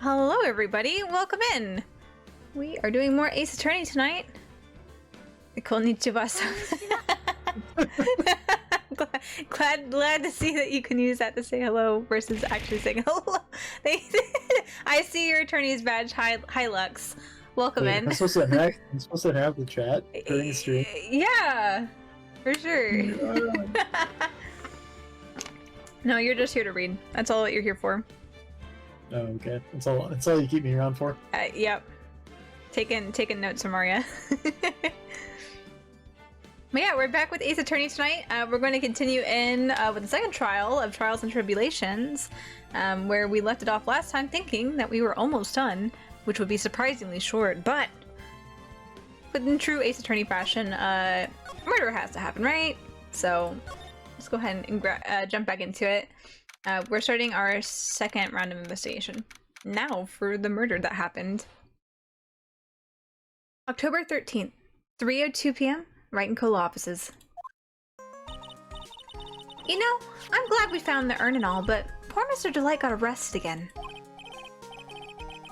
Hello everybody, welcome in! We are doing more Ace Attorney tonight. Konnichiwa. glad to see that you can use that to say hello versus actually saying hello. I see your attorney's badge, Hilux. Welcome in. I'm supposed to have the chat during the stream. Yeah, for sure. No, you're just here to read. That's all that you're here for. Oh, okay. That's all you keep me around for. Yep. Taking notes from Maria. But yeah, we're back with Ace Attorney tonight. We're going to continue in with the second trial of Trials and Tribulations, where we left it off last time thinking that we were almost done, which would be surprisingly short, but in true Ace Attorney fashion, murder has to happen, right? So let's go ahead and jump back into it. We're starting our second round of investigation. Now for the murder that happened. October 13th, 3:02 p.m., Wright and Cola offices. You know, I'm glad we found the urn and all, but poor Mr. Delight got arrested again.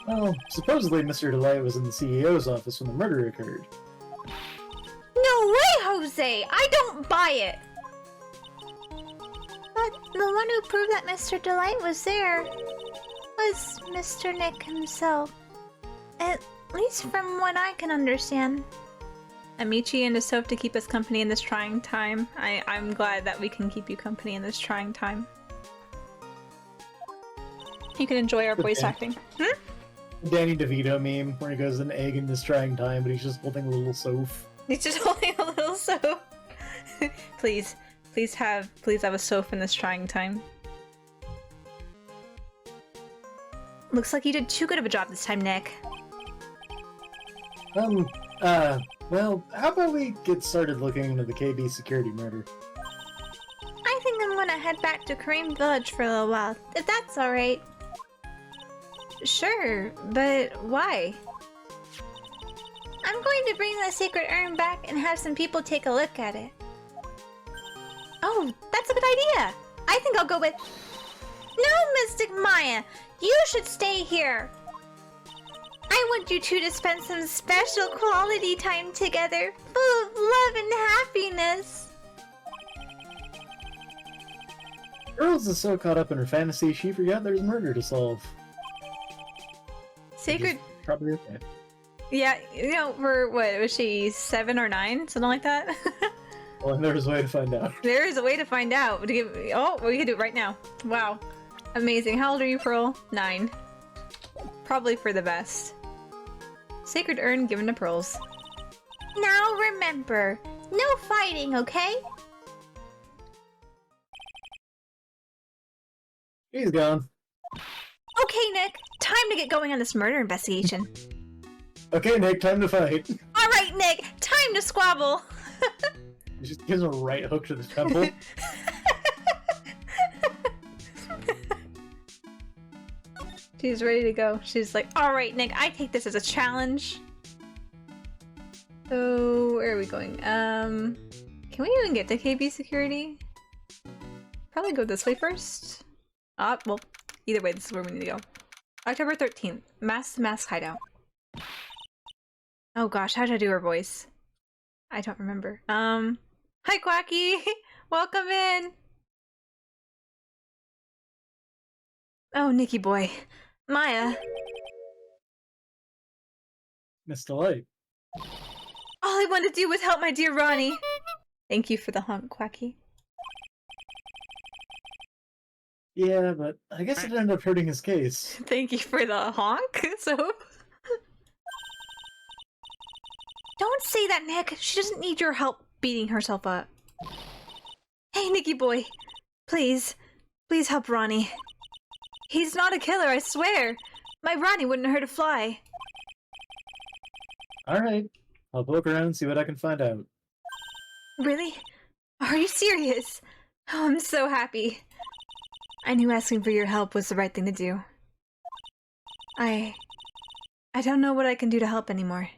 Well, supposedly Mr. Delight was in the CEO's office when the murder occurred. No way, Jose! I don't buy it! But the one who proved that Mr. Delight was there was Mr. Nick himself. At least from what I can understand. Amici and Soph to keep us company in this trying time. I'm glad that we can keep you company in this trying time. You can enjoy our voice acting. Danny DeVito meme where he goes an egg in this trying time, but he's just holding a little Soph. He's just holding a little Soph. Please have a Soph in this trying time. Looks like you did too good of a job this time, Nick. Well, how about we get started looking into the KB security murder? I think I'm gonna head back to Kareem Village for a little while, if that's alright. Sure, but why? I'm going to bring the sacred urn back and have some people take a look at it. Oh, that's a good idea! I think I'll go with... No, Mystic Maya! You should stay here! I want you two to spend some special quality time together, full of love and happiness. Girls is so caught up in her fantasy, she forgot there's murder to solve. Sacred... Probably okay. Yeah, you know, what, was she 7 or 9? Something like that? Well, and there's a way to find out. There is a way to find out. Oh, we can do it right now. Wow. Amazing. How old are you, Pearl? 9. Probably for the best. Sacred urn given to Pearls. Now remember, no fighting, okay? He's gone. Okay, Nick. Time to get going on this murder investigation. Okay, Nick, time to fight. Alright, Nick. Time to squabble. He just gives him a right hook to the temple. She's ready to go. She's like, alright, Nick, I take this as a challenge. So, where are we going? Can we even get to KB security? Probably go this way first. Well, either way, this is where we need to go. October 13th, Mask to Mask Hideout. Oh gosh, how did I do her voice? I don't remember. Hi Quacky! Welcome in! Oh, Nicky boy. Maya. Miss Delight. All I wanted to do was help my dear Ronnie. Thank you for the honk, Quacky. Yeah, but I guess it ended up hurting his case. Thank you for the honk, so... Don't say that, Nick. She doesn't need your help beating herself up. Hey, Nicky boy. Please. Please help Ronnie. He's not a killer, I swear. My Ronnie wouldn't hurt a fly. Alright, I'll poke around and see what I can find out. Really? Are you serious? Oh, I'm so happy. I knew asking for your help was the right thing to do. I don't know what I can do to help anymore.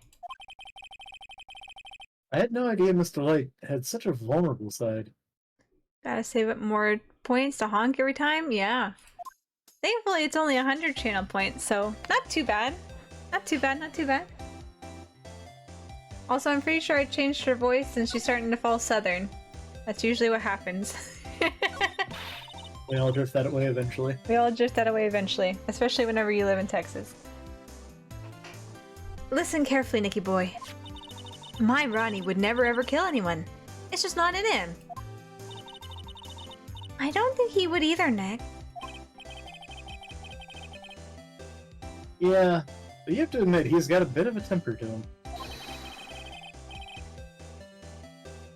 I had no idea Miss Delight had such a vulnerable side. Gotta save up more points to honk every time? Yeah. Thankfully, it's only 100 channel points, so not too bad. Not too bad, not too bad. Also, I'm pretty sure I changed her voice and she's starting to fall southern. That's usually what happens. We all drift that way eventually. We all drift that away eventually, especially whenever you live in Texas. Listen carefully, Nicky boy. My Ronnie would never ever kill anyone. It's just not in him. I don't think he would either, Nick. Yeah, but you have to admit, he's got a bit of a temper to him.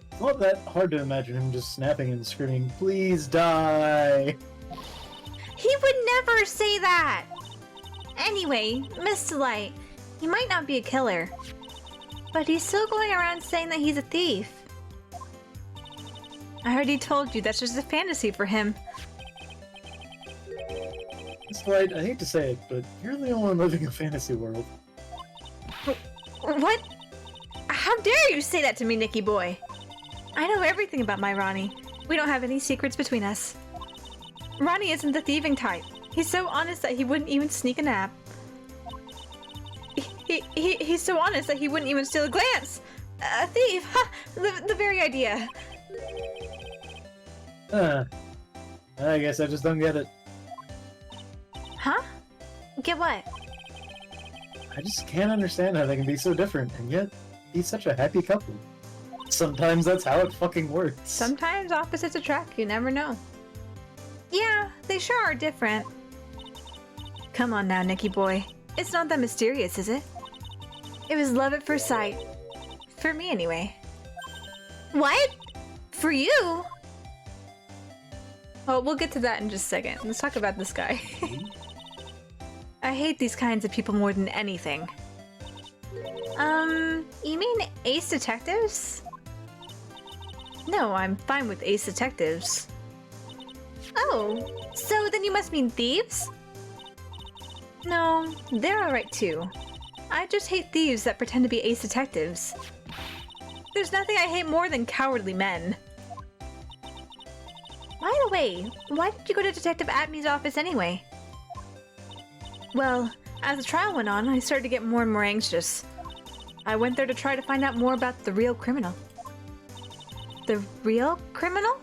It's not that hard to imagine him just snapping and screaming, "Please die!" He would never say that! Anyway, Miss Delight, he might not be a killer, but he's still going around saying that he's a thief. I already told you that's just a fantasy for him. It's like, I hate to say it, but you're the only one living a fantasy world. What? How dare you say that to me, Nicky boy? I know everything about my Ronnie. We don't have any secrets between us. Ronnie isn't the thieving type. He's so honest that he wouldn't even sneak a nap. He's so honest that he wouldn't even steal a glance. A thief! Ha! The very idea. I guess I just don't get it. Huh? Get what? I just can't understand how they can be so different, and yet be such a happy couple. Sometimes that's how it fucking works. Sometimes opposites attract, you never know. Yeah, they sure are different. Come on now, Nicky boy. It's not that mysterious, is it? It was love at first sight. For me, anyway. What? For you? Well, we'll get to that in just a second. Let's talk about this guy. I hate these kinds of people more than anything. You mean ace detectives? No, I'm fine with ace detectives. Oh, so then you must mean thieves? No, they're alright too. I just hate thieves that pretend to be ace detectives. There's nothing I hate more than cowardly men. By the way, why did you go to Detective Atmey's office anyway? Well, as the trial went on, I started to get more and more anxious. I went there to try to find out more about the real criminal. The real criminal?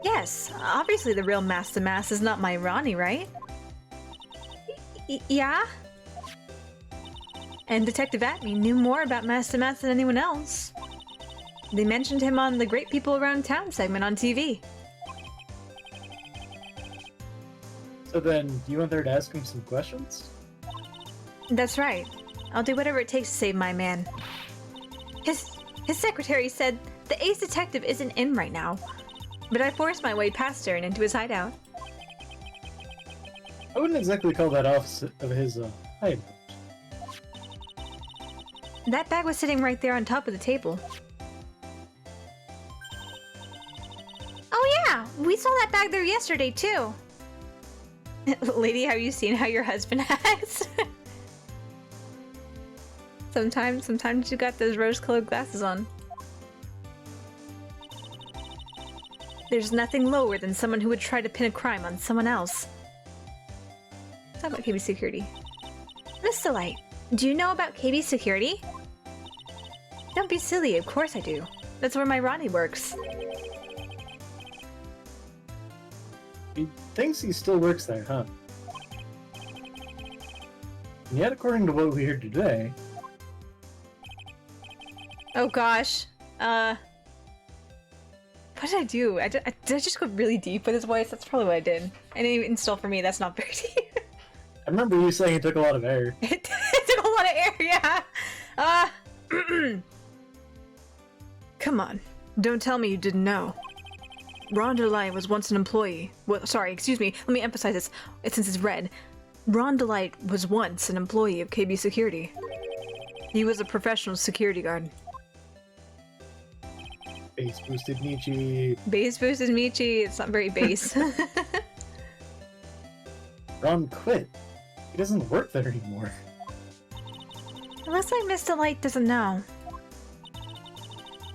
Yes, obviously the real Master Mass is not my Ronnie, right? Yeah? And Detective Atmey knew more about Master Mass than anyone else. They mentioned him on the Great People Around Town segment on TV. So then, you went there to ask him some questions? That's right. I'll do whatever it takes to save my man. His secretary said the ace detective isn't in right now, but I forced my way past her and into his hideout. I wouldn't exactly call that office of his, hideout. That bag was sitting right there on top of the table. Oh yeah, we saw that bag there yesterday too. Lady, have you seen how your husband acts? Sometimes you got those rose-colored glasses on. There's nothing lower than someone who would try to pin a crime on someone else. Talk about KB Security. Miss Delight, do you know about KB Security? Don't be silly, of course I do. That's where my Ronnie works. He thinks he still works there, huh? And yet, according to what we heard today... Oh gosh. What did I do? Did I just go really deep with his voice? That's probably what I did. And even still, for me, that's not very deep. I remember you saying it took a lot of air. It took a lot of air, yeah. Come on. Don't tell me you didn't know. Ron DeLight was once an employee. Well, sorry, excuse me. Let me emphasize this, since it's red. Ron DeLight was once an employee of KB Security. He was a professional security guard. Base boosted Michi. Base boosted Michi. It's not very base. Ron quit. He doesn't work there anymore. It looks like Miss Delight doesn't know.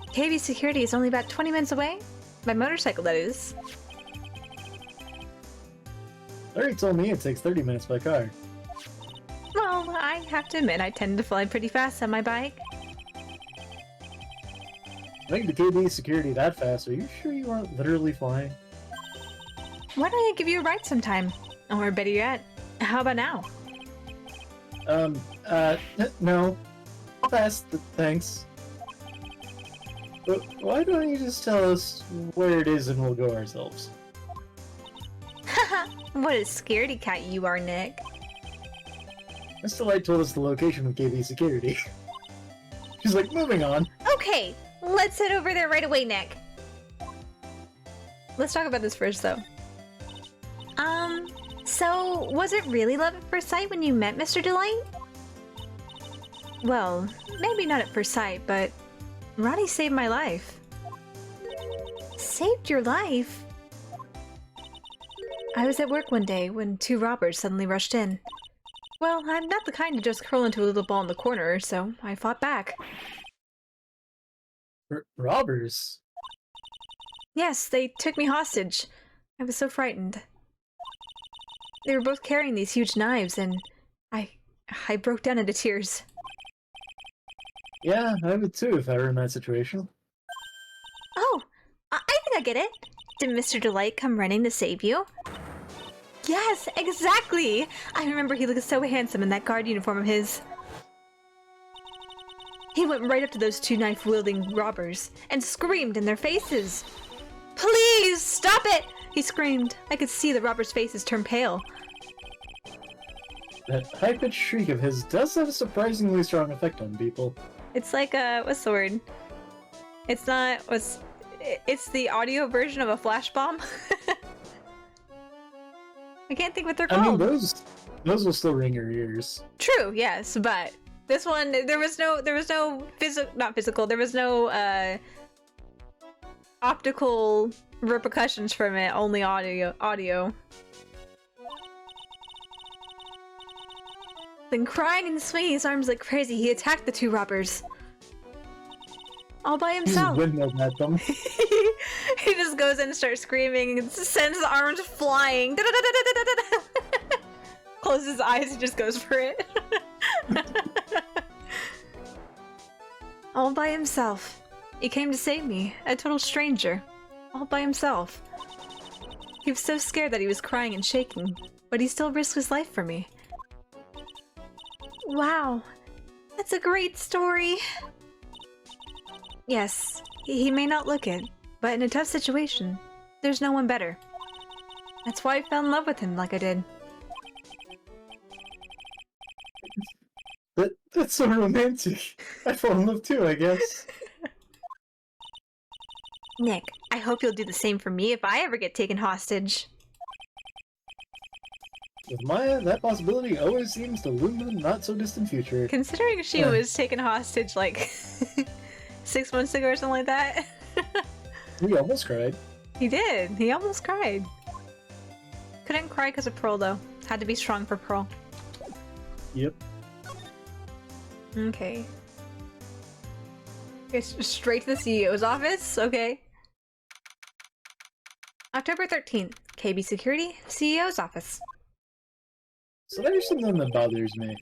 KB Security is only about 20 minutes away. By motorcycle, that is. Larry told me it takes 30 minutes by car. Well, I have to admit, I tend to fly pretty fast on my bike. Make the KB security that fast, are you sure you aren't literally flying? Why don't I give you a ride sometime? Or better yet, how about now? No. I'll pass, thanks. But why don't you just tell us where it is and we'll go ourselves? Haha, what a scaredy cat you are, Nick. Mr. Light told us the location of KB security. She's like, moving on. Okay, let's head over there right away, Nick. Let's talk about this first, though. So, was it really love at first sight when you met Mr. Delight? Well, maybe not at first sight, but Ronnie saved my life. Saved your life? I was at work one day when 2 robbers suddenly rushed in. Well, I'm not the kind to just curl into a little ball in the corner, so I fought back. Robbers? Yes, they took me hostage. I was so frightened. They were both carrying these huge knives, and I broke down into tears. Yeah, I would too if I were in that situation. Oh, I think I get it. Did Mr. Delight come running to save you? Yes, exactly! I remember he looked so handsome in that guard uniform of his. He went right up to those 2 knife-wielding robbers and screamed in their faces. Please, stop it! He screamed. I could see the robbers' faces turn pale. That high-pitched shriek of his does have a surprisingly strong effect on people. It's like what's the word? It's not, it's the audio version of a flash bomb. I can't think what they're called. I mean, those will still ring your ears. True, yes, but this one, there was no optical repercussions from it, only audio. Then crying and swinging his arms like crazy, he attacked the 2 robbers. All by himself. He just windmilled at them. He just goes in and starts screaming and sends the arms flying. Closes his eyes and just goes for it. All by himself. He came to save me, a total stranger. All by himself. He was so scared that he was crying and shaking, but he still risked his life for me. Wow, that's a great story. Yes, he may not look it, but in a tough situation, there's no one better. That's why I fell in love with him like I did. That's so romantic. I fall in love too, I guess. Nick, I hope you'll do the same for me if I ever get taken hostage. With Maya, that possibility always seems to loom in the not-so-distant future. Considering she was taken hostage like 6 months ago or something like that. He almost cried. He did. He almost cried. Couldn't cry because of Pearl though. Had to be strong for Pearl. Yep. Okay. It's straight to the CEO's office? Okay. October 13th. KB Security, CEO's office. So there's something that bothers me.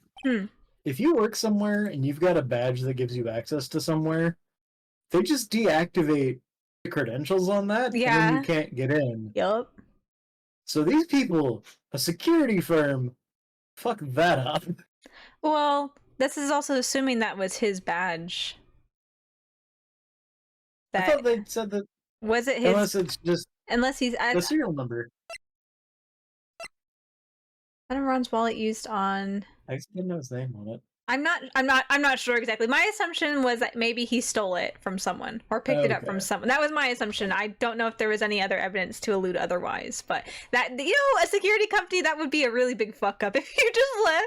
If you work somewhere and you've got a badge that gives you access to somewhere, they just deactivate the credentials on that, and then you can't get in. Yup. So these people, a security firm, fuck that up. Well, this is also assuming that was his badge. I thought they said that. Was it his? Unless it's just. Unless he's the serial number. Adam Ron's wallet used on. I didn't know his name on it. I'm not sure exactly. My assumption was that maybe he stole it from someone or picked it up from someone. That was my assumption. I don't know if there was any other evidence to allude otherwise, but that, you know, a security company, that would be a really big fuck up if you just let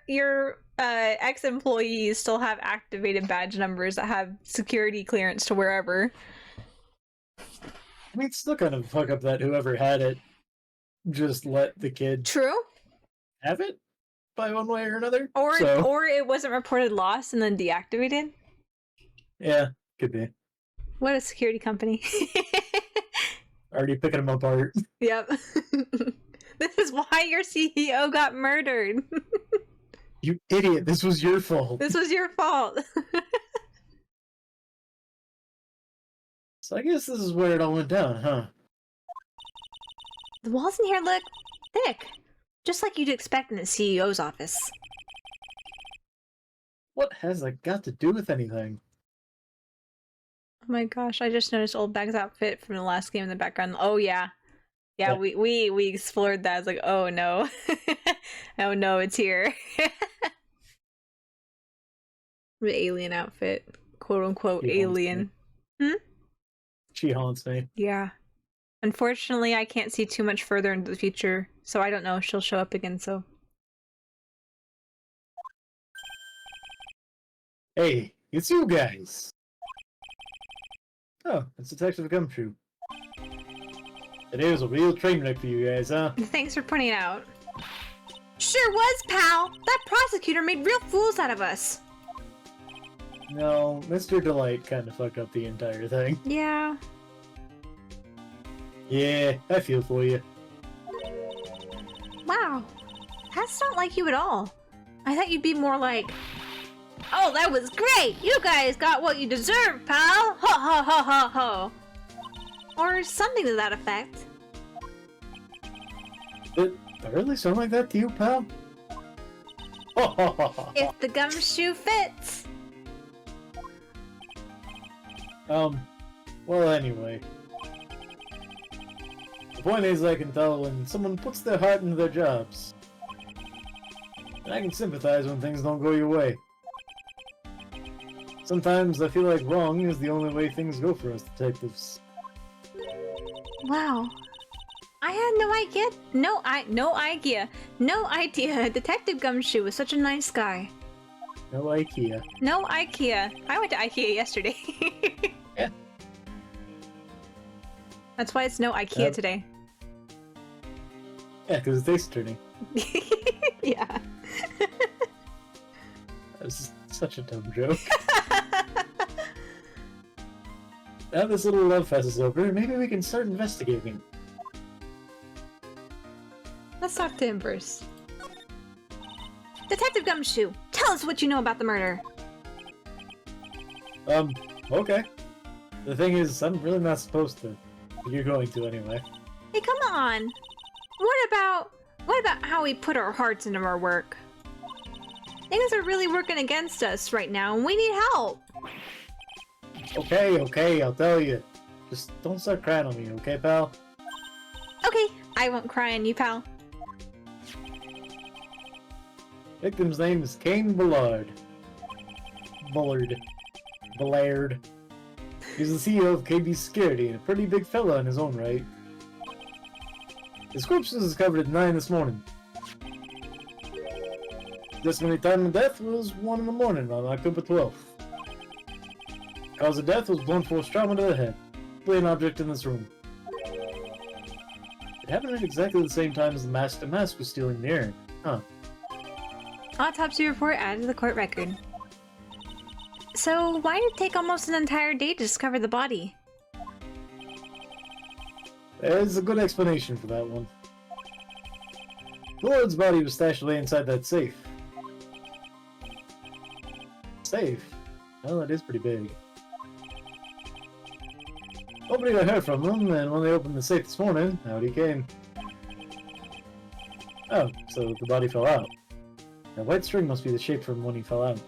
your ex-employees still have activated badge numbers that have security clearance to wherever. I mean, it's still kind of a fuck up that whoever had it just let the kid have it by one way or another. Or it wasn't reported lost and then deactivated. Yeah, could be. What a security company. Already picking them apart. Yep. This is why your CEO got murdered. You idiot, this was your fault. This was your fault. So I guess this is where it all went down, huh? The walls in here look thick. Just like you'd expect in the CEO's office. What has that got to do with anything? Oh my gosh, I just noticed Old Bag's outfit from the last game in the background. Oh yeah. Yeah, we explored that. It's like, oh no. Oh no, it's here. The alien outfit. Quote unquote alien. She haunts me. Yeah. Unfortunately, I can't see too much further into the future, so I don't know if she'll show up again, so. Hey, it's you guys! Oh, it's Detective Gumshoe. Today was a real train wreck for you guys, huh? Thanks for pointing it out. Sure was, pal! That prosecutor made real fools out of us! No, Mr. Delight kind of fucked up the entire thing. Yeah. Yeah, I feel for you. Wow. That's not like you at all. I thought you'd be more like, oh, that was great! You guys got what you deserve, pal! Ho ho ho ho ho! Or something to that effect. Did I really sound like that to you, pal? If the gumshoe fits! Well anyway. The point is I can tell when someone puts their heart into their jobs. And I can sympathize when things don't go your way. Sometimes I feel like wrong is the only way things go for us detectives. Wow. I had no idea. No idea. Detective Gumshoe was such a nice guy. No IKEA. No IKEA. I went to IKEA yesterday. Yeah. That's why it's no IKEA today. Yeah, because it's face turning. Yeah. That was such a dumb joke. Now this little love fest is over, maybe we can start investigating. Let's talk to him first. Detective Gumshoe, tell us what you know about the murder. Okay. The thing is, I'm really not supposed to. But you're going to anyway. Hey, come on. What about how we put our hearts into our work? Things are really working against us right now, and we need help. Okay, I'll tell you. Just don't start crying on me, okay, pal? Okay, I won't cry on you, pal. Victim's name is Kane Bullard. Bullard. He's the CEO of KB Security, and a pretty big fella in his own right. His corpse was discovered at 9 this morning. The estimated time of death was 1 in the morning on October 12th. Cause of death was blunt force trauma to the head. Play an object in this room. It happened at exactly the same time as the mask was stealing the air. Huh. Autopsy report added to the court record. So, why did it take almost an entire day to discover the body? There's a good explanation for that one. Bullard's body was stashed away inside that safe. Safe? Well, it is pretty big. Nobody got heard from them, and when they opened the safe this morning, out he came. Oh, so the body fell out. That white string must be the shape from when he fell out.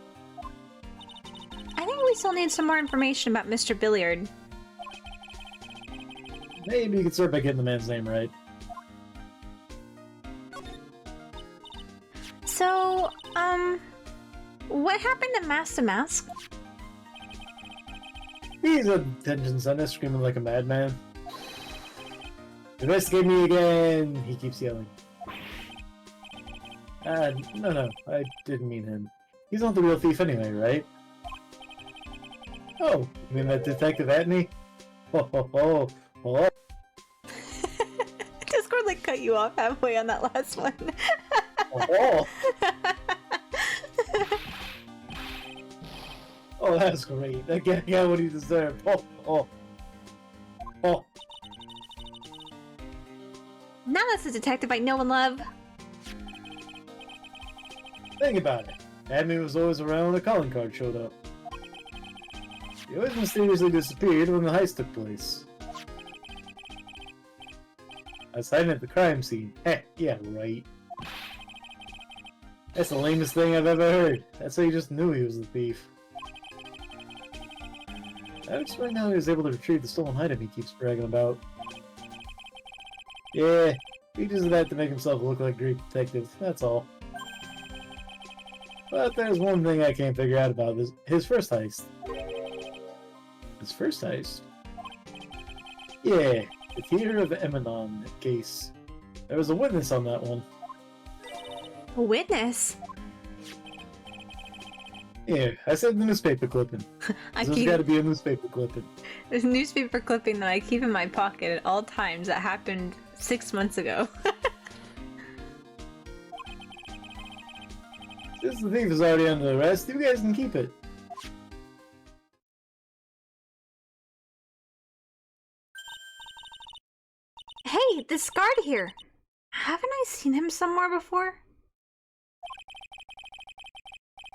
I think we still need some more information about Mr. Billiard. Maybe you could start by getting the man's name right. So, what happened to Mask? He's a detention center screaming like a madman. Investigate me again! He keeps yelling. No, I didn't mean him. He's not the real thief anyway, right? Oh, you mean that Detective Atney? Oh. Discord like cut you off halfway on that last one. Oh, that's great. That guy got what he deserved. Now that's a detective I know and love. Think about it. Admin was always around when a calling card showed up. He always mysteriously disappeared when the heist took place. I was hiding at the crime scene. Heh, yeah, right. That's the lamest thing I've ever heard. That's how you just knew he was the thief. That would explain how he was able to retrieve the stolen item he keeps bragging about. Yeah, he just did that to make himself look like a great detective, that's all. But there's one thing I can't figure out about his first heist. His first heist? Yeah, the Theater of Emanon case. There was a witness on that one. A witness? Yeah, I said the newspaper clipping. There's gotta be a newspaper clipping. There's a newspaper clipping that I keep in my pocket at all times that happened 6 months ago. Since the thief is already under arrest, you guys can keep it. Hey, this guard here! Haven't I seen him somewhere before?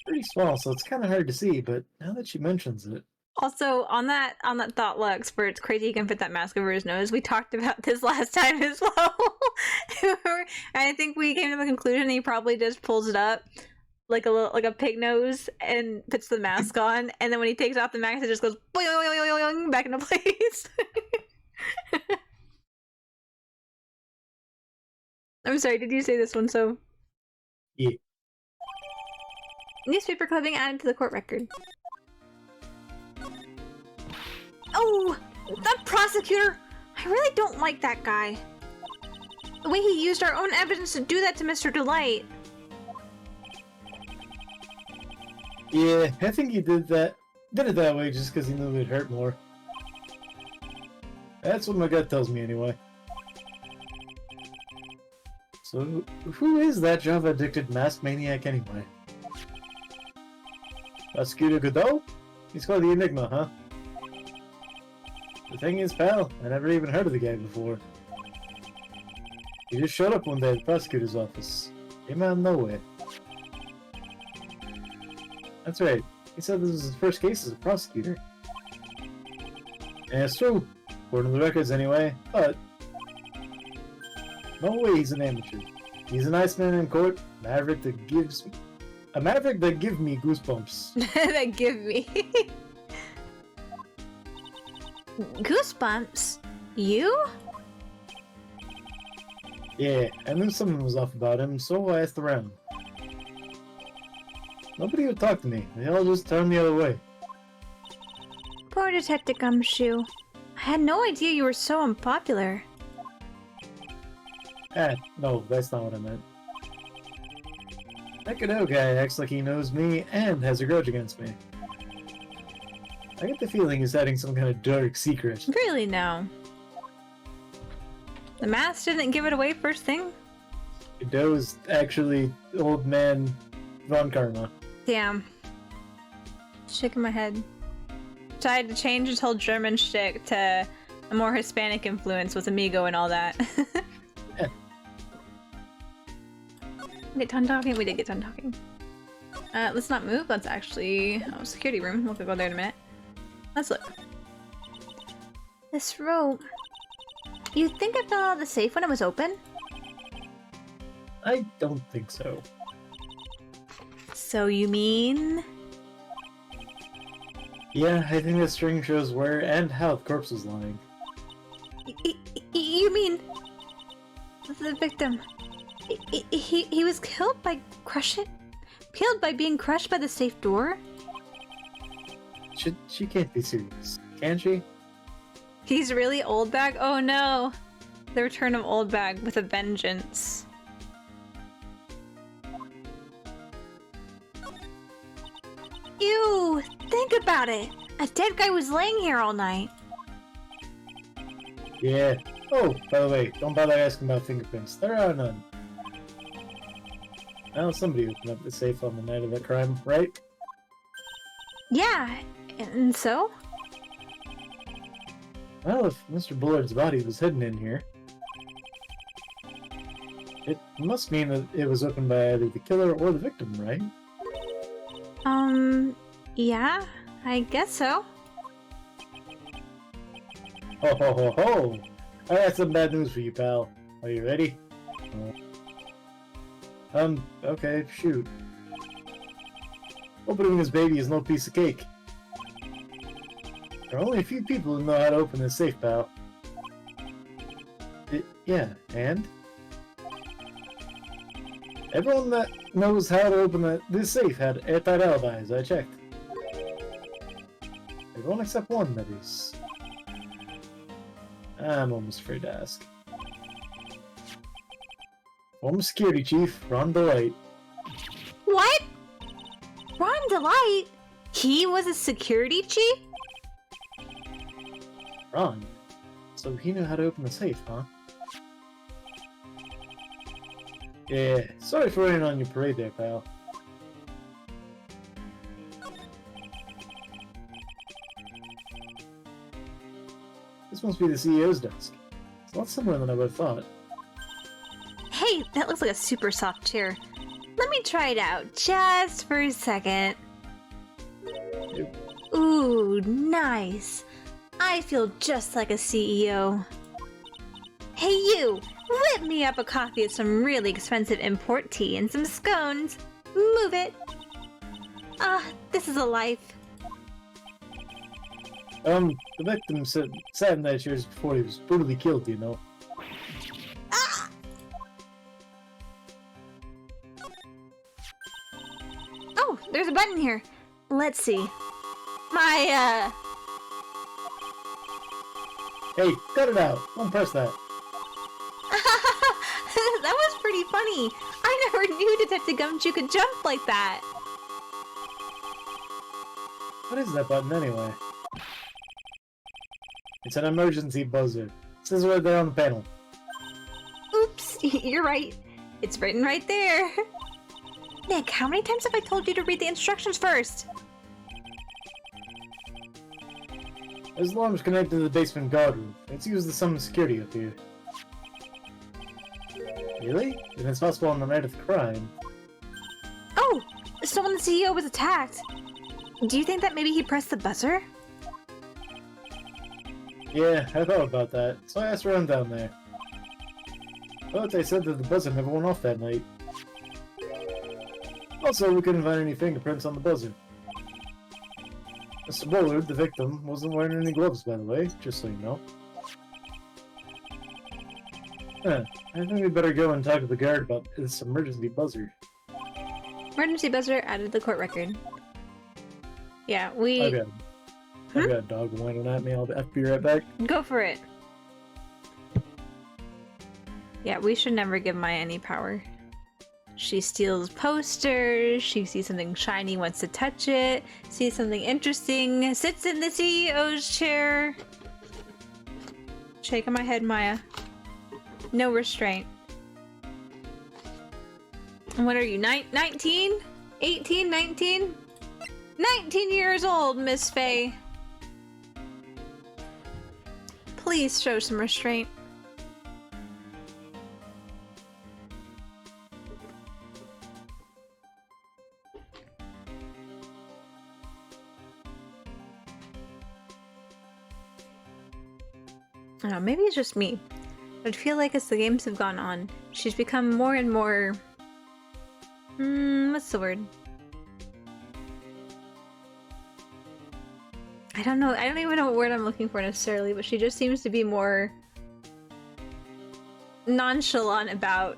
Pretty small, so it's kind of hard to see, but now that she mentions it... Also, on that thought Lux, where it's crazy he can fit that mask over his nose, we talked about this last time as well. I think we came to the conclusion he probably just pulls it up like a pig nose and puts the mask on, and then when he takes off the mask, it just goes boing, back into place. I'm sorry, did you say this one, so? Yeah. Newspaper clipping added to the court record. Oh! That prosecutor! I really don't like that guy. The way he used our own evidence to do that to Mr. Delight. Yeah, I think he did it that way just because he knew it'd hurt more. That's what my gut tells me anyway. So, who is that Java-addicted mask maniac anyway? Prosecutor Godot? He's called the Enigma, huh? The thing is, pal, I never even heard of the guy before. He just showed up one day at the prosecutor's office. Came out of nowhere. That's right. He said this was his first case as a prosecutor. And it's true. According to the records anyway, but... no way he's an amateur. He's a nice man in court, a maverick that gives me goosebumps. That give me... Goosebumps? You? Yeah, I knew something was off about him, so I asked around. Nobody would talk to me. They all just turned the other way. Poor Detective Gumshoe. I had no idea you were so unpopular. No, that's not what I meant. That Godot guy acts like he knows me and has a grudge against me. I get the feeling he's hiding some kind of dark secret. Really, no. The mask didn't give it away first thing? Godot's actually old man Von Karma. Damn. Shaking my head. So I had to change his whole German shtick to a more Hispanic influence with Amigo and all that. Yeah. Get done talking? We did get done talking. Let's not move. Let's actually... oh, security room. We'll go there in a minute. Let's look. This rope... you think I fell out of the safe when it was open? I don't think so. So you mean... yeah, I think the string shows where and how the corpse was lying. You mean... the victim... He was killed by killed by being crushed by the safe door? She can't be serious, can she? He's really Old Bag? Oh no! The return of Old Bag with a vengeance. Ew! Think about it! A dead guy was laying here all night. Yeah. Oh, by the way, don't bother asking about fingerprints. There are none. Well, somebody opened up the safe on the night of that crime, right? Yeah, and so? Well, if Mr. Bullard's body was hidden in here... It must mean that it was opened by either the killer or the victim, right? Yeah, I guess so. Ho ho ho ho! I got some bad news for you, pal. Are you ready? Okay, shoot. Opening this baby is no piece of cake. There are only a few people who know how to open this safe, pal. Yeah, and? Everyone that knows how to open this safe had airtight alibis, I checked. Everyone except one, that is. I'm almost afraid to ask. Former security chief, Ron Delight. What? Ron Delight? He was a security chief? Ron? So he knew how to open the safe, huh? Yeah, sorry for raining on your parade there, pal. This must be the CEO's desk. It's a lot simpler than I would have thought. Hey, that looks like a super soft chair. Let me try it out just for a second. Ooh, nice. I feel just like a CEO. Hey you, whip me up a coffee with some really expensive import tea and some scones. Move it. This is a life. The victim sat in that chair before he was brutally killed, you know. Ah! Oh, there's a button here. Let's see. My, Hey, cut it out! Don't press that. That was pretty funny. I never knew Detective Gumshoe could jump like that. What is that button anyway? It's an emergency buzzer. It says right there on the panel. Oops, you're right. It's written right there. Nick, how many times have I told you to read the instructions first? This alarm is connected to the basement guard room. Let's use the summon security up here. Really? Then it's possible on the night of the crime. Oh! So when the CEO was attacked, do you think that maybe he pressed the buzzer? Yeah, I thought about that, so I asked around down there. But they said that the buzzer never went off that night. Also, we couldn't find any fingerprints on the buzzer. Mr. Bullard, the victim, wasn't wearing any gloves, by the way, just so you know. Huh, I think we better go and talk to the guard about this emergency buzzer. Emergency buzzer added to the court record. Yeah, I've got a dog whining at me, I'll be right back. Go for it. Yeah, we should never give Maya any power. She steals posters, she sees something shiny, wants to touch it, sees something interesting, sits in the CEO's chair. Shaking my head, Maya. No restraint. And what are you, 19? 18, 19? 19 years old, Miss Faye. Please show some restraint. I don't know, maybe it's just me. But I feel like as the games have gone on, she's become more and more... what's the word? I don't know. I don't even know what word I'm looking for necessarily, but she just seems to be more nonchalant about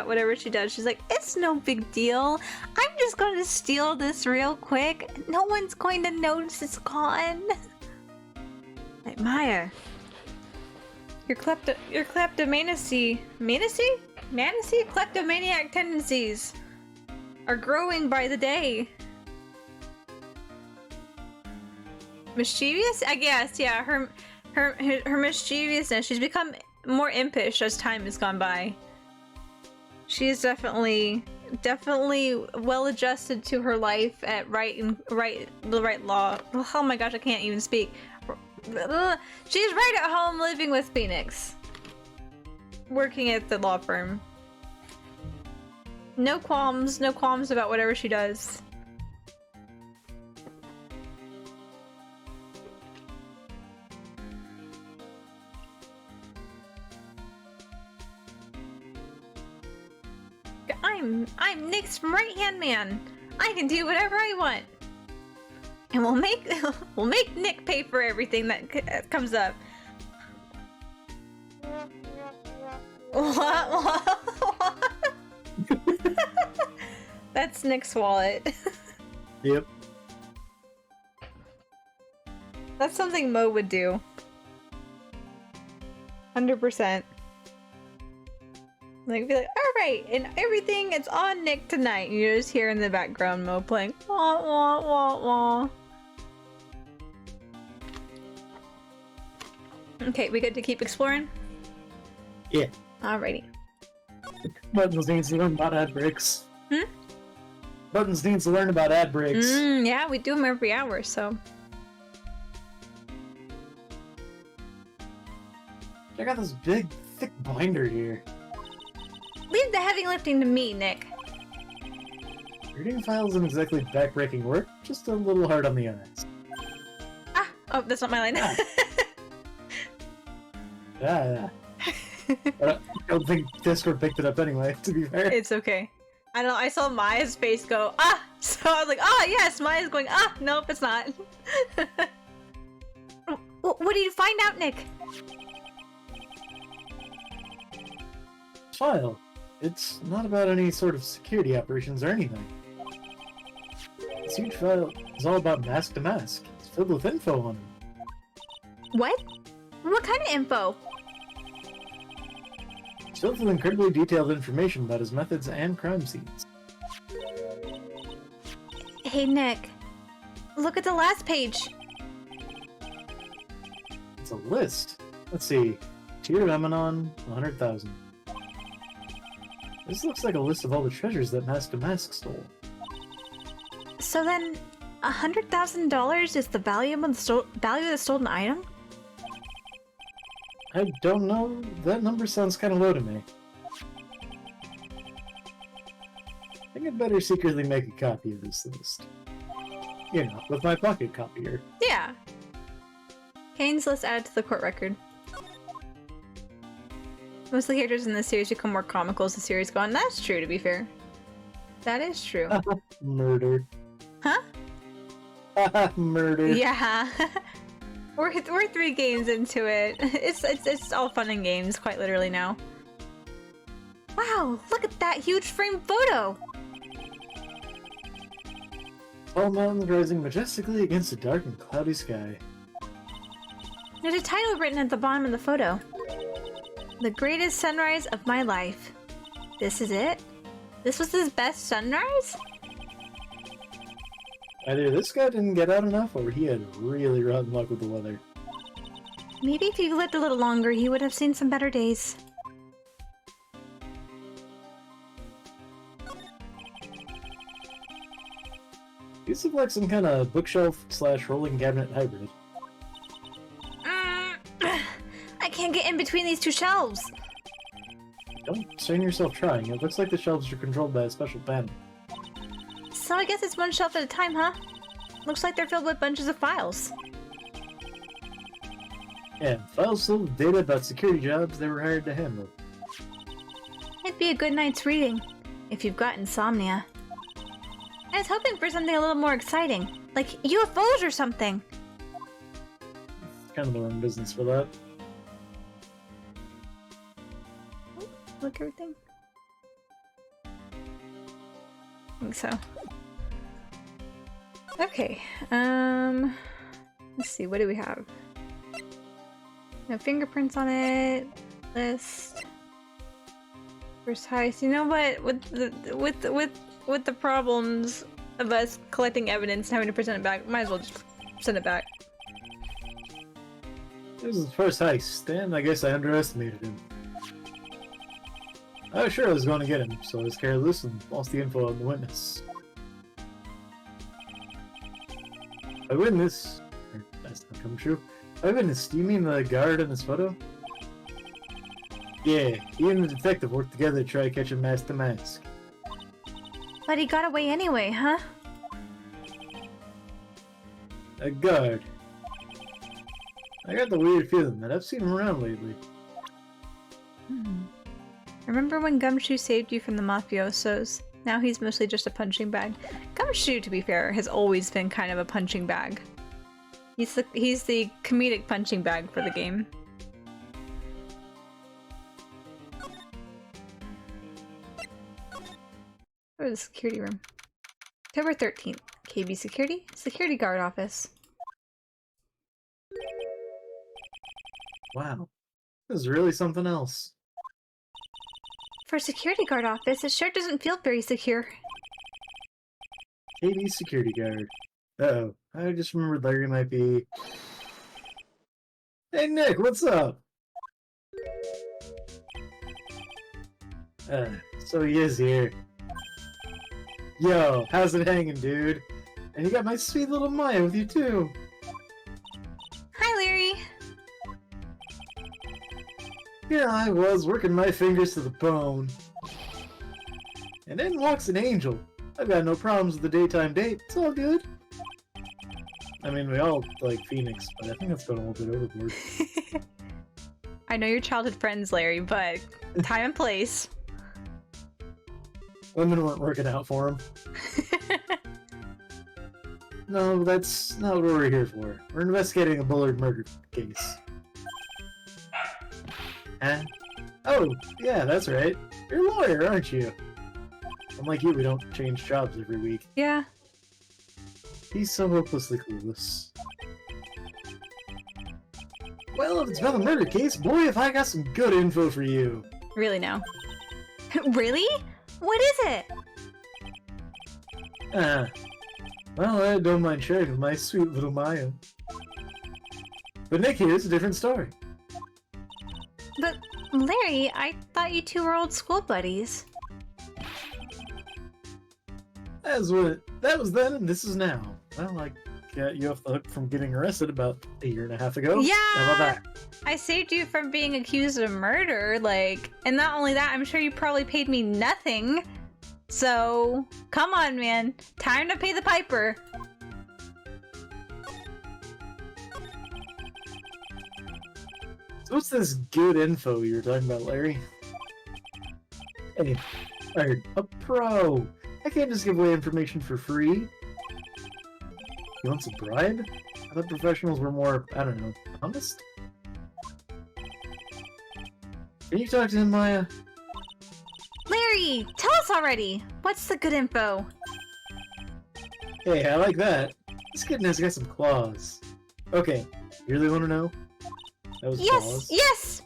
whatever she does. She's like, it's no big deal. I'm just going to steal this real quick. No one's going to notice it's gone. Like, Maya, your kleptomaniac tendencies are growing by the day. Mischievous? I guess, yeah. Her mischievousness. She's become more impish as time has gone by. She is definitely well adjusted to her life at the right law. Oh my gosh, I can't even speak. She's right at home living with Phoenix. working at the law firm. No qualms about whatever she does. I'm Nick's right-hand man. I can do whatever I want. And we'll make Nick pay for everything that comes up. What? That's Nick's wallet. Yep. That's something Mo would do. 100%. Like, be like, alright, and everything is on Nick tonight. You just hear in the background Mo playing wah wah wah wah. Okay, we good to keep exploring? Yeah. Alrighty. Buttons needs to learn about ad breaks. Hmm? Buttons needs to learn about ad breaks. Yeah, we do them every hour, so. Check out this big, thick binder here. Leave the heavy lifting to me, Nick. Reading files isn't exactly backbreaking work, just a little hard on the eyes. Ah! Oh, that's not my line. Yeah. I don't think Discord picked it up anyway, to be fair. It's okay. I don't know, I saw Maya's face go, ah! So I was like, ah, yes, Maya's going, ah! Nope, it's not. What did you find out, Nick? File. It's not about any sort of security operations or anything. This huge file is all about mask to mask. It's filled with info on them. What? What kind of info? It's filled with incredibly detailed information about his methods and crime scenes. Hey, Nick. Look at the last page. It's a list. Let's see. Tier of Emanon, 100,000. This looks like a list of all the treasures that Mask to Mask stole. So then, $100,000 is the value of the stolen item? I don't know. That number sounds kind of low to me. I think I'd better secretly make a copy of this list. You know, with my pocket copier. Yeah. Kane's list added to the court record. Most of the characters in this series become more comical as the series go on. That's true, to be fair. That is true. Murder. Huh? Murder. Yeah. We're 3 games into it. It's all fun and games, quite literally now. Wow, look at that huge frame photo! Tall mountains rising majestically against a dark and cloudy sky. There's a title written at the bottom of the photo. The greatest sunrise of my life. This is it? This was his best sunrise? Either this guy didn't get out enough, or he had really rotten luck with the weather. Maybe if he lived a little longer, he would have seen some better days. These look like some kind of bookshelf/rolling cabinet hybrid. I can't get in between these 2 shelves! Don't strain yourself trying. It looks like the shelves are controlled by a special panel. So I guess it's 1 shelf at a time, huh? Looks like they're filled with bunches of files. Yeah, files filled with data about security jobs they were hired to handle. It'd be a good night's reading, if you've got insomnia. I was hoping for something a little more exciting, like UFOs or something. It's kind of the wrong business for that. Look everything. I think so. Okay, let's see, what do we have? No fingerprints on it. List. First heist. You know what? With the problems of us collecting evidence and having to present it back, might as well just send it back. This is the first heist, and I guess I underestimated him. I was sure I was going to get him, so I was careless and lost the info on the witness. By witness... That's not come true. By witness, do you mean the guard in this photo? Yeah, he and the detective worked together to try to catch him mask to mask. But he got away anyway, huh? A guard. I got the weird feeling that I've seen him around lately. Remember when Gumshoe saved you from the mafiosos? Now he's mostly just a punching bag. Gumshoe, to be fair, has always been kind of a punching bag. He's the comedic punching bag for the game. Go to the security room. October 13th. KB Security? Security guard office. Wow. This is really something else. For a security guard office, it sure doesn't feel very secure. KB security guard. Uh-oh. I just remembered Larry might be... Hey Nick, what's up? So he is here. Yo, how's it hanging, dude? And you got my sweet little Maya with you too. Hi, Larry. Here I was, working my fingers to the bone. And in walks an angel. I've got no problems with the daytime date. It's all good. I mean, we all like Phoenix, but I think that's going a little bit overboard. I know your childhood friends, Larry, but time and place. Women weren't working out for him. No, that's not what we're here for. We're investigating a Bullard murder case. Huh? Oh, yeah, that's right. You're a lawyer, aren't you? Unlike you, we don't change jobs every week. Yeah. He's so hopelessly clueless. Well, if it's about a murder case, boy, if I got some good info for you. Really now. Really? What is it? Well, I don't mind sharing with my sweet little Maya. But Nick, here's a different story. But, Larry, I thought you two were old school buddies. That was then, and this is now. Well, I got you off the hook from getting arrested about a year and a half ago. Yeah! How about that? I saved you from being accused of murder, and not only that, I'm sure you probably paid me nothing. So, come on, man. Time to pay the piper. So what's this good info you were talking about, Larry? Hey, I heard a pro. I can't just give away information for free. You want some bribe? I thought professionals were more, I don't know, honest? Can you talk to him, Maya? Larry, tell us already. What's the good info? Hey, I like that. This kitten has got some claws. Okay, you really want to know? That was Yes, claws. yes!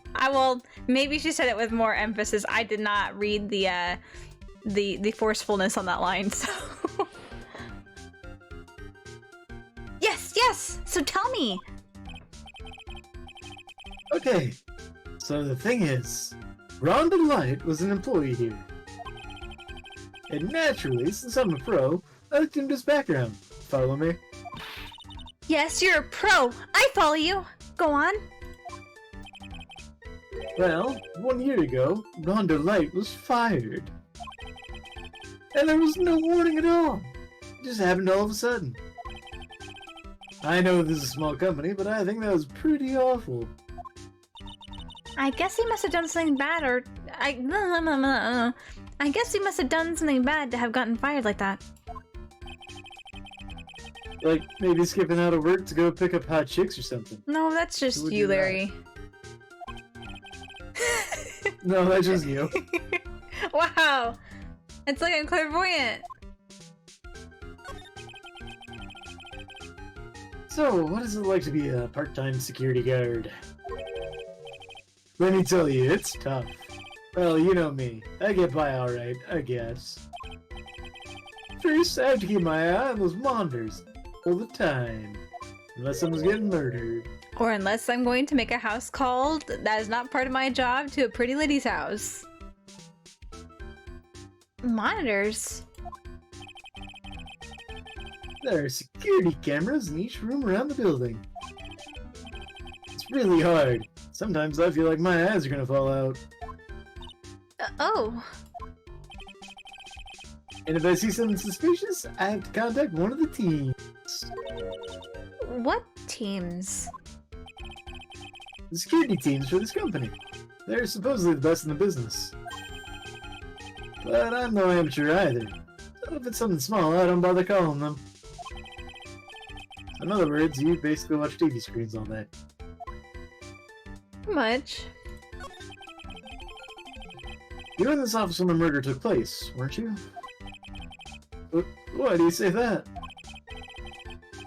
Maybe she said it with more emphasis. I did not read the forcefulness on that line, so... Yes! So tell me! Okay, so the thing is, Rhonda Light was an employee here. And naturally, since I'm a pro, I looked into his background. Follow me? Yes, you're a pro! I follow you! Go on! Well, 1 year ago, Rhonda Light was fired. And there was no warning at all. It just happened all of a sudden. I know this is a small company, but I think that was pretty awful. I guess he must have done something bad, or... I guess he must have done something bad to have gotten fired like that. Like, maybe skipping out of work to go pick up hot chicks or something. No, that's just you, Larry. No, that's just you. Wow! It's like I'm clairvoyant. So, what is it like to be a part-time security guard? Let me tell you, it's tough. Well, you know me. I get by alright, I guess. First, I have to keep my eye on those monitors all the time. Unless someone's getting murdered. Or unless I'm going to make a house call that is not part of my job to a pretty lady's house. Monitors? There are security cameras in each room around the building. It's It's really hard. Sometimes I feel like my eyes are gonna fall out. Oh. And if I see something suspicious, I have to contact one of the teams. What teams? The security teams for this company. They're supposedly the best in the business. But I'm no amateur either. So if it's something small, I don't bother calling them. In other words, you basically watch TV screens all day. Much. You were in this office when the murder took place, weren't you? Why do you say that?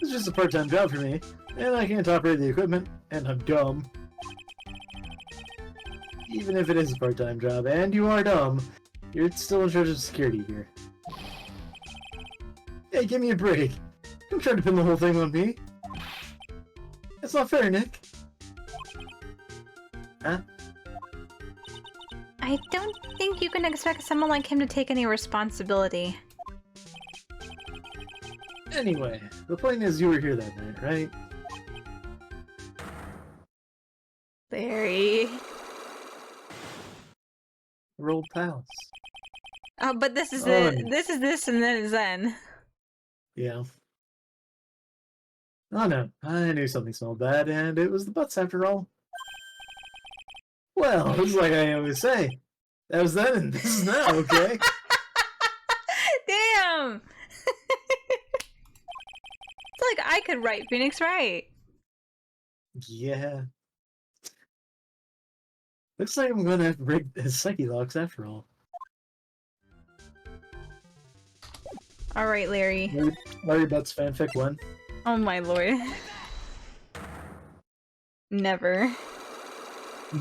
It's just a part-time job for me, and I can't operate the equipment, and I'm dumb. Even if it is a part-time job, and you are dumb, you're still in charge of security here. Hey, give me a break. Don't try to pin the whole thing on me. That's not fair, Nick. Huh? I don't think you can expect someone like him to take any responsibility. Anyway, the point is you were here that night, right? Larry. We're old pals. Oh, but this is this is this and then Zen. Yeah. Oh no, I knew something smelled bad, and it was the butts after all. Well, it's like I always say. That was then, and this is now, okay? Damn! It's like I could write Phoenix Wright. Yeah. Looks like I'm gonna have to break his psyche locks after all. Alright, Larry. Larry Butts fanfic 1. Oh my lord. Never.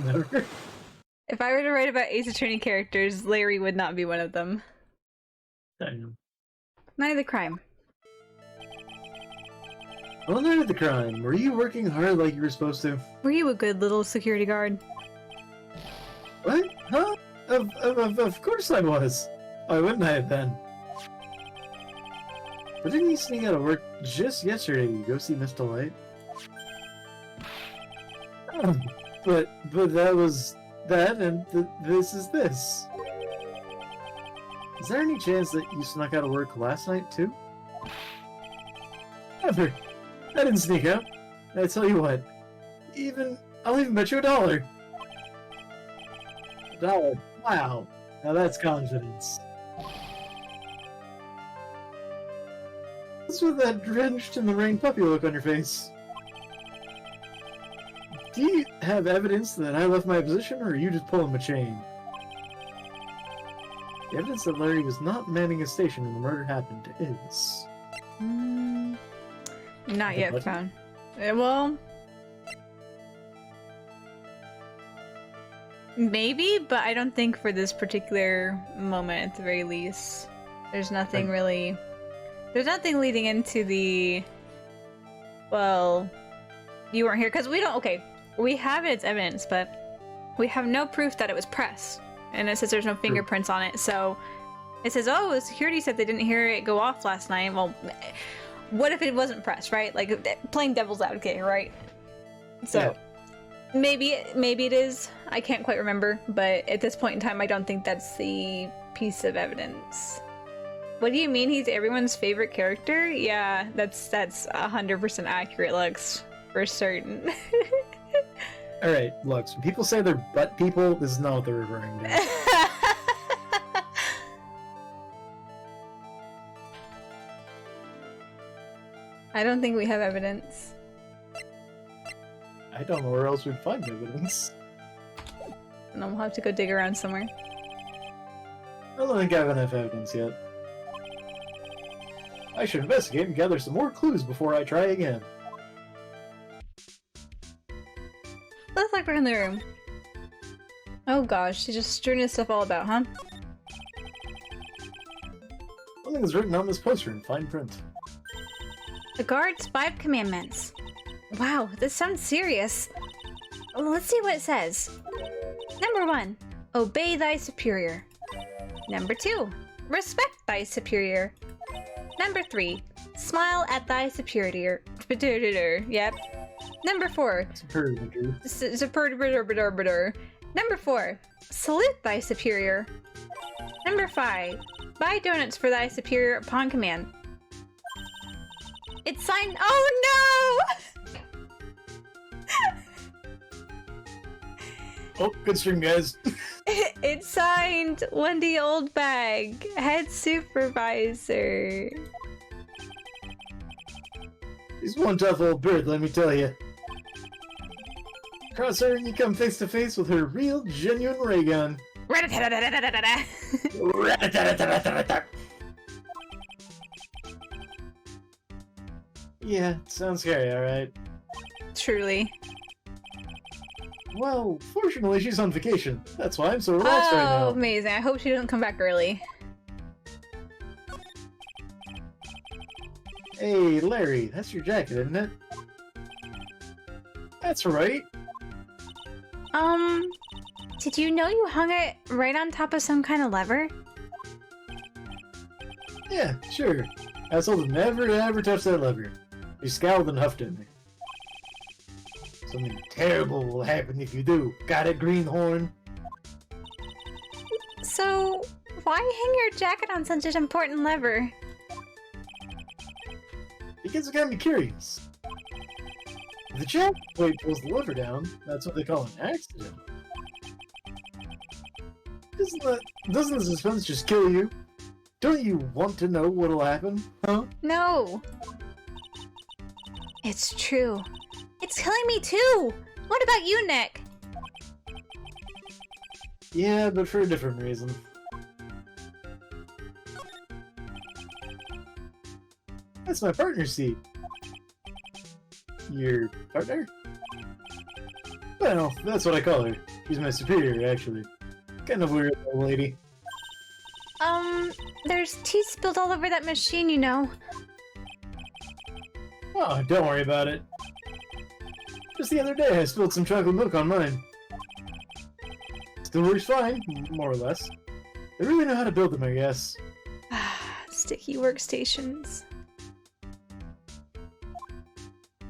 Never. If I were to write about Ace Attorney characters, Larry would not be one of them. I know. Night of the crime. Well, night of the crime. Were you working hard like you were supposed to? Were you a good little security guard? What? Huh? Of course I was. Why wouldn't I have been? But didn't you sneak out of work just yesterday to go see Mr. Light? But that was that, and this is this. Is there any chance that you snuck out of work last night, too? Never. I didn't sneak out. I tell you what. I'll even bet you $1. $1. Wow. Now that's confidence. What's with that drenched in the rain puppy look on your face? Do you have evidence that I left my position, or are you just pulling my chain? The evidence that Larry was not manning his station when the murder happened is... Not yet found. Well... Maybe, but I don't think for this particular moment at the very least. There's nothing really... There's nothing leading into the... Well... You weren't here, because we don't... Okay, we have it as evidence, but we have no proof that it was pressed. And it says there's no fingerprints on it, so... It says, oh, the security said they didn't hear it go off last night. Well, what if it wasn't pressed, right? Like, playing devil's advocate, right? So... Yeah. Maybe it is. I can't quite remember, but at this point in time, I don't think that's the piece of evidence. What do you mean he's everyone's favorite character? Yeah, that's 100% accurate, Lux, for certain. Alright, Lux, when people say they're butt people, this is not what they're referring to. I don't think we have evidence. I don't know where else we'd find evidence. And then we'll have to go dig around somewhere. I don't think I have enough evidence yet. I should investigate and gather some more clues before I try again. Looks like we're in the room. Oh gosh, she's just strewn his stuff all about, huh? Something is written on this poster in fine print. The guard's 5 commandments. Wow, this sounds serious. Well, let's see what it says. Number 1, obey thy superior. Number 2, respect thy superior. Number 3, smile at thy superior. Yep. Number 4. Number 4. Salute thy superior. Number 5. Buy donuts for thy superior upon command. It's signed. Oh no! Oh, good stream, guys. It's signed Wendy Oldbag, head supervisor. He's one tough old bird, let me tell you. Cross her and you come face to face with her real, genuine ray gun. Yeah, sounds scary, alright. Truly. Well, fortunately she's on vacation. That's why I'm so relaxed right now. Oh, amazing. I hope she doesn't come back early. Hey, Larry, that's your jacket, isn't it? That's right. Did you know you hung it right on top of some kind of lever? Yeah, sure. I told him never to ever touch that lever. He scowled and huffed at me. Something terrible will happen if you do. Got it, greenhorn? So, why hang your jacket on such an important lever? Because it got me curious. If the jacket weight pulls the lever down, that's what they call an accident. Doesn't the suspense just kill you? Don't you want to know what'll happen, huh? No. It's true. It's killing me too! What about you, Nick? Yeah, but for a different reason. That's my partner's seat. Your partner? Well, that's what I call her. She's my superior, actually. Kind of weird old lady. There's tea spilled all over that machine, you know. Oh, don't worry about it. Just the other day I spilled some chocolate milk on mine. Still works fine, more or less. They really know how to build them, I guess. Sticky workstations.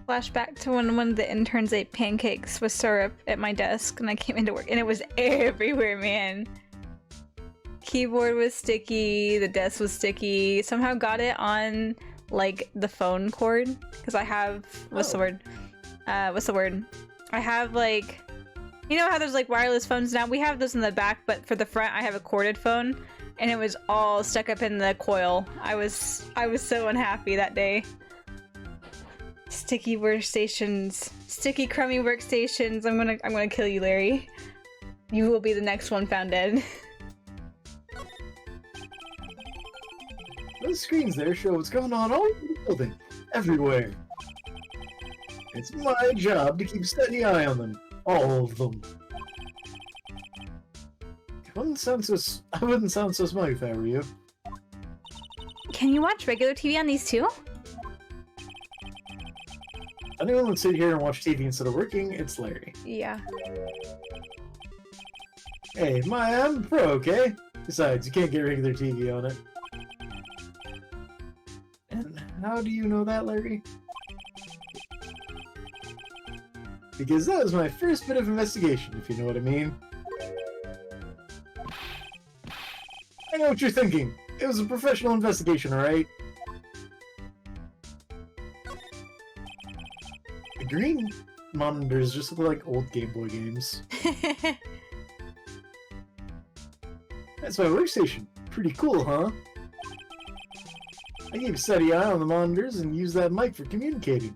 Flashback to when one of the interns ate pancakes with syrup at my desk and I came into work and it was everywhere, man. Keyboard was sticky, the desk was sticky. Somehow got it on like the phone cord because I have what's the word? I have like, you know how there's like wireless phones now? We have those in the back, but for the front I have a corded phone and it was all stuck up in the coil. I was so unhappy that day. Sticky workstations. Sticky crummy workstations. I'm gonna kill you, Larry. You will be the next one found dead. Those screens there show what's going on all over the building. Everywhere. It's my job to keep a steady eye on them. All of them. I wouldn't sound so smug if I were you. Can you watch regular TV on these too? Anyone would sit here and watch TV instead of working, it's Larry. Yeah. Hey, I'm pro, okay? Besides, you can't get regular TV on it. And how do you know that, Larry? Because that was my first bit of investigation, if you know what I mean. I know what you're thinking. It was a professional investigation, alright? The green monitors just look like old Game Boy games. That's my workstation. Pretty cool, huh? I keep a steady eye on the monitors and use that mic for communicating.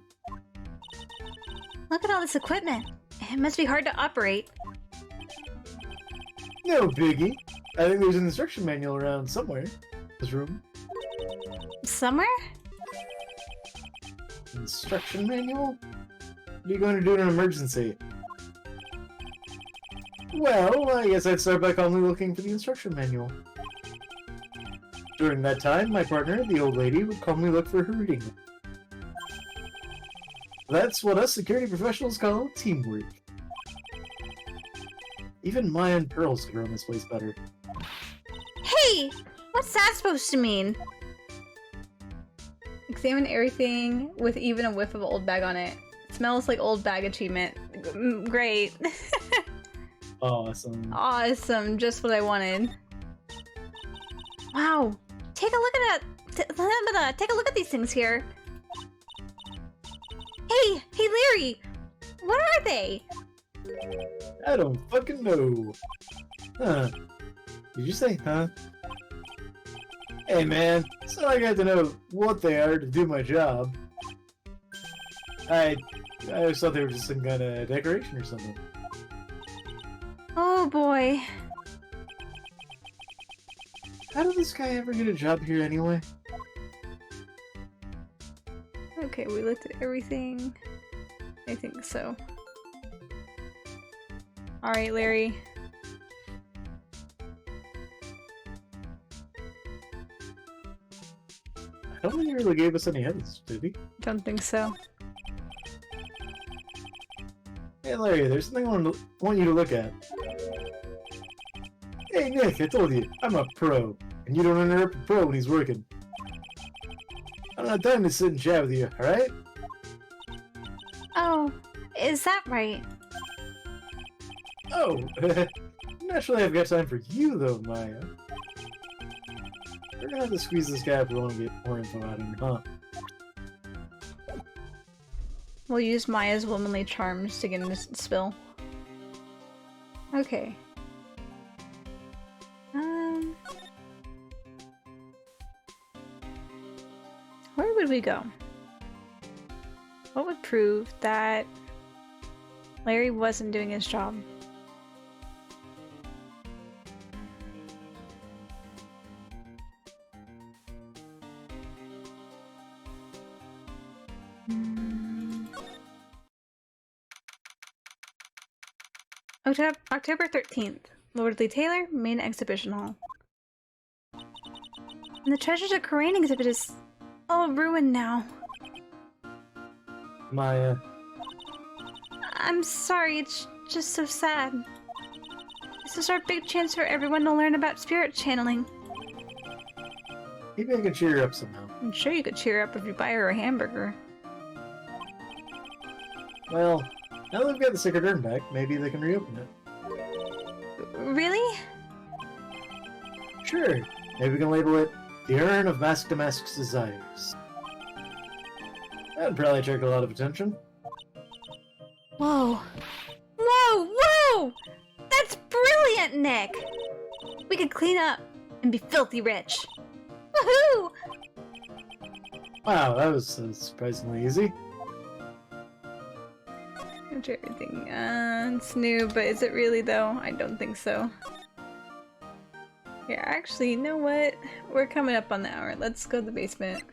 Look at all this equipment. It must be hard to operate. No biggie. I think there's an instruction manual around somewhere. This room. Somewhere? Instruction manual? What are you going to do in an emergency? Well, I guess I'd start by calmly looking for the instruction manual. During that time, my partner, the old lady, would calmly look for her reading. That's what us security professionals call teamwork. Even Maya and Pearls could run this place better. Hey! What's that supposed to mean? Examine everything with even a whiff of old bag on it. smells like old bag achievement. Great. Awesome. Awesome. Just what I wanted. Wow. Take a look at that. Take a look at these things here. Hey, Larry. What are they? I don't fucking know. Huh. Did you say, huh? Hey man, so I got to know what they are to do my job. I always thought they were just some kind of decoration or something. Oh boy. How did this guy ever get a job here anyway? Okay, we looked at everything. I think so. Alright, Larry. I don't think he really gave us any hints, did he? Don't think so. Hey Larry, there's something I want you to look at. Hey Nick, I told you, I'm a pro, and you don't interrupt a pro when he's working. I don't have time to sit and chat with you, alright? Oh, is that right? Oh, naturally I've got time for you though, Maya. We're gonna have to squeeze this guy if we want to get more info out of him, huh? We'll use Maya's womanly charms to get him to spill. Okay. Where would we go? What would prove that Larry wasn't doing his job? October 13th, Lordly Taylor, main exhibition hall. And the Treasures of Coraine exhibit is all ruined now. Maya. I'm sorry, it's just so sad. This is our big chance for everyone to learn about spirit channeling. Maybe I can cheer her up somehow. I'm sure you could cheer her up if you buy her a hamburger. Well, now they've got the Sacred Urn back, maybe they can reopen it. Really? Sure. Maybe we can label it the Urn of Mask to Mask's Desires. That'd probably attract a lot of attention. Whoa. Whoa! Whoa! That's brilliant, Nick! We could clean up and be filthy rich. Woohoo! Wow, that was surprisingly easy. Enter everything. It's new, but is it really though? I don't think so. Here, actually, you know what? We're coming up on the hour. Let's go to the basement.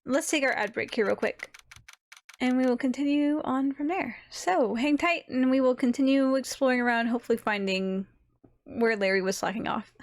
Let's take our ad break here real quick. And we will continue on from there. So, hang tight and we will continue exploring around, hopefully finding where Larry was slacking off.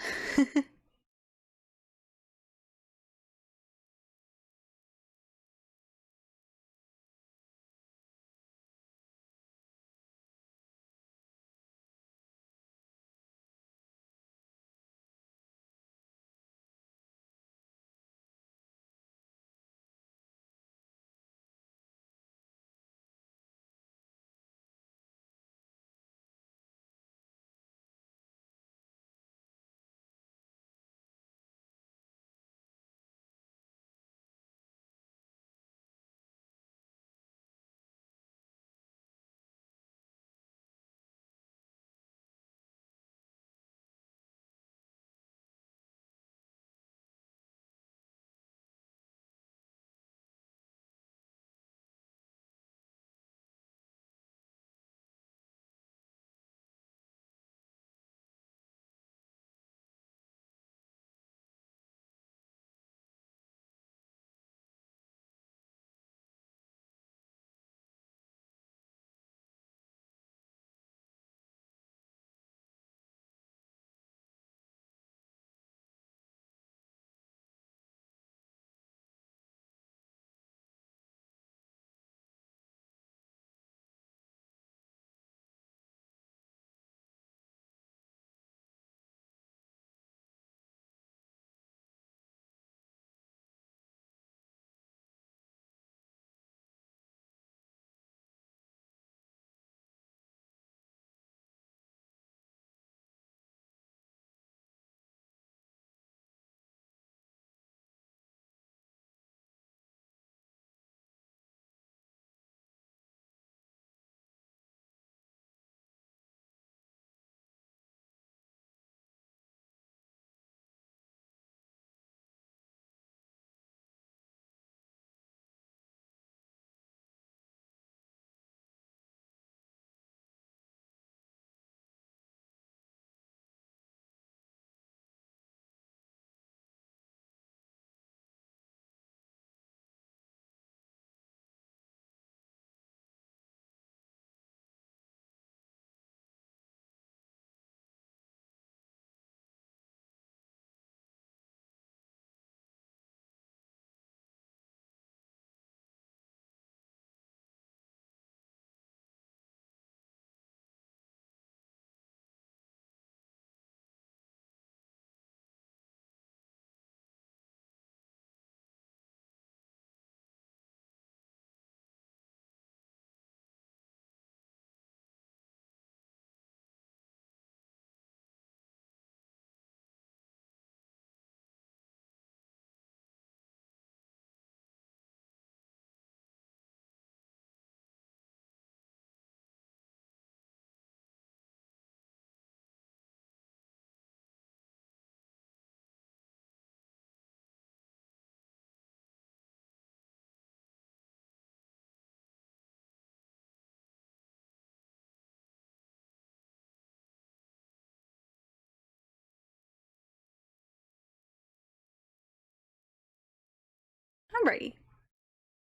Alrighty.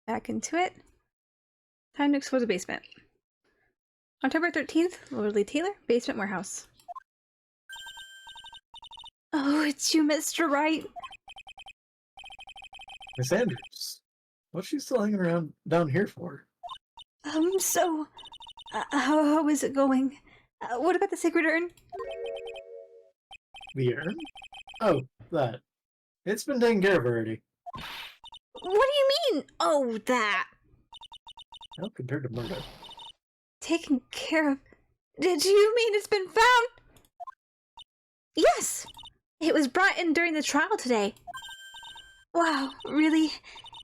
Back into it. Time to explore the basement. October 13th, Lordly Taylor, Basement Warehouse. Oh, it's you, Mr. Wright. Miss Andrews, what's she still hanging around down here for? How is it going? What about the sacred urn? The urn? Oh, that. It's been taken care of already. What do you mean, oh, that? How compared to murder? Taken care of? Did you mean it's been found? Yes! It was brought in during the trial today. Wow, really?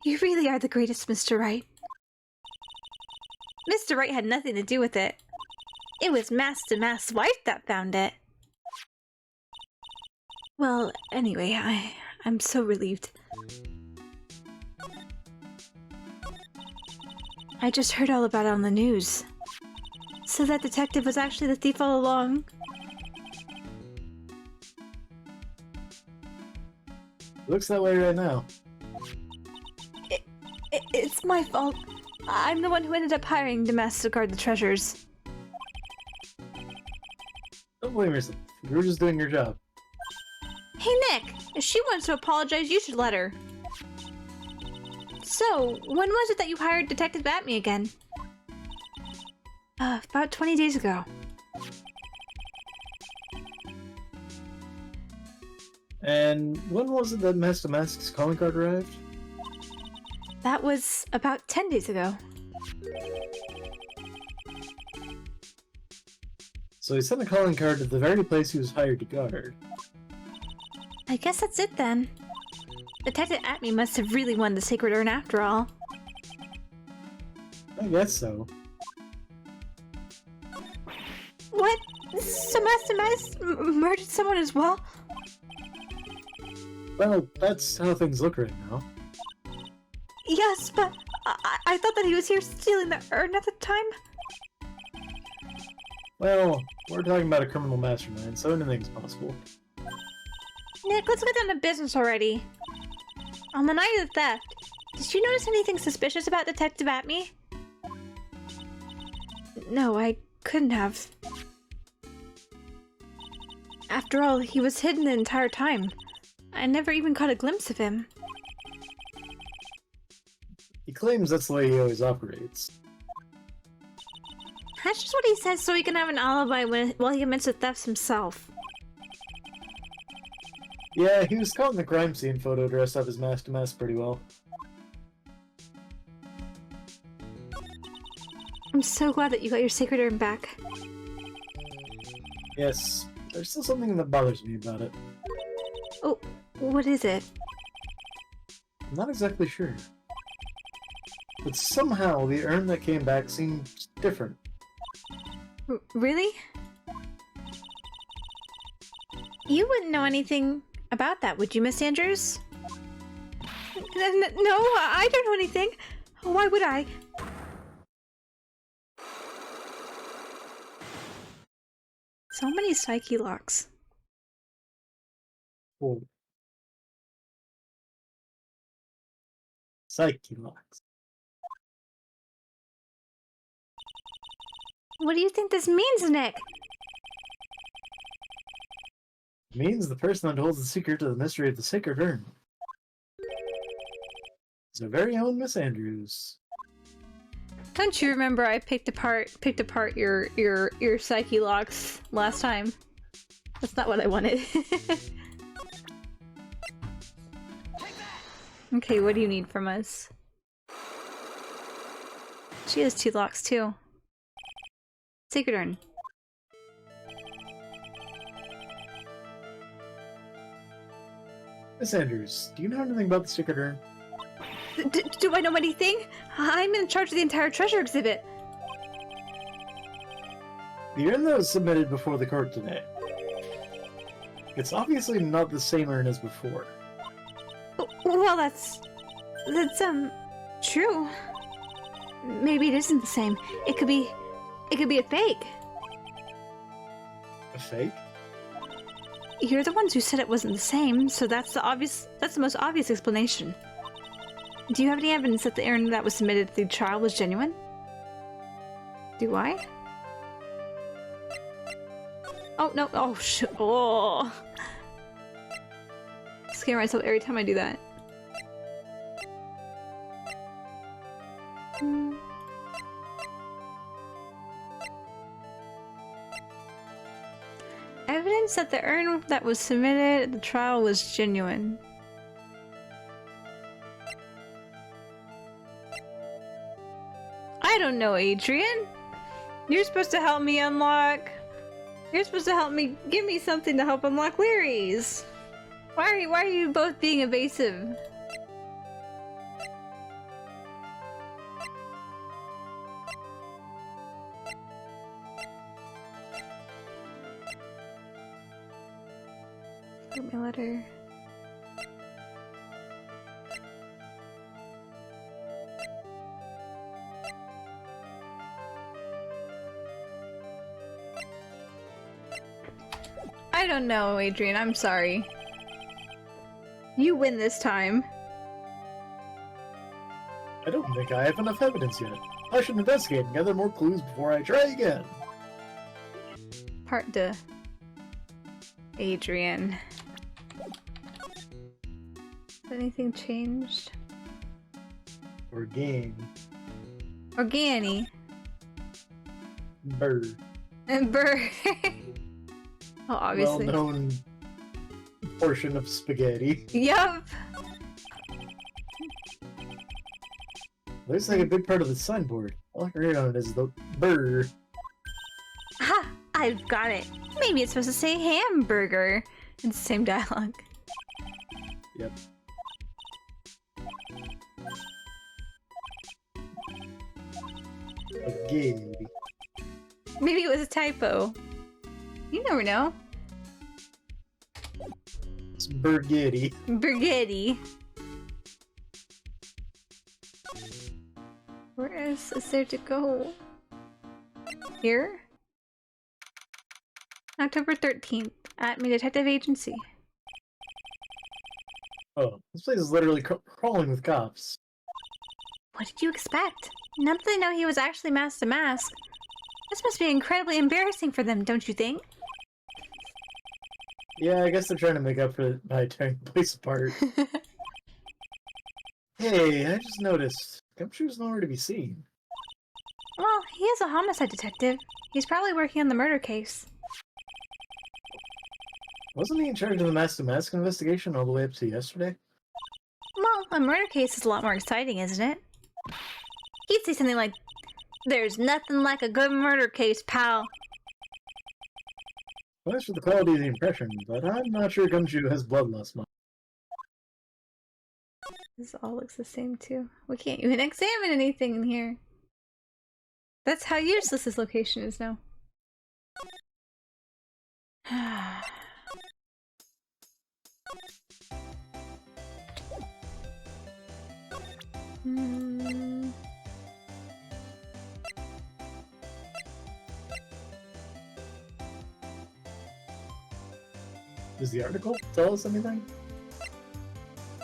You really are the greatest, Mr. Wright. Mr. Wright had nothing to do with it. It was Master's wife that found it. Well, anyway, I'm so relieved. I just heard all about it on the news. So that detective was actually the thief all along. Looks that way right now. It's my fault. I'm the one who ended up hiring Damas to guard the treasures. Don't blame yourself. You were just doing your job. Hey, Nick! If she wants to apologize, you should let her. So, when was it that you hired Detective Batme again? About 20 days ago. And when was it that Master Mask's calling card arrived? That was about 10 days ago. So he sent a calling card to the very place he was hired to guard. I guess that's it then. Detective Atme must have really won the sacred urn after all. I guess so. What? So Master Mas murdered someone as well? Well, that's how things look right now. Yes, but I thought that he was here stealing the urn at the time? Well, we're talking about a criminal mastermind, so anything's possible. Nick, let's get down to business already. On the night of the theft, did you notice anything suspicious about Detective Atme? No, I couldn't have. After all, he was hidden the entire time. I never even caught a glimpse of him. He claims that's the way he always operates. That's just what he says so he can have an alibi while he commits the thefts himself. Yeah, he was caught in the crime scene photo dressed up as Master Mask pretty well. I'm so glad that you got your sacred urn back. Yes, there's still something that bothers me about it. Oh, what is it? I'm not exactly sure. But somehow the urn that came back seems different. Really? You wouldn't know anything about that, would you, Miss Andrews? No, I don't know anything. Why would I? So many psyche locks. Whoa. Psyche locks. What do you think this means, Nick? It means the person that holds the secret to the mystery of the sacred urn is our very own Miss Andrews. Don't you remember I picked apart your psyche locks last time? That's not what I wanted. Okay, what do you need from us? She has 2 locks too. Sacred urn. Miss Andrews, do you know anything about the sacred urn? Do I know anything? I'm in charge of the entire treasure exhibit. The urn that was submitted before the court today. It's obviously not the same urn as before. Well, that's true. Maybe it isn't the same. It could be a fake. A fake? You're the ones who said it wasn't the same, so that's the most obvious explanation. Do you have any evidence that the urn that was submitted through trial was genuine? Do I? Oh, no. Oh, shit. Oh. I scare myself every time I do that. Evidence that the urn that was submitted at the trial was genuine. I don't know, Adrian. You're supposed to help me unlock... You're supposed to help me... Give me something to help unlock Larry's. Why are you both being evasive? Give me a letter. I don't know, Adrian. I'm sorry. You win this time. I don't think I have enough evidence yet. I should investigate and gather more clues before I try again. Part de. Adrian. Has anything changed? Organ. Organi. Bird. And bird. Oh, obviously. Well-known portion of spaghetti. Yup. Looks like a big part of the signboard. All I can read on it is the bird. Ha! I've got it. Maybe it's supposed to say hamburger. It's the same dialogue. Yep. Spaghetti. Maybe it was a typo. You never know. It's Burgetti. Burgetti. Where is there to go? Here? October 13th, at Me Detective Agency. Oh, this place is literally crawling with cops. What did you expect? Now that they know he was actually masked to mask, this must be incredibly embarrassing for them, don't you think? Yeah, I guess they're trying to make up for by tearing the place apart. Hey, I just noticed. Gumshoe's nowhere to be seen. Well, he is a homicide detective. He's probably working on the murder case. Wasn't he in charge of the mask-to-mask investigation all the way up to yesterday? Well, a murder case is a lot more exciting, isn't it? He'd say something like, "There's nothing like a good murder case, pal." Well, that's for the quality of the impression, but I'm not sure Gumshoe has bloodlust much. This all looks the same, too. We can't even examine anything in here. That's how useless this location is now. Does the article tell us anything?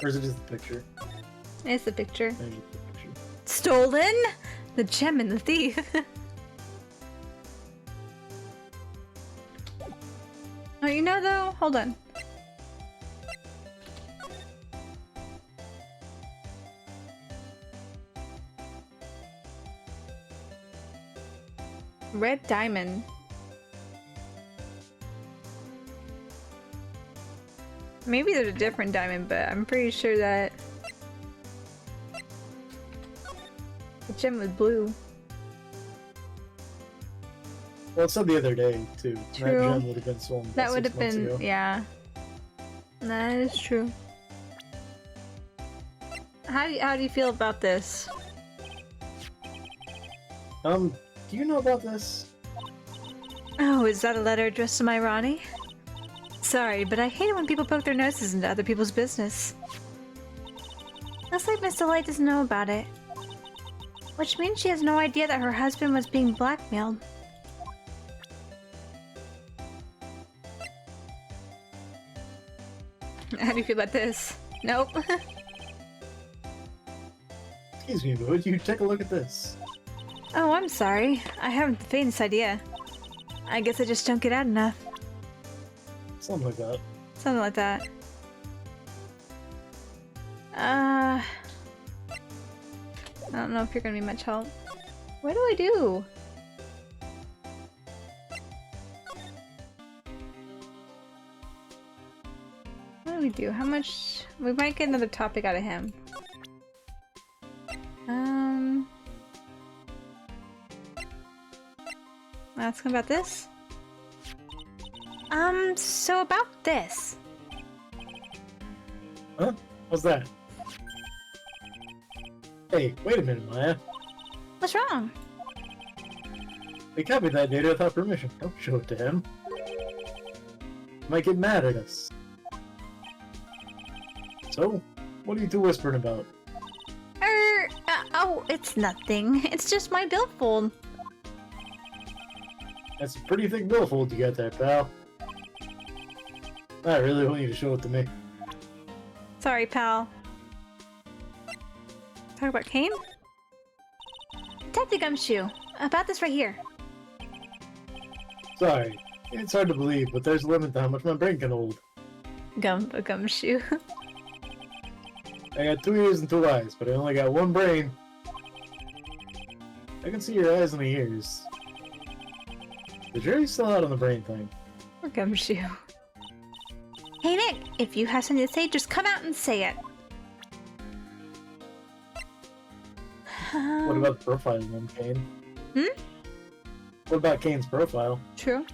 Or is it just the picture? It's the picture. Maybe just the picture. Stolen? The gem and the thief. Oh, you know though? Hold on. Red diamond. Maybe there's a different diamond, but I'm pretty sure that the gem was blue. Well, it said the other day, too. True. That gem would have been stolen That would 6 have months been, ago. yeah. That is true. How do you feel about this? Do you know about this? Oh, is that a letter addressed to my Ronnie? Sorry, but I hate it when people poke their noses into other people's business. Looks like Miss Delight doesn't know about it. Which means she has no idea that her husband was being blackmailed. How do you feel about this? Nope. Excuse me, but would you take a look at this? Oh, I'm sorry. I haven't the faintest idea. I guess I just don't get out enough. Something like that. Something like that. I don't know if you're gonna be much help. What do I do? What do we do? How much? We might get another topic out of him. Asking about this? So about this. Huh? What's that? Hey, wait a minute, Maya. What's wrong? They copied that data without permission. Don't show it to him. He might get mad at us. So, what are you two whispering about? Oh, it's nothing. It's just my billfold. That's a pretty thick billfold you got there, pal. I really want you to show it to me. Sorry, pal. Talk about Kane? Detective Gumshoe, about this right here. Sorry, it's hard to believe, but there's a limit to how much my brain can hold. Gumshoe. I got 2 ears and 2 eyes, but I only got 1 brain. I can see your eyes and the ears. The jury's still out on the brain thing. Or Gumshoe. Hey Nick, if you have something to say, just come out and say it. What about the profile then, Kane? Hmm? What about Kane's profile? True.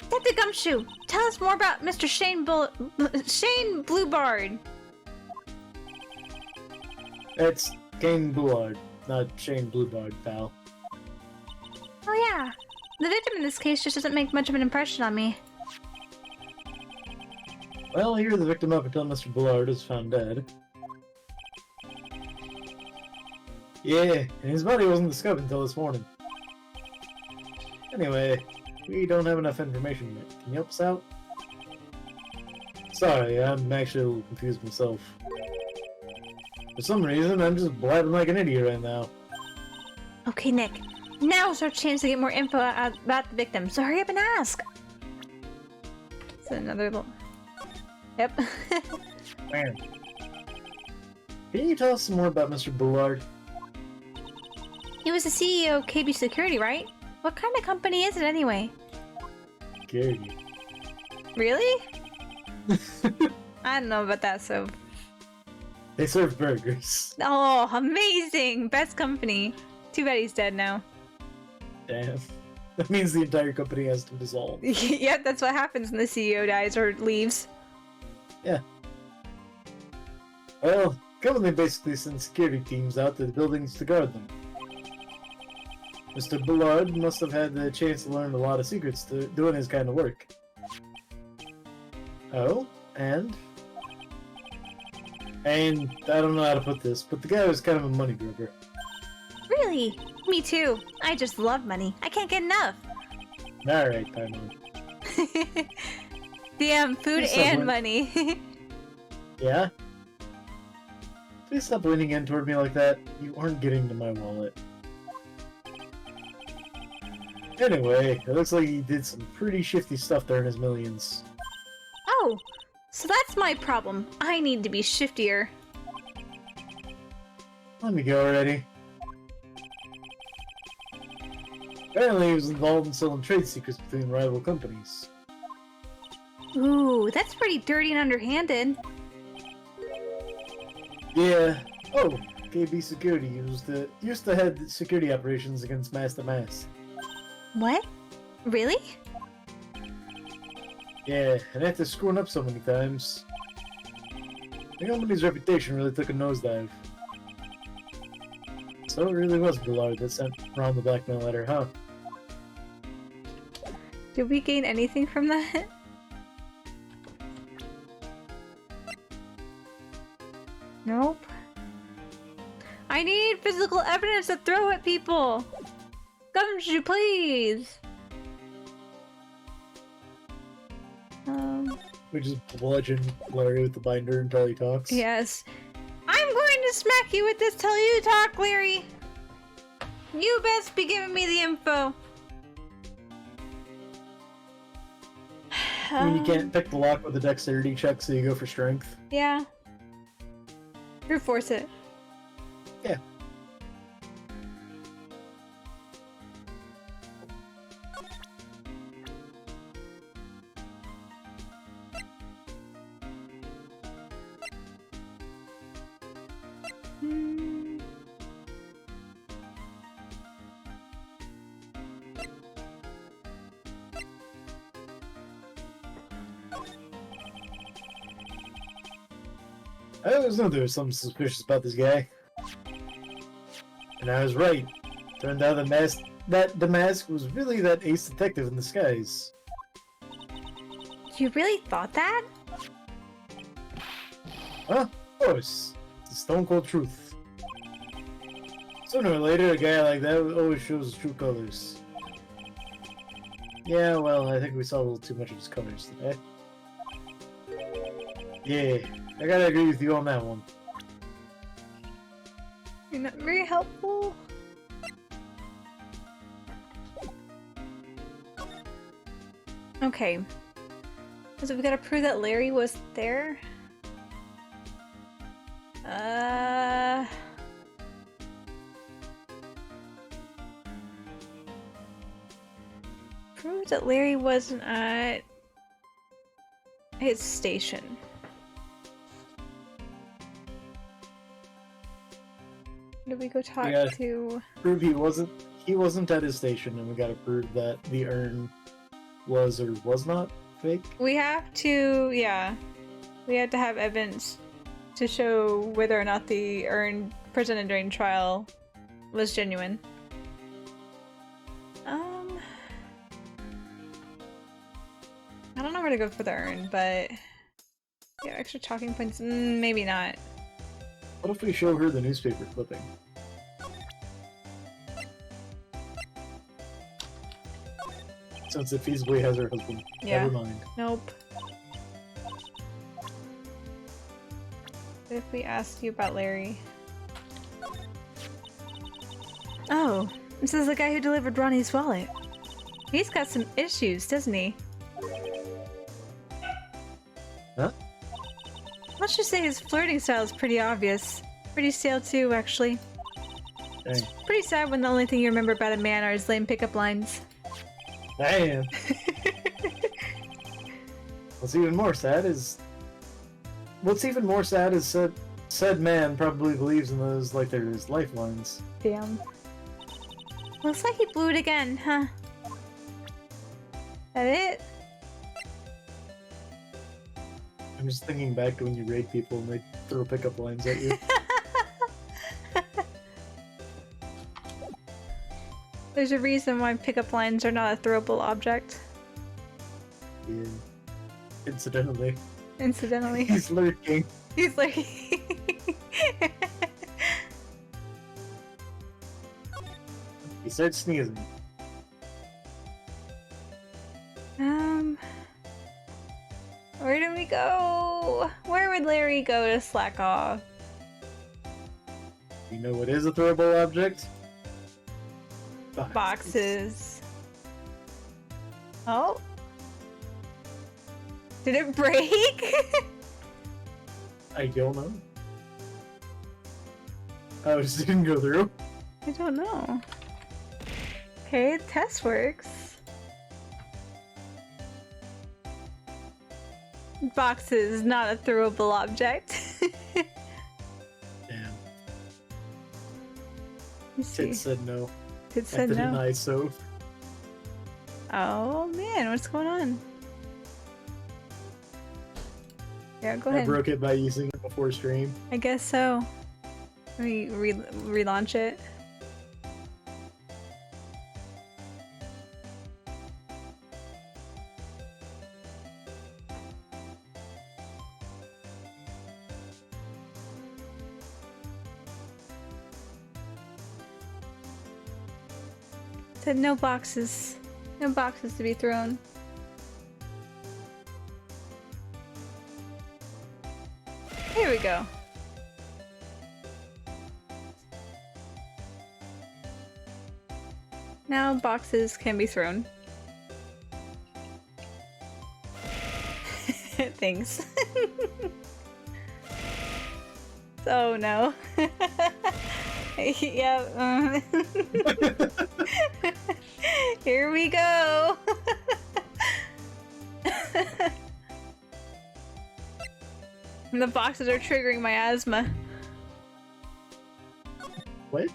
Detective Gumshoe, tell us more about Mr. Shane Bluebard. It's Kane Bluebard, not Shane Bluebard, pal. Oh yeah. The victim in this case just doesn't make much of an impression on me. Well, you're the victim up until Mr. Bullard is found dead. Yeah, and his body wasn't discovered until this morning. Anyway, we don't have enough information yet. Can you help us out? Sorry, I'm actually a little confused myself. For some reason, I'm just blabbing like an idiot right now. Okay, Nick. Now's our chance to get more info about the victim, so hurry up and ask! It's another little... Yep. Man. Can you tell us some more about Mr. Bullard? He was the CEO of KB Security, right? What kind of company is it anyway? Security. Really? I don't know about that, so... They serve burgers. Oh, amazing! Best company. Too bad he's dead now. Damn. That means the entire company has to dissolve. Yep, that's what happens when the CEO dies or leaves. Yeah. Well, the company basically sends security teams out to the buildings to guard them. Mr. Bullard must have had the chance to learn a lot of secrets to doing his kind of work. Oh, and I don't know how to put this, but the guy was kind of a money grubber. Really? Me too. I just love money. I can't get enough. Alright, Paimon. Damn, food and money. Yeah? Please stop leaning in toward me like that. You aren't getting to my wallet. Anyway, it looks like he did some pretty shifty stuff to earn his millions. Oh, so that's my problem. I need to be shiftier. Let me go already. Apparently he was involved in selling trade secrets between rival companies. Ooh, that's pretty dirty and underhanded. Yeah. Oh, KB Security used to head security operations against Mass to Mass. What? Really? Yeah, and after screwing up so many times, the company's reputation really took a nosedive. So it really was Bullard that sent around the blackmail letter, huh? Did we gain anything from that? Nope. I need physical evidence to throw at people! Gumshoe, please! We just bludgeon Larry with the binder until he talks. Yes. I'm going to smack you with this till you talk, Larry. You best be giving me the info. I mean, you can't pick the lock with a dexterity check, so you go for strength. Yeah. Brute force it. Yeah. I always knew there was something suspicious about this guy. And I was right. Turned out the mask was really that ace detective in disguise. You really thought that? Huh? Of course. It's the stone cold truth. Sooner or later, a guy like that always shows his true colors. Yeah, well, I think we saw a little too much of his colors today. Yeah, I gotta agree with you on that one. You're not very helpful. Okay. So we gotta prove that Larry was there. Prove that Larry wasn't at his station. Did we go talk to? Prove he wasn't at his station, and we gotta prove that the urn was or was not fake. We have to, yeah. We had to have evidence to show whether or not the urn presented during trial was genuine. I don't know where to go for the urn, but yeah, extra talking points. Maybe not. What if we show her the newspaper clipping? Since it feasibly has her husband. Yeah. Never mind. Nope. What if we asked you about Larry? Oh, this is the guy who delivered Ronnie's wallet. He's got some issues, doesn't he? Huh? Let's just say his flirting style is pretty obvious. Pretty stale too, actually. Dang. It's pretty sad when the only thing you remember about a man are his lame pickup lines. Damn. What's even more sad is said man probably believes in those like they're his lifelines. Damn. Looks like he blew it again, huh? That it? I'm just thinking back to when you raid people and they throw pickup lines at you. There's a reason why pickup lines are not a throwable object. Yeah. Incidentally. Incidentally. He's lurking. He's like... He starts sneezing. Where do we go? Where would Larry go to slack off? You know what is a throwable object? Boxes. Oh. Did it break? I don't know. Oh, it just didn't go through? I don't know. Okay, test works. Boxes, not a throwable object. Damn. Let's Tit see. said no. Tit said no. Deny Soph. Oh man, what's going on? Yeah, go I ahead. broke it by using it before stream. I guess so. Let me relaunch it. Said no boxes. No boxes to be thrown. Here we go. Now boxes can be thrown. Thanks. Oh no. Yeah. Here we go. The boxes are triggering my asthma. What?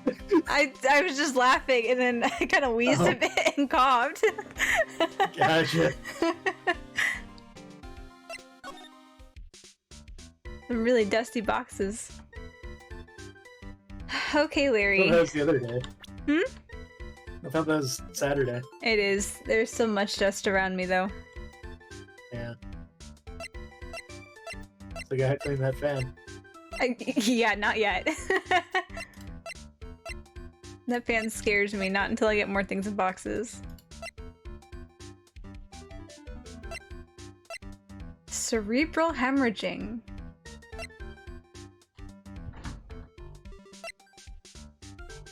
I was just laughing and then I kind of wheezed a bit and coughed. Gotcha. Some really dusty boxes. Okay, Larry. I thought that was the other day. Hmm? I thought that was Saturday. It is. There's so much dust around me, though. Yeah. So I gotta clean that fan. Yeah, not yet. That fan scares me, not until I get more things in boxes. Cerebral hemorrhaging.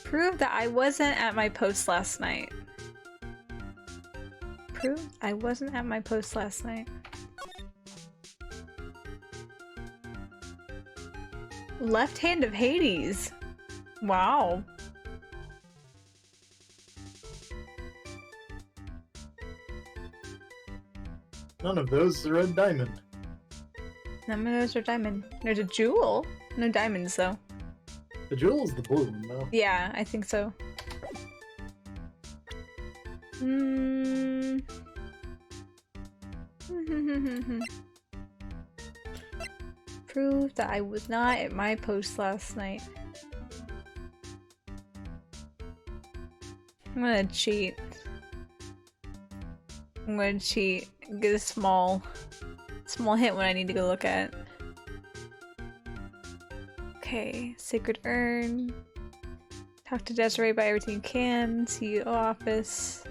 Prove that I wasn't at my post last night. Prove I wasn't at my post last night. Left hand of Hades. Wow. None of those are a diamond. None of those are diamond. There's a jewel. No diamonds, though. The jewel is the blue one, though. Yeah, I think so. Prove that I was not at my post last night. I'm gonna cheat. I'm gonna cheat. Get a small hint when I need to go look at. Okay, Sacred Urn. Talk to Desiree about everything you can. CEO office.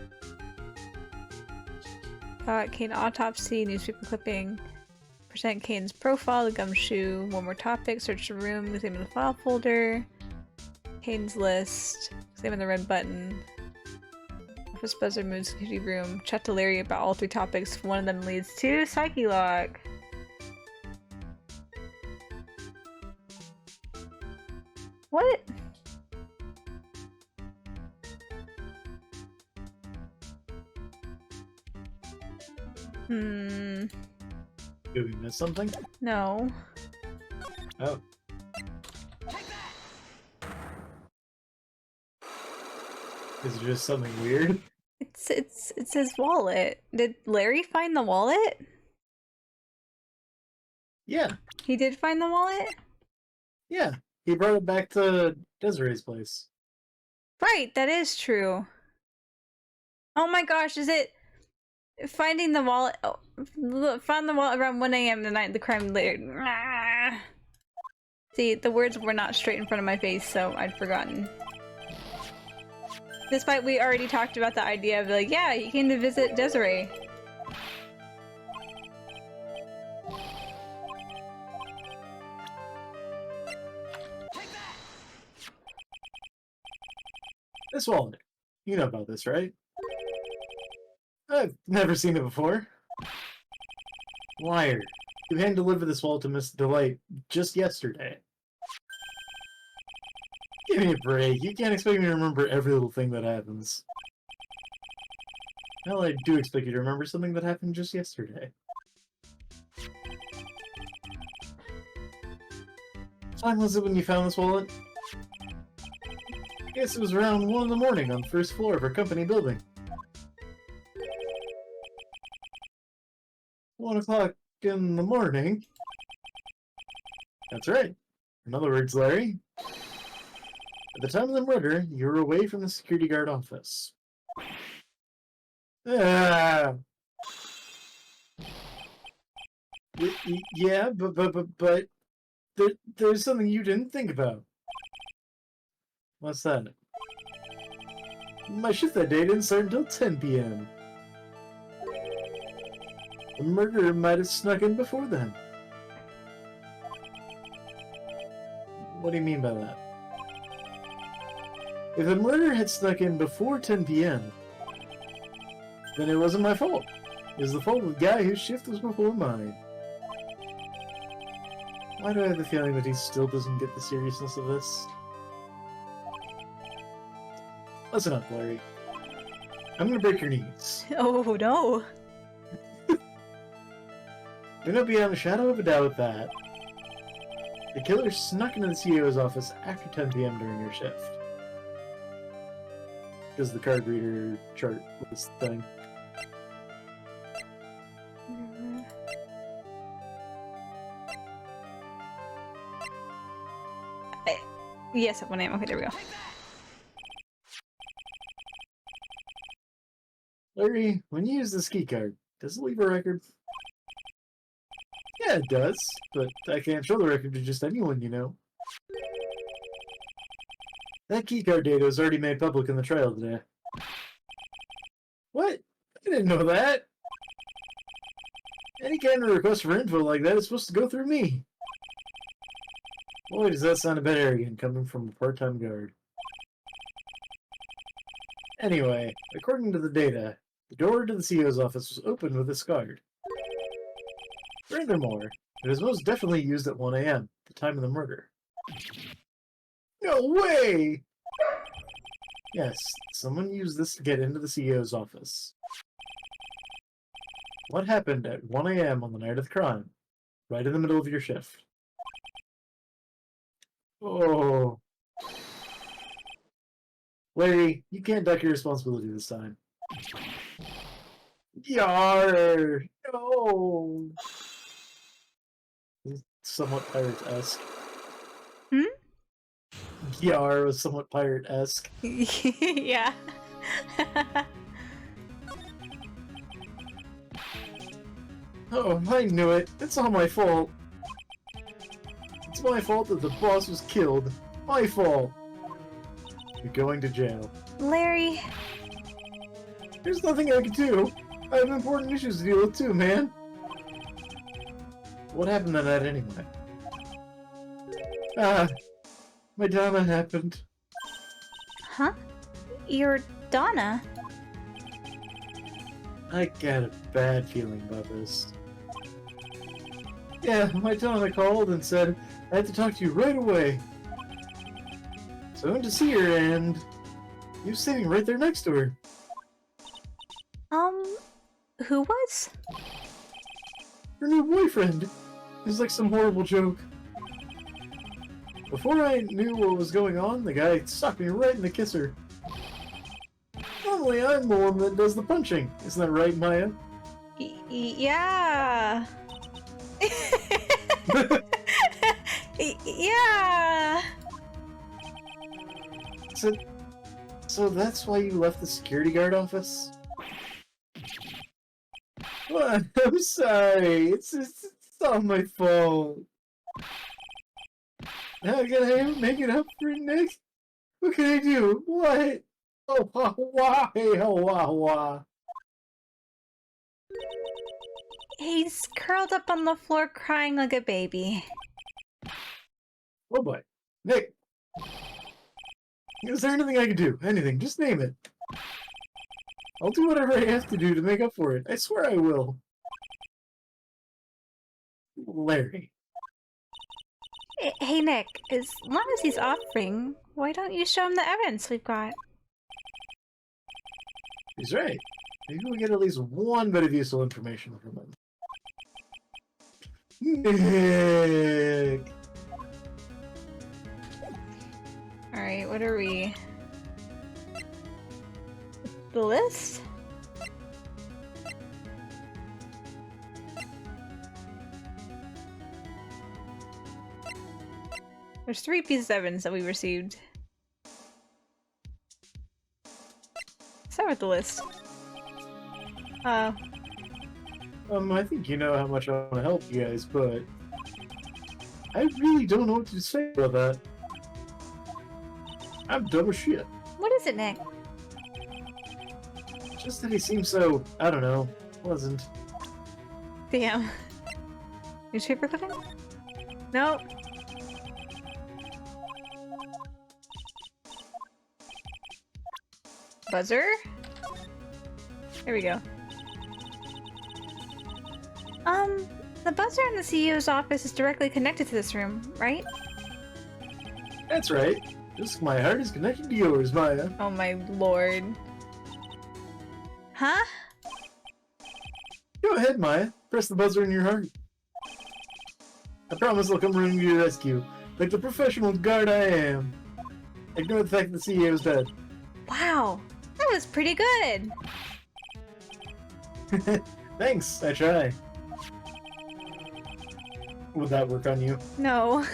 Kane autopsy, newspaper clipping. Present Kane's profile, the gumshoe. One more topic, search the room, examine the file folder. Kane's list. Examine the red button. Office buzzer, mood security room. Chat to Larry about all 3 topics. One of them leads to Psyche Lock. What? Did we miss something? No. Oh. Is it just something weird? It's his wallet. Did Larry find the wallet? Yeah. He did find the wallet? Yeah. He brought it back to Desiree's place. Right, that is true. Oh my gosh, is it finding the wallet? Oh, found the wallet around 1 a.m. the night the crime later. Ah. See, the words were not straight in front of my face, so I'd forgotten. Despite we already talked about the idea of like, yeah, he came to visit Desiree. This wallet. You know about this, right? I've never seen it before. Liar. You hand-delivered this wallet to Miss Delight just yesterday. Give me a break. You can't expect me to remember every little thing that happens. Well, I do expect you to remember something that happened just yesterday. What time was it when you found this wallet? I guess it was around 1 in the morning on the first floor of our company building. 1 o'clock in the morning? That's right. In other words, Larry, at the time of the murder, you were away from the security guard office. Yeah, but there's something you didn't think about. What's that? My shift that day didn't start until 10 p.m. The murderer might have snuck in before then. What do you mean by that? If the murder had snuck in before 10 p.m., then it wasn't my fault. It was the fault of the guy whose shift was before mine. Why do I have the feeling that he still doesn't get the seriousness of this? Listen up, Larry. I'm gonna break your knees. Oh no. Do not beyond a shadow of a doubt that the killer snuck into the CEO's office after 10 p.m. during your shift. Because the card reader chart was the thing. Yes, at 1 a.m. Okay, there we go. Larry, when you use this key card, does it leave a record? Yeah, it does, but I can't show the record to just anyone, you know. That keycard data was already made public in the trial today. What? I didn't know that. Any kind of request for info like that is supposed to go through me. Boy, does that sound a bit arrogant coming from a part-time guard. Anyway, according to the data, the door to the CEO's office was opened with this card. Furthermore, it was most definitely used at 1 a.m., the time of the murder. No way! Yes, someone used this to get into the CEO's office. What happened at 1 a.m. on the night of the crime? Right in the middle of your shift. Oh. Larry, you can't duck your responsibility this time. Yar! No! Somewhat pirate-esque. Hmm? Yar was somewhat pirate-esque. Yeah. Oh, I knew it. It's all my fault. It's my fault that the boss was killed. My fault. You're going to jail. Larry. There's nothing I can do. I have important issues to deal with too, man. What happened that night anyway? Ah, my Donna happened. Huh? You're Donna? I got a bad feeling about this. Yeah, my Donna called and said I had to talk to you right away. So I went to see her and you were sitting right there next to her. Who was? Her new boyfriend. It was like some horrible joke. Before I knew what was going on, the guy socked me right in the kisser. Normally I'm the one that does the punching. Isn't that right, Maya? Yeah. Yeah. So that's why you left the security guard office? What? I'm sorry. It's not my fault. How can I make it up for it, Nick? What can I do? What? Oh, why? Oh, why? He's curled up on the floor crying like a baby. Oh boy. Nick! Is there anything I can do? Anything. Just name it. I'll do whatever I have to do to make up for it. I swear I will. Larry. Hey Nick, as long as he's offering, why don't you show him the evidence we've got? He's right. Maybe we'll get at least one bit of useful information from him. Nick! Alright, what are we? The list? There's 3 pieces of evidence that we received. Start with the list. I think you know how much I want to help you guys, but I really don't know what to say about that. I'm dumb as shit. What is it, Nick? Just that he seems so, I don't know, pleasant. Damn. Newspaper clipping? Nope. Buzzer? There we go. The buzzer in the CEO's office is directly connected to this room, right? That's right. Just my heart is connected to yours, Maya. Oh my lord. Huh? Go ahead, Maya. Press the buzzer in your heart. I promise I'll come running to your rescue, like the professional guard I am. Ignore the fact that the CEO's dead. Wow, that was pretty good. Thanks, I try. Would that work on you? No.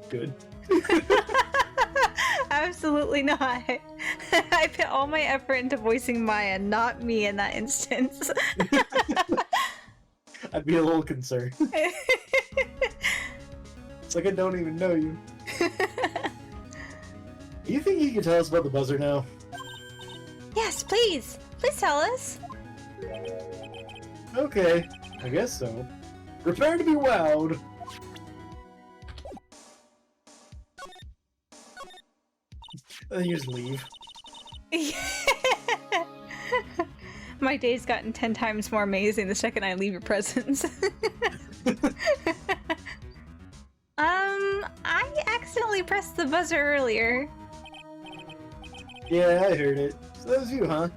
Good. Absolutely not. I put all my effort into voicing Maya, not me in that instance. I'd be a little concerned. It's like I don't even know you. You think you can tell us about the buzzer now? Yes, please. Please tell us. Okay, I guess so. Prepare to be wowed. And then you just leave. My day's gotten 10 times more amazing the second I leave your presence. I accidentally pressed the buzzer earlier. Yeah, I heard it. So that was you, huh?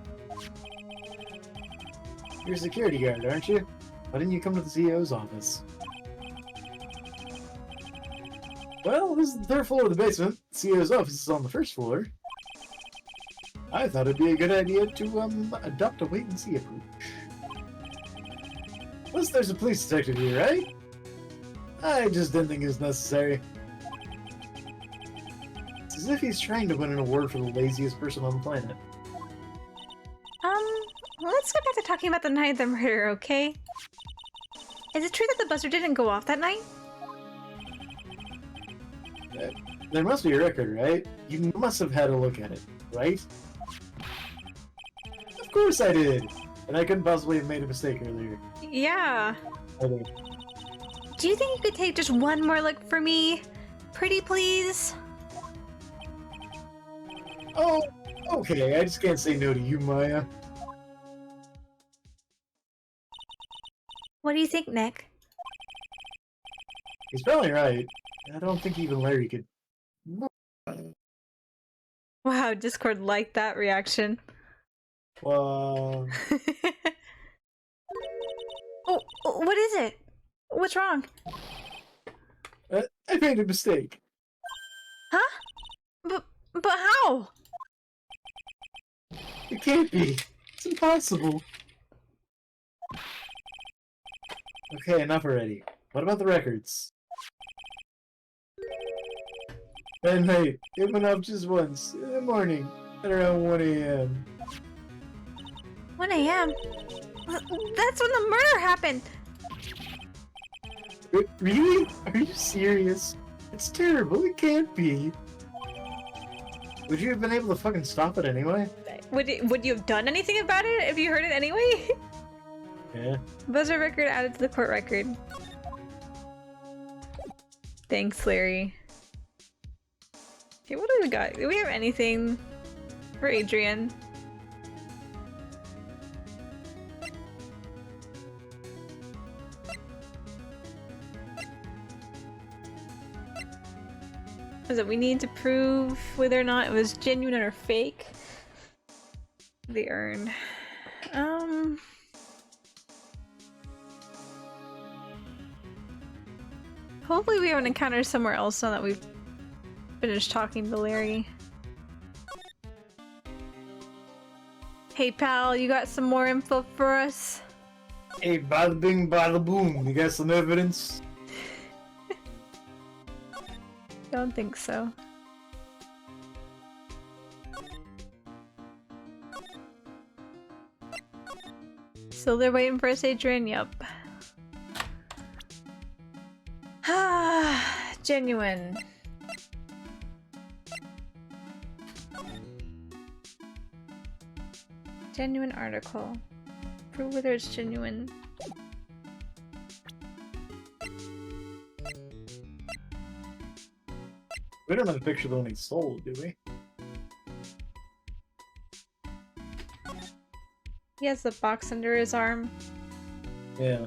You're a security guard, aren't you? Why didn't you come to the CEO's office? Well, this is the third floor of the basement. The CEO's office is on the first floor. I thought it'd be a good idea to, adopt a wait-and-see approach. Plus, there's a police detective here, right? I just didn't think it was necessary. It's as if he's trying to win an award for the laziest person on the planet. Let's go back to talking about the night of the murder, okay? Is it true that the buzzer didn't go off that night? There must be a record, right? You must have had a look at it, right? Of course I did! And I couldn't possibly have made a mistake earlier. Yeah. Okay. Do you think you could take just one more look for me? Pretty please? Oh, okay, I just can't say no to you, Maya. What do you think, Nick? He's probably right. I don't think even Larry could... Wow, Discord liked that reaction. Well... Oh, what is it? What's wrong? I made a mistake. Huh? But how? It can't be. It's impossible. Okay, enough already. What about the records? That night, it went off just once, in the morning, at around 1 a.m. 1 a.m.? That's when the murder happened! Really? Are you serious? It's terrible, it can't be. Would you have been able to fucking stop it anyway? Would you have done anything about it if you heard it anyway? Yeah. Buzzer record added to the court record. Thanks, Larry. Okay, what do we got? Do we have anything for Adrian? Is it we need to prove whether or not it was genuine or fake? The urn. Hopefully we haven't encountered somewhere else now that we've finished talking to Larry. Hey pal, you got some more info for us? Hey, bada bing, bada boom. You got some evidence? Don't think so. Still they're waiting for us, Adrian? Yup. Ah, genuine. Genuine article. Prove whether it's genuine. We don't have a picture of the one he sold, do we? He has the box under his arm. Yeah.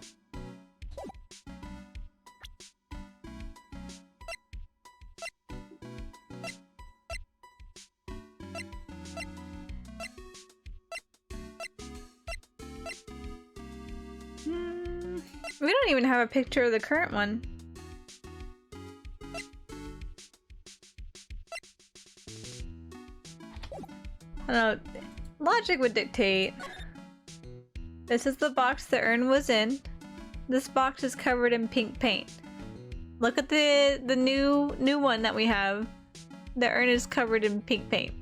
We don't even have a picture of the current one. I don't know. Logic would dictate. This is the box the urn was in. This box is covered in pink paint. Look at the new one that we have. The urn is covered in pink paint.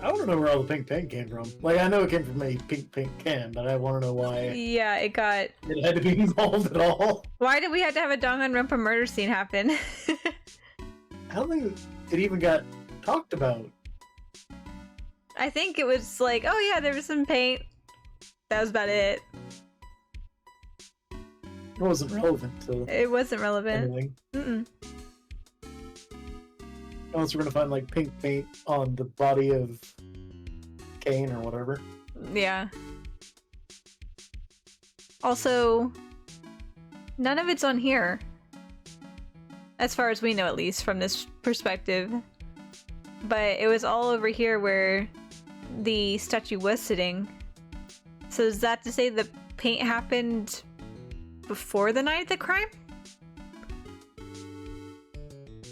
I want to know where all the pink paint came from. Like, I know it came from a pink paint can, but I want to know why. Yeah, it had to be involved at all. Why did we have to have a Danganronpa murder scene happen? I don't think it even got talked about. I think it was like, oh yeah, there was some paint. That was about it. It wasn't relevant to It wasn't relevant. anything. Mm-mm. Unless we're gonna find like pink paint on the body of Kane or whatever. Yeah. Also, none of it's on here. As far as we know, at least, from this perspective. But it was all over here where the statue was sitting. So is that to say the paint happened before the night of the crime?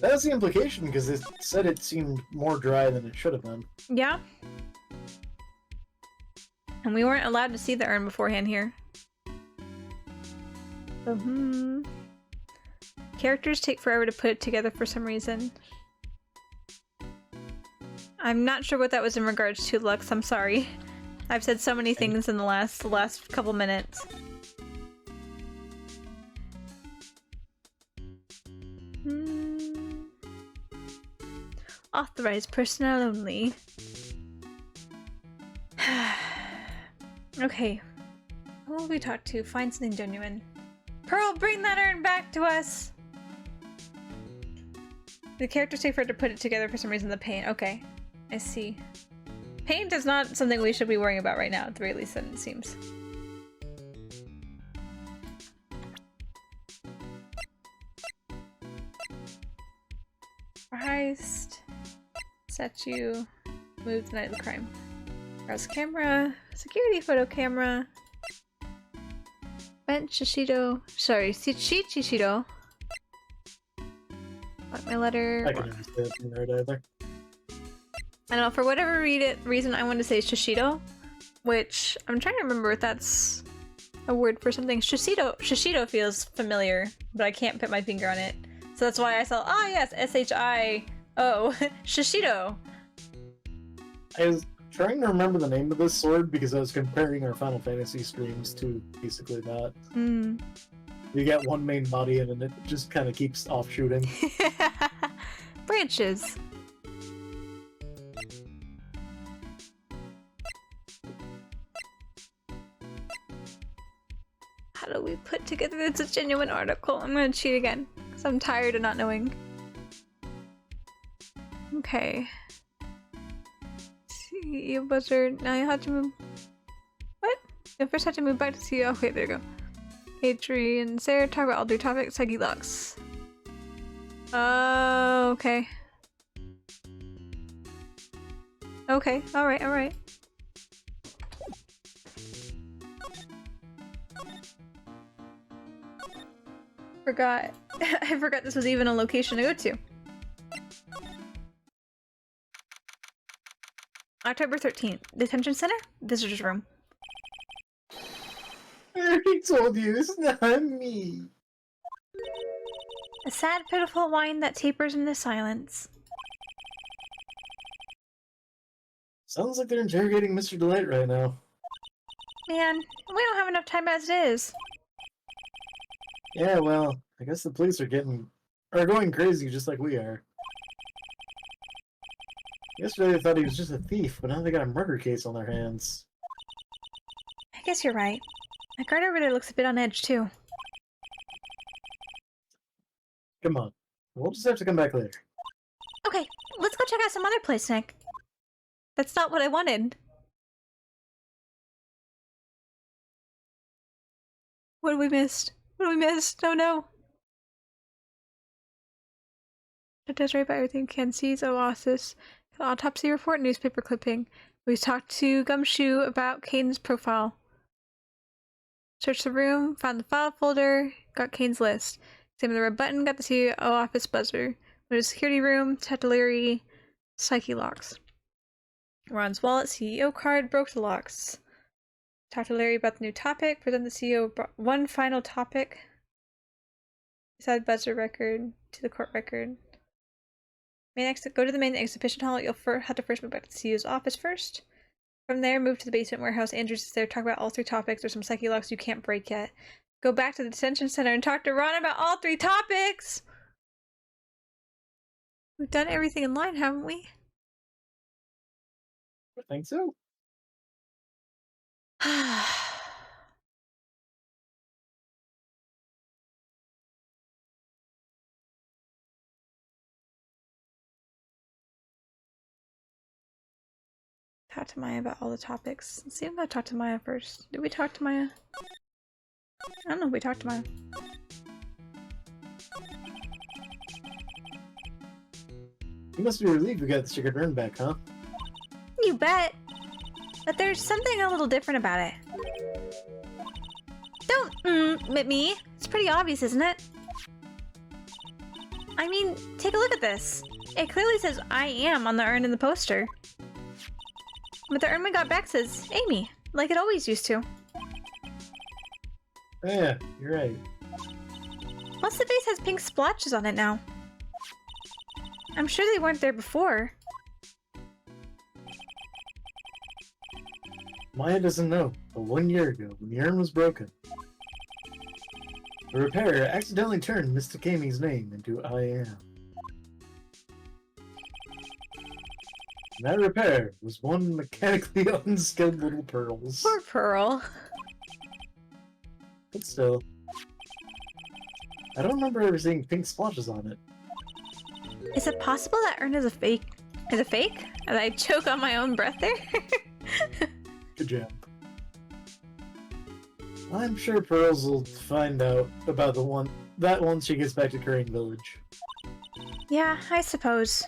That's the implication, because it said it seemed more dry than it should have been. Yeah. And we weren't allowed to see the urn beforehand here. So, characters take forever to put it together for some reason. I'm not sure what that was in regards to, Lux. I'm sorry. I've said so many things in the last couple minutes. Authorized personnel only. Okay. Who will we talk to? Find something genuine. Pearl, bring that urn back to us! The characters take forever to put it together for some reason. The paint. Okay. I see. Paint is not something we should be worrying about right now, at the very least, then it seems. Heist. Statue. Move the night of the crime. Browse camera. Security photo camera. Vent Shishido. Sorry, Shishido. Got my letter. I can understand it from right either. I don't know, for whatever reason I want to say Shishido, which I'm trying to remember if that's a word for something. Shishido feels familiar, but I can't put my finger on it. So that's why I saw, ah yes, S-H-I-O, Shishido. I was trying to remember the name of this sword because I was comparing our Final Fantasy streams to basically that. You get one main body and it just kind of keeps offshooting. Branches. How do we put together it's a genuine article? I'm gonna cheat again, because I'm tired of not knowing. Okay. See, you buzzard. Now you have to move. What? You first have to move back to see. Okay, there you go. Adrian, Sarah, talk about all three topics. Psyche Lux. Okay. Okay, alright, alright. Forgot. I forgot this was even a location to go to. October 13th. Detention Center? Visitor's room. I already told you, it's not me. A sad, pitiful whine that tapers into silence. Sounds like they're interrogating Mr. Delight right now. Man, we don't have enough time as it is. Yeah, well, I guess the police are going crazy just like we are. Yesterday they thought he was just a thief, but now they got a murder case on their hands. I guess you're right. That guard over there looks a bit on edge, too. Come on. We'll just have to come back later. Okay, let's go check out some other place, Nick. That's not what I wanted. What have we missed? What have we missed? Oh no! It does right by everything you can see. Oasis. Autopsy report, newspaper clipping. We talked to Gumshoe about Caden's profile. Searched the room, found the file folder, got Kane's list. Examined the red button, got the CEO office buzzer. Went to the security room, tapped Larry, psyche locks. Ron's wallet, CEO card, broke the locks. Talked to Larry about the new topic, present the CEO one final topic. Add buzzer record to the court record. Main exit. Go to the main exhibition hall. You'll have to first move back to the CEO's office first. From there, move to the basement warehouse. Andrews is there. Talk about all 3 topics. There's some psyche locks you can't break yet. Go back to the detention center and talk to Ron about all 3 topics! We've done everything in line, haven't we? I think so. Talk to Maya about all the topics. Let's see if I talk to Maya first. Did we talk to Maya? I don't know if we talked to Maya. You must be relieved we got the chicken run back, huh? You bet! But there's something a little different about it. Don't at me. It's pretty obvious, isn't it? I mean, take a look at this. It clearly says I am on the urn in the poster. But the urn we got back says Amy, like it always used to. Yeah, you're right. Plus the face has pink splotches on it now. I'm sure they weren't there before. Maya doesn't know, but 1 year ago, when the urn was broken, the repairer accidentally turned Mr. Amy's name into I am. And that repair was one mechanically unskilled little Pearls. Poor Pearl. But still, I don't remember ever seeing pink splotches on it. Is it possible that urn is a fake? Is it fake? Did I choke on my own breath there? Good job. I'm sure Pearls will find out about that once she gets back to Crane Village. Yeah, I suppose.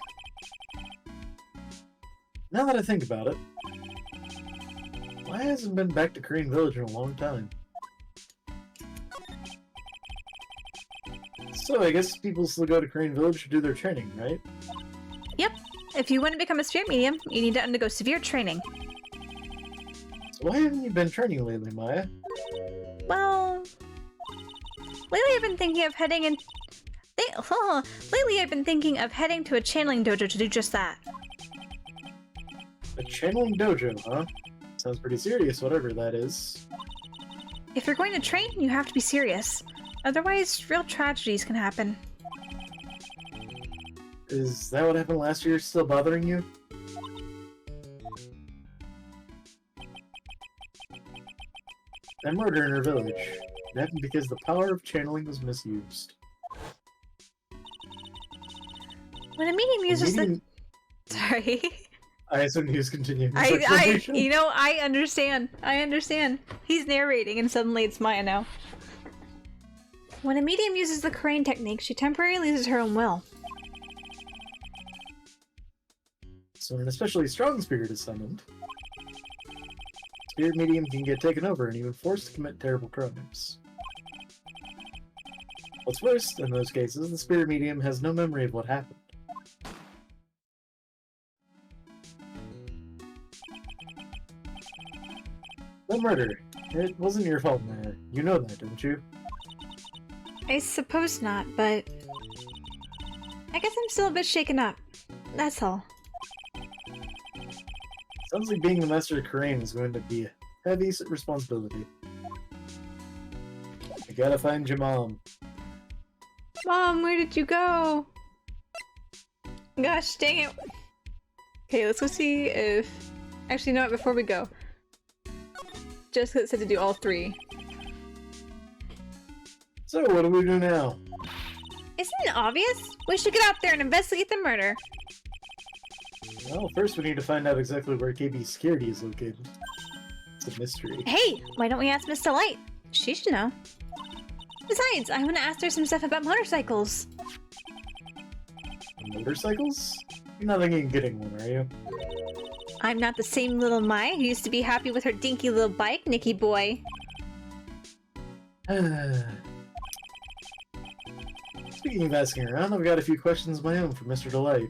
Now that I think about it, why hasn't been back to Crane Village in a long time? So I guess people still go to Crane Village to do their training, right? Yep. If you want to become a spirit medium, you need to undergo severe training. So why haven't you been training lately, Maya? Well, lately I've been thinking of heading to a channeling dojo to do just that. A channeling dojo, huh? Sounds pretty serious, whatever that is. If you're going to train, you have to be serious. Otherwise, real tragedies can happen. Is that what happened last year still bothering you? That murder in her village. It happened because the power of channeling was misused. When a medium uses the... Sorry. I assume he was continuing his I explanation. I understand. I understand. He's narrating and suddenly it's Maya now. When a medium uses the Crane technique, she temporarily loses her own will. So an especially strong spirit is summoned. Spirit medium can get taken over and even forced to commit terrible crimes. What's worse, in those cases, the spirit medium has no memory of what happened. The murder. It wasn't your fault, Maya. You know that, don't you? I suppose not, but... I guess I'm still a bit shaken up. That's all. Sounds like being the master of Crane is going to be a heavy responsibility. I gotta find your mom. Mom, where did you go? Gosh, dang it. Okay, let's go see if... Actually, you know what, before we go. Jessica said to do all 3. So, what do we do now? Isn't it obvious? We should get out there and investigate the murder. Well, first we need to find out exactly where KB's security is located. It's a mystery. Hey, why don't we ask Miss Delight? She should know. Besides, I want to ask her some stuff about motorcycles. Motorcycles? You're not thinking of getting one, are you? I'm not the same little Mai who used to be happy with her dinky little bike, Nicky boy. Speaking of asking around, I've got a few questions of my own for Mr. Delight.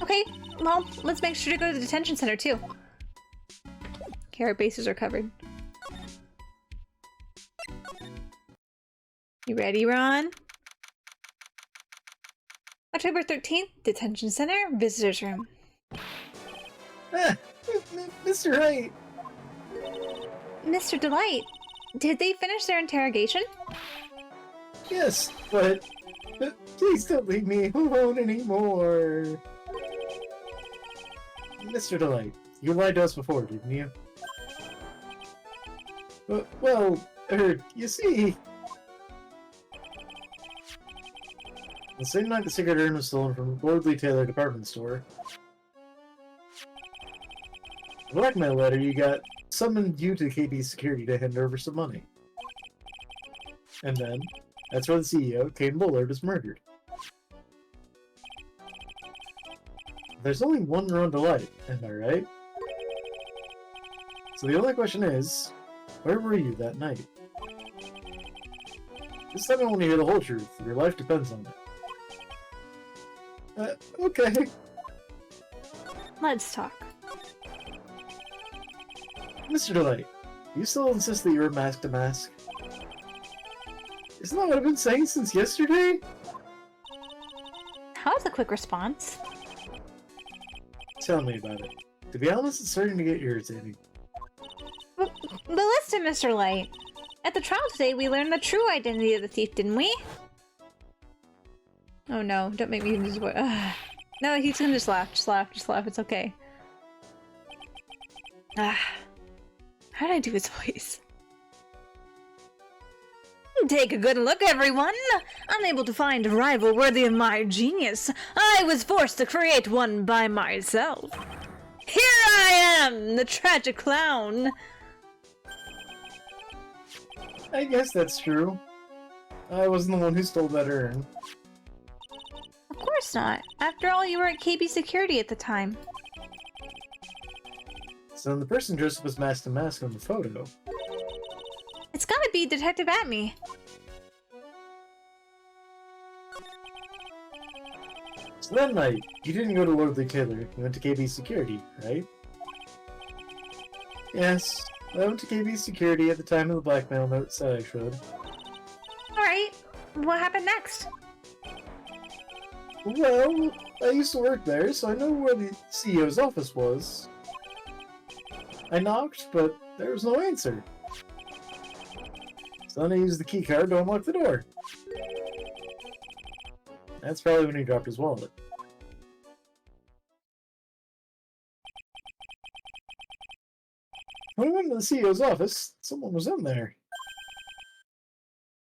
Okay, well, let's make sure to go to the detention center, too. Okay, our bases are covered. You ready, Ron? October 13th, detention center, visitors room. Mr. Wright! Mr. Delight, did they finish their interrogation? Yes, but please don't leave me alone anymore. Mr. Delight, you lied to us before, didn't you? Well, you see... The same night the secret urn was stolen from Lordly Taylor department store, the blackmail letter you got summoned you to KB security to hand over some money. And then, that's where the CEO, Kane Bullard, was murdered. There's only one Ron Delight, am I right? So the only question is, where were you that night? This time I want to hear the whole truth. Your life depends on it. Okay. Let's talk. Mr. Delight, do you still insist that you're mask to mask? Isn't that what I've been saying since yesterday? That was a quick response. Tell me about it. To be honest, it's starting to get irritating. But listen, Mr. Light. At the trial today, we learned the true identity of the thief, didn't we? Oh no, don't make me use his voice. No, he's gonna just laugh, it's okay. How did I do his voice? Take a good look, everyone! Unable to find a rival worthy of my genius, I was forced to create one by myself. Here I am, the tragic clown! I guess that's true. I wasn't the one who stole that urn. Of course not. After all, you were at KB Security at the time. So the person dressed up as mask to mask on the photo. It's gotta be Detective Atme. So that night, you didn't go to Lordly Taylor, you went to KB Security, right? Yes, I went to KB Security at the time of the blackmail note said I should. Alright, what happened next? Well, I used to work there, so I know where the CEO's office was. I knocked, but there was no answer. So then I used the keycard to unlock the door. That's probably when he dropped his wallet. When I went to the CEO's office, someone was in there.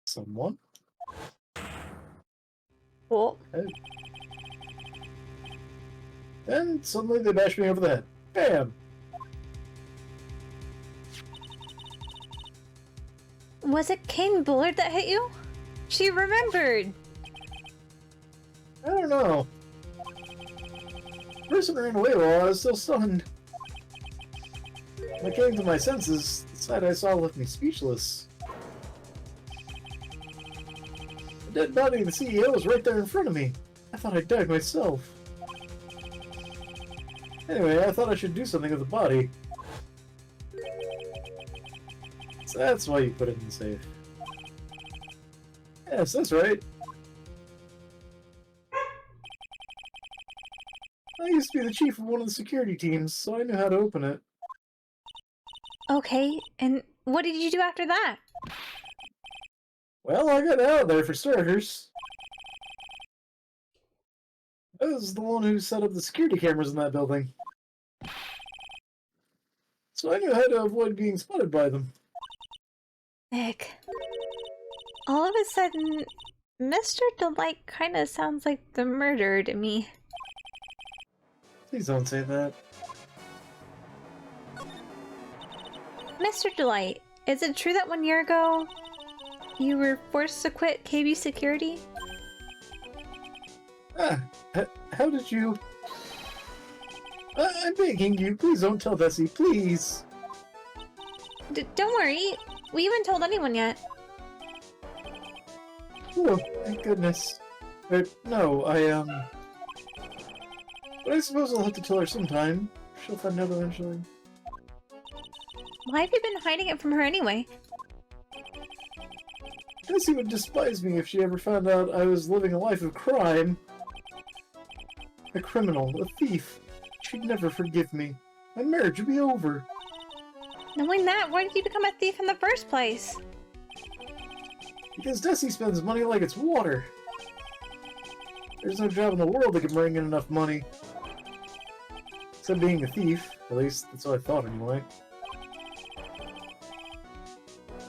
Someone? Cool. Then suddenly they bashed me over the head. Bam! Was it Kane Bullard that hit you? She remembered! I don't know. The person ran away while I was still stunned. When I came to my senses, the sight I saw left me speechless. The dead body of the CEO was right there in front of me. I thought I died myself. Anyway, I thought I should do something with the body. So that's why you put it in the safe. Yes, that's right. I used to be the chief of one of the security teams, so I knew how to open it. Okay, and what did you do after that? Well, I got out of there for starters. I was the one who set up the security cameras in that building. So I knew how to avoid being spotted by them. Nick. All of a sudden, Mr. Delight kinda sounds like the murderer to me. Please don't say that. Mr. Delight, Is it true that 1 year ago you were forced to quit KB Security? How did you... I'm begging you, please don't tell Desi, please! Don't worry, we haven't told anyone yet. Oh, thank goodness. No, But I suppose I'll have to tell her sometime. She'll find out eventually. Why have you been hiding it from her anyway? Desi would despise me if she ever found out I was living a life of crime. A criminal, a thief. She'd never forgive me. My marriage would be over. Knowing that, why did you become a thief in the first place? Because Desi spends money like it's water. There's no job in the world that can bring in enough money. Except being a thief. At least, that's what I thought anyway.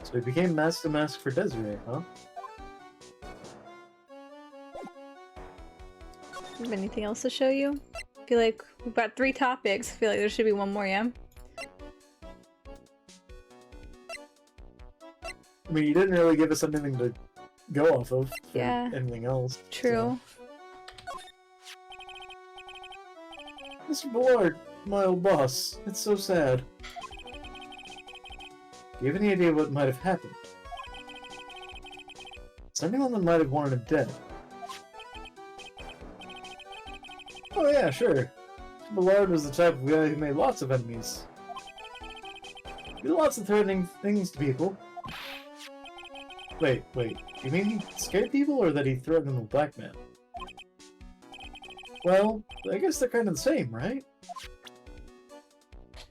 So he became mask to mask for Desiree, huh? Have anything else to show you? I feel like we've got 3 topics. I feel like there should be one more, yeah? I mean, you didn't really give us anything to go off of for anything else. True. So. Mr. Ballard, my old boss. It's so sad. Do you have any idea what might have happened? Is there anyone that might have wanted him dead? Oh yeah, sure. Mr. Ballard was the type of guy who made lots of enemies. He did lots of threatening things to people. Wait, you mean he scared people, or that he threatened them with blackmail? Well, I guess they're kind of the same, right?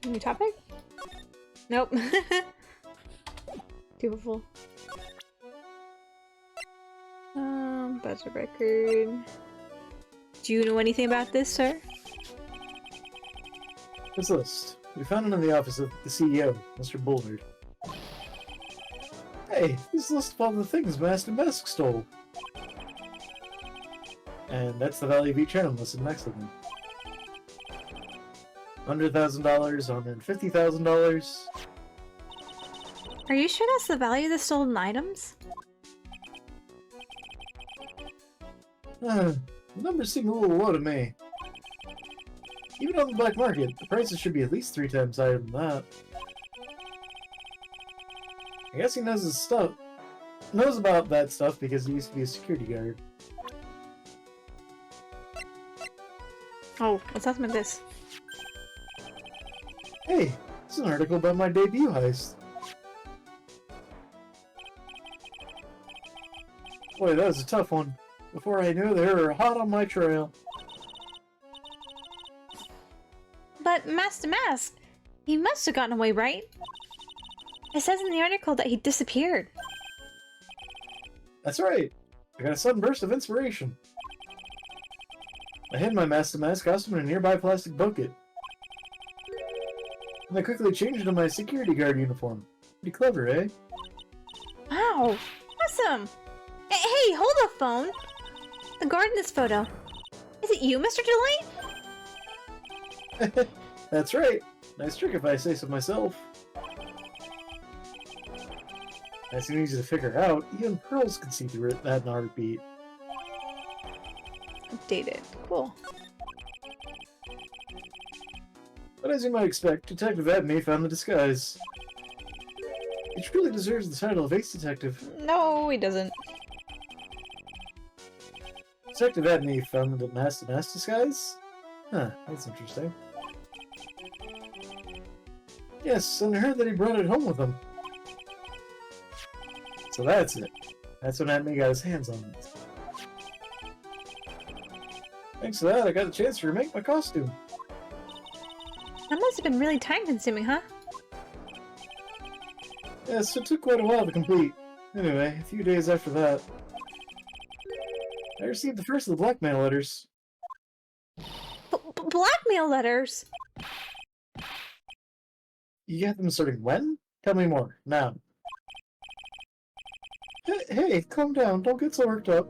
New topic? Nope. Beautiful. That's a record. Do you know anything about this, sir? This list. We found it in the office of the CEO, Mr. Bullard. Hey, this list of all the things Master Mask stole. And that's the value of each item listed next to them. $100,000, $150,000. Are you sure that's the value of the stolen items? The numbers seem a little low to me. Even on the black market, the prices should be at least 3 times higher than that. I guess he knows his stuff. Knows about that stuff because he used to be a security guard. Oh, what's happening with this? Hey, this is an article about my debut heist. Boy, that was a tough one. Before I knew, they were hot on my trail. But Master Mask, he must have gotten away, right? It says in the article that he disappeared. That's right. I got a sudden burst of inspiration. I hid my Master Mask costume in a nearby plastic bucket. And I quickly changed into my security guard uniform. Pretty clever, eh? Wow, awesome! Hey, hold the phone! The guard in this photo. Is it you, Mr. Delight? That's right. Nice trick if I say so myself. Nice and easy to figure out. Even pearls can see through it that in a heartbeat. Updated. Cool. But as you might expect, Detective Abney found the disguise. He truly deserves the title of Ace Detective. No, he doesn't. Detective Abney found the Master Mask disguise? Huh, that's interesting. Yes, and I heard that he brought it home with him. So that's it. That's when Abney got his hands on it. Thanks to that, I got a chance to remake my costume. That must have been really time-consuming, huh? Yes, it took quite a while to complete. Anyway, a few days after that, I received the first of the blackmail letters. Blackmail letters? You got them starting when? Tell me more, now. Hey, calm down, don't get so worked up.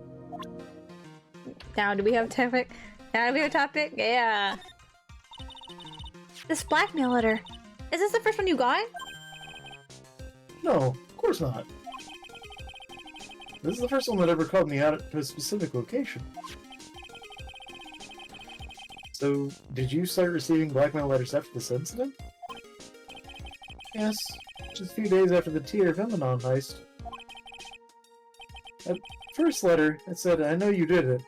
Now do we have a topic? Now do we have a topic? Yeah. This blackmail letter. Is this the first one you got? No, of course not. This is the first one that ever called me out to a specific location. So, did you start receiving blackmail letters after this incident? Yes, just a few days after the Tier Feminine heist. At first letter, it said, I know you did it.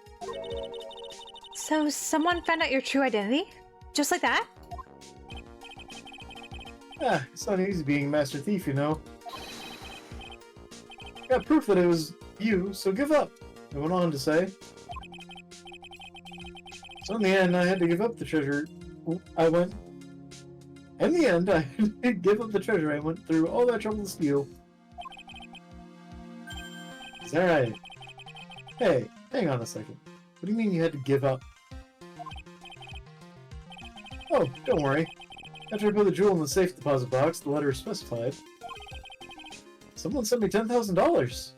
So someone found out your true identity? Just like that? Ah, it's not easy being a master thief, you know. Got proof that it was you, so give up, it went on to say. So in the end, I had to give up the treasure. In the end, I had to give up the treasure I went through all that trouble to steal. Is that right? Hey, hang on a second. What do you mean you had to give up? Oh, don't worry. After I put the jewel in the safe deposit box, the letter is specified. Someone sent me $10,000.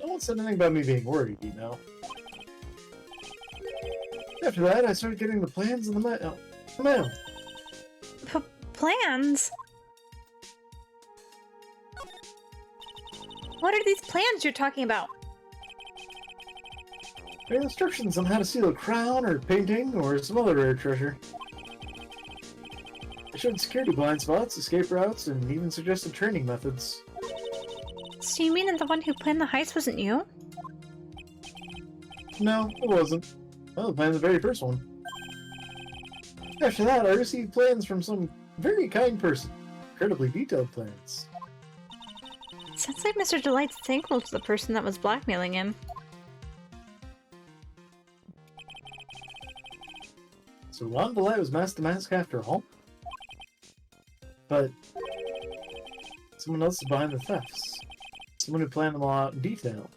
No one said anything about me being worried, you know. After that, I started getting the plans in the mail. Plans? What are these plans you're talking about? There are instructions on how to steal a crown, or painting, or some other rare treasure. I showed security blind spots, escape routes, and even suggested training methods. So you mean that the one who planned the heist wasn't you? No, it wasn't. I planned the very first one. After that, I received plans from some very kind person. Incredibly detailed plans. Sounds like Mr. Delight's thankful to the person that was blackmailing him. So Ron Delight was masked to mask after all? But someone else is behind the thefts. Someone who planned them all out in detail.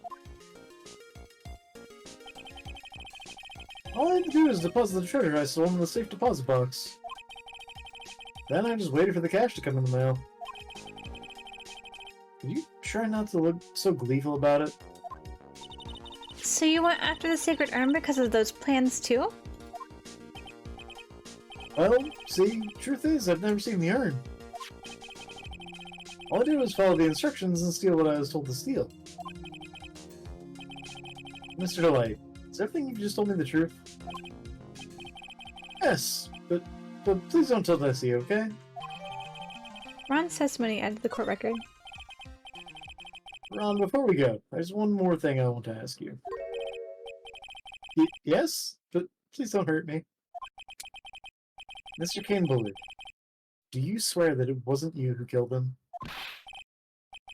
All I had to do was deposit the treasure I stole in the safe deposit box. Then I just waited for the cash to come in the mail. Could you try not to look so gleeful about it? So you went after the sacred urn because of those plans too? Well, see, truth is, I've never seen the urn. All I did was follow the instructions and steal what I was told to steal. Mr. Delight, is everything you've just told me the truth? Yes, but please don't tell Nessie, okay? Ron's testimony added to the court record. Ron, before we go, there's one more thing I want to ask you. Yes? But please don't hurt me. Mr. Kane Bullard, do you swear that it wasn't you who killed him?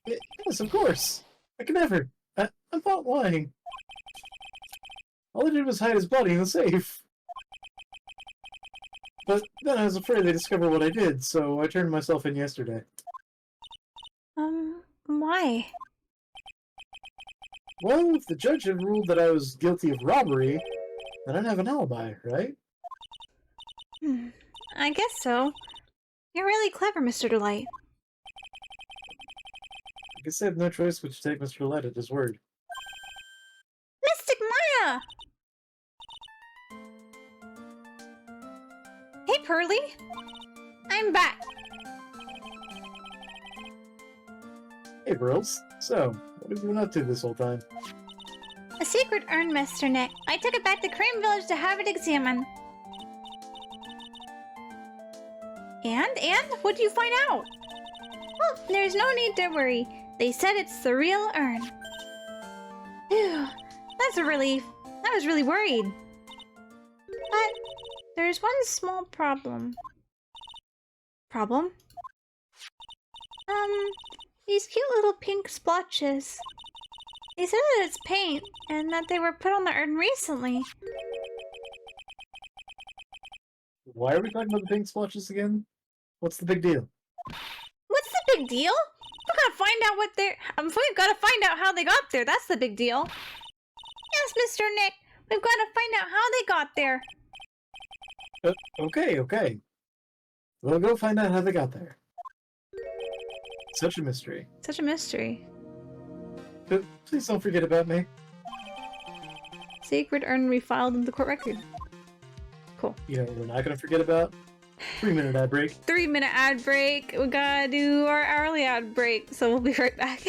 Yes, of course. I could never. I'm not lying. All I did was hide his body in the safe. But then I was afraid they'd discover what I did, so I turned myself in yesterday. Why? Well, if the judge had ruled that I was guilty of robbery, then I'd have an alibi, right? I guess so. You're really clever, Mr. Delight. I guess I have no choice but to take Mr. Delight at his word. Mystic Maya! Hey, Pearly! I'm back! Hey, Brills. So, what have you been up to this whole time? A secret urn, Mr. Nick. I took it back to Crane Village to have it examined. And? What'd you find out? Well, there's no need to worry. They said it's the real urn. Phew, that's a relief. I was really worried. But there's one small problem. Problem? These cute little pink splotches. They said that it's paint, and that they were put on the urn recently. Why are we talking about the pink splotches again? What's the big deal? What's the big deal? We've got to find out what they're... we've got to find out how they got there. That's the big deal. Yes, Mr. Nick. We've got to find out how they got there. Okay. We'll go find out how they got there. Such a mystery. Such a mystery. But please don't forget about me. Sacred urn refiled in the court record. Cool. You know what we're not going to forget about? 3-minute ad break. 3-minute ad break. We gotta do our hourly ad break, so we'll be right back.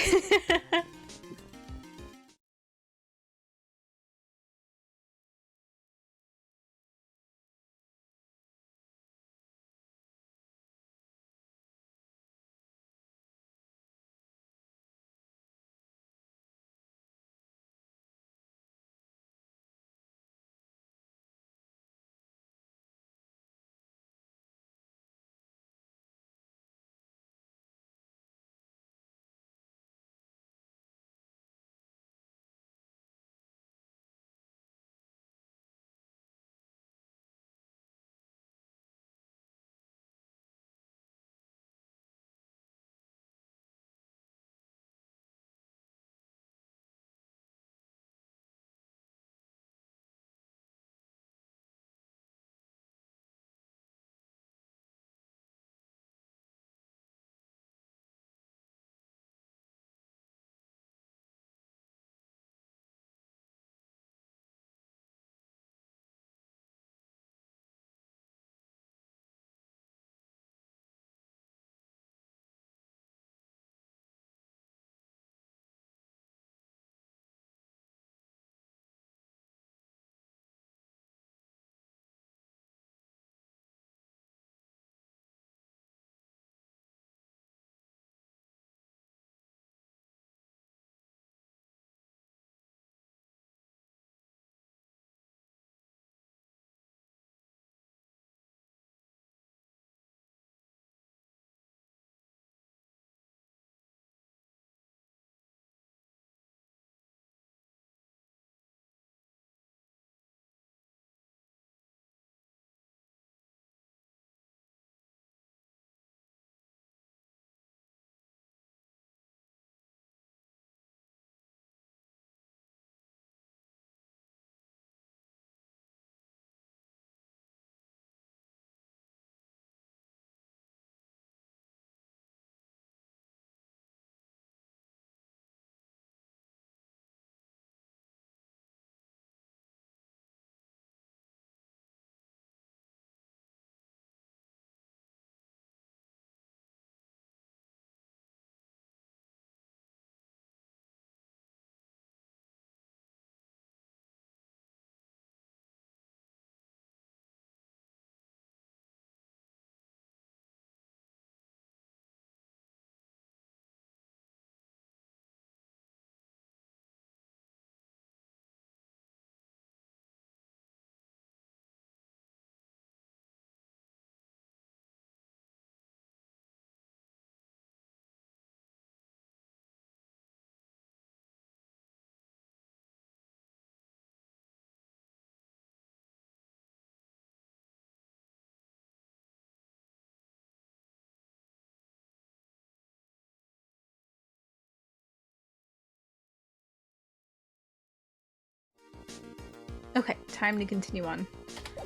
Okay, time to continue on.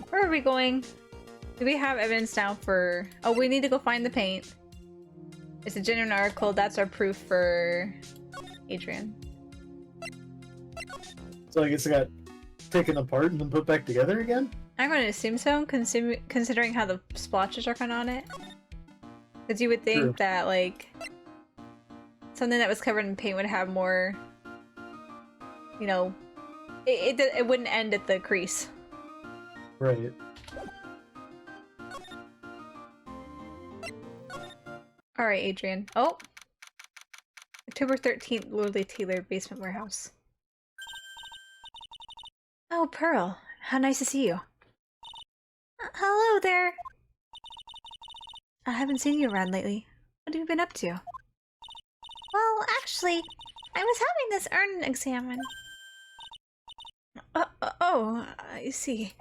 Where are we going? Do we have evidence now for... Oh, we need to go find the paint. It's a genuine article. That's our proof for Adrian. So I guess it got taken apart and then put back together again? I'm going to assume so, considering how the splotches are kind of on it. Because you would think True. that, like, something that was covered in paint would have more, you know, it wouldn't end at the crease. Right. Alright, Adrian. Oh! October 13th, Lordly Taylor, Basement Warehouse. Oh, Pearl. How nice to see you. Hello there! I haven't seen you around lately. What have you been up to? Well, actually, I was having this urn examined. I see.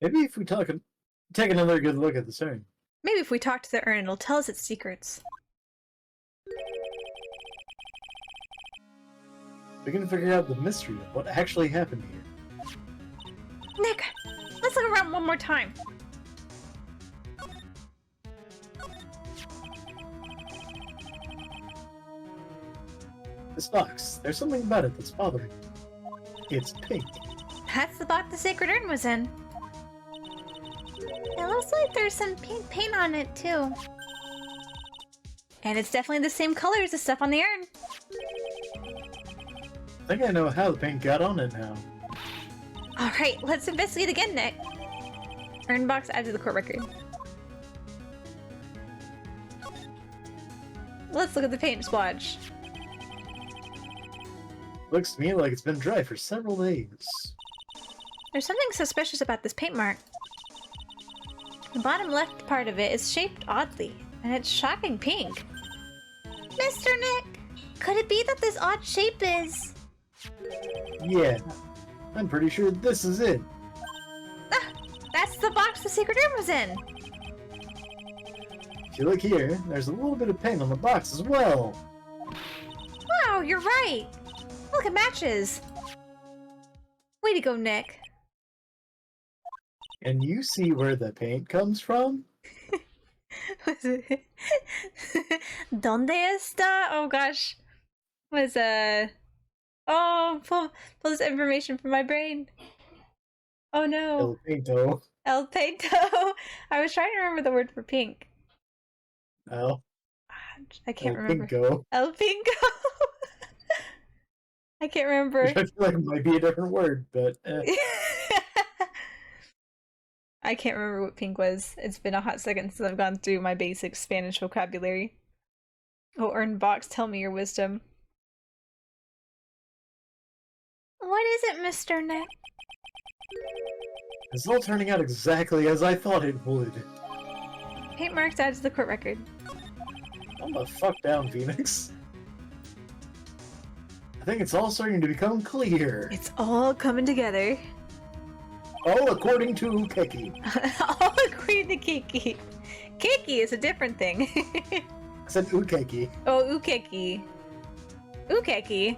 Maybe if we take another good look at the urn. Maybe if we talk to the urn, it'll tell us its secrets. We can figure out the mystery of what actually happened here. Nick, let's look around one more time. This box, there's something about it that's bothering me. It's pink. That's the box the sacred urn was in. It looks like there's some pink paint on it, too. And it's definitely the same color as the stuff on the urn. I think I know how the paint got on it now. Alright, let's investigate again, Nick. Urn box added to the court record. Let's look at the paint splotch. Looks to me like it's been dry for several days. There's something suspicious about this paint mark. The bottom left part of it is shaped oddly, and it's shocking pink. Mr. Nick, could it be that this odd shape is... Yeah, I'm pretty sure this is it. Ah, that's the box the secret room was in! If you look here, there's a little bit of paint on the box as well. Wow, you're right! Look, it matches! Way to go, Nick. And you see where the paint comes from? ¿Dónde está? Oh gosh. Oh, pull this information from my brain. Oh no. El Painto. El Painto. I was trying to remember the word for pink. Oh. I can't El remember. Pinko. El Pinko. I can't remember. Which I feel like it might be a different word, but I can't remember what pink was. It's been a hot second since I've gone through my basic Spanish vocabulary. Oh, Urn Box, tell me your wisdom. What is it, Mr. Nick? it's all turning out exactly as I thought it would. Paint marks added to the court record. Calm the fuck down, Phoenix. I think it's all starting to become clear. It's all coming together. All according to Keki. All according to Kiki. Kiki is a different thing. I said Ukeki. Oh, Ukeki. Ukeki.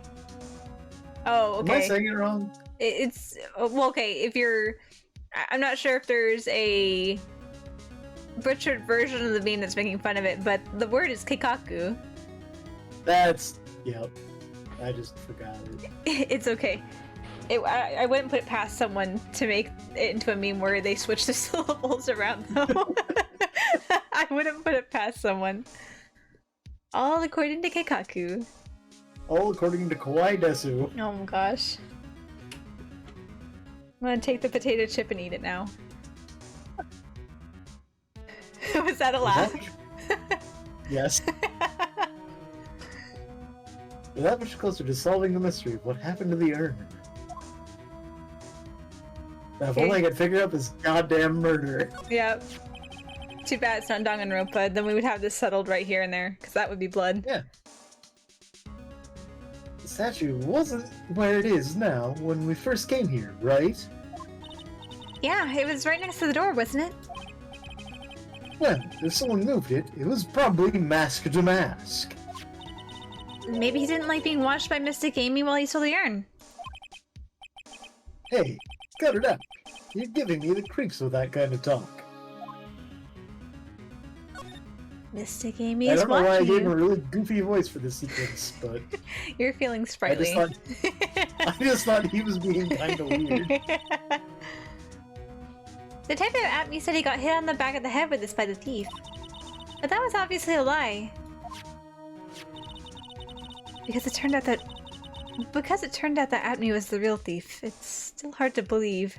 Oh, okay. Am I saying it wrong? It's well, okay. If you're, I'm not sure if there's a butchered version of the meme that's making fun of it, but the word is Kikaku. That's yep. I just forgot it. It's okay. I wouldn't put it past someone to make it into a meme where they switch the syllables around, though. I wouldn't put it past someone. All according to Keikaku. All according to Kawaii Desu. Oh my gosh. I'm gonna take the potato chip and eat it now. Was that a laugh? Yes. We're that much closer to solving the mystery of what happened to the urn. Now, if only I could figure out this goddamn murder. Yep. Too bad it's not Danganronpa, then we would have this settled right here and there, because that would be blood. Yeah. The statue wasn't where it is now when we first came here, right? Yeah, it was right next to the door, wasn't it? Well, if someone moved it, it was probably mask to mask. Maybe he didn't like being watched by Mystic Amy while he stole the urn. Hey, cut it out. You're giving me the creeps with that kind of talk. Mystic Amy I is don't know why I watching gave him a you. really goofy voice for this sequence, but You're feeling sprightly. I just thought he was being kind of weird. Detective Atme said he got hit on the back of the head with this by the thief. But that was obviously a lie. Because it turned out that Atme was the real thief. It's still hard to believe.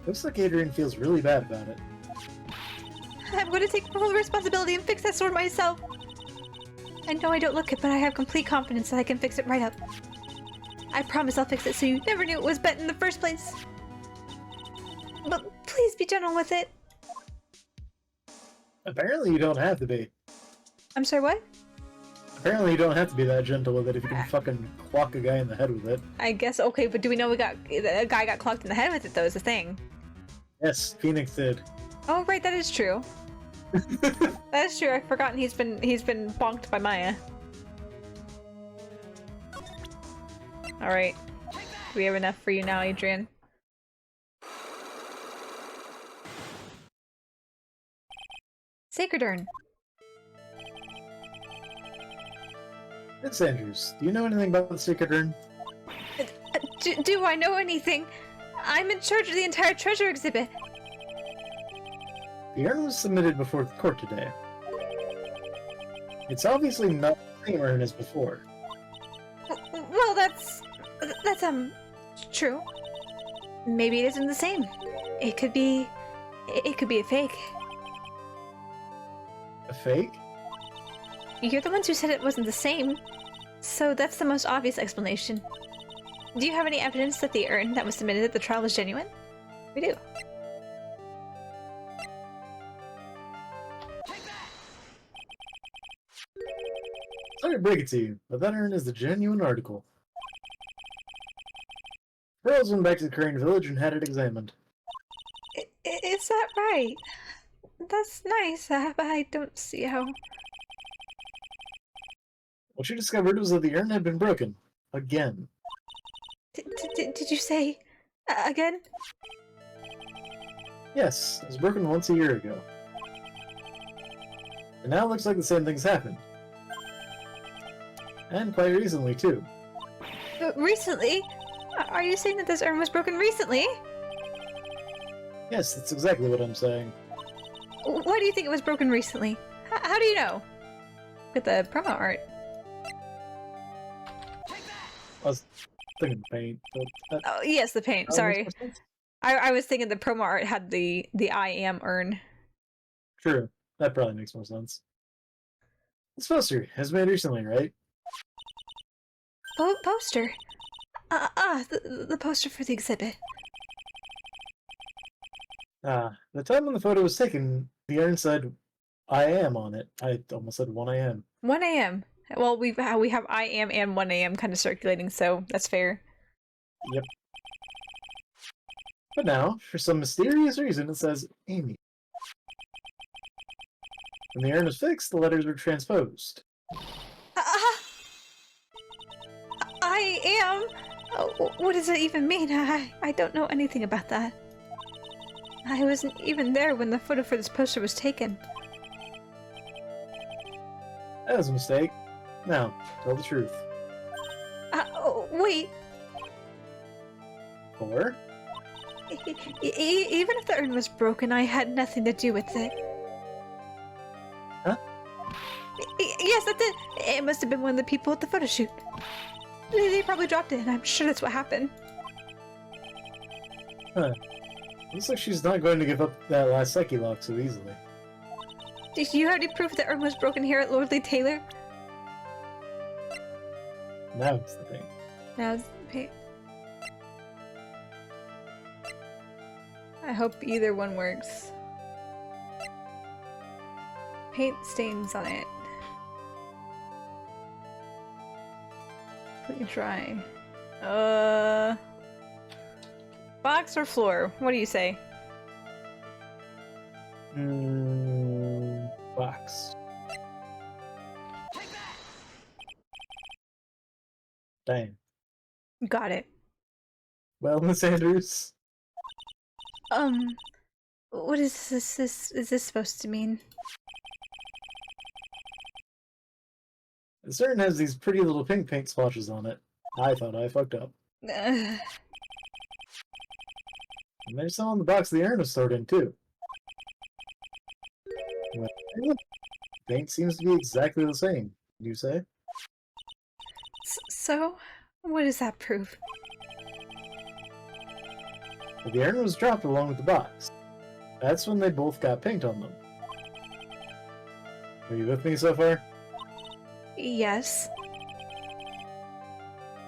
Looks like Adrian feels really bad about it. I'm going to take full responsibility and fix that sword myself. I know I don't look it, but I have complete confidence that I can fix it right up. I promise I'll fix it so you never knew it was bent in the first place. But please be gentle with it. Apparently you don't have to be. I'm sorry, what? Apparently you don't have to be that gentle with it if you can fucking clock a guy in the head with it. I guess, okay, but do we know a guy got clocked in the head with it, though, is the thing. Yes, Phoenix did. Oh, right, that is true. That is true, I've forgotten he's been bonked by Maya. Alright. Do we have enough for you now, Adrian? Sacred Urn. Miss Andrews, do you know anything about the Secret Urn? Do I know anything? I'm in charge of the entire treasure exhibit. The urn was submitted before the court today. It's obviously not the same urn as before. Well, that's true. Maybe it isn't the same. It could be a fake. A fake? You're the ones who said it wasn't the same, so that's the most obvious explanation. Do you have any evidence that the urn that was submitted at the trial is genuine? We do. Sorry to break it to you, but that urn is the genuine article. Girls went back to the Korean village and had it examined. Is that right? That's nice, but I don't see how... What she discovered was that the urn had been broken. Again. Did you say... again? Yes, it was broken once a year ago. And now it looks like the same thing's happened. And quite recently, too. Recently? Are you saying that this urn was broken recently? Yes, that's exactly what I'm saying. Why do you think it was broken recently? How do you know? Look at the promo art. I was thinking paint, but... Oh, yes, the paint. Sorry. I was thinking the promo art had the I am urn. True. That probably makes more sense. This poster has made recently, right? Poster? The poster for the exhibit. The time when the photo was taken, the urn said, I am on it. I almost said 1 a.m. 1 a.m. Well, we have I am and 1 a.m. kind of circulating, so that's fair. Yep. But now, for some mysterious reason, it says Amy. When the urn was fixed, the letters were transposed. I am? What does it even mean? I don't know anything about that. I wasn't even there when the photo for this poster was taken. That was a mistake. Now, tell the truth. Wait. Or? Even if the urn was broken, I had nothing to do with it. Huh? Yes, that's it. It must have been one of the people at the photo shoot. They probably dropped it, and I'm sure that's what happened. Huh. Looks like she's not going to give up that last Psyche lock so easily. Did you have any proof the urn was broken here at Lordly Taylor? Now it's the thing. Now it's the paint. I hope either one works. Paint stains on it. Completely dry. Box or floor? What do you say? Box. Dang. Got it. Well, Miss Andrews. What is this? Is this supposed to mean? The urn has these pretty little pink paint splotches on it. I thought I fucked up. And there's some on the box the urn was stored in, too. Well, paint seems to be exactly the same, you say? So, what does that prove? But the urn was dropped along with the box. That's when they both got paint on them. Are you with me so far? Yes.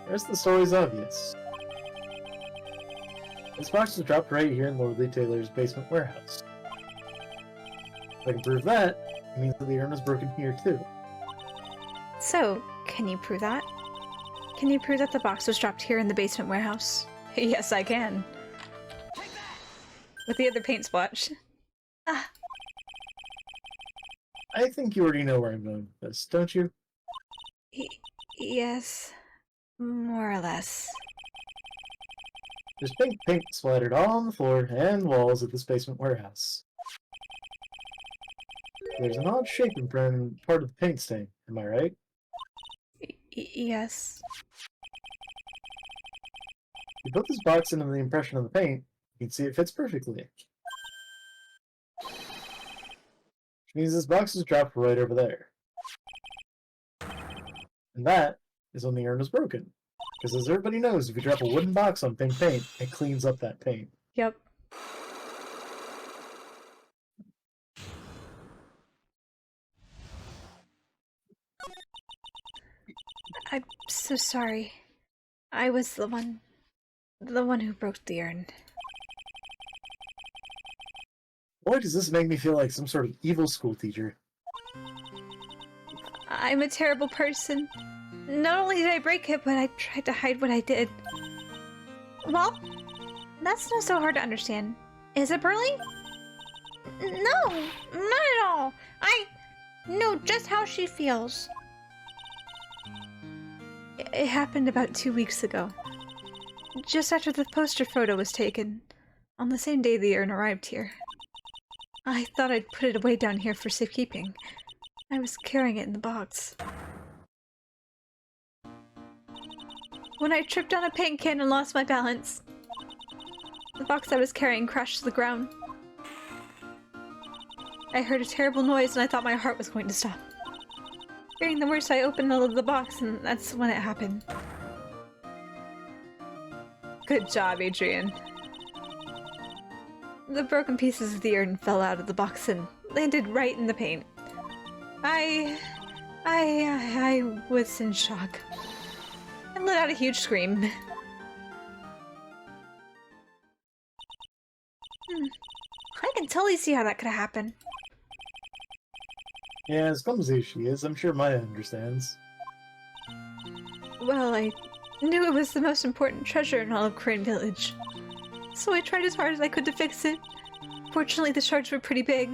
The rest of the story's obvious. This box was dropped right here in Lordly Taylor's basement warehouse. If I can prove that, it means that the urn was broken here too. So, can you prove that? Can you prove that the box was dropped here in the basement warehouse? Yes, I can. With the other paint splotch. I think you already know where I'm going with this, don't you? Yes. More or less. There's pink paint splattered all on the floor and walls of this basement warehouse. There's an odd shape in part of the paint stain, am I right? Yes. You put this box into the impression of the paint, you can see it fits perfectly. Which means this box is dropped right over there. And that is when the urn is broken. Because as everybody knows, if you drop a wooden box on pink paint, it cleans up that paint. Yep. I'm so sorry. I was the one who broke the urn. Boy, does this make me feel like some sort of evil school teacher. I'm a terrible person. Not only did I break it, but I tried to hide what I did. Well, that's not so hard to understand. Is it, Burley? No, not at all. I know just how she feels. It happened about 2 weeks ago. Just after the poster photo was taken. On the same day the urn arrived here. I thought I'd put it away down here for safekeeping. I was carrying it in the box. When I tripped on a paint can and lost my balance, the box I was carrying crashed to the ground. I heard a terrible noise and I thought my heart was going to stop. Fearing the worst, I opened the lid of the box and that's when it happened. Good job, Adrian. The broken pieces of the urn fell out of the box and landed right in the paint. I was in shock. I let out a huge scream. I can totally see how that could have happened. Yeah, as clumsy as she is, I'm sure Maya understands. Well, I knew it was the most important treasure in all of Crane Village. So I tried as hard as I could to fix it. Fortunately, the shards were pretty big.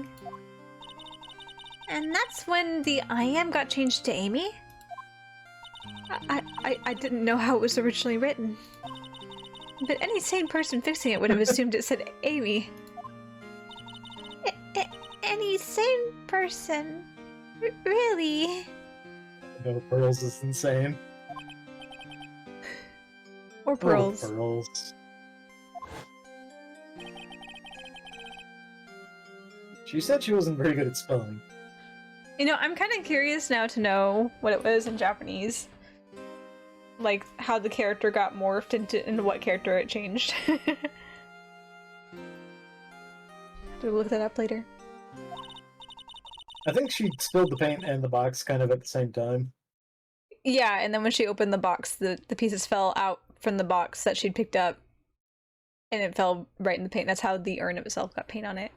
And that's when the I am got changed to Amy? I didn't know how it was originally written. But any sane person fixing it would have assumed it said Amy. Any sane person? Really? No, Pearls is insane. Or Pearls. Oh, Pearls. She said she wasn't very good at spelling. You know, I'm kind of curious now to know what it was in Japanese. Like, how the character got morphed into what character it changed. Do we look that up later? I think she spilled the paint and the box kind of at the same time. Yeah, and then when she opened the box, the pieces fell out from the box that she'd picked up. And it fell right in the paint. That's how the urn itself got paint on it.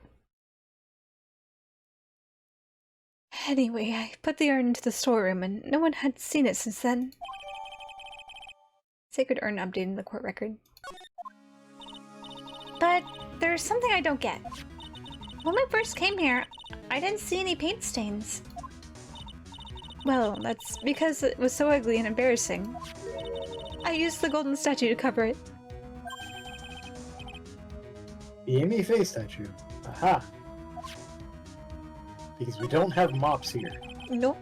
Anyway, I put the urn into the storeroom and no one had seen it since then. Sacred urn updated the court record. But there's something I don't get. When we first came here, I didn't see any paint stains. Well, that's because it was so ugly and embarrassing. I used the golden statue to cover it. The Amy Faye statue. Aha! Because we don't have mops here. Nope.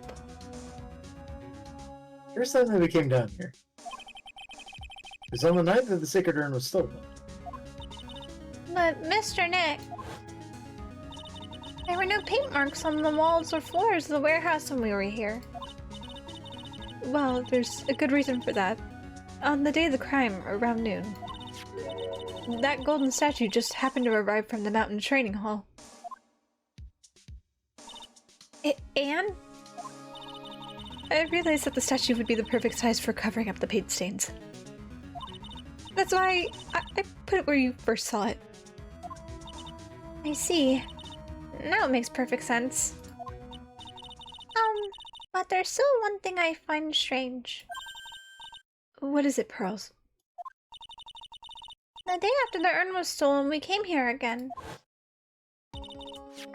First time that we came down here. It was on the night that the sacred urn was stolen. But Mr. Nick, there were no paint marks on the walls or floors of the warehouse when we were here. Well, there's a good reason for that. On the day of the crime, around noon, that golden statue just happened to arrive from the mountain training hall. And I realized that the statue would be the perfect size for covering up the paint stains. That's why I put it where you first saw it. I see. Now it makes perfect sense. But there's still one thing I find strange. What is it, Pearls? The day after the urn was stolen, we came here again.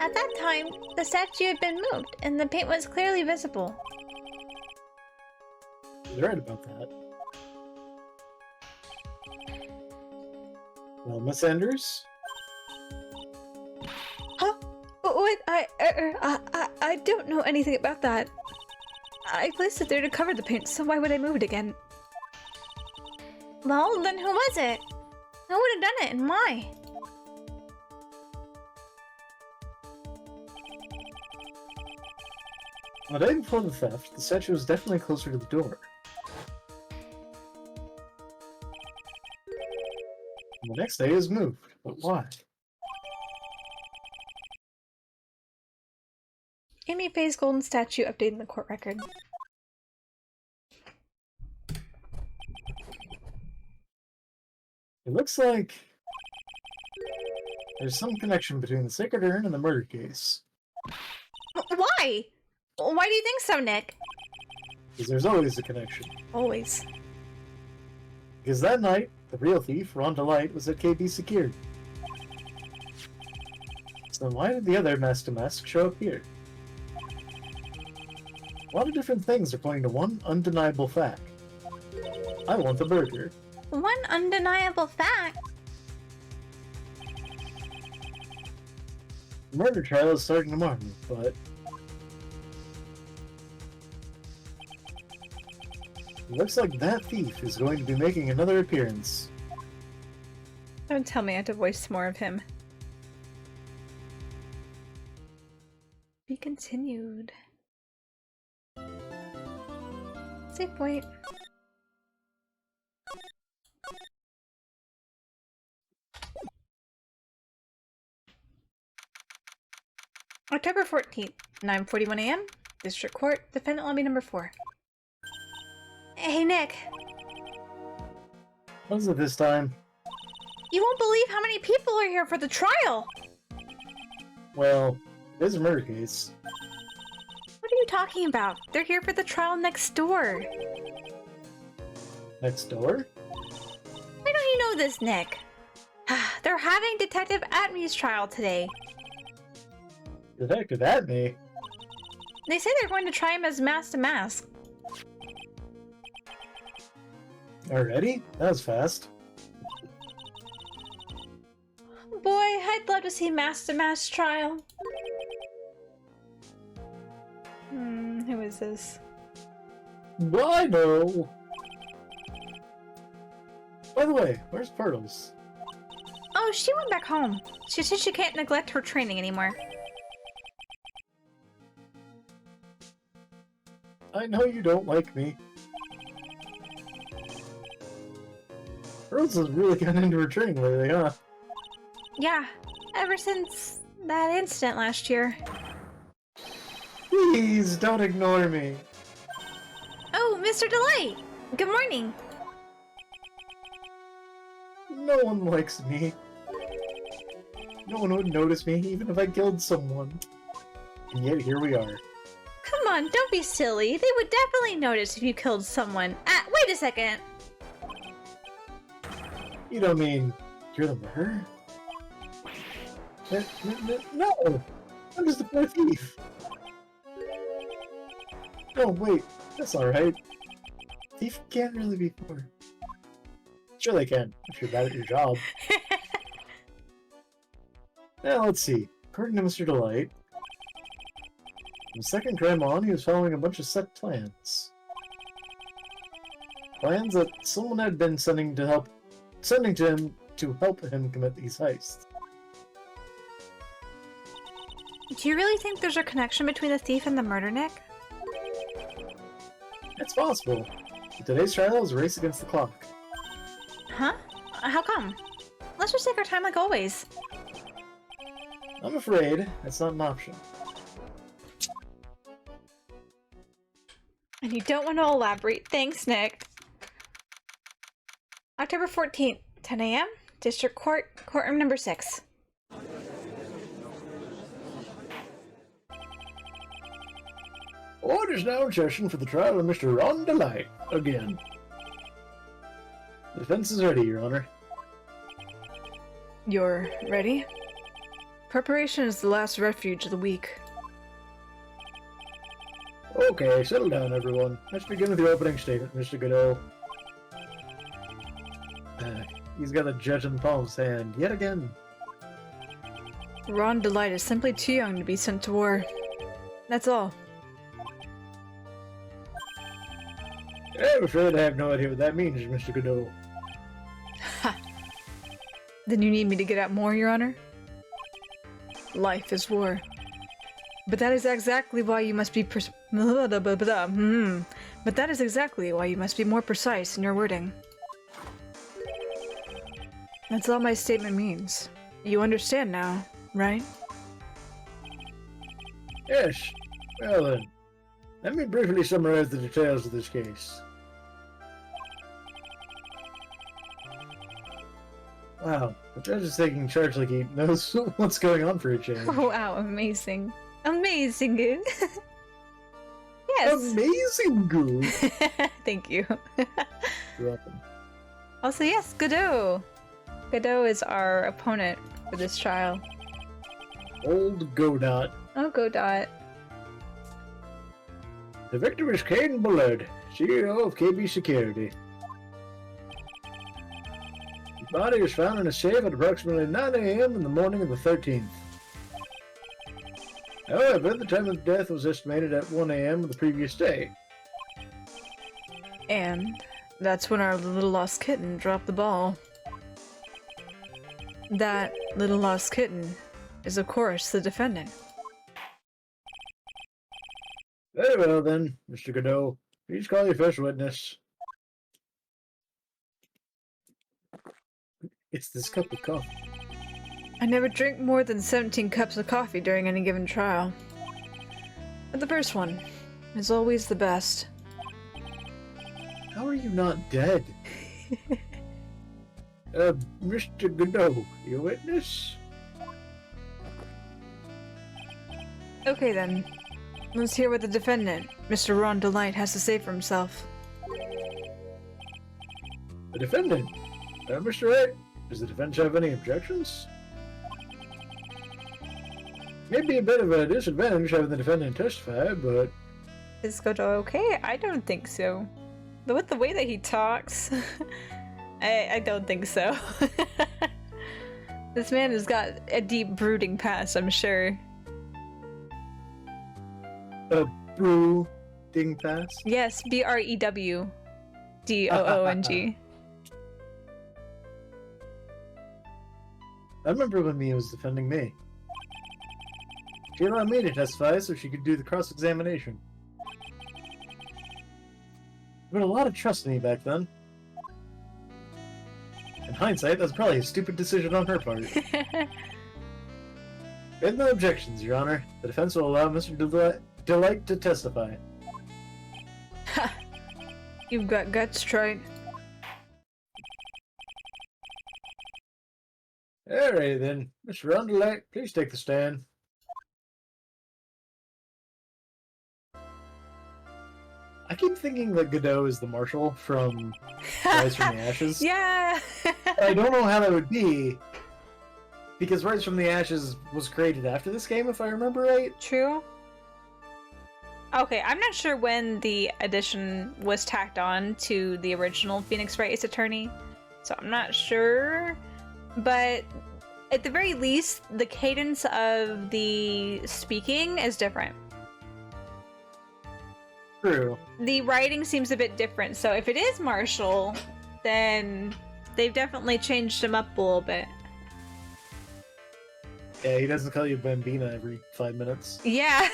At that time, the statue had been moved, and the paint was clearly visible. You're right about that. Well, Miss Anders? Huh? What? I don't know anything about that. I placed it there to cover the paint, so why would I move it again? Well, then who was it? Who would have done it and why? On the day before the theft, the statue was definitely closer to the door. And the next day it was moved, but why? Amy Faye's golden statue updated in the court record. It looks like there's some connection between the sacred urn and the murder case. Why? Why do you think so, Nick? Because there's always a connection. Always. Because that night, the real thief, Ron Delight, was at KB Secured. So then why did the other mask show up here? A lot of different things are pointing to one undeniable fact. I want the burger. One undeniable fact. The murder trial is starting tomorrow, but it looks like that thief is going to be making another appearance. Don't tell me I have to voice more of him. Be continued. Save point. October 14th, 9:41 a.m. District Court, Defendant Lobby number 4. Hey, Nick. What is it this time? You won't believe how many people are here for the trial! Well, it is a murder case. What are you talking about? They're here for the trial next door. Next door? Why don't you know this, Nick? They're having Detective Atmey's trial today. Detective Atmey? They say they're going to try him as mask to mask. Already? That was fast. Boy, I'd love to see mask to mask trial. Who is this? Well, I know! By the way, where's Purtles? Oh, she went back home. She said she can't neglect her training anymore. I know you don't like me. Purtles has really gotten into her training lately, huh? Yeah, ever since that incident last year. Please don't ignore me. Oh, Mr. Delight! Good morning. No one likes me. No one would notice me, even if I killed someone. And yet here we are. Come on, don't be silly. They would definitely notice if you killed someone. Wait a second. You don't mean you're the murderer? No! I'm just a poor thief. Oh, wait. That's alright. Thief can't really be poor. Sure they can, if you're bad at your job. Now, let's see. According to Mr. Delight, from the second crime on, he was following a bunch of set plans. Plans that someone had been sending to him to help him commit these heists. Do you really think there's a connection between the thief and the murder, Nick? It's possible. But today's trial is a race against the clock. Huh? How come? Let's just take our time like always. I'm afraid that's not an option. And you don't want to elaborate. Thanks, Nick. October 14th, 10 a.m. District Court, courtroom number 6. Orders now in session for the trial of Mr. Ron Delight again. The defense is ready, Your Honor. You're ready? Preparation is the last refuge of the weak. Okay, settle down, everyone. Let's begin with the opening statement, Mr. Godot. He's got a judge in the palm of his hand, yet again. Ron Delight is simply too young to be sent to war. That's all. I'm afraid I have no idea what that means, Mr. Godot. Ha! Then you need me to get out more, Your Honor? Life is war. But that is exactly why you must be But that is exactly why you must be more precise in your wording. That's all my statement means. You understand now, right? Yes. Well then, let me briefly summarize the details of this case. Wow, the judge is taking charge like he knows what's going on for a change. Oh, wow, amazing. Amazing, Goo. Yes. Amazing, Goo. Thank you. You're welcome. Also, yes, Godot. Godot is our opponent for this trial. Old Godot. Oh, Godot. The victim is Caden Bullard, CEO of KB Security. His body was found in a safe at approximately 9 a.m. in the morning of the 13th. However, the time of death was estimated at 1 a.m. of the previous day. And that's when our little lost kitten dropped the ball. That little lost kitten is, of course, the defendant. Very well then, Mr. Godot. Please call your first witness. It's this cup of coffee. I never drink more than 17 cups of coffee during any given trial. But the first one is always the best. How are you not dead? Mr. Godot, your witness? Okay then. Let's hear what the defendant, Mr. Ron Delight, has to say for himself. The defendant? Mr. Wright, does the defense have any objections? Maybe a bit of a disadvantage having the defendant testify, but... Is Godot okay? I don't think so. But with the way that he talks, I don't think so. This man has got a deep brooding past, I'm sure. A brooding past? Yes, Brewdong. I remember when Mia was defending me. She allowed me to testify so she could do the cross-examination. There was a lot of trust in me back then. In hindsight, that's probably a stupid decision on her part. With no objections, Your Honor. The defense will allow Mr. Delight to testify. Ha! You've got guts, Trite. Alright then. Mr. Ron Delight, please take the stand. I keep thinking that Godot is the Marshal from Rise from the Ashes. Yeah! I don't know how that would be, because Rise from the Ashes was created after this game, if I remember right. True. Okay, I'm not sure when the addition was tacked on to the original Phoenix Wright Ace Attorney, so I'm not sure. But at the very least, the cadence of the speaking is different. True. The writing seems a bit different, so if it is Marshall, then they've definitely changed him up a little bit. Yeah, he doesn't call you Bambina every 5 minutes. Yeah.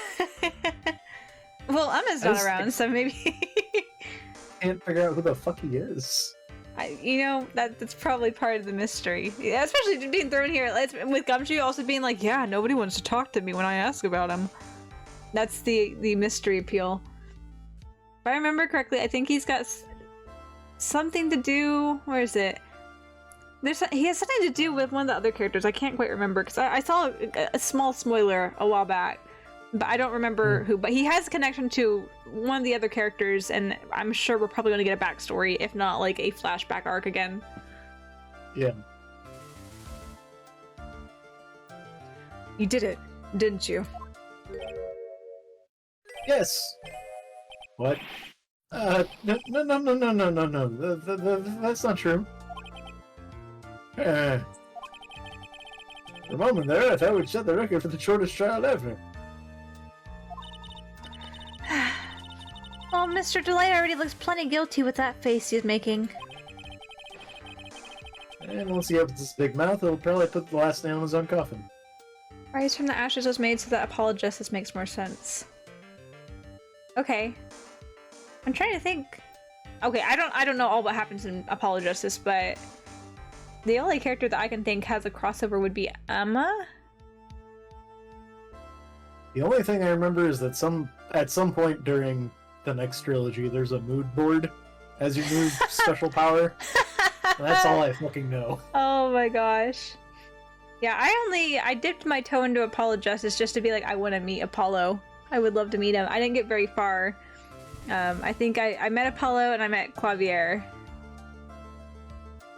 Well, Emma's not around, so maybe... Can't figure out who the fuck he is. You know, that's probably part of the mystery. Yeah, especially being thrown here with Gumshoe also being like, yeah, nobody wants to talk to me when I ask about him. That's the mystery appeal. If I remember correctly, I think he's got something to do... Where is it? He has something to do with one of the other characters. I can't quite remember, because I saw a small spoiler a while back. But I don't remember who. But he has a connection to one of the other characters, and I'm sure we're probably going to get a backstory, if not like a flashback arc again. Yeah. You did it, didn't you? Yes. What? No. That's not true. For a moment there, I thought we'd set the record for the shortest trial ever. Well, Mr. Delay already looks plenty guilty with that face he's making. And once he opens his big mouth, he'll probably put the last nail in his own coffin. Rise from the ashes was made so that apologesis makes more sense. Okay. I'm trying to think. Okay, I don't know all what happens in Apologesis, but the only character that I can think has a crossover would be Emma. The only thing I remember is that at some point during the next trilogy, there's a mood board as your new special power. That's all I fucking know. Oh my gosh. Yeah, I dipped my toe into Apologesis just to be like, I want to meet Apollo. I would love to meet him. I didn't get very far. I think I met Apollo and I met Clavier.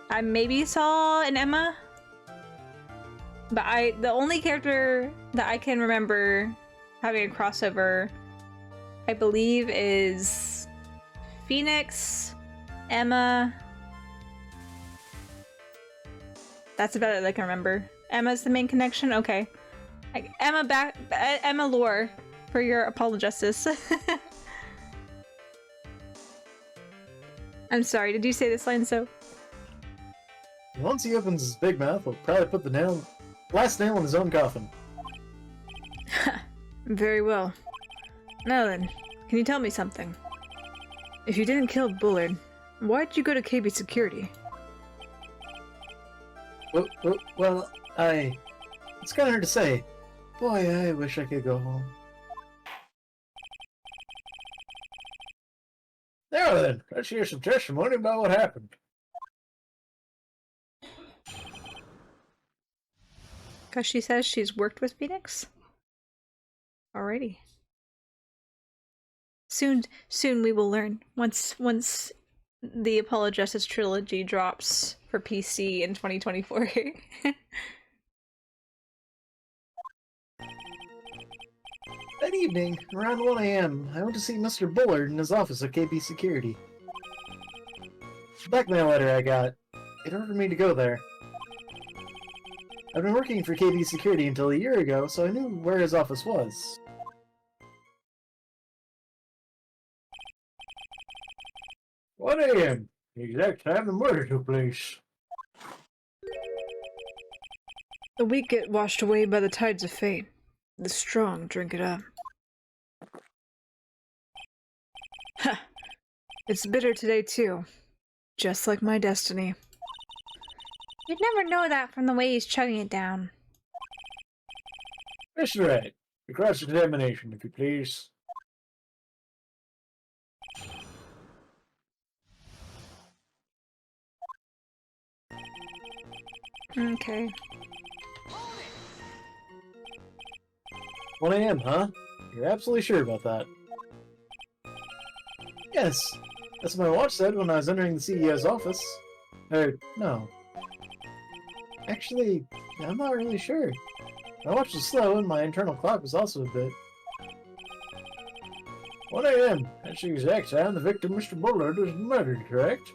I maybe saw an Emma, but the only character that I can remember having a crossover, I believe, is Phoenix, Emma. That's about it I can remember. Emma's the main connection? Okay. Like, Emma lore for your Apologesis. I'm sorry, did you say this line, so? Once he opens his big mouth, he'll probably put the last nail in his own coffin. Very well. Now then, can you tell me something? If you didn't kill Bullard, why'd you go to KB Security? Well, it's kind of hard to say. Boy, I wish I could go home. Now then, let's hear some testimony about what happened. Because she says she's worked with Phoenix? Alrighty. Soon we will learn. Once the Apologesis trilogy drops for PC in 2024. That evening, around 1 a.m., I went to see Mr. Bullard in his office at KB Security. The blackmail letter I got, it ordered me to go there. I've been working for KB Security until a year ago, so I knew where his office was. "1 a.m., the exact time the murder took place." The weak get washed away by the tides of fate. The strong drink it up. Ha! It's bitter today, too. Just like my destiny. You'd never know that from the way he's chugging it down. Mr. Wright, your cross-examination, if you please. Okay. 1 a.m., huh? You're absolutely sure about that? Yes, that's what my watch said when I was entering the CEO's office. No. Actually, I'm not really sure. My watch was slow and my internal clock was also a bit. 1 a.m. That's the exact time the victim, Mr. Bullard, was murdered, correct?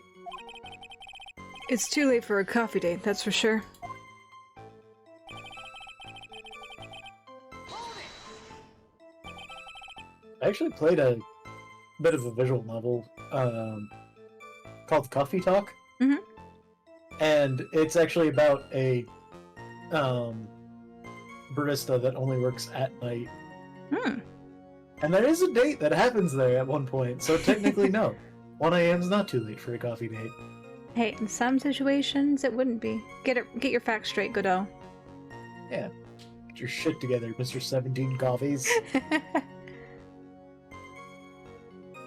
It's too late for a coffee date, that's for sure. I actually played a bit of a visual novel called Coffee Talk. Mm-hmm. And it's actually about a barista that only works at night. Hmm. And there is a date that happens there at one point, so technically no. 1 a.m. is not too late for a coffee date. Hey, in some situations it wouldn't be. Get your facts straight, Godot. Yeah. Get your shit together, Mr. 17 Coffees.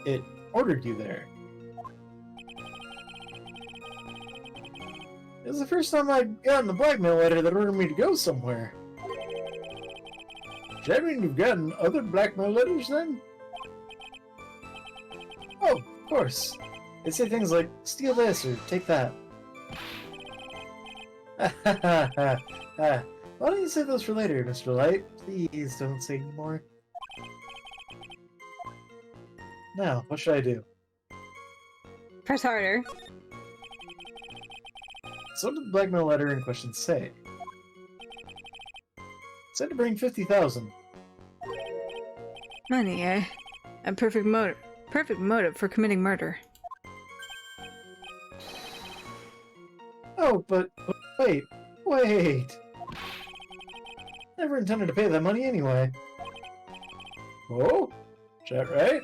It ordered you there. It was the first time I'd gotten a blackmail letter that ordered me to go somewhere. Does that mean you've gotten other blackmail letters then? Oh, of course. They say things like, steal this or take that. Why don't you save those for later, Mr. Light? Please don't say anymore. Now, what should I do? Press harder. So what did the blackmail letter in question say? It said to bring 50,000. Money, eh? A perfect motive for committing murder. Oh, but wait. Never intended to pay that money anyway. Oh? Is that right?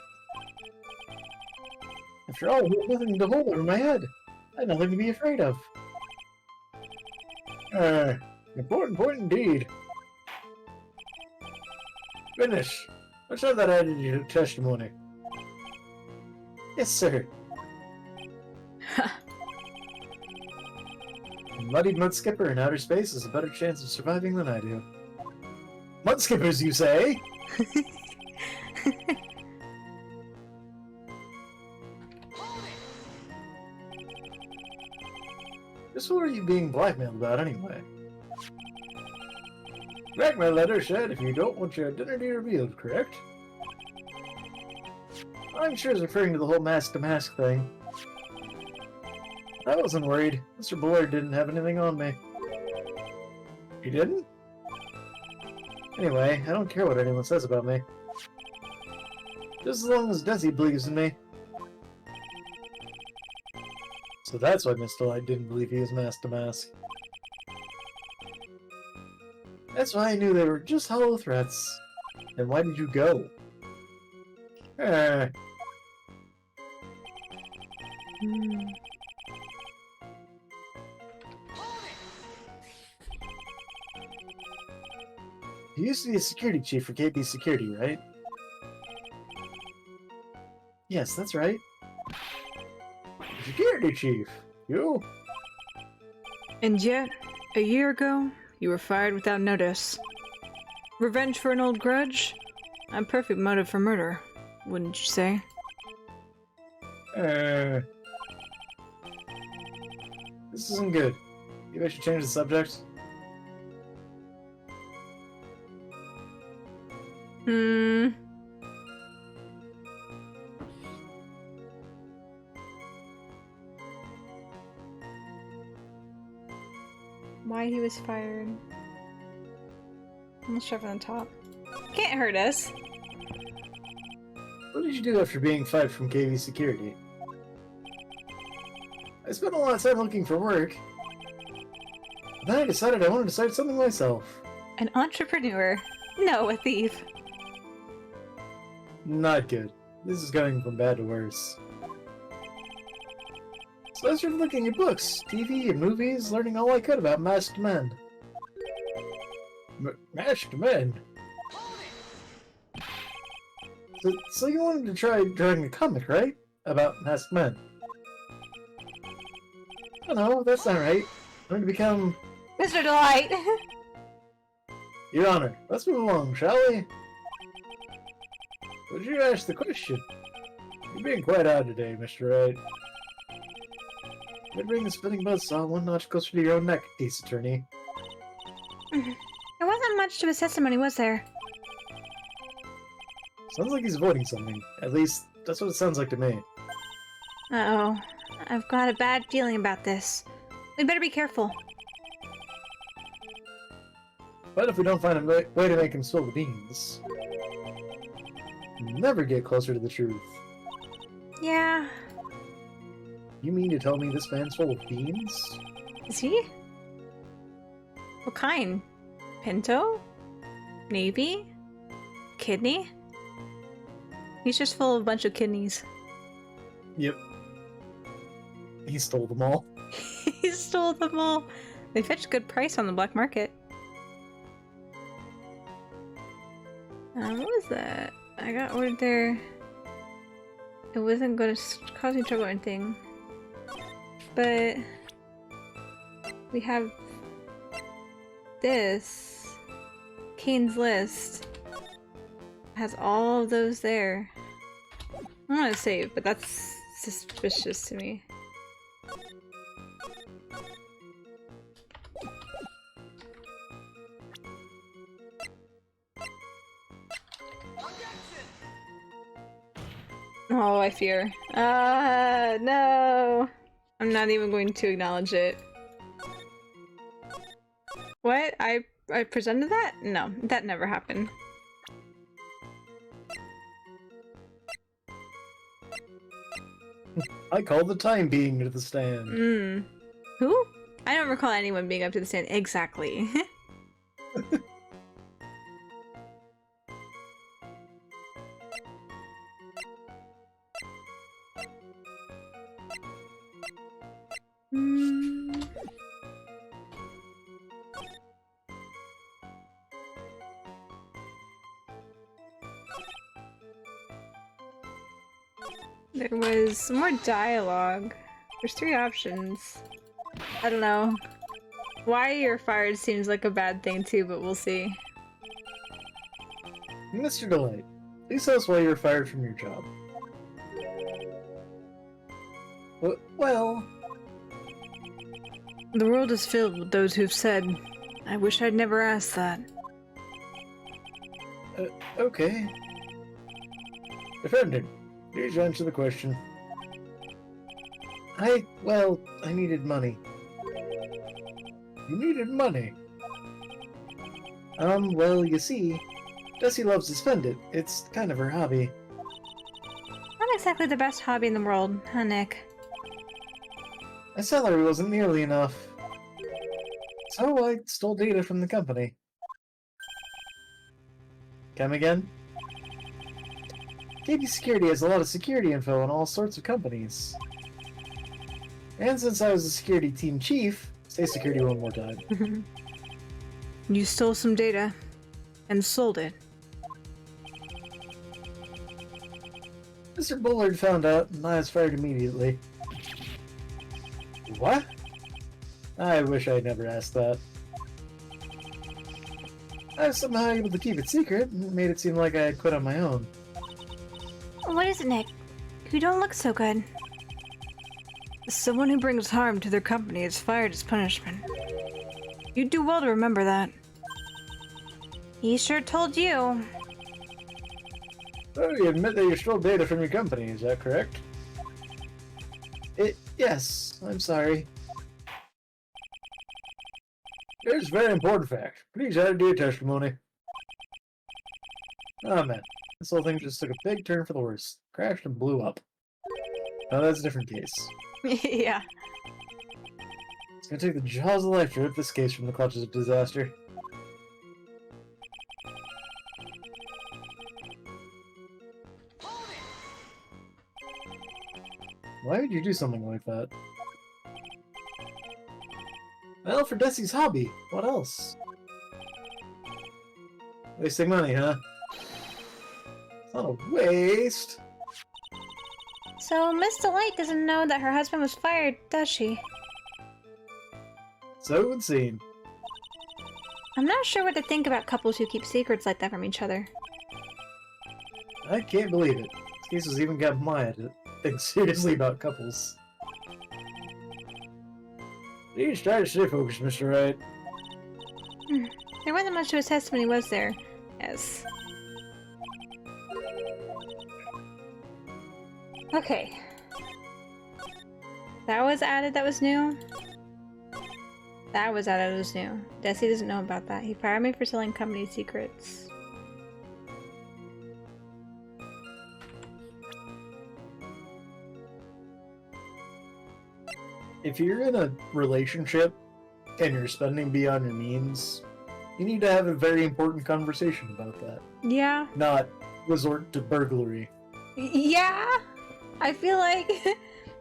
After all, we had nothing to hold over my head. I had nothing to be afraid of. Important point indeed. Finish. Let's have that added to your testimony. Yes, sir. A muddied mud skipper in outer space has a better chance of surviving than I do. Mud skippers, you say? Just what are you being blackmailed about anyway? Blackmail letter said if you don't want your identity revealed, correct? I'm sure it's referring to the whole mask-to-mask thing. I wasn't worried. Mr. Bullard didn't have anything on me. He didn't? Anyway, I don't care what anyone says about me. Just as long as Desi believes in me. So that's why Mr. Light didn't believe he was mask-to-mask. That's why I knew they were just hollow threats. Then why did you go? You used to be a security chief for KB Security, right? Yes, that's right. Security chief? You? And yet, a year ago, you were fired without notice. Revenge for an old grudge? A perfect motive for murder, wouldn't you say? This isn't good. Maybe I should change the subject. Why he was fired. Let's start from the top. Can't hurt us. What did you do after being fired from KV Security? I spent a lot of time looking for work. Then I decided I wanted to start something myself. An entrepreneur. No, a thief. Not good. This is going from bad to worse. So I started looking at books, TV, and movies, learning all I could about masked men. Masked men? So you wanted to try drawing a comic, right? About masked men? Oh no, that's not right. I'm going to become... Mr. Delight! Your Honor, let's move along, shall we? Would you ask the question? You're being quite odd today, Mr. Wright. You bring the spinning buzzsaw one notch closer to your own neck, Ace Attorney. There wasn't much to his testimony, was there? Sounds like he's avoiding something. At least, that's what it sounds like to me. Uh-oh. I've got a bad feeling about this. We better be careful. But if we don't find a way to make him spill the beans, we'll never get closer to the truth. Yeah. You mean to tell me this man's full of beans? Is he? What kind? Pinto? Navy? Kidney? He's just full of a bunch of kidneys. Yep. He stole them all. He stole them all. They fetched a good price on the black market. What was that? I got ordered there. It wasn't going to cause me trouble or anything. But we have this. Kane's list has all of those there. I want to save, but that's suspicious to me. Oh, I fear. No! I'm not even going to acknowledge it. What? I presented that? No, that never happened. I call the time being to the stand. Who? I don't recall anyone being up to the stand exactly. There was some more dialogue. There's 3 options. I don't know. Why you're fired seems like a bad thing too, but we'll see. Mr. Delight, please tell us why you're fired from your job. Well... The world is filled with those who've said, I wish I'd never asked that. Okay. Defendant, please answer the question. I needed money. You needed money? Well, you see, Jessie loves to spend it. It's kind of her hobby. Not exactly the best hobby in the world, huh, Nick? My salary wasn't nearly enough. So I stole data from the company. Come again? KB Security has a lot of security info on all sorts of companies. And since I was a security team chief, say security one more time. You stole some data and sold it. Mr. Bullard found out and I was fired immediately. What? I wish I'd never asked that. I was somehow able to keep it secret and it made it seem like I had quit on my own. What is it, Nick? You don't look so good. Someone who brings harm to their company is fired as punishment. You'd do well to remember that. He sure told you. Oh, you admit that you stole data from your company, is that correct? Yes, I'm sorry. Here's a very important fact. Please add it to your testimony. Oh man, this whole thing just took a big turn for the worse. Crashed and blew up. Oh, that's a different case. Yeah. It's gonna take the jaws of life to rip this case from the clutches of disaster. Why would you do something like that? Well, for Desi's hobby. What else? Wasting money, huh? It's not a waste. So Miss Delight doesn't know that her husband was fired, does she? So it would seem. I'm not sure what to think about couples who keep secrets like that from each other. I can't believe it. This case has even got my head to think seriously about couples. Please try to stay focused, Mr. Wright. There wasn't much to his testimony, was there? Yes. Okay. That was added, that was new? That was added, that was new. Desi doesn't know about that. He fired me for selling company secrets. If you're in a relationship and you're spending beyond your means, you need to have a very important conversation about that. Yeah. Not resort to burglary. Yeah! I feel like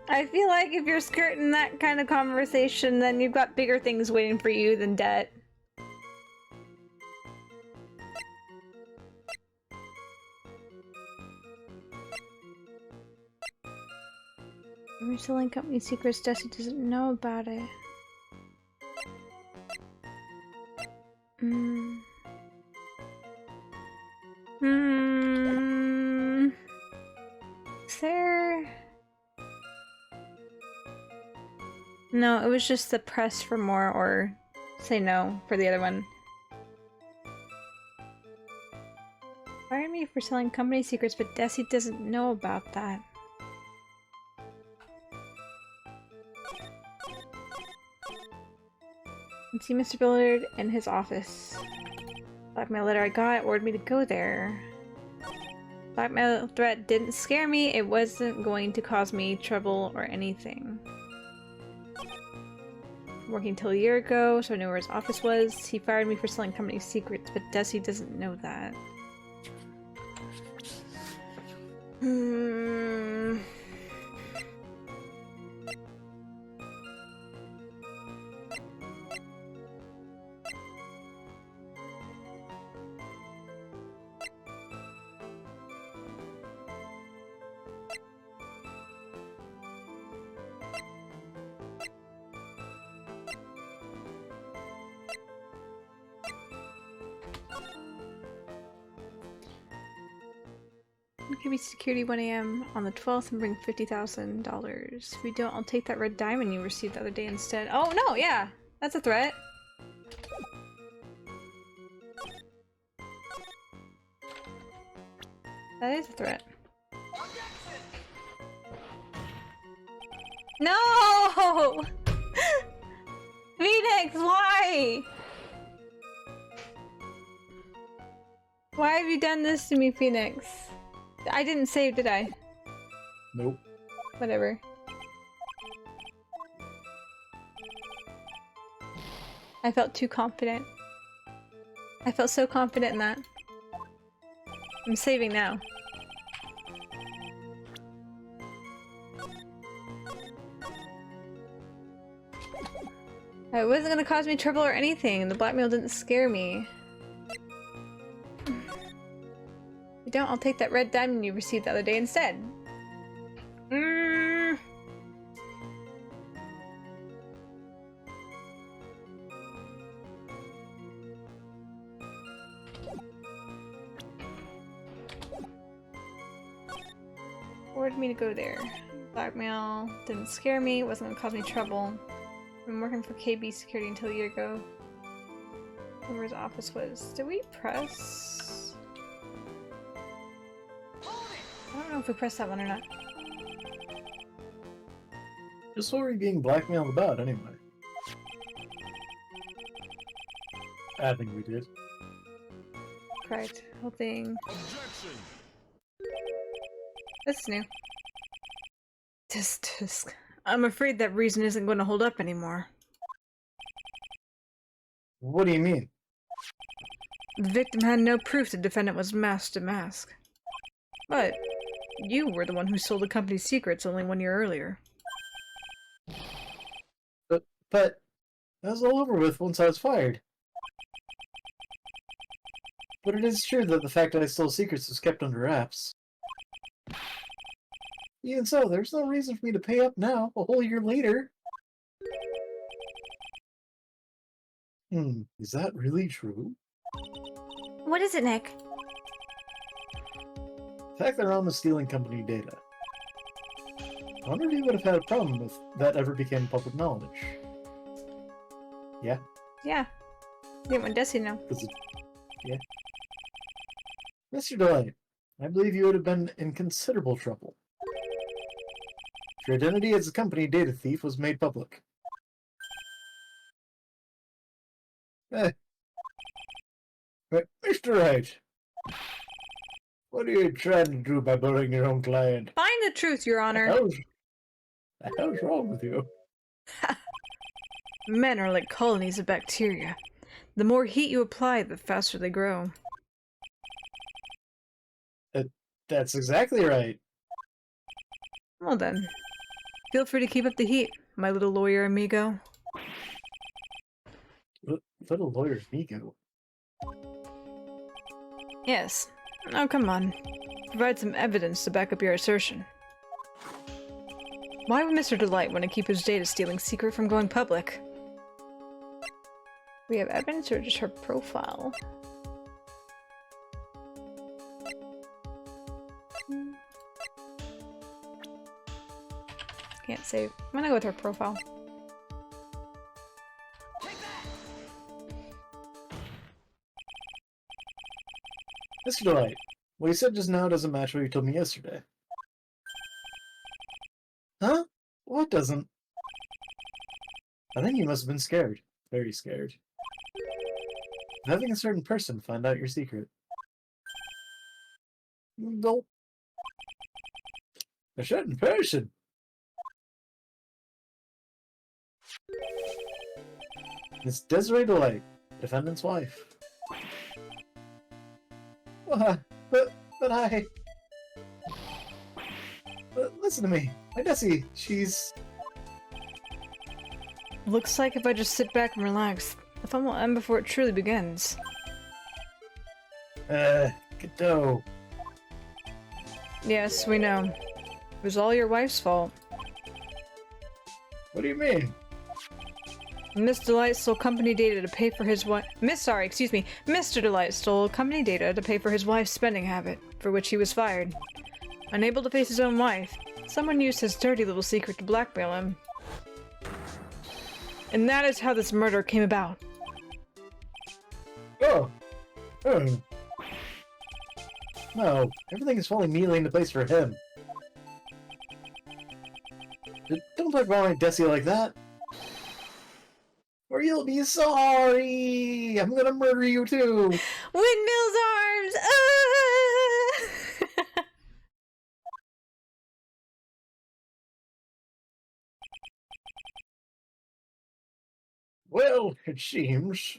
if you're skirting that kind of conversation, then you've got bigger things waiting for you than debt. We're selling company secrets, Desi doesn't know about it. Is there... No, it was just the press for more or say no for the other one. Fired me for selling company secrets, but Desi doesn't know about that. Let's see Mr. Bullard in his office. Blackmail letter I got ordered me to go there. Blackmail threat didn't scare me. It wasn't going to cause me trouble or anything. working till a year ago, so I knew where his office was. He fired me for selling company secrets, but Desi doesn't know that. Give me security 1 a.m. on the 12th and bring $50,000. If we don't, I'll take that red diamond you received the other day instead. Oh no, yeah! That's a threat. That is a threat. No! Phoenix, why? Why have you done this to me, Phoenix? I didn't save, did I? Nope. Whatever. I felt too confident. I felt so confident in that. I'm saving now. It wasn't gonna cause me trouble or anything. The blackmail didn't scare me. If you don't, I'll take that red diamond you received the other day instead. Ordered me to go there. Blackmail didn't scare me. It wasn't gonna cause me trouble. I've been working for KB Security until a year ago. Where his office was. Did we press? I don't know if we pressed that one or not. Just what were you being blackmailed about, anyway? I think we did. Correct. Whole thing. This is new. Tisk. I'm afraid that reason isn't going to hold up anymore. What do you mean? The victim had no proof the defendant was masked to mask. But you were the one who sold the company's secrets only 1 year earlier. But that was all over with once I was fired. But it is true that the fact that I stole secrets was kept under wraps. Even so, there's no reason for me to pay up now, a whole year later. Is that really true? What is it, Nick? The fact that Ron was stealing company data. I wonder if he would have had a problem if that ever became public knowledge. Yeah? Yeah. Didn't want Desi to know. Yeah. Mr. Delight, I believe you would have been in considerable trouble. Your identity as a company data thief was made public. But Mr. Wright, what are you trying to do by bullying your own client? Find the truth, Your Honor. The hell's wrong with you? Men are like colonies of bacteria. The more heat you apply, the faster they grow. That's exactly right. Well then, feel free to keep up the heat, my little lawyer amigo. Little lawyer amigo? Yes. Oh, come on. Provide some evidence to back up your assertion. Why would Mr. Delight want to keep his data stealing secret from going public? We have evidence or just her profile? Can't save. I'm gonna go with her profile. Mr. Delight, what you said just now doesn't match what you told me yesterday. Huh? What doesn't? I think you must have been scared. Very scared. Of having a certain person find out your secret. Nope. A certain person? Miss Desiree Delight, defendant's wife. But I... But listen to me. My Desi, she's... Looks like if I just sit back and relax, the fun will end before it truly begins. Godot. Yes, we know. It was all your wife's fault. What do you mean? Miss Delight stole company data to pay for his wife. Mr. Delight stole company data to pay for his wife's spending habit, for which he was fired. Unable to face his own wife, someone used his dirty little secret to blackmail him. And that is how this murder came about. Oh. No, everything is falling neatly into place for him. Don't talk about my Desi like that. Or you'll be sorry! I'm gonna murder you too! Windmill's arms! Ah! Well, it seems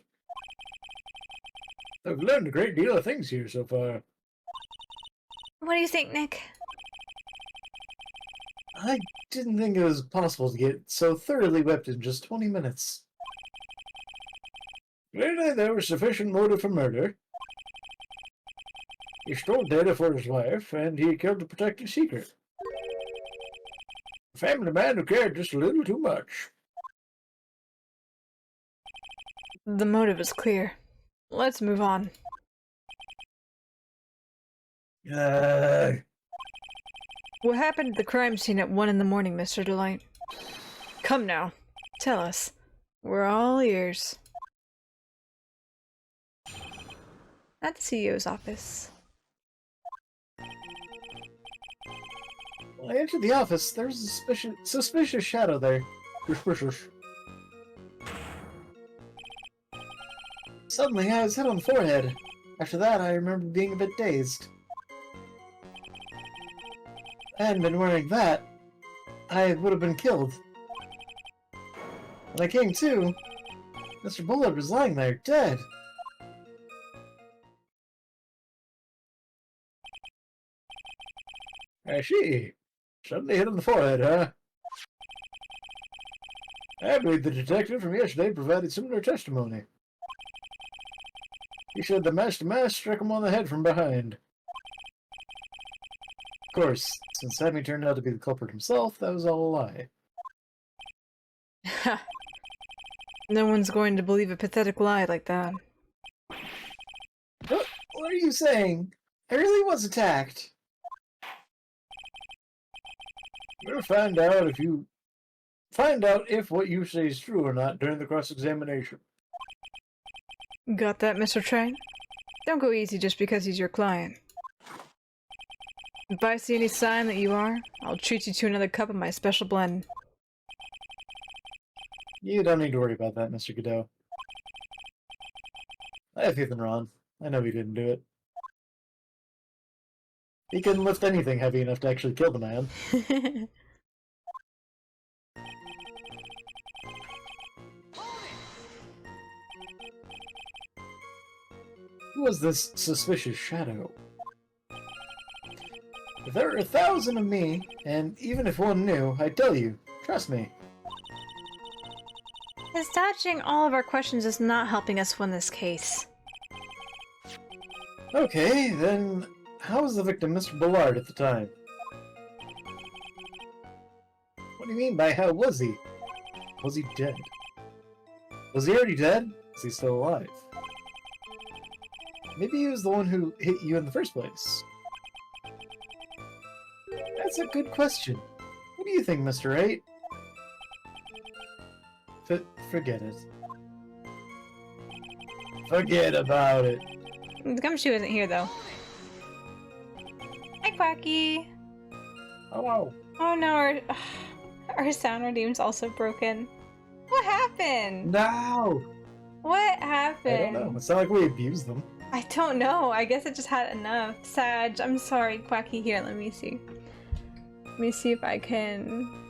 I've learned a great deal of things here so far. What do you think, Nick? I didn't think it was possible to get so thoroughly whipped in just 20 minutes. Clearly there was sufficient motive for murder. He stole data for his wife, and he killed to protect his secret. A family man who cared just a little too much. The motive is clear. Let's move on. What happened at the crime scene at 1 in the morning, Mr. Delight? Come now. Tell us. We're all ears. At the CEO's office. When I entered the office, there was a suspicious shadow there. Suspicious. Suddenly, I was hit on the forehead. After that, I remember being a bit dazed. If I hadn't been wearing that, I would have been killed. When I came to, Mr. Bullard was lying there, dead. I see. Suddenly hit on the forehead, huh? I believe the detective from yesterday provided similar testimony. He said the master struck him on the head from behind. Of course, since Sammy turned out to be the culprit himself, that was all a lie. Ha! No one's going to believe a pathetic lie like that. What are you saying? I really was attacked. We'll find out if what you say is true or not during the cross-examination. Got that, Mr. Trang? Don't go easy just because he's your client. If I see any sign that you are, I'll treat you to another cup of my special blend. You don't need to worry about that, Mr. Godot. I have faith in Ron. I know he didn't do it. He couldn't lift anything heavy enough to actually kill the man. Who was this suspicious shadow? If there were 1,000 of me, and even if one knew, I'd tell you. Trust me. His dodging all of our questions is not helping us win this case. Okay, then how was the victim Mr. Bullard at the time? What do you mean by how was he? Was he dead? Was he already dead? Is he still alive? Maybe he was the one who hit you in the first place. That's a good question. What do you think, Mr. Wright? Forget it. Forget about it. The gumshoe isn't here, though. Hi, Quacky! Hello. Oh no, our sound redeem's also broken. What happened? No! What happened? I don't know. It's not like we abused them. I don't know. I guess it just had enough. Sag, I'm sorry, Quacky. Here, let me see. Let me see if I can...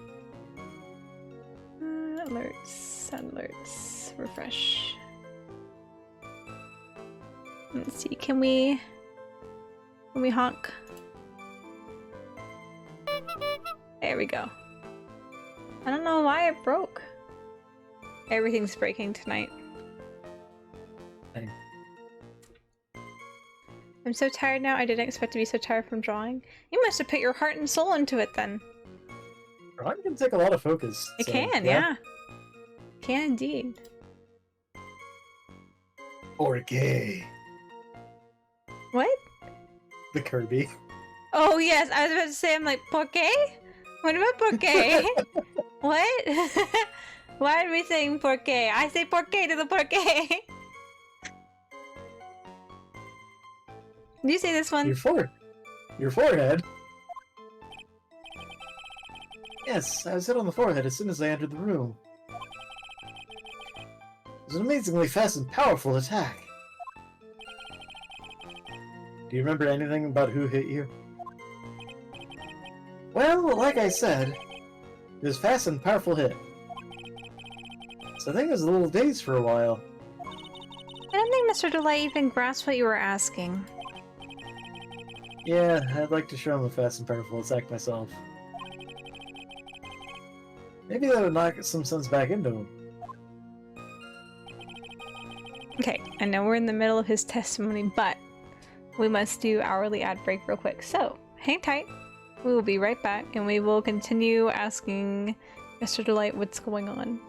Alerts, alerts, refresh. Let's see, can we honk? There we go. I don't know why it broke. Everything's breaking tonight. Dang. I'm so tired now. I didn't expect to be so tired from drawing. You must have put your heart and soul into it then. Drawing can take a lot of focus. It can, yeah. Can indeed. Okay. What? The Kirby. Oh yes, I was about to say, I'm like, ¿por qué? What about por qué? What? Why are we saying por qué? I say por qué to the por qué. Do you say this one? Your forehead? Yes, I was hit on the forehead as soon as I entered the room. It was an amazingly fast and powerful attack. Do you remember anything about who hit you? Well, like I said, it was a fast and powerful hit. So I think I was a little dazed for a while. I don't think Mr. Delight even grasped what you were asking. Yeah, I'd like to show him a fast and powerful attack myself. Maybe that would knock some sense back into him. Okay, I know we're in the middle of his testimony, but we must do hourly ad break real quick. So, hang tight. We will be right back, and we will continue asking Mr. Delight what's going on.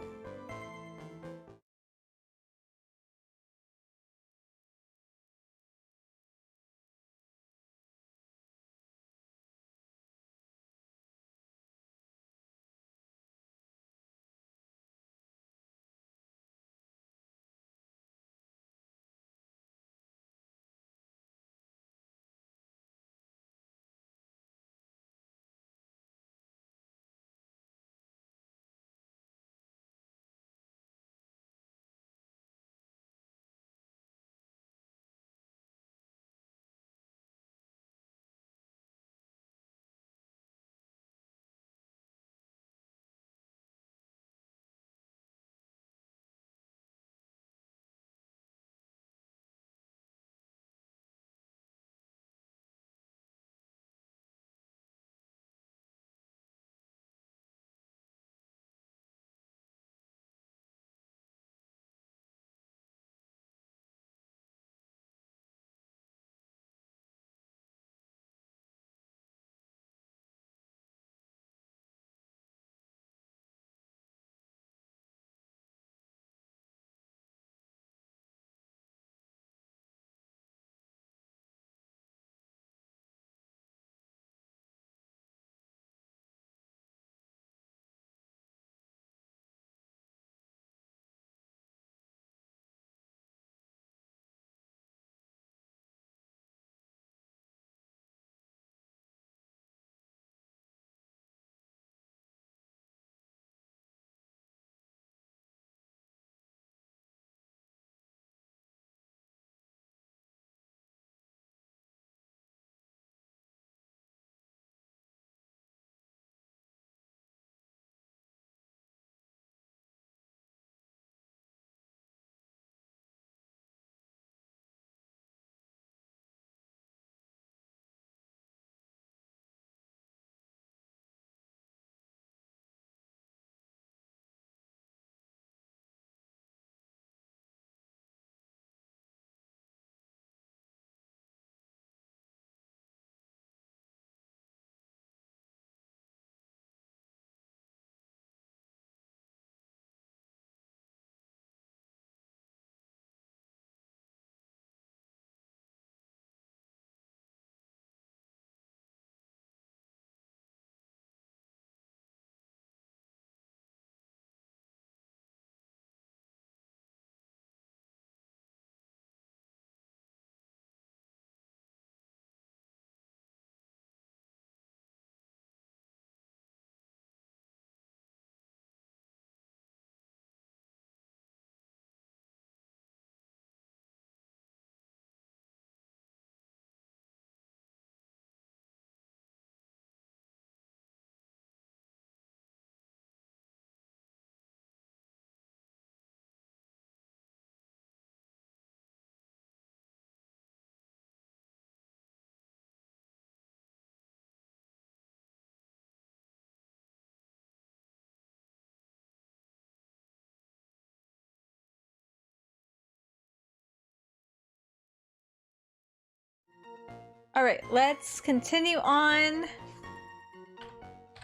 Alright, let's continue on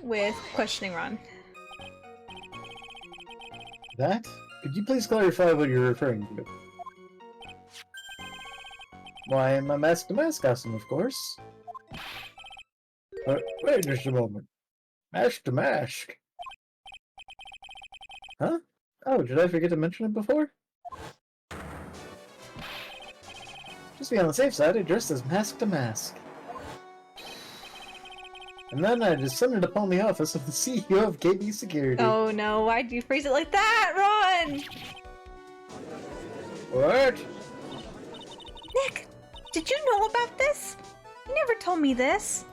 with questioning Ron. That? Could you please clarify what you're referring to? Why, my mask-to-mask costume, of course. Wait just a moment. Mask-to-mask? Huh? Oh, did I forget to mention it before? Just to be on the safe side, I dressed as mask-to-mask. And then I descended upon the office of the CEO of KB Security. Oh no, why'd you phrase it like that, Ron? What? Nick, did you know about this? You never told me this.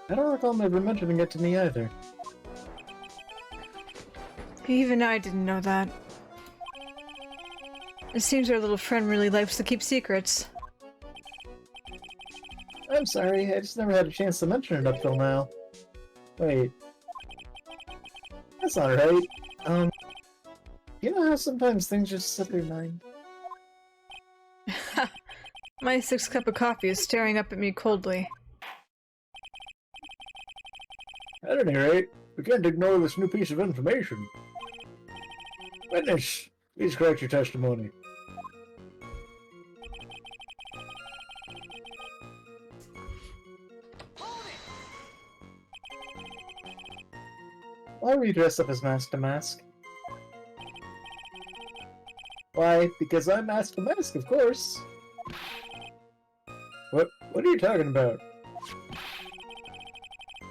I don't recall him ever mentioning it to me either. Even I didn't know that. It seems our little friend really likes to keep secrets. I'm sorry, I just never had a chance to mention it up till now. Wait. That's not right. You know how sometimes things just slip your mind? My 6th cup of coffee is staring up at me coldly. At any rate, we can't ignore this new piece of information. Witness, please correct your testimony. Why were you dressed up as mask-to-mask? Why, because I'm mask-to-mask, of course. What are you talking about?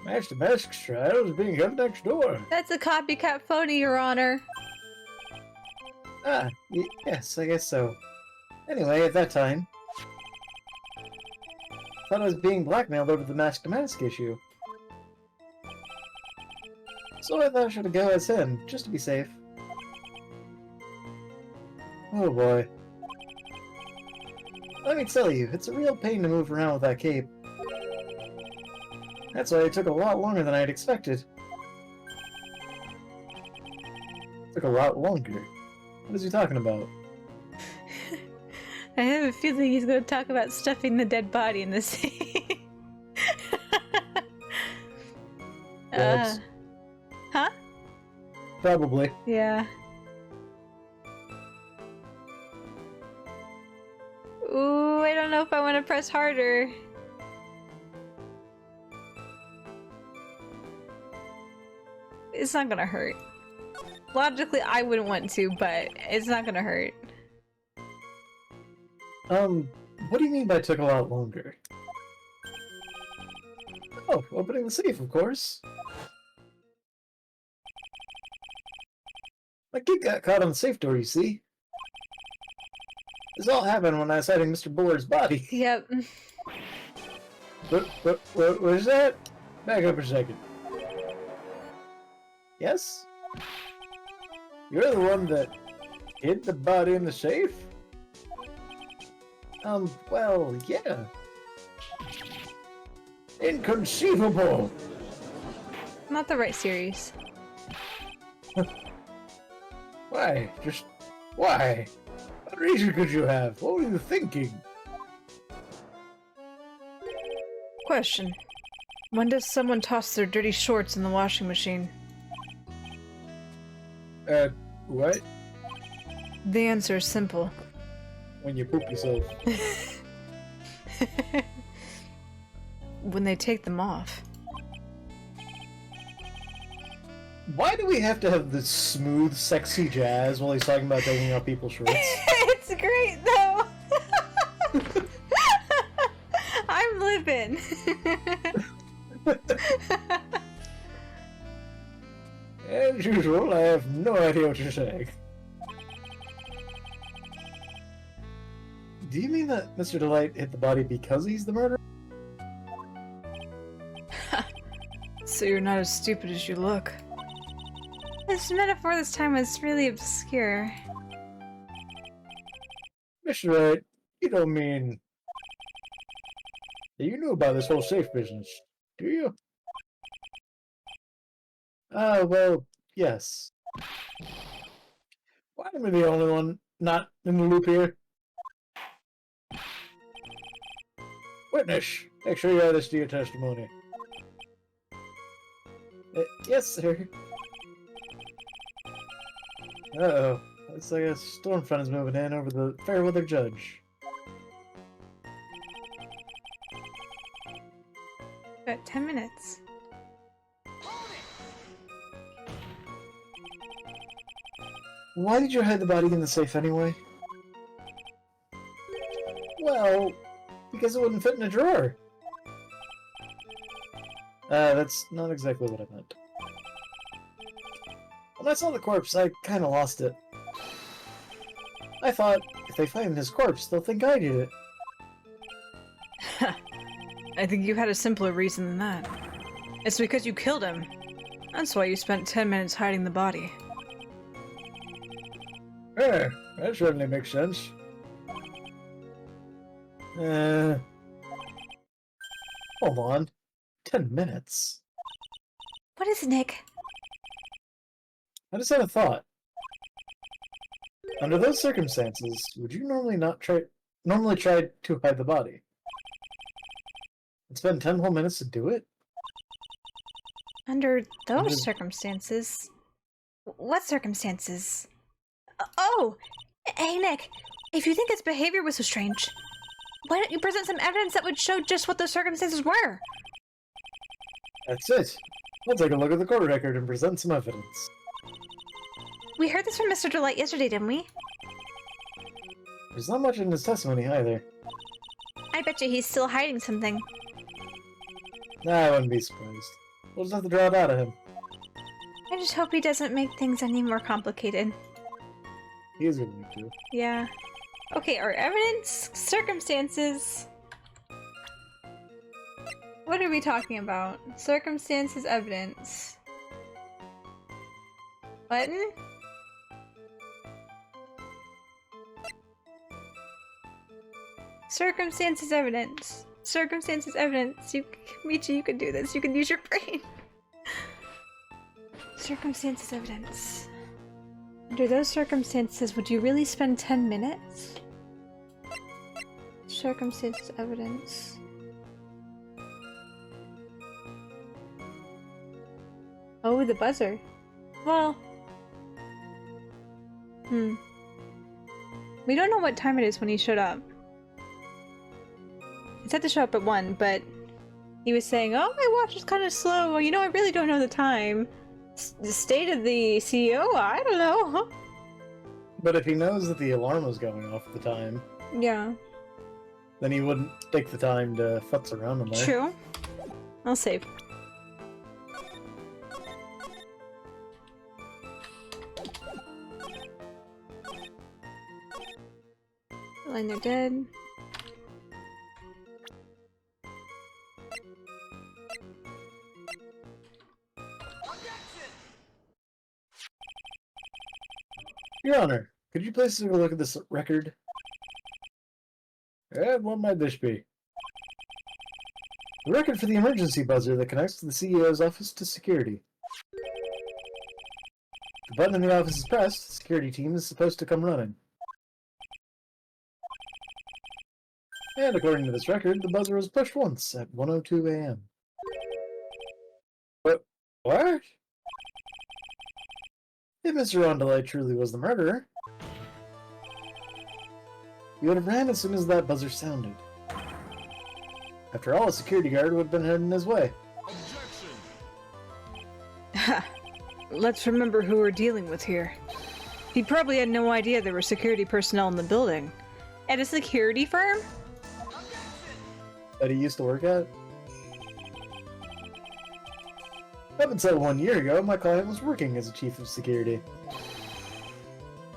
Mask-to-mask's trial is being held next door. That's a copycat phony, Your Honor. Ah, yes, I guess so. Anyway, at that time, thought I was being blackmailed over the mask-to-mask issue. So I thought I should go as him, just to be safe. Oh boy. Let me tell you, it's a real pain to move around with that cape. That's why it took a lot longer than I had expected. Took a lot longer? What is he talking about? I have a feeling he's going to talk about stuffing the dead body in the sea. Huh? Probably. Yeah. Ooh, I don't know if I want to press harder. It's not gonna hurt. Logically, I wouldn't want to, but it's not gonna hurt. What do you mean by took a lot longer? Oh, opening the safe, of course. My kid got caught on the safe door, you see. This all happened when I was hiding Mr. Buller's body. Yep. What was that? Back up a second. Yes? You're the one that hid the body in the safe? Well, yeah. Inconceivable! Not the right series. Why? Just... why? What reason could you have? What were you thinking? Question. When does someone toss their dirty shorts in the washing machine? What? The answer is simple. When you poop yourself. When they take them off. Why do we have to have this smooth, sexy jazz while he's talking about taking off people's shorts? It's great, though! I'm living! As usual, I have no idea what you're saying. Do you mean that Mr. Delight hit the body because he's the murderer? So you're not as stupid as you look. This metaphor this time was really obscure. Mr. Wright, you don't mean... You knew about this whole safe business, do you? Well, yes. Why am I the only one not in the loop here? Witness, make sure you add this to your testimony. Yes, sir. Uh-oh. Looks like a storm front is moving in over the fair weather judge. About 10 minutes. Why did you hide the body in the safe anyway? Well, because it wouldn't fit in a drawer. That's not exactly what I meant. When I saw the corpse, I kinda lost it. I thought, if they find his corpse, they'll think I did it. I think you had a simpler reason than that. It's because you killed him. That's why you spent 10 minutes hiding the body. That certainly makes sense. Hold on. 10 minutes? What is it, Nick? I just had a thought. Under those circumstances, would you normally try to hide the body? And spend 10 whole minutes to do it? Under those circumstances? What circumstances? Oh! Hey, Nick! If you think his behavior was so strange, why don't you present some evidence that would show just what those circumstances were? That's it. I'll take a look at the court record and present some evidence. We heard this from Mr. Delight yesterday, didn't we? There's not much in his testimony either. I bet you he's still hiding something. Nah, I wouldn't be surprised. We'll just have to draw it out of him. I just hope he doesn't make things any more complicated. He is gonna need to. Yeah. Okay, our evidence, circumstances. What are we talking about? Circumstances, evidence. Button? Circumstances, evidence. Circumstances, evidence. Michi, you can do this. You can use your brain. Circumstances, evidence. Under those circumstances, would you really spend 10 minutes? Circumstances, evidence. Oh, the buzzer. Well. We don't know what time it is when he showed up. He said to show up at 1, but he was saying, oh, my watch is kind of slow. You know, I really don't know the time. The state of the CEO? I don't know. But if he knows that the alarm was going off at the time... Yeah. Then he wouldn't take the time to futz around in there. True. I'll save. Line, they're dead. Your Honor, could you please take a look at this record? And what might this be? The record for the emergency buzzer that connects the CEO's office to security. The button in the office is pressed, the security team is supposed to come running. And according to this record, the buzzer was pushed once at 1:02 a.m. But what? If Mr. Rondelay truly was the murderer, he would have ran as soon as that buzzer sounded. After all, a security guard would have been heading his way. Ha! Let's remember who we're dealing with here. He probably had no idea there were security personnel in the building. At a security firm? That he used to work at? Up until 1 year ago, my client was working as a chief of security.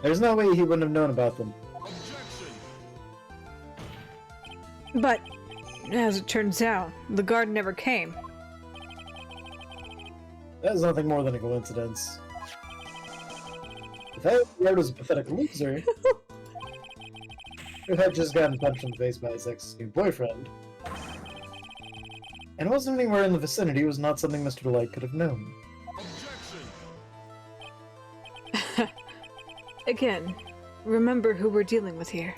There's no way he wouldn't have known about them. But, as it turns out, the guard never came. That is nothing more than a coincidence. If that guard was a pathetic loser, who had just gotten punched in the face by his ex-new boyfriend, and wasn't anywhere in the vicinity, was not something Mr. Light could have known. Again, remember who we're dealing with here.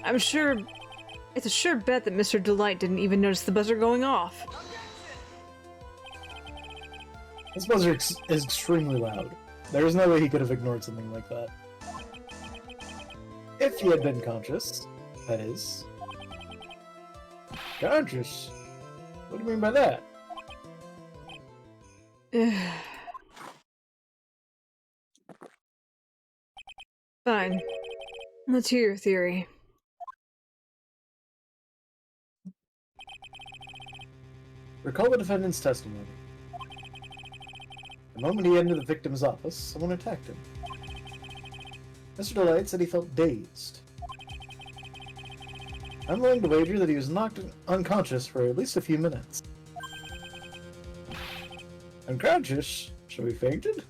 I'm sure It's a sure bet that Mr. Delight didn't even notice the buzzer going off. This buzzer is extremely loud. There is no way he could have ignored something like that. If he had been conscious, that is. Conscious? What do you mean by that? Fine. Let's hear your theory. Recall the defendant's testimony. The moment he entered the victim's office, someone attacked him. Mr. Delight said he felt dazed. I'm willing to wager that he was knocked unconscious for at least a few minutes. Unconscious? So he fainted?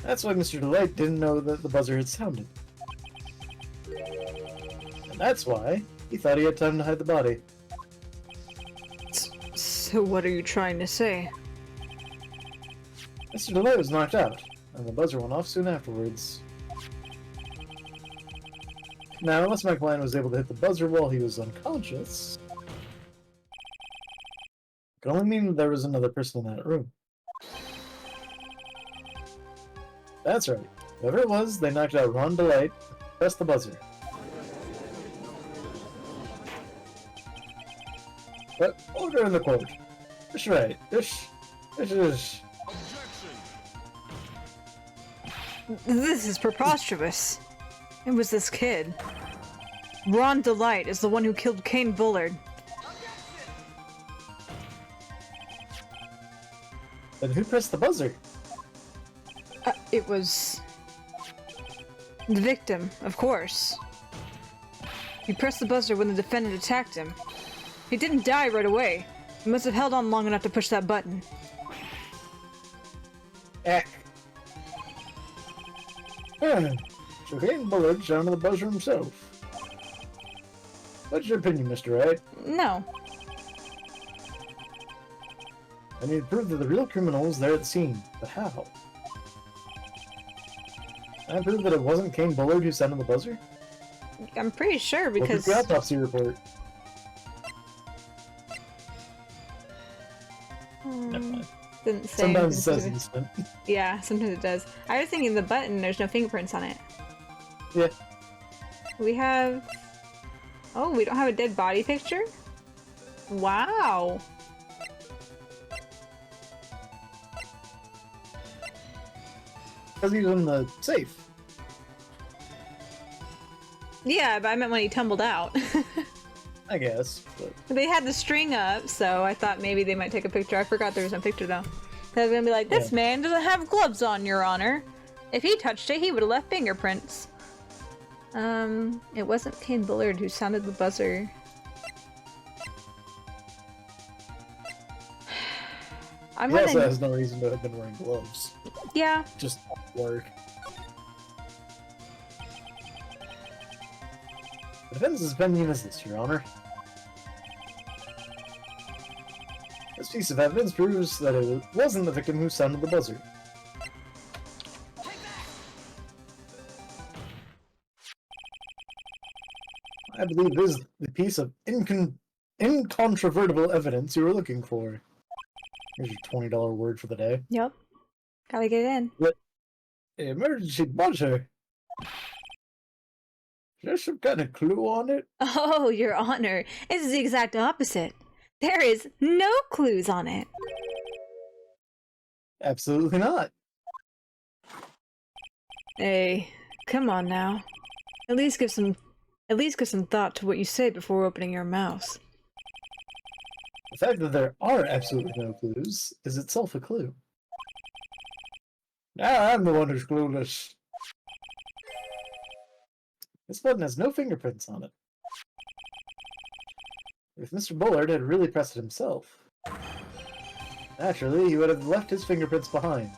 That's why Mr. Delight didn't know that the buzzer had sounded. And that's why he thought he had time to hide the body. So what are you trying to say? Mr. Delight was knocked out, and the buzzer went off soon afterwards. Now, unless my client was able to hit the buzzer while he was unconscious, it could only mean that there was another person in that room. That's right. Whoever it was, they knocked out Ron Delight and pressed the buzzer. But order in the court. That's right. This is... This is preposterous. It was this kid. Ron Delight is the one who killed Kane Bullard. Then who pressed the buzzer? It was... the victim, of course. He pressed the buzzer when the defendant attacked him. He didn't die right away. He must have held on long enough to push that button. So Kane Bullard sounded the buzzer himself. What's your opinion, Mr. Wright? No. I need to prove that the real criminal was there at the scene. But how? Can I prove that it wasn't Kane Bullard who sounded the buzzer? I'm pretty sure because... Look at the autopsy report. Didn't say sometimes it says anything. instant. Yeah, sometimes it does. I was thinking the button, there's no fingerprints on it. Yeah. We have... Oh, we don't have a dead body picture? Wow. Because he's in the safe. Yeah, but I meant when he tumbled out. I guess. But... They had the string up, so I thought maybe they might take a picture. I forgot there was no picture though. I was gonna be like, this man doesn't have gloves on, Your Honor. If he touched it, he would have left fingerprints. It wasn't Kane Bullard who sounded the buzzer. He also has no reason to have been wearing gloves. Yeah. Just work. The defense's opinion is this, Your Honor. This piece of evidence proves that it wasn't the victim who sounded the buzzer. I believe this is the piece of incontrovertible evidence you were looking for. Here's your $20 word for the day. Yep. Gotta get it in. What? Emergency buzzer? Is there some kind of clue on it? Oh, Your Honor. It's the exact opposite. There is no clues on it. Absolutely not. Hey, come on now. At least give some thought to what you say before opening your mouth. The fact that there are absolutely no clues is itself a clue. Now I'm the one who's clueless. This button has no fingerprints on it. If Mr. Bullard had really pressed it himself, naturally he would have left his fingerprints behind.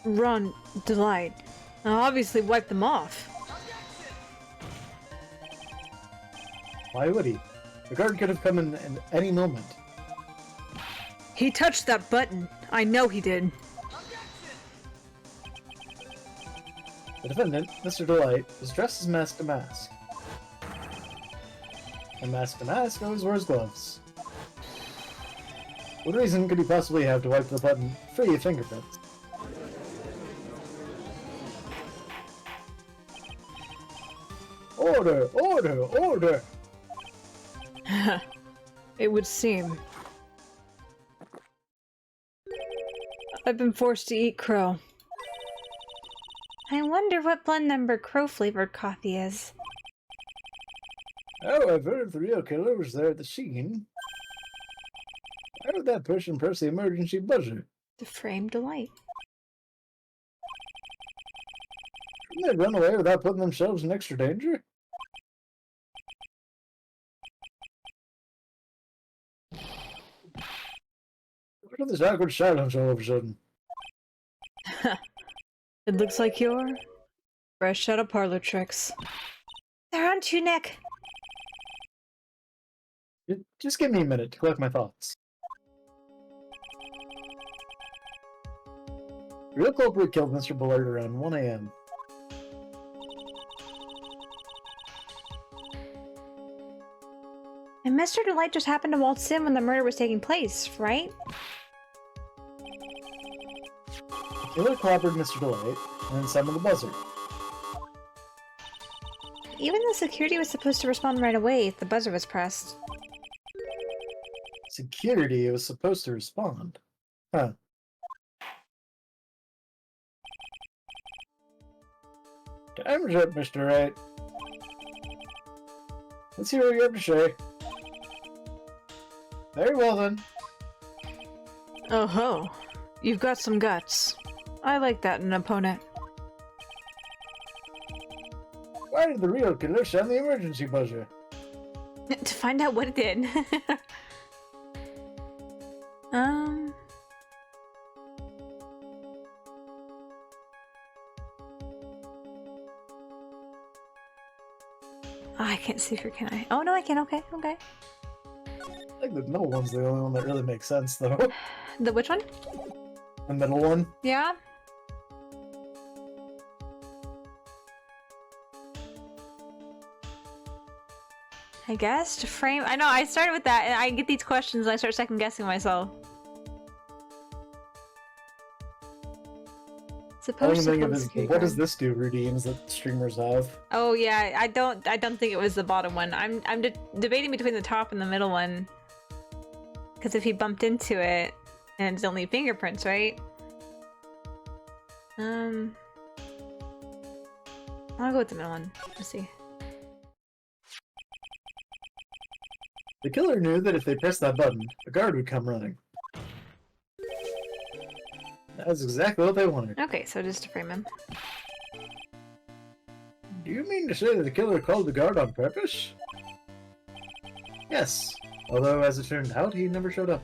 Ron Delight. Obviously wiped them off. Why would he? The guard could have come in at any moment. He touched that button. I know he did. The defendant, Mr. Delight, was dressed as Mask to Mask. And Mask to Mask always wears gloves. What reason could he possibly have to wipe the button free of fingerprints? Order! Order! Order! It would seem. I've been forced to eat crow. I wonder what blend number crow-flavored coffee is. However, if the real killer was there at the scene, how would that person press the emergency buzzer? The frame delight. Shouldn't they run away without putting themselves in extra danger? What is this awkward silence all of a sudden? It looks like you're fresh out of parlor tricks. They're on you, Nick. Just give me a minute to collect my thoughts. The real culprit killed Mr. Bullard around 1 a.m. And Mr. Delight just happened to waltz in when the murder was taking place, right? The killer clobbered Mr. Delight and then summoned the buzzer. Even the security was supposed to respond right away if the buzzer was pressed. Security was supposed to respond. Huh. Time's up, Mr. Wright. Let's hear what you have to say. Very well, then. Oh ho. You've got some guts. I like that in an opponent. Why did the real killer sound the emergency buzzer? To find out what it did. Oh, I can't secret, can I? Oh, no, I can. Okay, okay. I think the middle one's the only one that really makes sense, though. The which one? The middle one? Yeah? I guess to frame. I know I started with that, and I get these questions, and I start second guessing myself. Supposed to what does this do? Routines that streamers have. Oh yeah, I don't think it was the bottom one. I'm debating between the top and the middle one. Because if he bumped into it, and it's only fingerprints, right? I'll go with the middle one. Let's see. The killer knew that if they pressed that button, a guard would come running. That's exactly what they wanted. Okay, so just to frame him. Do you mean to say that the killer called the guard on purpose? Yes, although as it turned out, he never showed up.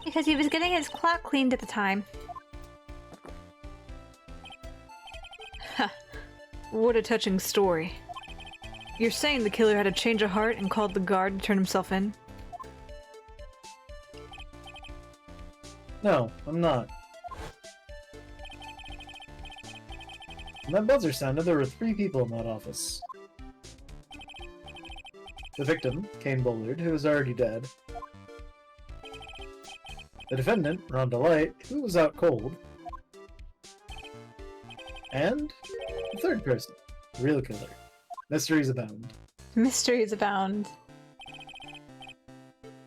Because he was getting his clock cleaned at the time. Ha! What a touching story. You're saying the killer had a change of heart and called the guard to turn himself in? No, I'm not. When that buzzer sounded, there were 3 people in that office. The victim, Kane Bullard, who was already dead. The defendant, Rhonda Light, who was out cold. And the third person, the real killer. Mysteries abound. Mysteries abound.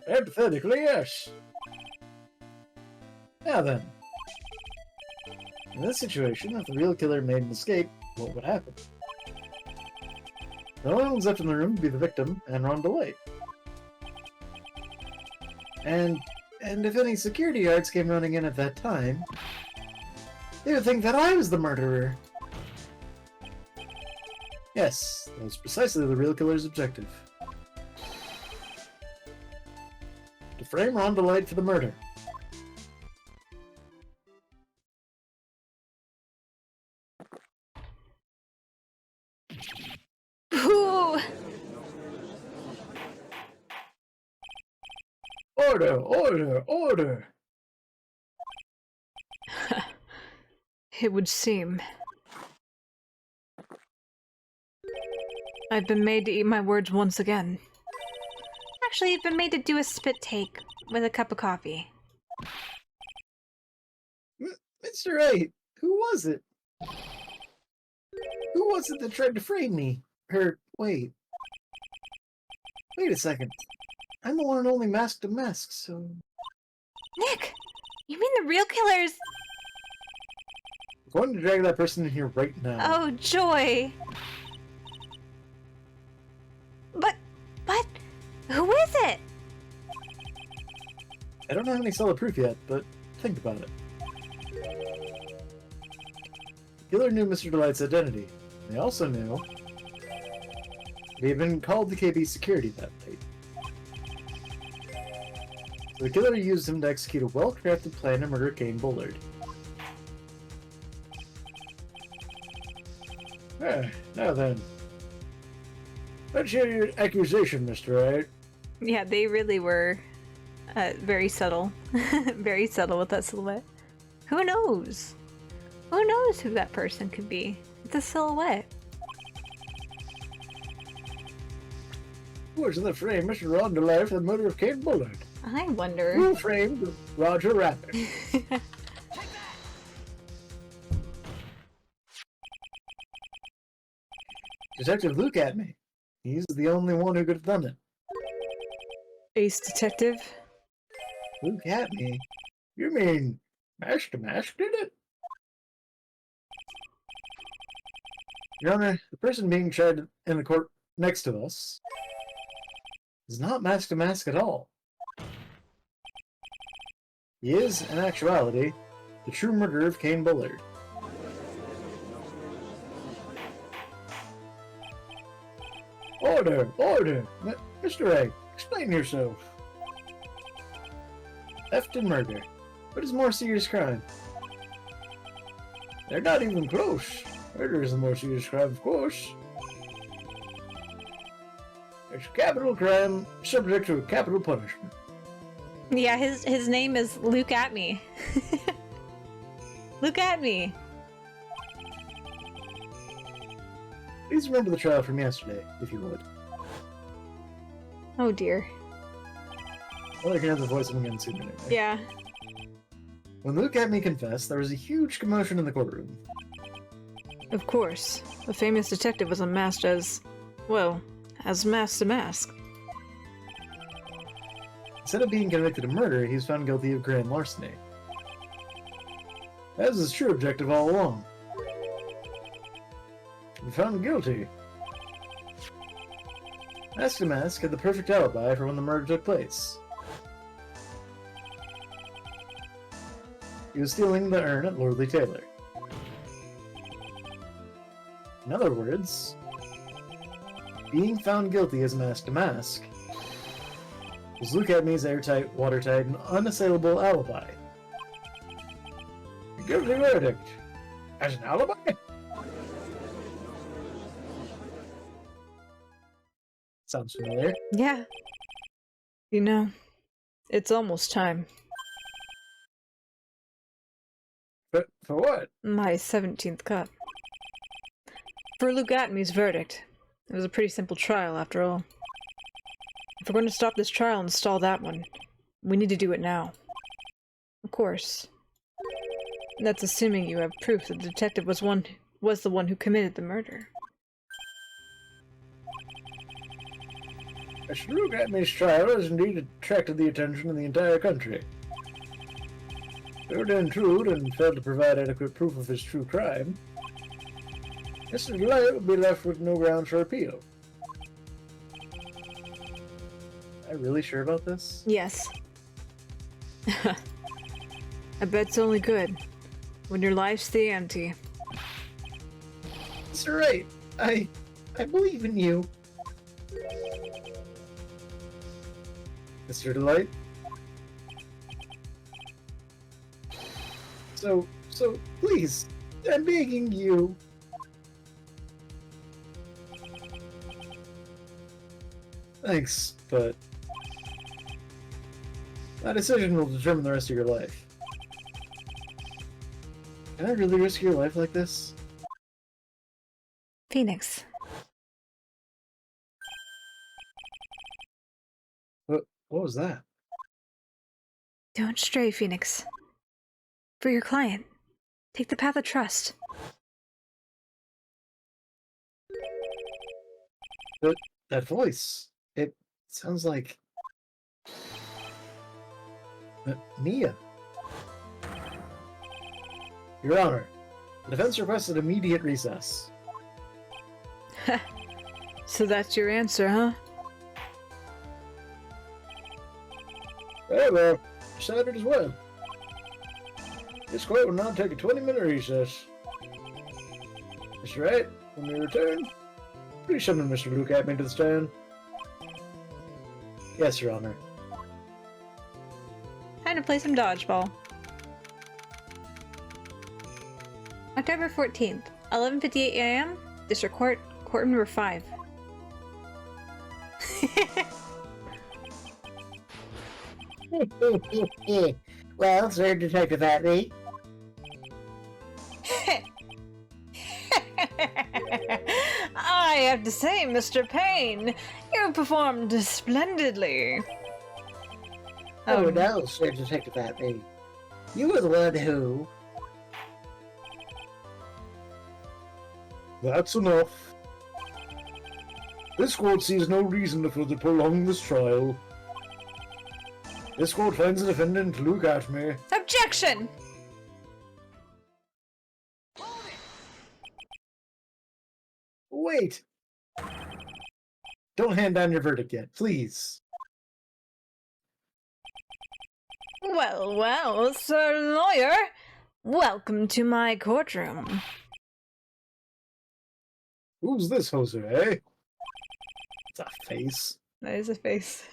Hypothetically, yes. Now then. In this situation, if the real killer made an escape, what would happen? The only ones left in the room would be the victim and Rhonda Light. And if any security guards came running in at that time, they would think that I was the murderer. Yes, that was precisely the real killer's objective. To frame Rhonda Light for the murder. Ooh. Order! Order! Order! It would seem. I've been made to eat my words once again. Actually, you've been made to do a spit take with a cup of coffee. Mr. Wright, who was it? Who was it that tried to frame me? Wait a second. I'm the one and only masked of masks, so... Nick! You mean the real killer's... I'm going to drag that person in here right now. Oh, joy! But... who is it? I don't have any solid proof yet, but think about it. The killer knew Mr. Delight's identity. They also knew he had been called to KB security that night. So the killer used him to execute a well-crafted plan to murder Kane Bullard. Now then. Let's hear your accusation, Mr. Wright. Yeah, they really were very subtle. Very subtle with that silhouette. Who knows? Who knows who that person could be? It's a silhouette. Who was in the frame Mr. Ron DeLay for the murder of Kane Bullard? I wonder. Who framed Roger Rabbit? Detective Luke at me. He's the only one who could have done it. Ace Detective? Luke at me? You mean Mask to Mask did it? Your Honor, the person being tried in the court next to us is not Mask to Mask at all. He is, in actuality, the true murderer of Kane Bullard. Order! Order! Mr. Wright, explain yourself. Theft and murder. What is a more serious crime? They're not even close. Murder is a more serious crime, of course. It's a capital crime, subject to a capital punishment. Yeah, his name is Luke at me. Look at me. Please remember the trial from yesterday, if you would. Oh dear. Well, I can have the voice him again soon anyway. Yeah. When Luke at me confessed, there was a huge commotion in the courtroom. Of course. The famous detective was unmasked as... well, as Mask to Mask. Instead of being convicted of murder, he was found guilty of grand larceny. That was his true objective all along. He was found guilty. Mask to Mask had the perfect alibi for when the murder took place. He was stealing the urn at Lordly Taylor. In other words, being found guilty as Mask to Mask was Luke Edmey's airtight, watertight, and unassailable alibi. A guilty verdict. As an alibi? Sounds familiar. Yeah. You know, it's almost time. But for what? My 17th cup. For Luke Atmey's verdict. It was a pretty simple trial, after all. If we're going to stop this trial and stall that one, we need to do it now. Of course. That's assuming you have proof that the detective was the one who committed the murder. Mr. Luke Atmey's trial has indeed attracted the attention of the entire country. If he did intrude and failed to provide adequate proof of his true crime, Mr. Delight would be left with no grounds for appeal. Am I really sure about this? Yes. I bet it's only good when your life's the empty. Mr. Wright, I believe in you. Mr. Delight? So, please, I'm begging you. Thanks, but my decision will determine the rest of your life. Can I really risk your life like this? Phoenix. What was that? Don't stray, Phoenix. For your client, take the path of trust. But that voice, it sounds like... Mia. Your Honor, the defense requested immediate recess. So that's your answer, huh? Very well. Decided as well. This court will now take a 20-minute recess. Mr. Wright, when we return, please summon Mr. Luke at me to the stand. Yes, Your Honor. Time to play some dodgeball. October 14th, 11:58 a.m. District Court, courtroom number 5. Well, sir, Detective Atlee. I have to say, Mr. Payne, you performed splendidly. Oh no, sir, Detective Atlee. You were the one who... That's enough. This court sees no reason to further prolong this trial. This court finds the defendant, Luke Atme. Objection! Wait! Don't hand down your verdict yet, please. Well, well, sir lawyer, welcome to my courtroom. Who's this hoser, eh? It's a face. That is a face.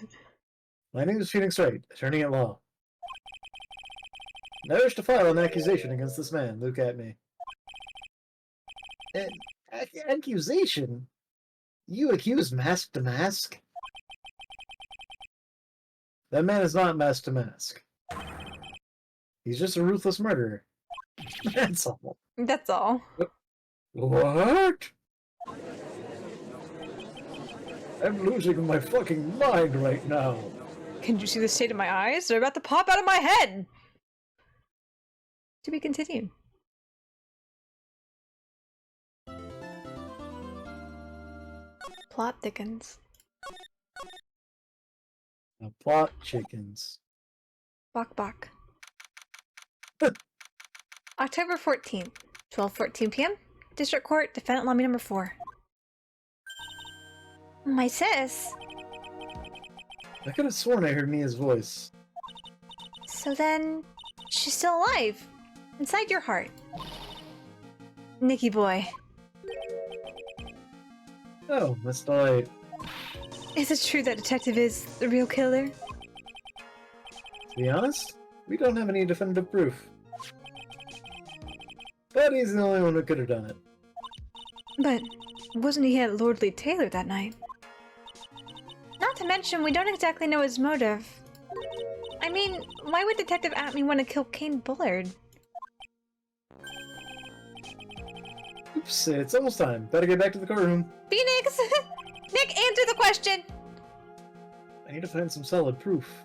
My name is Phoenix Wright, attorney at law. I wish to file an accusation against this man, Luke Atme. An accusation? You accuse Mask to Mask? That man is not Mask to Mask. He's just a ruthless murderer. That's all. That's all. What? I'm losing my fucking mind right now. Can you see the state of my eyes? They're about to pop out of my head! To be continued. Plot thickens. Now plot chickens. Bok bok. October 14th, 12:14 p.m. District Court, Defendant Lobby number 4. My sis. I could have sworn I heard Mia's voice. So then, she's still alive. Inside your heart. Nicky boy. Oh, that's delightful. Is it true that Detective is the real killer? To be honest, we don't have any definitive proof. But he's the only one who could have done it. But wasn't he at Lordly Taylor that night? Not to mention, we don't exactly know his motive. I mean, why would Detective Atme want to kill Kane Bullard? Oops, it's almost time. Better get back to the courtroom. Phoenix! Nick, answer the question! I need to find some solid proof.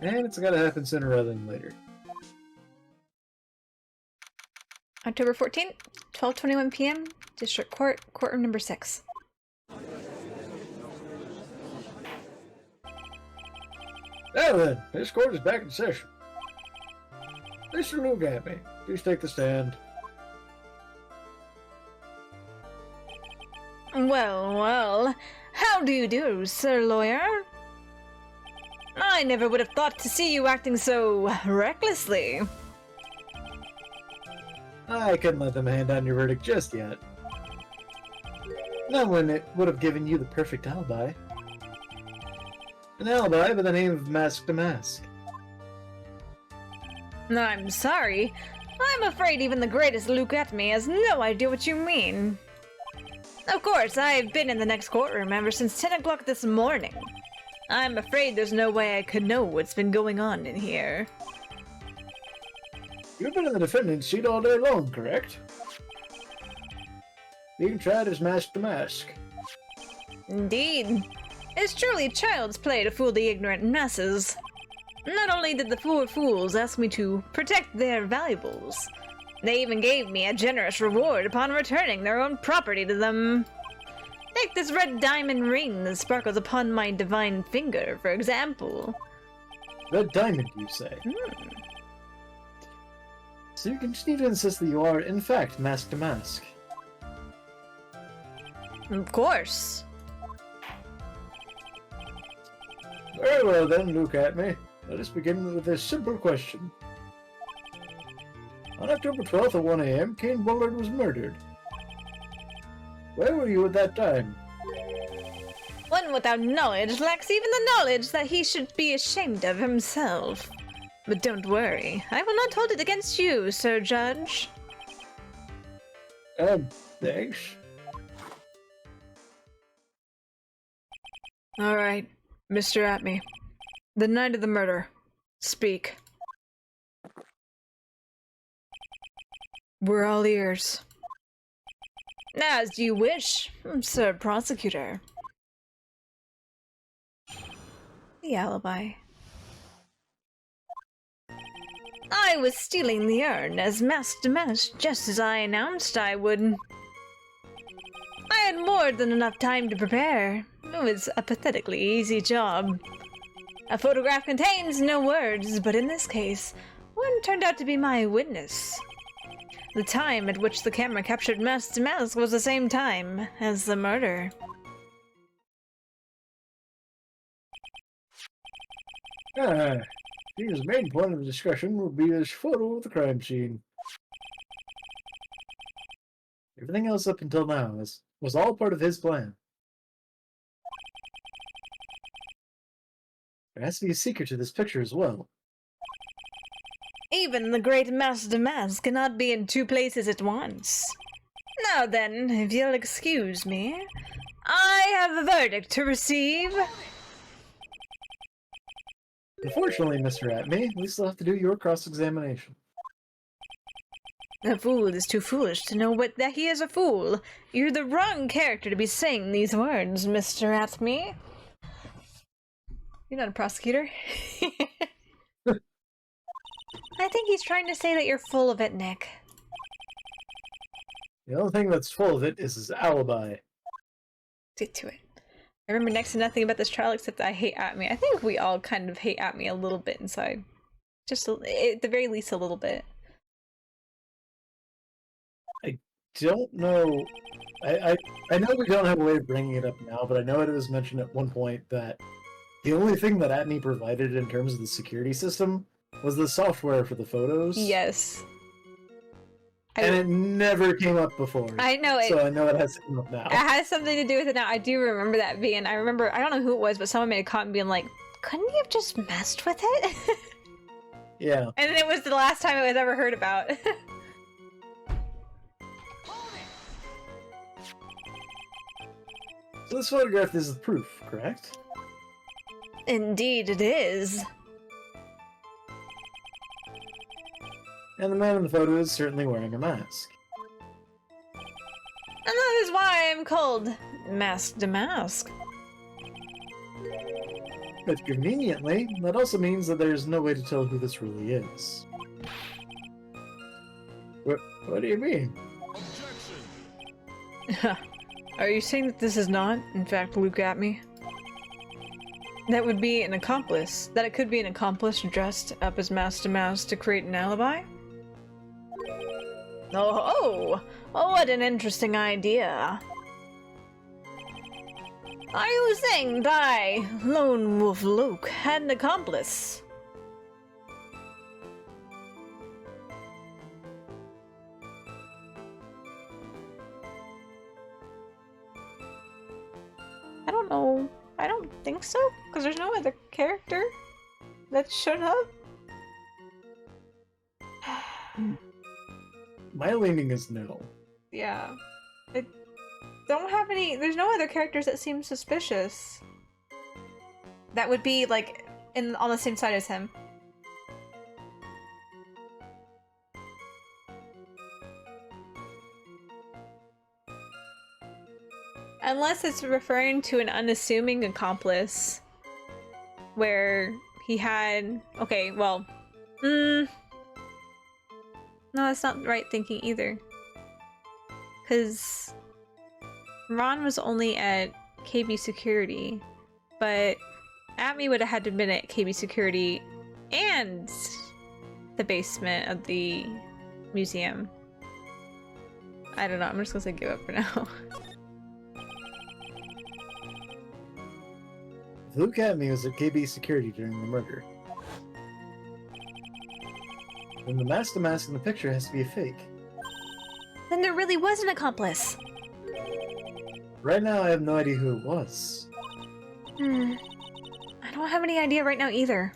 And it's gotta happen sooner rather than later. October 14th, 12:21 p.m. District Court, courtroom number 6. Now then, this court is back in session. Mr. Luke Atme, please take the stand. Well, well, how do you do, sir lawyer? I never would have thought to see you acting so recklessly. I couldn't let them hand down your verdict just yet. Not when it would have given you the perfect alibi. An alibi by the name of Mask to Mask. I'm sorry. I'm afraid even the greatest Luke Atme has no idea what you mean. Of course, I've been in the next courtroom ever since 10 o'clock this morning. I'm afraid there's no way I could know what's been going on in here. You've been in the defendant's seat all day long, correct? Being tried as Mask to Mask. Indeed. It's truly child's play to fool the ignorant masses. Not only did the poor fools ask me to protect their valuables, they even gave me a generous reward upon returning their own property to them. Take this red diamond ring that sparkles upon my divine finger, for example. Red diamond, you say? So you continue to insist that you are, in fact, mask to mask. Of course. Very well then, look at me. Let us begin with a simple question. On October 12th at 1 a.m., Kane Bullard was murdered. Where were you at that time? One without knowledge lacks even the knowledge that he should be ashamed of himself. But don't worry, I will not hold it against you, Sir Judge. Thanks. Alright, Mr. Atme. The night of the murder. Speak. We're all ears. As you wish, Sir Prosecutor. The alibi. I was stealing the urn as mask to mask, just as I announced I would. I had more than enough time to prepare. It was a pathetically easy job. A photograph contains no words, but in this case, one turned out to be my witness. The time at which the camera captured mask to mask was the same time as the murder. His main point of discussion will be his photo of the crime scene. Everything else up until now was all part of his plan. There has to be a secret to this picture as well. Even the great mask to mask cannot be in two places at once. Now then, if you'll excuse me, I have a verdict to receive. Unfortunately, Mr. Atme, we still have to do your cross-examination. A fool is too foolish to know that he is a fool. You're the wrong character to be saying these words, Mr. Atme. You're not a prosecutor. I think he's trying to say that you're full of it, Nick. The only thing that's full of it is his alibi. Get to it. I remember next to nothing about this trial except that I hate Atme. I think we all kind of hate Atme a little bit inside. Just at the very least a little bit. I don't know. I know we don't have a way of bringing it up now, but I know it was mentioned at one point that the only thing that Atme provided in terms of the security system was the software for the photos. Yes. And it never came up before. I know it. So I know it has to come up now. It has something to do with it now. I do remember that being. I remember. I don't know who it was, but someone made a comment being like, "Couldn't you have just messed with it?" Yeah. And it was the last time it was ever heard about. So this photograph is the proof, correct? Indeed, it is. And the man in the photo is certainly wearing a mask. And that is why I'm called Mask to Mask. But conveniently, that also means that there's no way to tell who this really is. What do you mean? Are you saying that this is not, in fact, Luke Atme? That would be an accomplice. That it could be an accomplice dressed up as Mask to Mask to create an alibi? Oh, what an interesting idea. Are you saying that I, Lone Wolf Luke, had an accomplice? I don't know. I don't think so, because there's no other character that should have. My leaning is no. Yeah. I don't have any. There's no other characters that seem suspicious. That would be, like, on the same side as him. Unless it's referring to an unassuming accomplice. Where he had... Okay, well... No, that's not right thinking either. Because... Ron was only at KB Security. But... Atmi would have had to have been at KB Security and the basement of the museum. I don't know, I'm just gonna say give up for now. If Luke Atmi was at KB Security during the murder, then the mask in the picture has to be a fake. Then there really was an accomplice! Right now, I have no idea who it was. I don't have any idea right now either.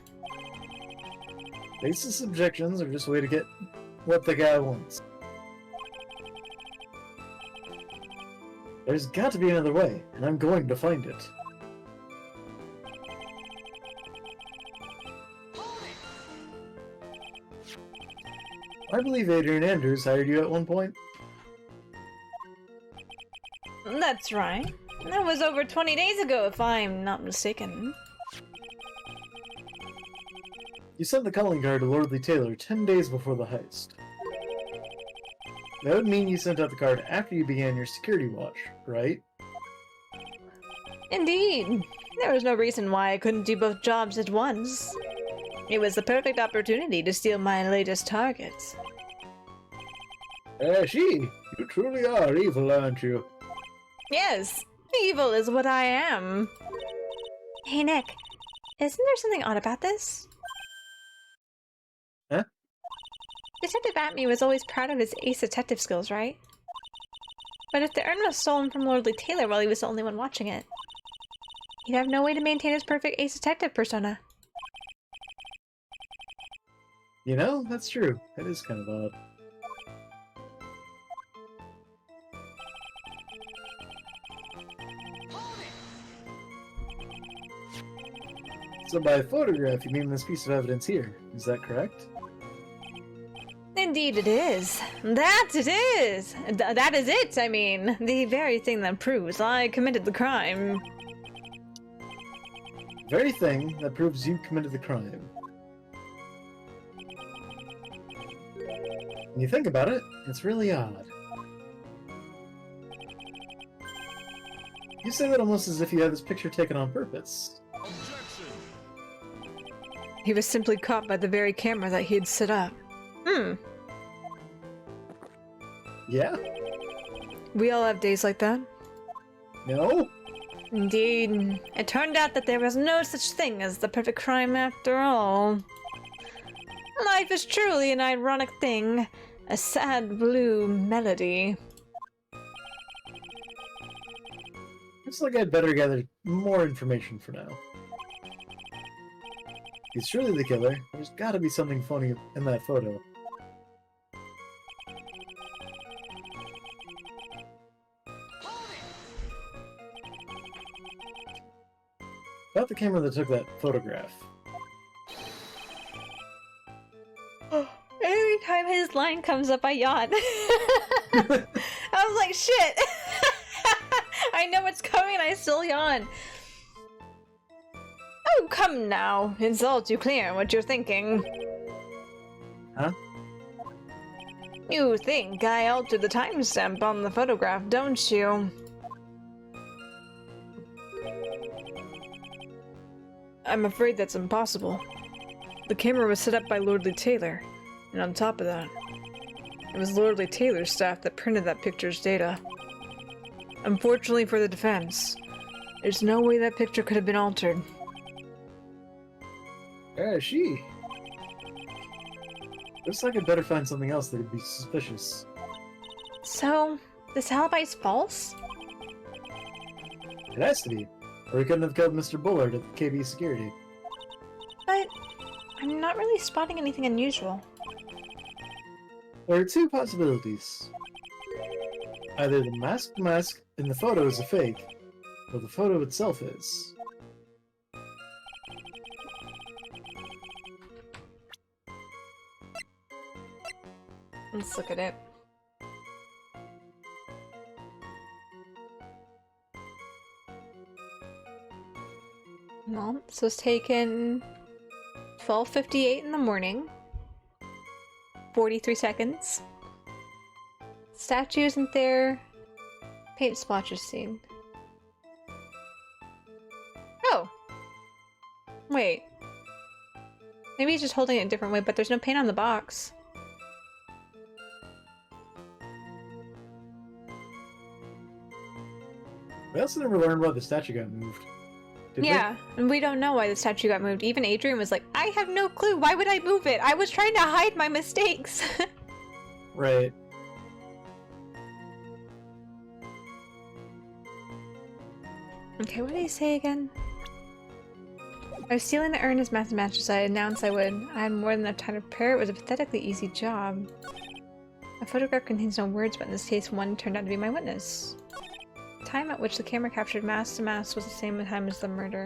Baseless objections are just a way to get what the guy wants. There's got to be another way, and I'm going to find it. I believe Adrian Andrews hired you at one point. That's right. That was over 20 days ago, if I'm not mistaken. You sent the calling card to Lordly Taylor 10 days before the heist. That would mean you sent out the card after you began your security watch, right? Indeed. There was no reason why I couldn't do both jobs at once. It was the perfect opportunity to steal my latest targets. You truly are evil, aren't you? Yes, evil is what I am. Hey Nick, isn't there something odd about this? Huh? Detective Atmi was always proud of his ace detective skills, right? But if the urn was stolen from Lordly Taylor while he was the only one watching it, he'd have no way to maintain his perfect ace detective persona. You know, that's true. That is kind of odd. So by photograph, you mean this piece of evidence here. Is that correct? Indeed it is. That it is! That is it, I mean. The very thing that proves I committed the crime. Very thing that proves you committed the crime. When you think about it, it's really odd. You say that almost as if you had this picture taken on purpose. He was simply caught by the very camera that he had set up. Yeah? We all have days like that. No? Indeed. It turned out that there was no such thing as the perfect crime after all. Life is truly an ironic thing. A sad blue melody. Looks like I'd better gather more information for now. He's surely the killer. There's gotta be something funny in that photo. About the camera that took that photograph. Every time his line comes up, I yawn. I was like, shit! I know it's coming, I still yawn. Oh, come now. It's all too clear what you're thinking. Huh? You think I altered the timestamp on the photograph, don't you? I'm afraid that's impossible. The camera was set up by Lordly Taylor, and on top of that, it was Lordly Taylor's staff that printed that picture's data. Unfortunately for the defense, there's no way that picture could have been altered. She. Looks like I'd better find something else that would be suspicious. So, this alibi's false? It has to be, or he couldn't have killed Mr. Bullard at the KB Security. But I'm not really spotting anything unusual. There are two possibilities. Either the mask in the photo is a fake, or the photo itself is. Let's look at it. This was taken 12:58 in the morning. 43 seconds. Statue isn't there. Paint splotches seen. Oh! Wait. Maybe he's just holding it a different way, but there's no paint on the box. We also never learned why the statue got moved. Did Yeah, and we don't know why the statue got moved. Even Adrian was like, I have no clue. Why would I move it? I was trying to hide my mistakes. Right. Okay, what did he say again? I was stealing the urn as mathematics I announced I would. I had more than enough time to prepare. It was a pathetically easy job. A photograph contains no words, but in this case, one turned out to be my witness. The time at which the camera captured mass to mass was the same time as the murder.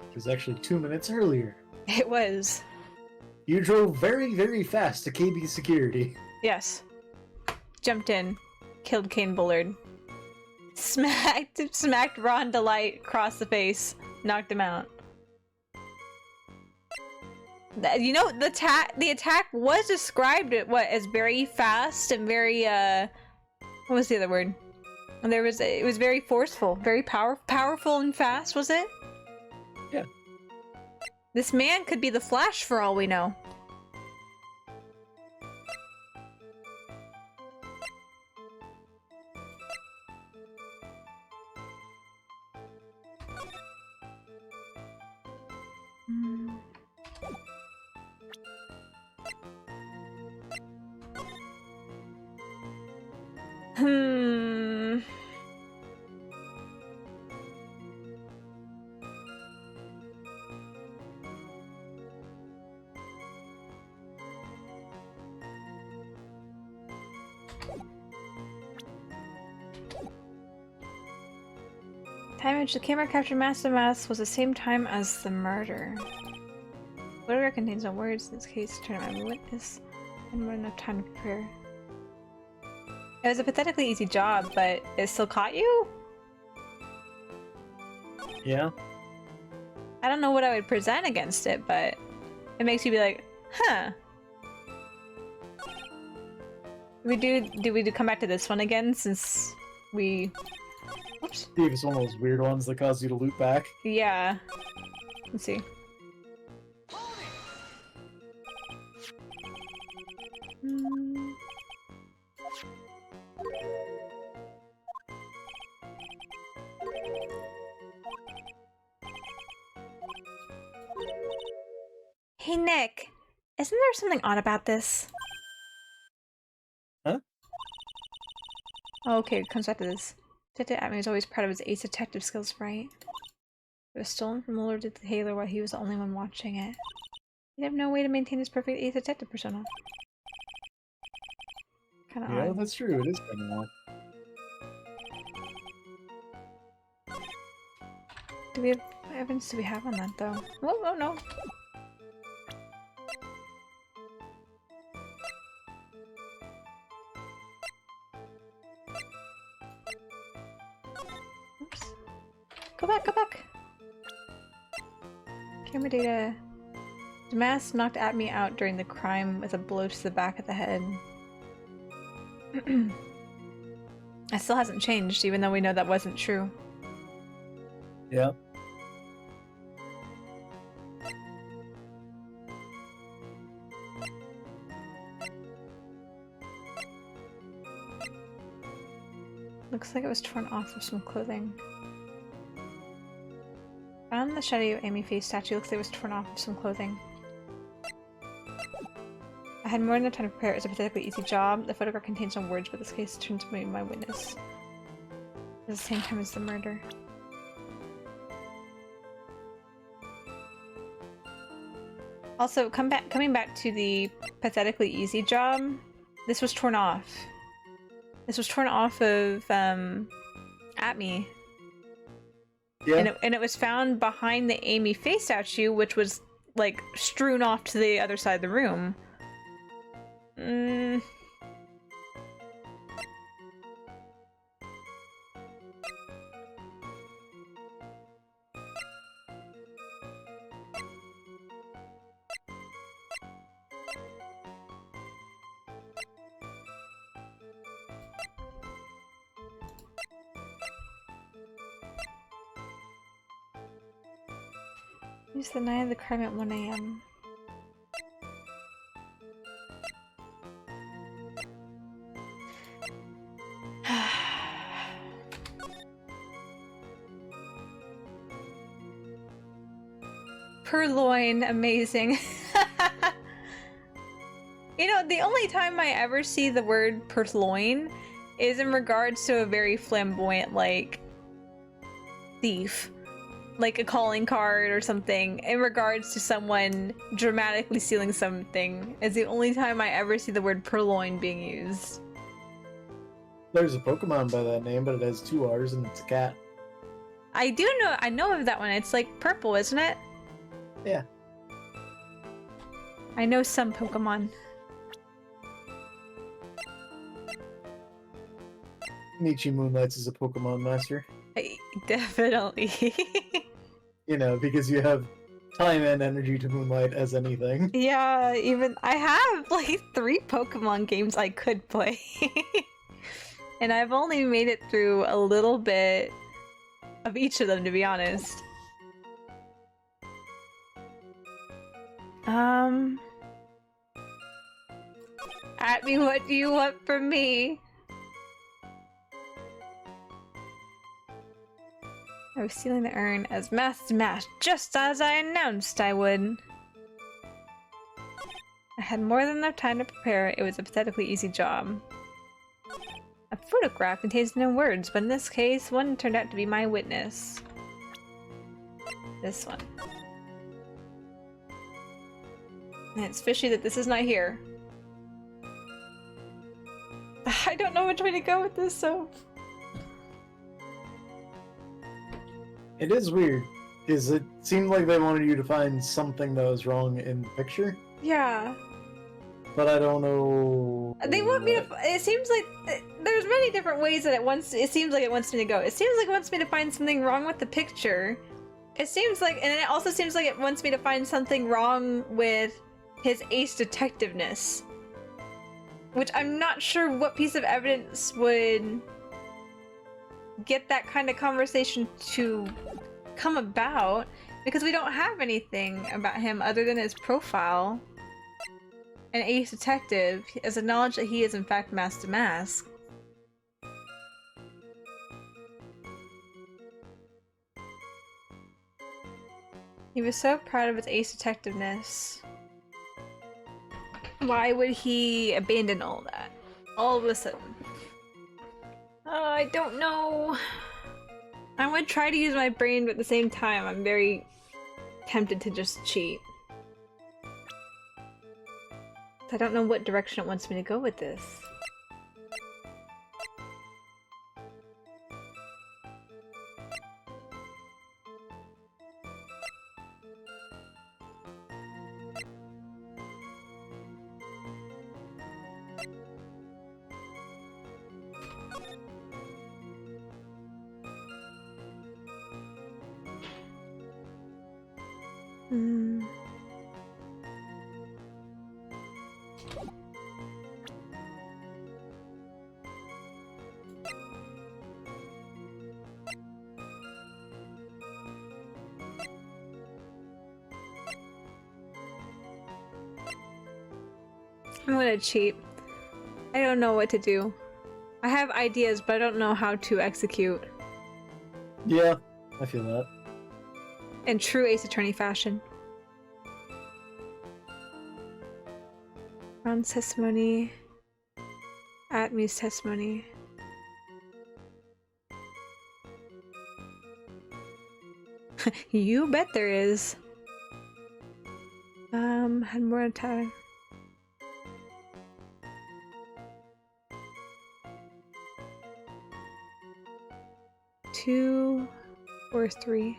It was actually 2 minutes earlier. It was. You drove very, very fast to KB security. Yes. Jumped in. Killed Kane Bullard. Smacked Ron Delight across the face. Knocked him out. You know, the attack was described as very fast and very, what was the other word? And it was very forceful. Very powerful and fast, was it? Yeah. This man could be the Flash for all we know. Time in which the camera captured mass to mass was the same time as the murder. Photograph contains no words. In this case, turn out my witness and more enough time to prepare. It was a pathetically easy job, but it still caught you? Yeah. I don't know what I would present against it, but it makes you be like, huh. Did we come back to this one again since we... Oops. Steve is one of those weird ones that cause you to loop back. Yeah. Let's see. Hey Nick, isn't there something odd about this? Huh? Oh, okay, it comes back to this. Detective Atman was always proud of his ace detective skills, right? It was stolen from Lord to Taylor while he was the only one watching it. He'd have no way to maintain his perfect ace detective persona. Kinda Yeah, odd. that's true. It is kind of odd. What evidence do we have on that, though? Oh no. Oops. Go back. Camera data. The mask knocked at me out during the crime with a blow to the back of the head. It still hasn't changed, even though we know that wasn't true. Yeah. Looks like it was torn off of some clothing. Found the shadow of Amy face statue. Looks like it was torn off of some clothing. I had more than enough time to prepare. It was a pathetically easy job. The photograph contains no words, but this case turned to be my witness. At the same time as the murder. Also, coming back to the pathetically easy job, this was torn off. This was torn off of Atme. Yeah. And it was found behind the Amy face statue, which was like strewn off to the other side of the room. Use the night of the crime at 1 a.m. Purloin, amazing. You know, the only time I ever see the word purloin is in regards to a very flamboyant, like, thief. Like a calling card or something. In regards to someone dramatically stealing something is the only time I ever see the word purloin being used. There's a Pokemon by that name, but it has 2 R's and it's a cat. I know of that one. It's like purple, isn't it? Yeah. I know some Pokemon. Nichi Moonlights is a Pokemon master. Definitely. You know, because you have time and energy to moonlight as anything. Yeah, even I have like 3 Pokemon games I could play. And I've only made it through a little bit of each of them, to be honest. At me, what do you want from me? I was stealing the urn as Master Mash, just as I announced I would. I had more than enough time to prepare. It was a pathetically easy job. A photograph contains no words, but in this case, one turned out to be my witness. This one. And it's fishy that this is not here. I don't know which way to go with this, so... It is weird, because it seemed like they wanted you to find something that was wrong in the picture. Yeah. But I don't know... They want me to... It seems like... There's many different ways that it seems like it wants me to go. It seems like it wants me to find something wrong with the picture. It seems like... And it also seems like it wants me to find something wrong with his ace detectiveness. Which I'm not sure what piece of evidence would get that kind of conversation to come about, because we don't have anything about him other than his profile. An ace detective has acknowledged that he is in fact Master Mask. He was so proud of his ace detectiveness. Why would he abandon all that? All of a sudden. I don't know. I would try to use my brain, but at the same time, I'm very tempted to just cheat. I don't know what direction it wants me to go with this. I'm gonna cheat. I don't know what to do. I have ideas, but I don't know how to execute. Yeah, I feel that. In true Ace Attorney fashion. Ron's testimony. Atme's testimony. You bet there is. Had more time. 2 or 3.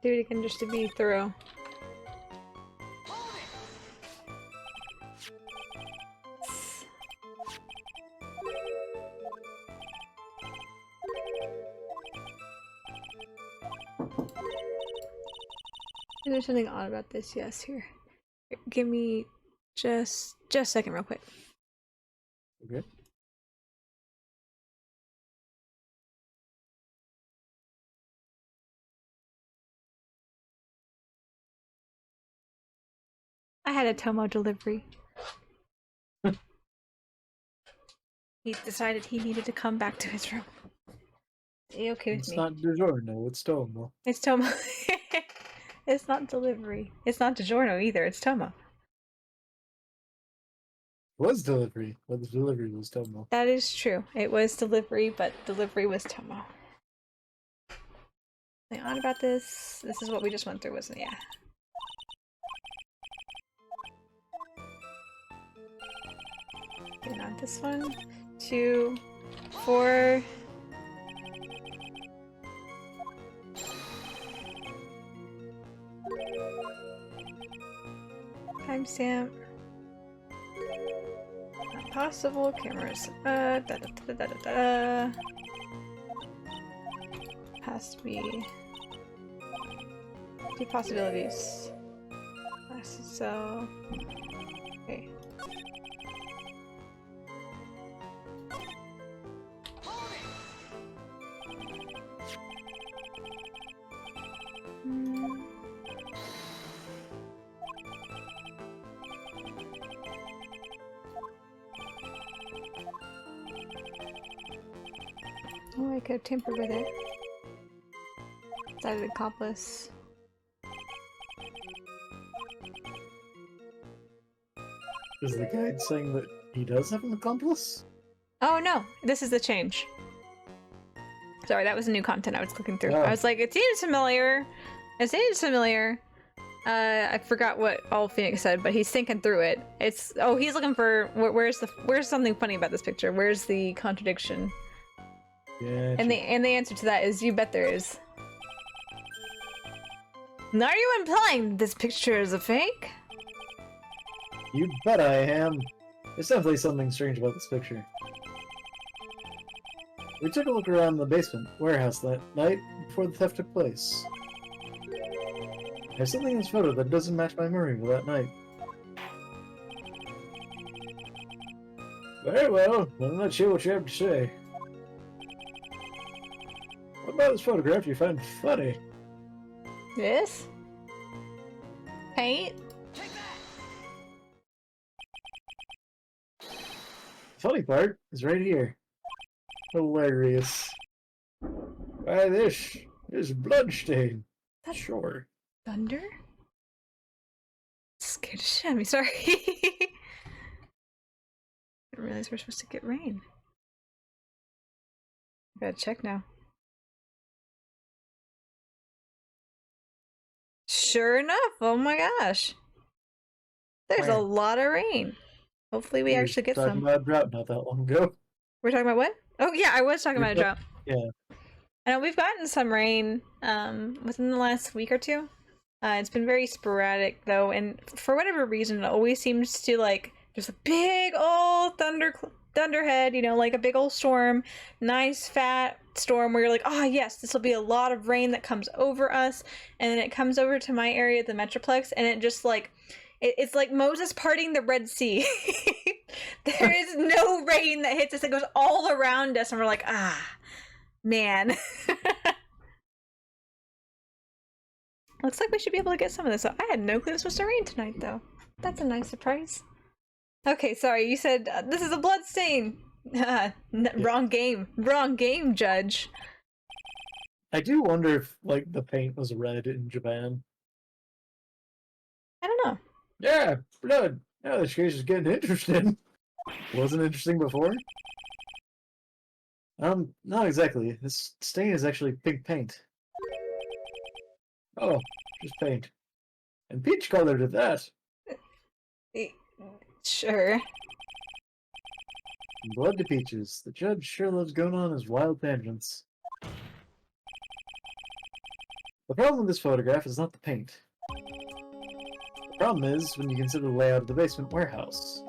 Do it again just to be thorough. There's something odd about this, yes, here. Give me just a second real quick. Okay. I had a Tomo delivery. He decided he needed to come back to his room. Are you okay with It's me? not DiGiorno, it's Tomo. It's Tomo. It's not delivery. It's not DiGiorno either, it's Tomo. It was delivery, but the delivery was Tomo. That is true. It was delivery, but delivery was Tomo. Anything odd about this? This is what we just went through, wasn't it? Yeah. Okay, not this one. 2, 4. Timestamp. Not possible. Cameras. Da da da da da da. Has to be 2 possibilities. So, okay. Oh, I could have tampered with it. Decided accomplice. Is the guide saying that he does have an accomplice? Oh no, this is the change. Sorry, that was new content I was clicking through. Oh. I was like, it seems familiar. It seems familiar. I forgot what all Phoenix said, but he's thinking through it. It's he's looking for where's something funny about this picture? Where's the contradiction? Yeah. And the answer to that is you bet there is. Now are you implying this picture is a fake? You bet I am. There's definitely something strange about this picture. We took a look around the basement warehouse that night before the theft took place. There's something in this photo that doesn't match my memory of that night. Very well, then let's hear what you have to say. What about this photograph you find funny? This? Paint? Funny part is right here. Hilarious. Why this is bloodstain. That's Sure. thunder? Scared the shit out of me, sorry. I didn't realize we're supposed to get rain. Gotta check now. Sure enough, oh my gosh. There's a Where? lot of rain. Hopefully we actually get talking some. about drought not that long ago. We're talking about what? Oh yeah, I was talking about a drought. Yeah. I know we've gotten some rain within the last week or two. It's been very sporadic though, and for whatever reason, it always seems to like just a big old thunderhead, you know, like a big old storm, nice fat storm where you're like, oh yes, this will be a lot of rain that comes over us, and then it comes over to my area, the Metroplex, and it just like it's like Moses parting the Red Sea. There is no rain that hits us; it goes all around us, and we're like, ah, man. Looks like we should be able to get some of this. I had no clue it was supposed to rain tonight, though. That's a nice surprise. Okay, sorry, you said this is a blood stain. Wrong game. Wrong game, Judge. I do wonder if, like, the paint was red in Japan. I don't know. Yeah, blood. Now this case is getting interesting. Wasn't interesting before? Not exactly. This stain is actually pink paint. Oh, just paint. And peach colored at that. Sure. Blood to peaches. The judge sure loves going on his wild tangents. The problem with this photograph is not the paint. The problem is when you consider the layout of the basement warehouse.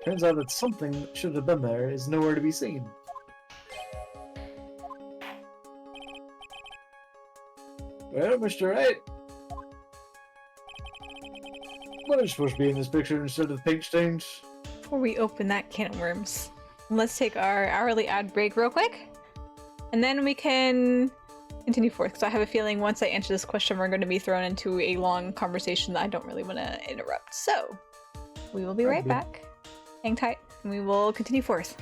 Turns out that something that should have been there is nowhere to be seen. Well, Mr. Wright, what is supposed to be in this picture instead of the paint stains? Before we open that can of worms, let's take our hourly ad break real quick. And then we can continue forth, because I have a feeling once I answer this question, we're going to be thrown into a long conversation that I don't really want to interrupt. So, we will be right back. Hang tight, and we will continue forth.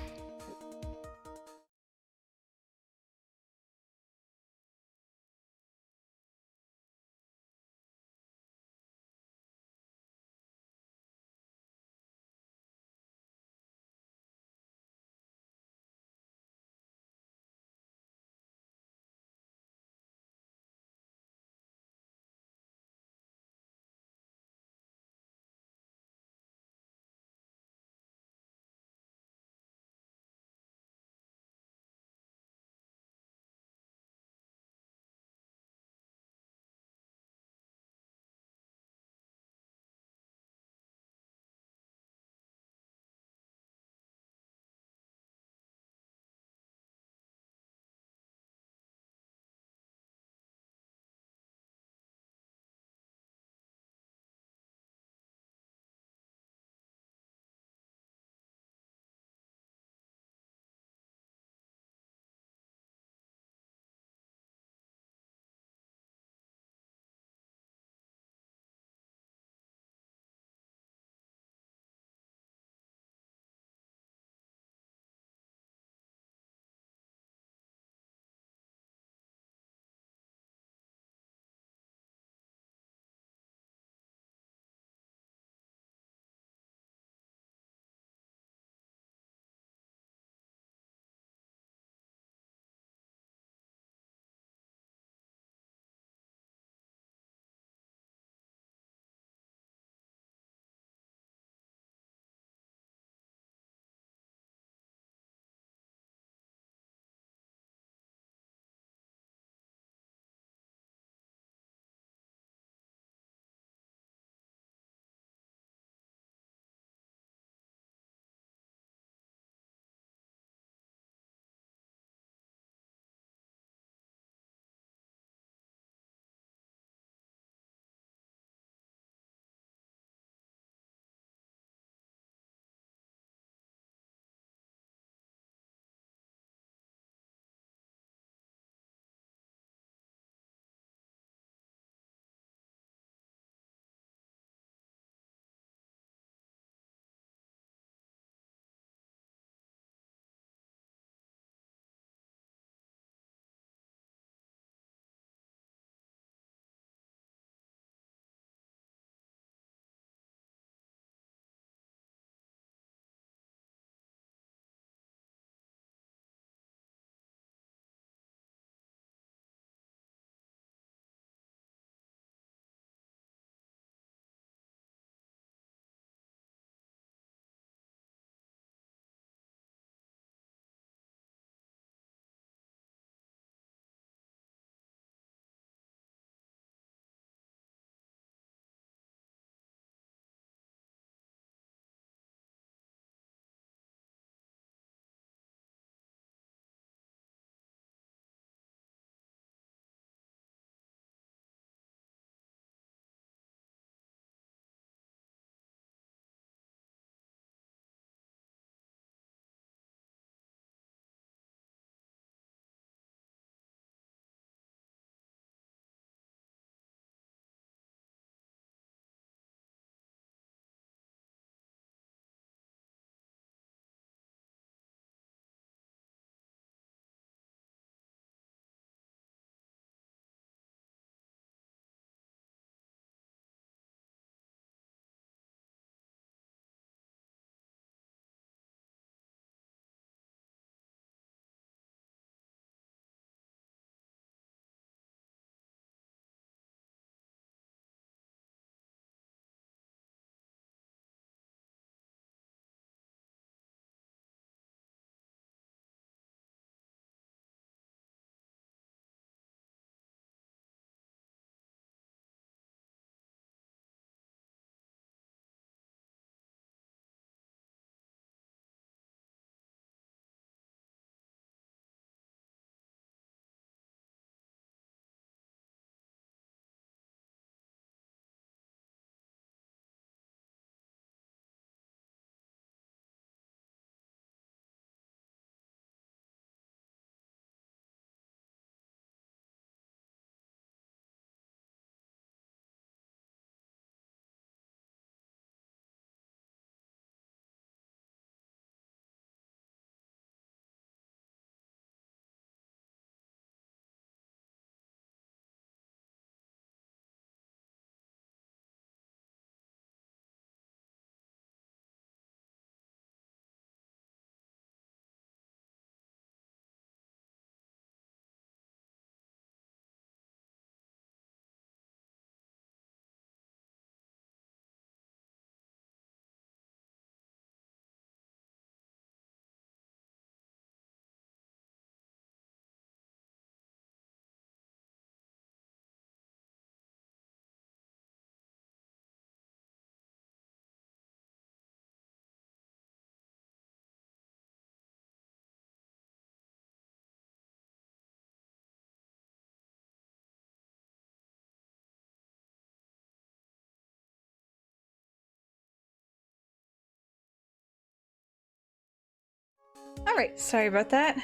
Alright, sorry about that.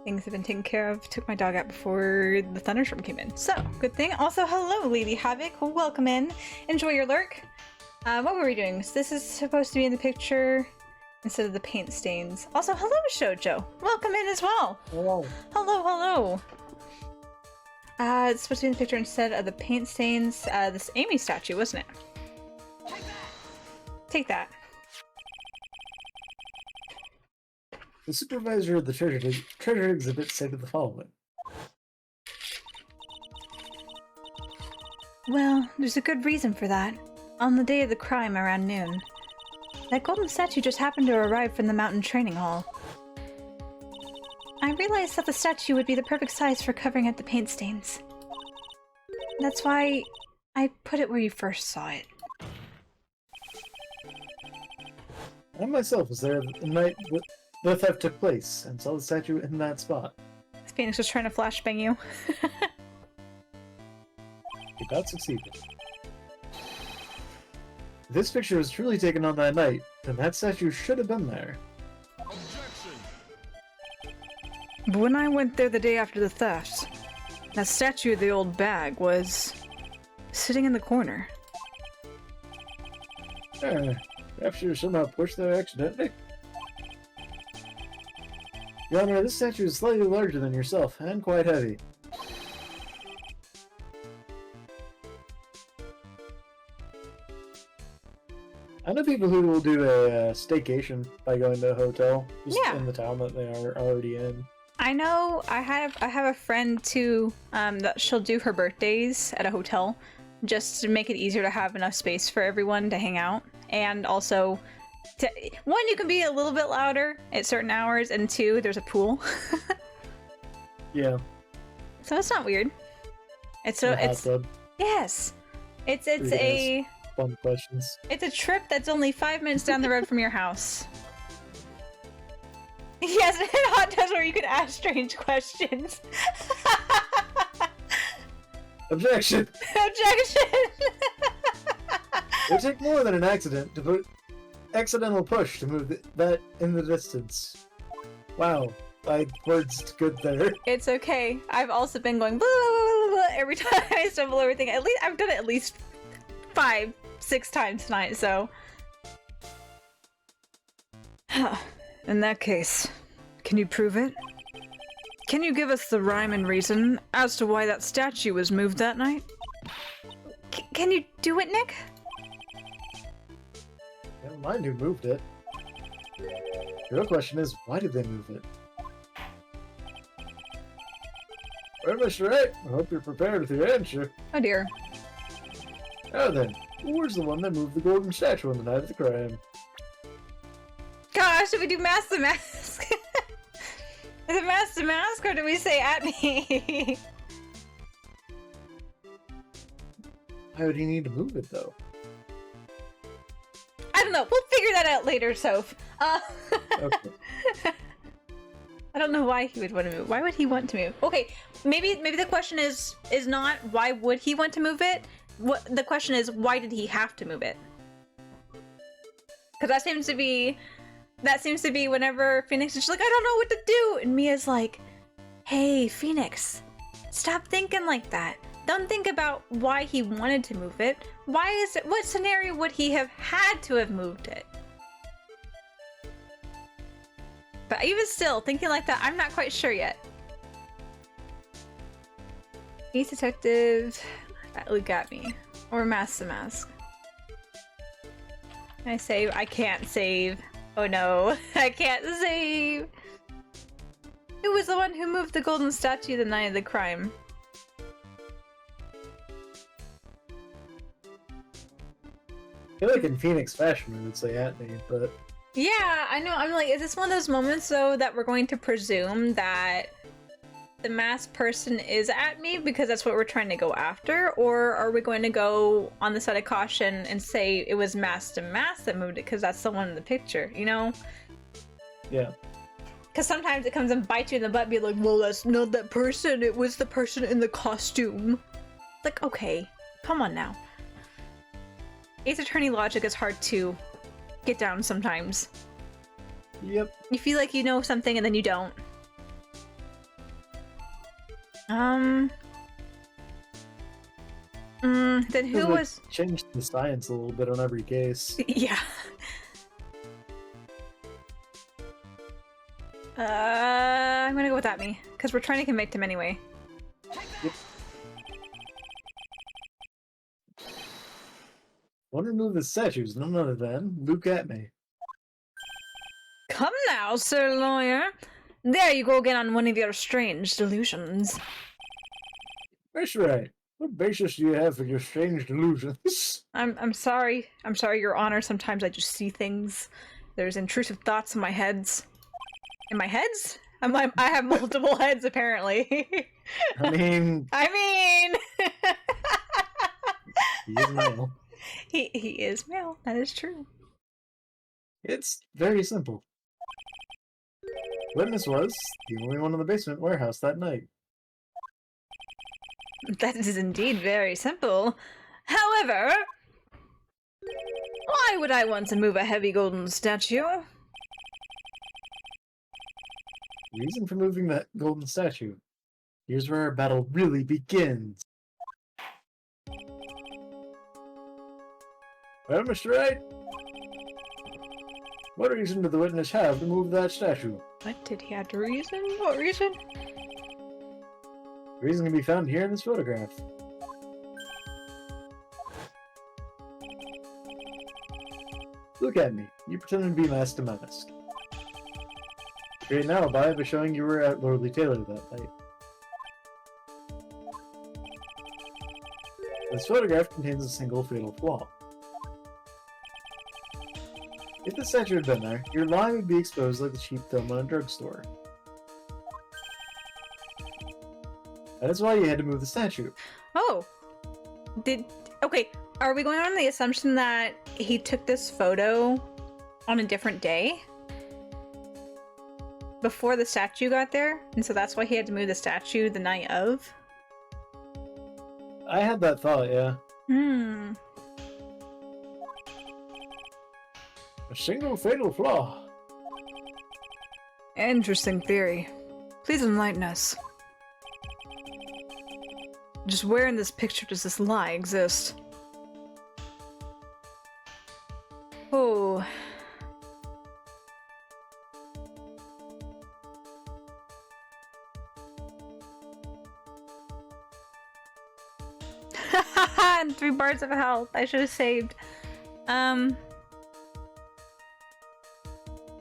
Things have been taken care of. Took my dog out before the thunderstorm came in. So, good thing. Also, hello, Lady Havoc. Welcome in. Enjoy your lurk. What were we doing? So this is supposed to be in the picture instead of the paint stains. Also, hello, Shoujo. Welcome in as well. Hello. Hello, hello. It's supposed to be in the picture instead of the paint stains. This Amy statue, wasn't it? Take that. The supervisor of the treasure exhibit stated the following. Well, there's a good reason for that. On the day of the crime around noon, that golden statue just happened to arrive from the mountain training hall. I realized that the statue would be the perfect size for covering up the paint stains. That's why I put it where you first saw it. I myself was there the night the theft took place and saw the statue in that spot. Phoenix was trying to flashbang you. He about succeeded. If this picture was truly taken on that night, then that statue should have been there. But when I went there the day after the theft, that statue of the old bag was sitting in the corner. Perhaps you were somehow pushed there accidentally? Your Honor, this statue is slightly larger than yourself, and quite heavy. I know people who will do a staycation by going to a hotel just in the town that they are already in. I know. I have a friend too. That she'll do her birthdays at a hotel, just to make it easier to have enough space for everyone to hang out, and also, one, you can be a little bit louder at certain hours, and two, there's a pool. Yeah. So it's not weird. It's yes. It's a fun questions. It's a trip that's only 5 minutes down the road from your house. Yes, and hot tubs where you can ask strange questions. Objection! Objection! It would take more than an accidental push to move that in the distance. Wow, my words good there. It's okay. I've also been going blah, blah, blah, blah, blah, every time I stumble over everything. At least I've done it at least 5-6 times tonight, so. In that case, can you prove it? Can you give us the rhyme and reason as to why that statue was moved that night? Can you do it, Nick? Never mind who moved it. The real question is, why did they move it? Well, Mr. Wright, I hope you're prepared with your answer. Oh dear. Now then, who was the one that moved the golden statue on the night of the crime? Gosh, should we do mask the mask? Is it mask the mask, or do we say at me? Why would he need to move it, though? I don't know. We'll figure that out later, Soph. Okay. I don't know why he would want to move. Why would he want to move? Okay, maybe the question is not why would he want to move it. What the question is, why did he have to move it? Because that seems to be whenever Phoenix is like, I don't know what to do, and Mia's like, hey, Phoenix, stop thinking like that. Don't think about why he wanted to move it. Why is it? What scenario would he have had to have moved it? But even still, thinking like that, I'm not quite sure yet. He's detective. Look at me. Or mask the mask. Can I save? I can't save. Oh no, I can't save. Who was the one who moved the golden statue the night of the crime? I feel like in Phoenix fashion it would say at me, but... Yeah, I know. I'm like, is this one of those moments, though, that we're going to presume that the masked person is at me because that's what we're trying to go after? Or are we going to go on the side of caution and say it was masked to mask that moved it because that's the one in the picture, you know? Yeah. Because sometimes it comes and bites you in the butt and be like, well, that's not that person, it was the person in the costume. Like, okay, come on now. Ace Attorney logic is hard to get down sometimes. Yep. You feel like you know something and then you don't. Then who was... Changed the science a little bit on every case. Yeah. I'm gonna go with that me, because we're trying to convict him anyway. Yep. Want to remove the statues, none other than Luke at me. Come now, sir lawyer. There you go again on one of your strange delusions. That's right. What basis do you have for your strange delusions? I'm sorry. I'm sorry, Your Honor. Sometimes I just see things. There's intrusive thoughts in my heads. In my heads? I have multiple heads, apparently. I mean... He is male. He is male. That is true. It's very simple. Witness was the only one in the basement warehouse that night. That is indeed very simple. However, why would I want to move a heavy golden statue? Reason for moving that golden statue. Here's where our battle really begins. Well, Mr. Wright, what reason did the witness have to move that statue? What did he have to reason? What reason? The reason can be found here in this photograph. Look at me. You pretended to be mask to mask. Create an alibi by showing you were at Lordly Taylor that night. This photograph contains a single fatal flaw. If the statue had been there, your lie would be exposed like the cheap film in a drugstore. That is why you had to move the statue. Oh. Okay, are we going on the assumption that he took this photo on a different day? Before the statue got there? And so that's why he had to move the statue the night of? I had that thought, yeah. A single fatal flaw. Interesting theory. Please enlighten us. Just where in this picture does this lie exist? Oh. And 3 bars of health. I should have saved.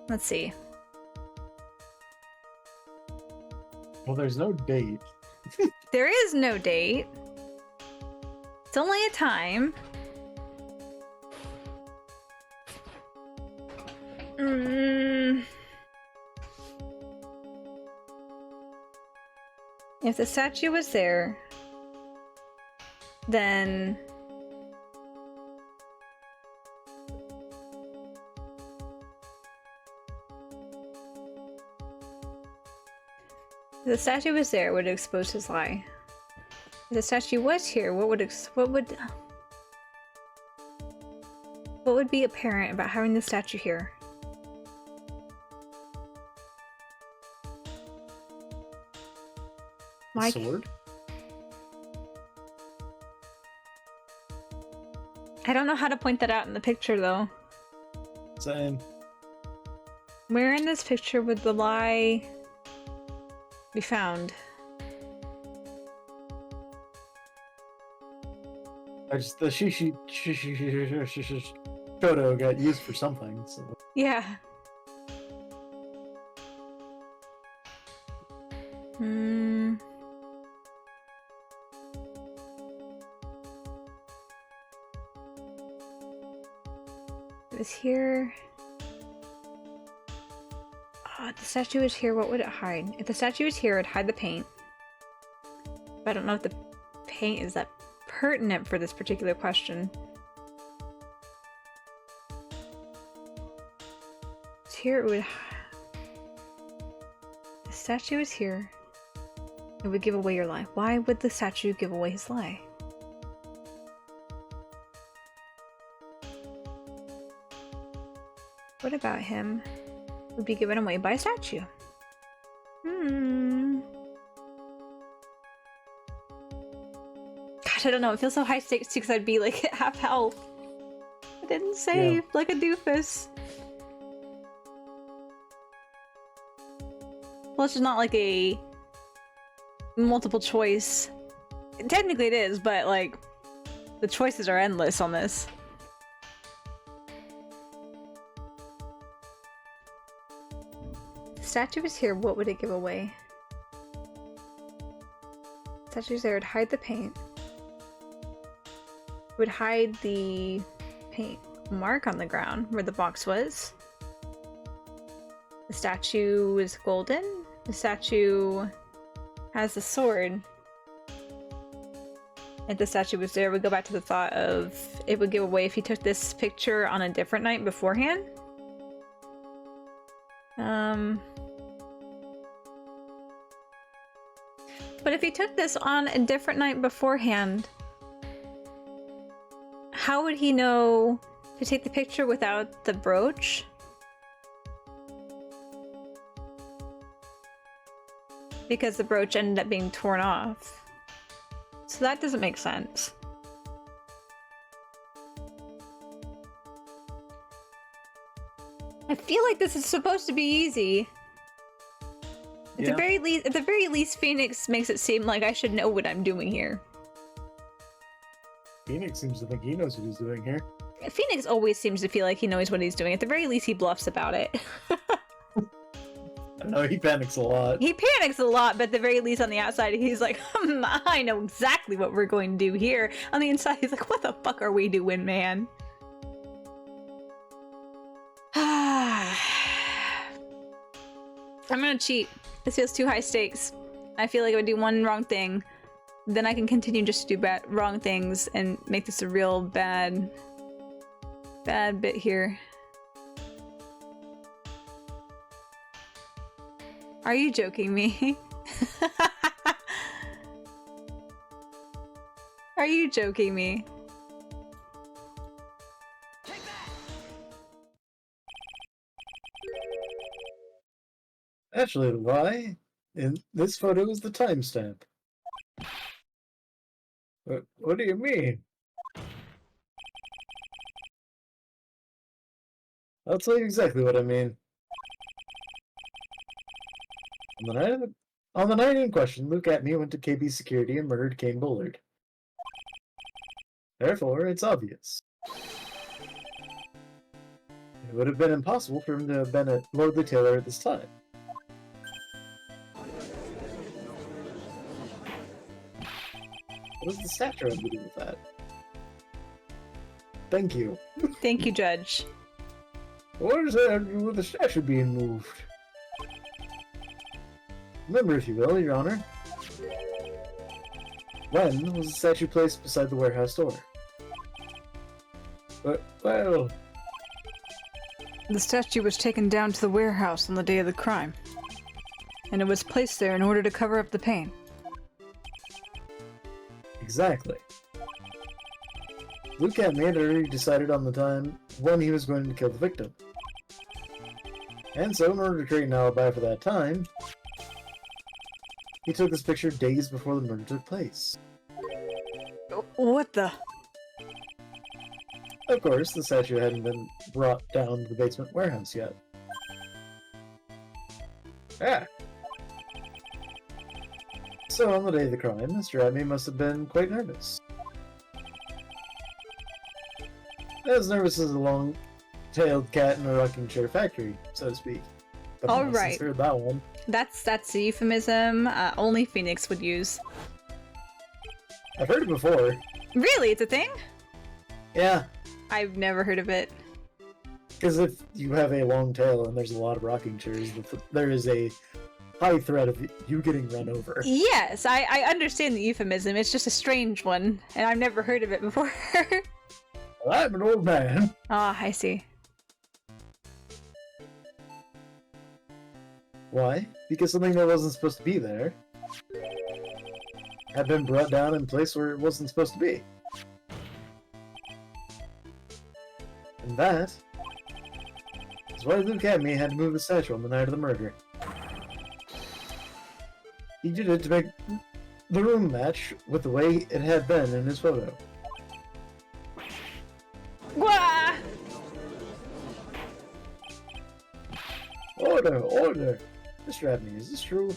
Let's see. Well, there's no date. There is no date. It's only a time. If the statue was there, then if the statue was there, it would expose his lie. If the statue was here, what would be apparent about having the statue here? A sword? I don't know how to point that out in the picture, though. Same. Where in this picture would the lie be found? The photo got used for something. So. Yeah. It was here. Oh, if the statue was here, what would it hide? If the statue was here, it'd hide the paint. But I don't know if the paint is that pertinent for this particular question. It's here, it would... The statue is here. It would give away your lie. Why would the statue give away his lie? What about him? would be given away by a statue. Hmm. Gosh, I don't know. It feels so high stakes too because I'd be like at half health. I didn't save like a doofus. Well, it's just not like a multiple choice. Technically it is, but like the choices are endless on this. If the statue was here, what would it give away? Statues there would hide the paint. Would hide the paint mark on the ground where the box was. The statue is golden. The statue has a sword. If the statue was there, we go back to the thought of it would give away if he took this picture on a different night beforehand. But if he took this on a different night beforehand, how would he know to take the picture without the brooch? Because the brooch ended up being torn off. So that doesn't make sense. I feel like this is supposed to be easy. At the very least, Phoenix makes it seem like I should know what I'm doing here. Phoenix seems to think he knows what he's doing here. Phoenix always seems to feel like he knows what he's doing. At the very least, he bluffs about it. I know, he panics a lot. He panics a lot, but at the very least on the outside, he's like, I know exactly what we're going to do here. On the inside, he's like, what the fuck are we doing, man? I'm gonna cheat. This feels too high stakes. I feel like if I do one wrong thing, then I can continue just to do wrong things and make this a real bad bit here. Are you joking me? Are you joking me? Actually, why? In this photo is the timestamp. What do you mean? I'll tell you exactly what I mean. On the night in question, Luke Atney went to KB security and murdered Kane Bullard. Therefore, it's obvious. It would have been impossible for him to have been at Lordly Taylor at this time. What does the statue have to do with that? Thank you. Thank you, Judge. What does that have to do with the statue being moved? Remember, if you will, Your Honor. When was the statue placed beside the warehouse door? Well... The statue was taken down to the warehouse on the day of the crime. And it was placed there in order to cover up the pain. Exactly. Luke Atney had already decided on the time when he was going to kill the victim. And so, in order to create an alibi for that time, he took this picture days before the murder took place. What the? Of course, the statue hadn't been brought down to the basement warehouse yet. Ah! So, on the day of the crime, Mr. Atney must have been quite nervous. As nervous as a long-tailed cat in a rocking chair factory, so to speak. But all right. Heard that one. That's a euphemism only Phoenix would use. I've heard it before. Really? It's a thing? Yeah. I've never heard of it. Because if you have a long tail and there's a lot of rocking chairs, there is a high threat of you getting run over. Yes, I understand the euphemism. It's just a strange one, and I've never heard of it before. Well, I'm an old man. Ah, I see. Why? Because something that wasn't supposed to be there had been brought down in place where it wasn't supposed to be. And that That's why the Academy had to move the statue on the night of the murder. He did it to make the room match with the way it had been in his photo. Wah! Order! Order! Mr. Abney, is this true?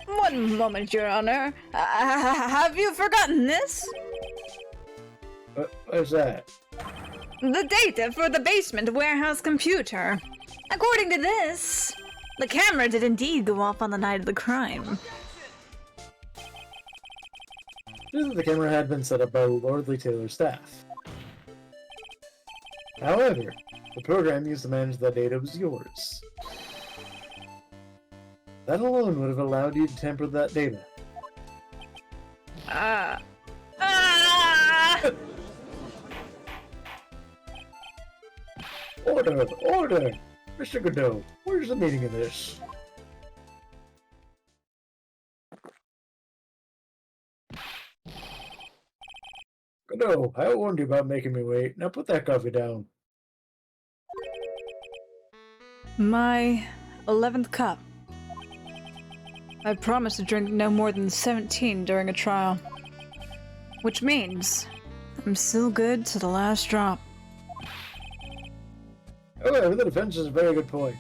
One moment, Your Honor. Have you forgotten this? What's that? The data for the basement warehouse computer. According to this, the camera did indeed go off on the night of the crime. The camera had been set up by Lordly Taylor's staff. However, the program used to manage that data was yours. That alone would have allowed you to tamper that data. Order! Order! Mr. Godot, where's the meaning of this? Godot, I warned you about making me wait. Now put that coffee down. My 11th cup. I promised to drink no more than 17 during a trial. Which means I'm still good to the last drop. However, the defense is a very good point.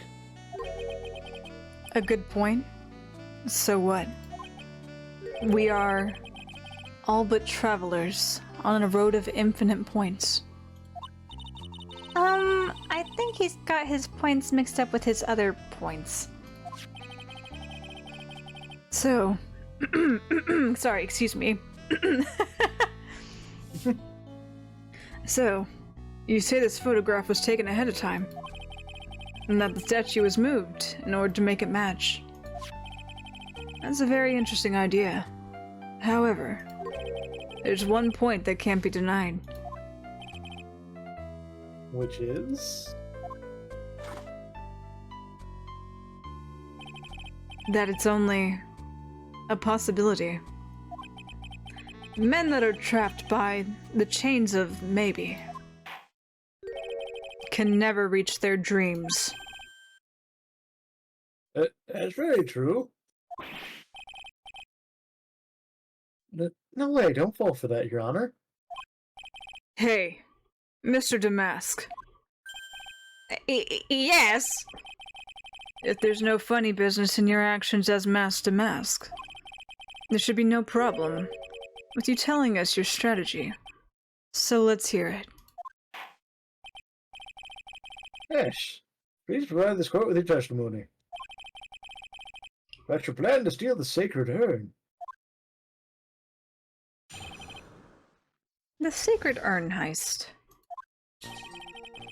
A good point? So what? We are all but travelers on a road of infinite points. I think he's got his points mixed up with his other points. So, sorry, excuse me. So, you say this photograph was taken ahead of time, and that the statue was moved in order to make it match. That's a very interesting idea. However, there's one point that can't be denied. Which is? That it's only a possibility. Men that are trapped by the chains of maybe can never reach their dreams. That's very true. No way, don't fall for that, Your Honor. Hey, Mr. Damask. Yes? If there's no funny business in your actions as Mask Damask, there should be no problem with you telling us your strategy. So let's hear it. Yes. Please provide this court with your testimony. About your plan to steal the sacred urn. The sacred urn heist.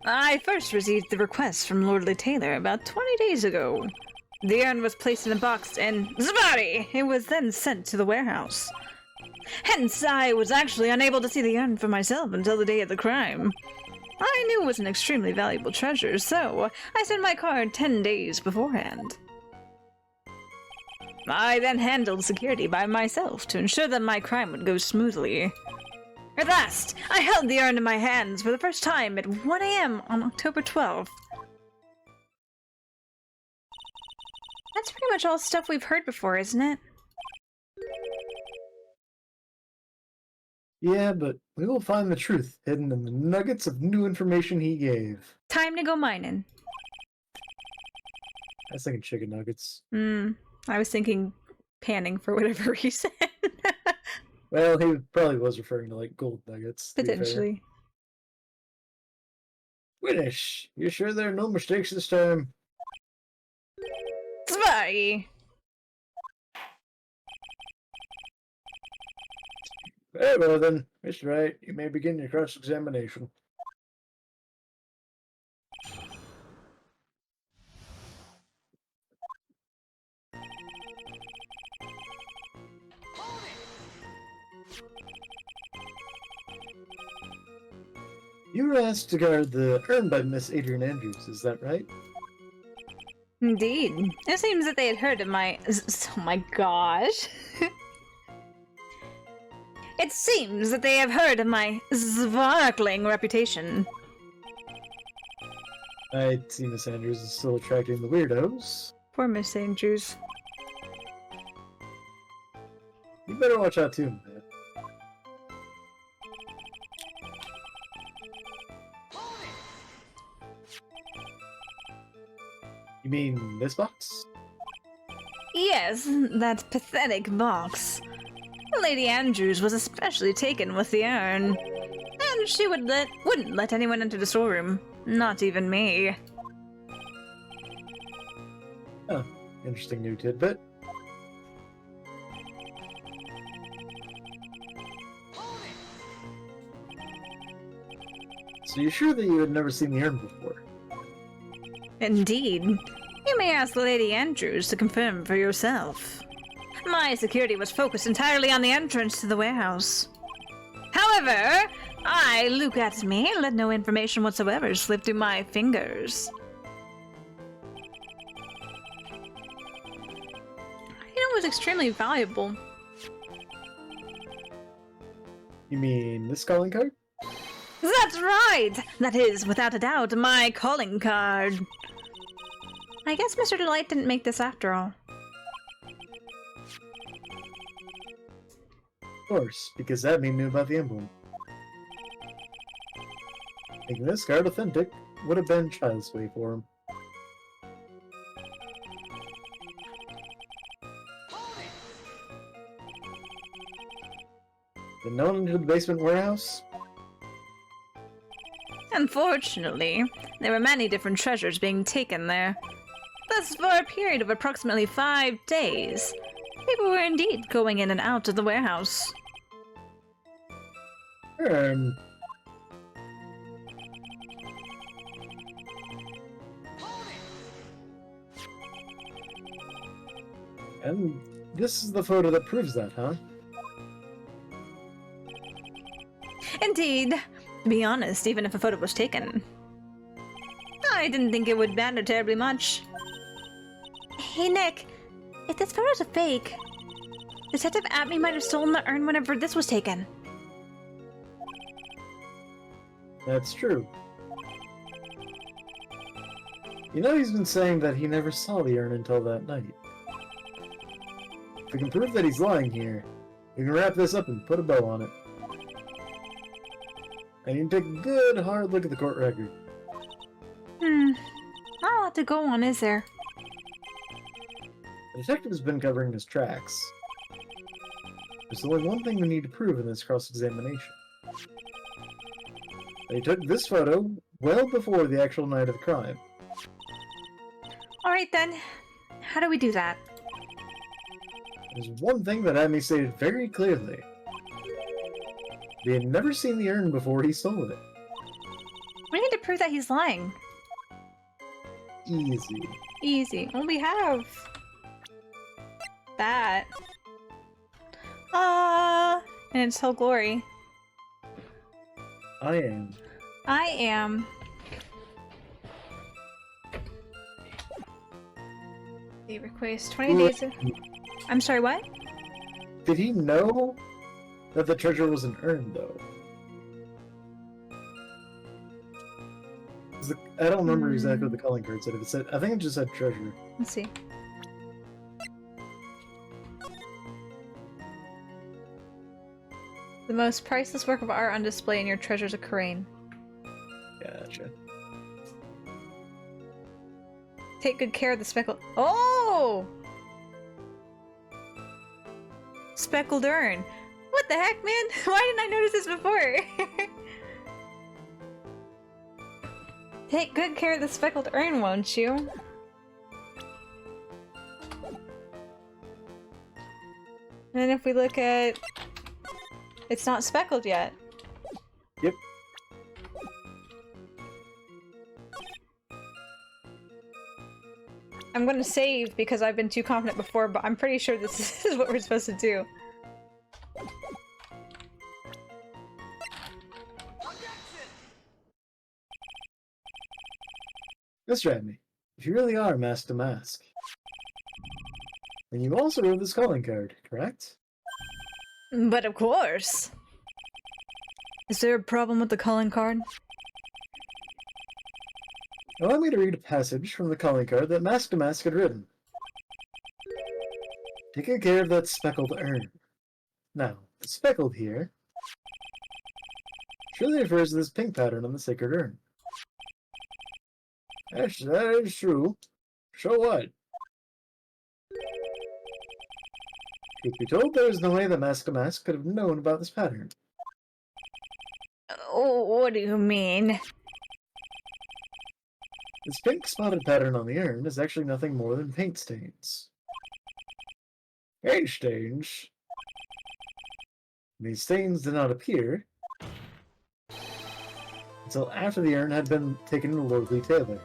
I first received the request from Lordly Taylor about 20 days ago. The urn was placed in a box and Zvati! It was then sent to the warehouse. Hence, I was actually unable to see the urn for myself until the day of the crime. I knew it was an extremely valuable treasure, so I sent my card 10 days beforehand. I then handled security by myself to ensure that my crime would go smoothly. At last, I held the urn in my hands for the first time at 1 a.m. on October 12th. That's pretty much all stuff we've heard before, isn't it? Yeah, but we will find the truth hidden in the nuggets of new information he gave. Time to go mining. I was thinking chicken nuggets. I was thinking panning for whatever reason. Well, he probably was referring to, like, gold nuggets. Potentially. Winish, you sure there are no mistakes this time? Sorry. Very well then, Mr. Wright, you may begin your cross-examination. You were asked to guard the urn by Miss Adrian Andrews, is that right? Indeed. It seems that they had heard of my... Oh my gosh. It seems that they have heard of my sparkling reputation. I see Miss Andrews is still attracting the weirdos. Poor Miss Andrews. You better watch out too, man. You mean this box? Yes, that pathetic box. Lady Andrews was especially taken with the urn, and she wouldn't let anyone enter the storeroom, not even me. Oh, interesting new tidbit. So you're sure that you had never seen the urn before? Indeed. You may ask Lady Andrews to confirm for yourself. My security was focused entirely on the entrance to the warehouse. However, look at me, and let no information whatsoever slip through my fingers. It was extremely valuable. You mean this calling card? That's right! That is, without a doubt, my calling card. I guess Mr. Delight didn't make this after all. Of course, because that mean knew about the emblem. Making this card authentic would have been child's play for him. Been known into the basement warehouse? Unfortunately, there were many different treasures being taken there. Thus, for a period of approximately 5 days, people were indeed going in and out of the warehouse. And this is the photo that proves that, huh? Indeed. To be honest, even if a photo was taken, I didn't think it would matter terribly much. Hey Nick, if this photo's a fake, Detective Atme might have stolen the urn whenever this was taken. That's true. You know, he's been saying that he never saw the urn until that night. If we can prove that he's lying here, we can wrap this up and put a bow on it. I need to take a good hard look at the court record. Not a lot to go on, is there? The detective has been covering his tracks. There's only one thing we need to prove in this cross-examination. They took this photo well before the actual night of the crime. Alright then, how do we do that? There's one thing that Amy stated very clearly. They had never seen the urn before he stole it. We need to prove that he's lying. Easy. Easy. Well, we have that. In its whole glory. I am. I am. The request 20 days of... I'm sorry, what? Did he know that the treasure was an urn, though? I don't remember exactly what the calling card said. If it said, I think it just said treasure. Let's see. The most priceless work of art on display in your treasures of Karain. Gotcha. Take good care of the speckled... Oh! Speckled urn. What the heck, man? Why didn't I notice this before? Take good care of the speckled urn, won't you? And then if we look at... It's not speckled yet. Yep. I'm gonna save because I've been too confident before, but I'm pretty sure this is what we're supposed to do. Mr. Adney, if you really are mask to mask, then you also wrote this calling card, correct? But of course. Is there a problem with the calling card? Allow me to read a passage from the calling card that Mask to Mask had written. Take good care of that speckled urn. Now, the speckled here surely refers to this pink pattern on the sacred urn. That is true. So what? Truth be told, there is no way that Mask to Mask could have known about this pattern. Oh, what do you mean? This pink spotted pattern on the urn is actually nothing more than paint stains. Paint stains? These stains did not appear until after the urn had been taken to Lordly Taylor.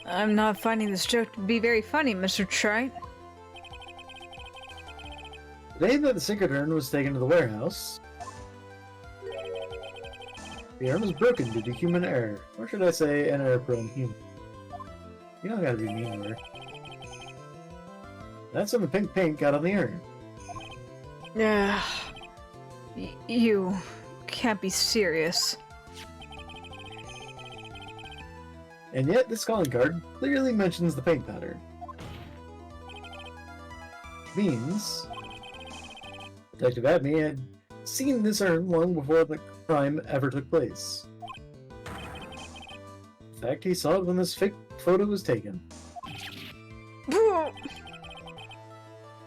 I'm not finding this joke to be very funny, Mr. Wright. The day that the sacred urn was taken to the warehouse, the urn was broken due to human error. Or should I say, an error-prone human. You don't gotta be mean to her. That's when the pink paint got on the urn. You can't be serious. And yet, this calling card clearly mentions the paint pattern. Means Detective Abney had seen this urn long before the crime ever took place. In fact, he saw it when this fake photo was taken.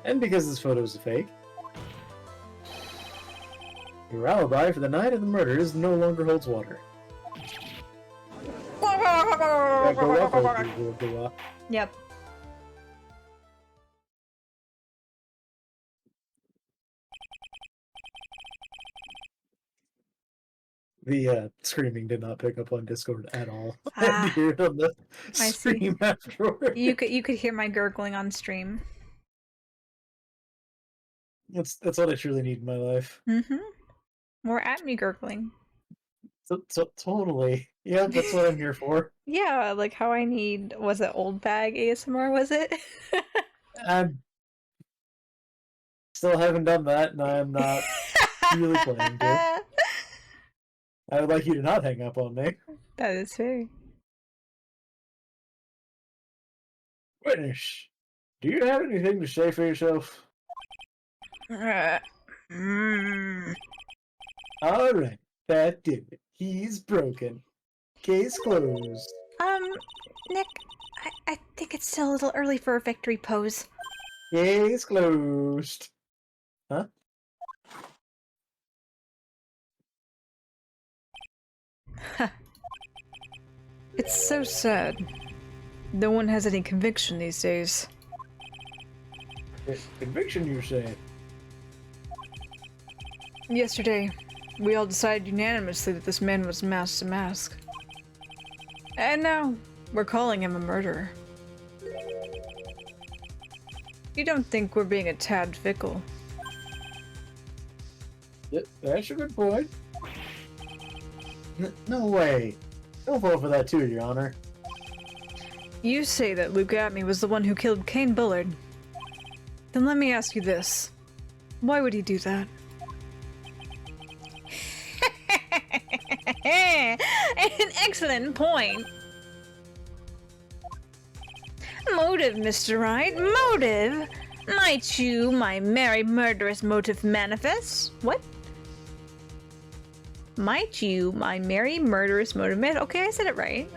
And because this photo is a fake, your alibi for the night of the murders no longer holds water. Yep. The screaming did not pick up on Discord at all. I had to hear it on the stream afterwards. You could hear my gurgling on stream. That's what I truly need in my life. Mm-hmm. More at me gurgling. So totally. Yeah, that's what I'm here for. Yeah, like how I need, was it old bag ASMR, was it? I still haven't done that, and I'm not really planning to. I would like you to not hang up on me. That is fair. Witness, do you have anything to say for yourself? Alright, that did it. He's broken. Case closed. Nick, I think it's still a little early for a victory pose. Case closed. Huh? It's so sad. No one has any conviction these days. Conviction, you say? Yesterday, we all decided unanimously that this man was Mask to Mask. And now, we're calling him a murderer. You don't think we're being a tad fickle? That's a good point. No way. Don't fall for that too, Your Honor. You say that Luke Atmey was the one who killed Kane Bullard. Then let me ask you this. Why would he do that? An excellent point. Motive, Mr. Wright, motive? Might you, my merry murderous motive manifest? What? Might you, my merry murderous motive manifest? Okay, I said it right.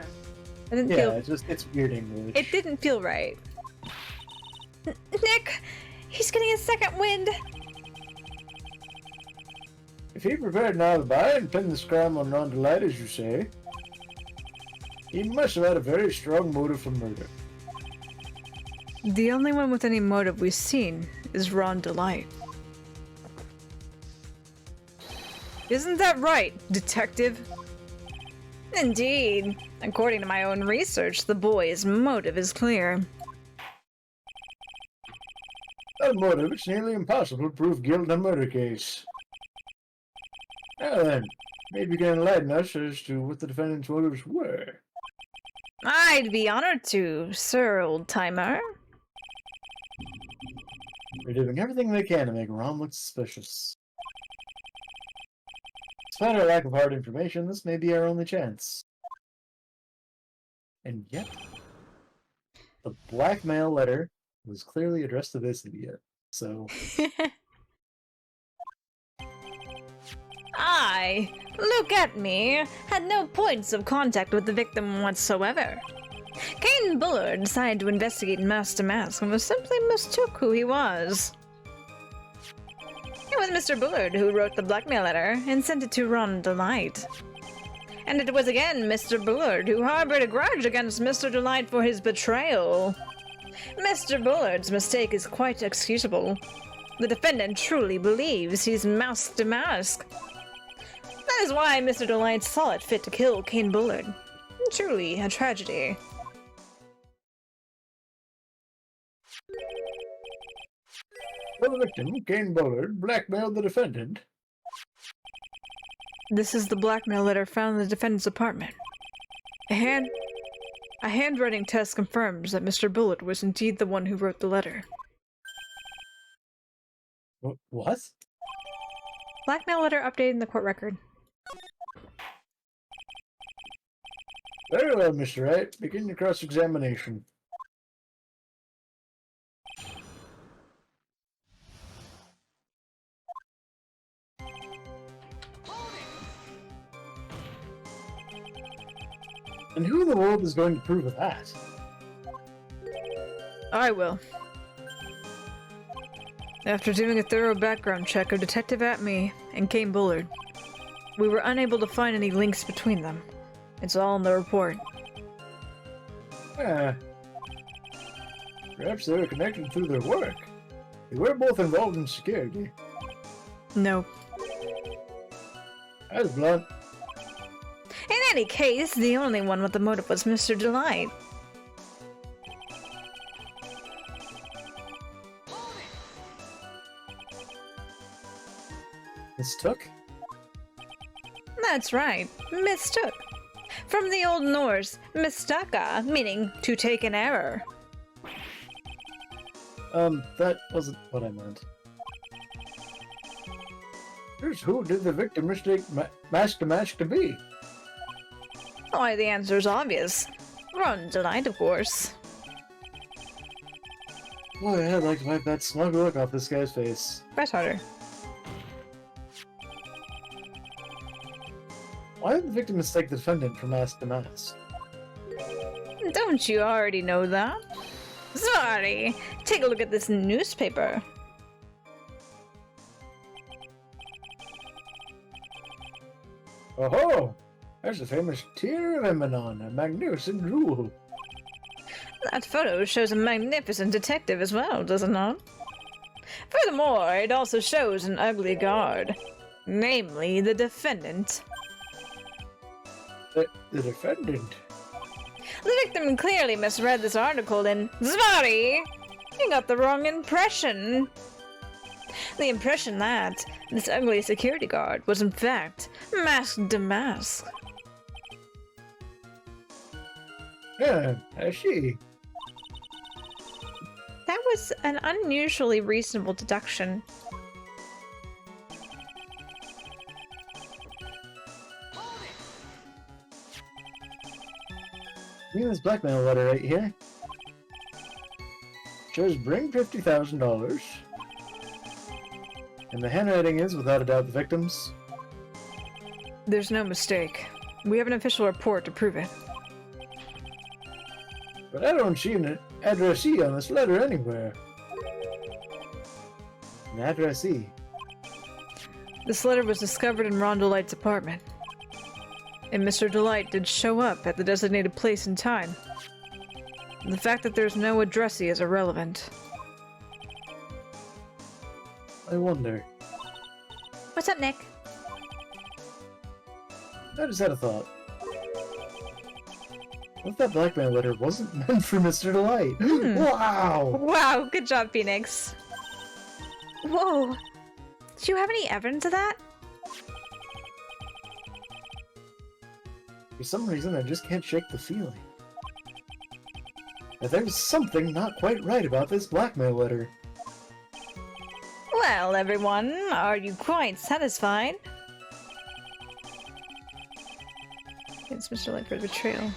I didn't feel... it's weird English. It didn't feel right. Nick! He's getting a second wind! If he prepared an alibi and pinned this crime on Ron Delight, as you say, he must have had a very strong motive for murder. The only one with any motive we've seen is Ron Delight. Isn't that right, detective? Indeed. According to my own research, the boy's motive is clear. That motive, it's nearly impossible to prove guilt in a murder case. Now then, maybe you can enlighten us as to what the defendant's motives were. I'd be honored to, sir, old-timer. They're doing everything they can to make Ron look suspicious. Despite our lack of hard information, this may be our only chance. And yet, the blackmail letter was clearly addressed to this idiot, so... Look at me, had no points of contact with the victim whatsoever. Kane Bullard decided to investigate Master Mask and simply mistook who he was. It was Mr. Bullard who wrote the blackmail letter and sent it to Ron Delight. And it was again Mr. Bullard who harbored a grudge against Mr. Delight for his betrayal. Mr. Bullard's mistake is quite excusable. The defendant truly believes he's Master Mask. That is why Mr. Delight saw it fit to kill Kane Bullard. Truly a tragedy. The victim, Kane Bullard, blackmailed the defendant. This is the blackmail letter found in the defendant's apartment. A handwriting test confirms that Mr. Bullard was indeed the one who wrote the letter. What? Blackmail letter updated in the court record. Very well, Mr. Wright. Begin your cross-examination. And who in the world is going to prove that? I will. After doing a thorough background check of Detective Atme and Kane Bullard, we were unable to find any links between them. It's all in the report. Perhaps they were connected through their work. They were both involved in security. No. That's blunt. In any case, the only one with the motive was Mr. Delight. Mistook? That's right, mistook. From the Old Norse, mistaka, meaning to take an error. That wasn't what I meant. Here's who did the victim mistake Master Mask to be? Why, the answer's obvious. Ron Delight, of course. Boy, I'd like to wipe that smug look off this guy's face. Press harder. Why did the victim mistake the defendant for Master Mask? Don't you already know that? Sorry, take a look at this newspaper. Oh-ho! There's a famous tear of Emanon, a magnificent jewel. That photo shows a magnificent detective as well, does it not? Furthermore, it also shows an ugly guard. Namely, the defendant. The defendant? The victim clearly misread this article and, sorry, you got the wrong impression. The impression that this ugly security guard was in fact Masked Mask. Yeah, I see. That was an unusually reasonable deduction. Read this blackmail letter right here. Shows bring $50,000. And the handwriting is, without a doubt, the victim's. There's no mistake. We have an official report to prove it. But I don't see an addressee on this letter anywhere. An addressee? This letter was discovered in Ron Delight's apartment. And Mr. Delight did show up at the designated place and time. The fact that there's no addressee is irrelevant. I wonder. What's up, Nick? I just had a thought. What if that blackmail letter wasn't meant for Mr. Delight? Wow! Wow, good job, Phoenix. Whoa. Do you have any evidence of that? For some reason, I just can't shake the feeling. That there's something not quite right about this blackmail letter. Well, everyone, are you quite satisfied? against Mr. Light for his betrayal.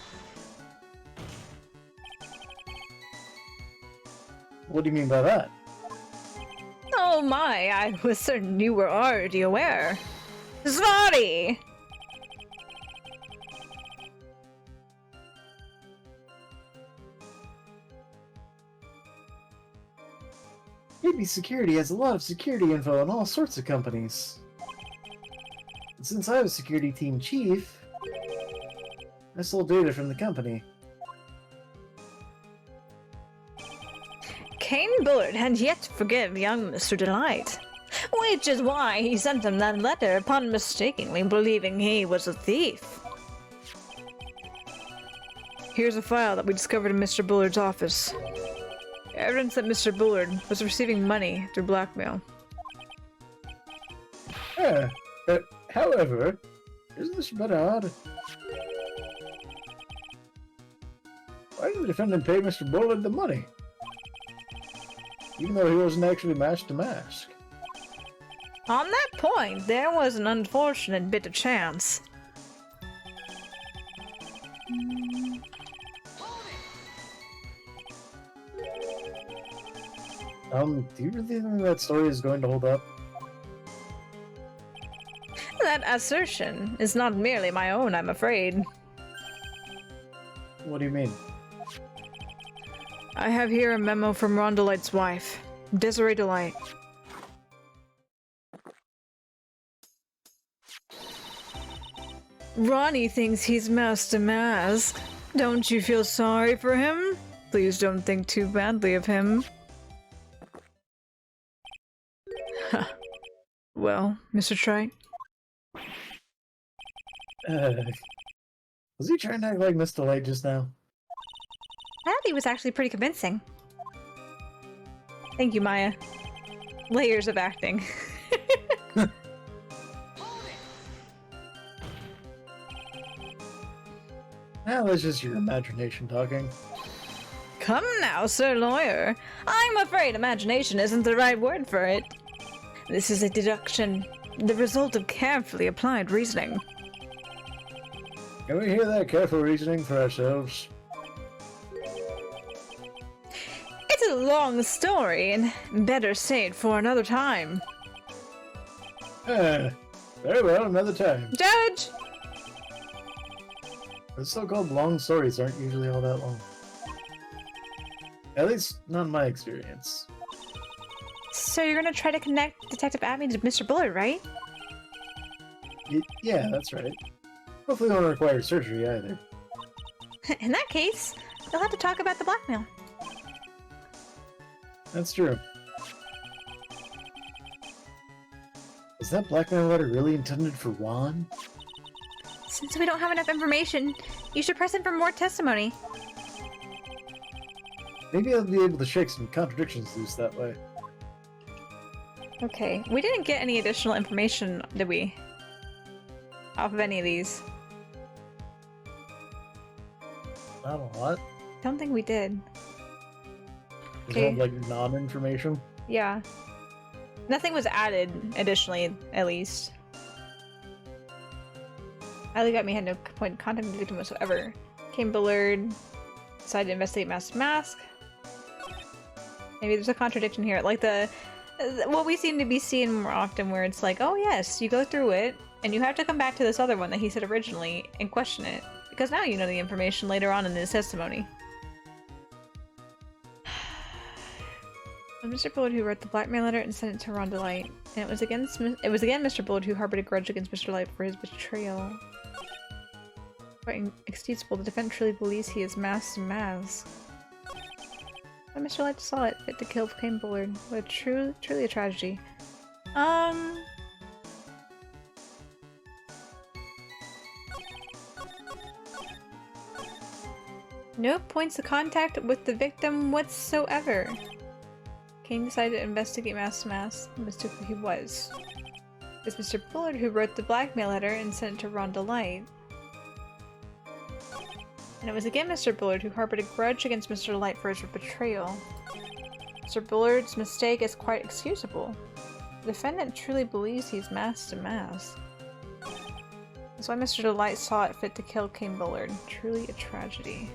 What do you mean by that? Oh my, I was certain you were already aware. Sorry! AB Security has a lot of security info on all sorts of companies. And since I was security team chief, I stole data from the company. Kane Bullard had yet to forgive young Mr. Delight, which is why he sent him that letter upon mistakenly believing he was a thief. Here's a file that we discovered in Mr. Bullard's office. Evidence that Mr. Bullard was receiving money through blackmail. However, isn't this a bit odd? Why did the defendant pay Mr. Bullard the money? Even though he wasn't actually mask to mask. On that point, there was an unfortunate bit of chance. Do you really think that story is going to hold up? That assertion is not merely my own, I'm afraid. What do you mean? I have here a memo from Ron Delight's wife, Desiree Delight. Ronnie thinks he's Master Mask. Don't you feel sorry for him? Please don't think too badly of him. Well, Mr. Trite? Was he trying to act like Mr. Light just now? I thought he was actually pretty convincing. Thank you, Maya. Layers of acting. That's just your imagination talking. Come now, Sir Lawyer. I'm afraid imagination isn't the right word for it. This is a deduction, the result of carefully applied reasoning. Can we hear that careful reasoning for ourselves? It's a long story, and better saved for another time. Very well, another time. Judge! The so-called long stories aren't usually all that long. At least, not in my experience. So you're gonna try to connect Detective Abby to Mr. Bullard, right? Yeah, that's right. Hopefully it won't require surgery either. In that case, they'll have to talk about the blackmail. That's true. Is that blackmail letter really intended for Juan? Since we don't have enough information, you should press in for more testimony. Maybe I'll be able to shake some contradictions loose that way. Okay, we didn't get any additional information, did we? Off of any of these. Not a lot. Don't think we did. Is that like non-information? Yeah. Nothing was added additionally, at least. Ali got me had no point in contact with the victim whatsoever. Kane Bullard decided to investigate Mask to Mask. Maybe there's a contradiction here. Like what we seem to be seeing more often where it's like, oh yes, you go through it, and you have to come back to this other one that he said originally and question it. Because now you know the information later on in his testimony. Mr. Bullard who wrote the blackmail letter and sent it to Ron Delight. And it was again Mr. Bullard who harbored a grudge against Mr. Delight for his betrayal. Quite inexcusable, the defendant truly believes he is Mask to Mask. But Mr. Light saw it fit to kill Kane Bullard. What truly a tragedy. No points of contact with the victim whatsoever. Kane decided to investigate Mask to Mask and mistook who he was. It's Mr. Bullard who wrote the blackmail letter and sent it to Ron Delight. And it was again Mr. Bullard who harbored a grudge against Mr. Delight for his betrayal. Mr. Bullard's mistake is quite excusable. The defendant truly believes he's Mask to Mask. That's why Mr. Delight saw it fit to kill King Bullard. Truly a tragedy.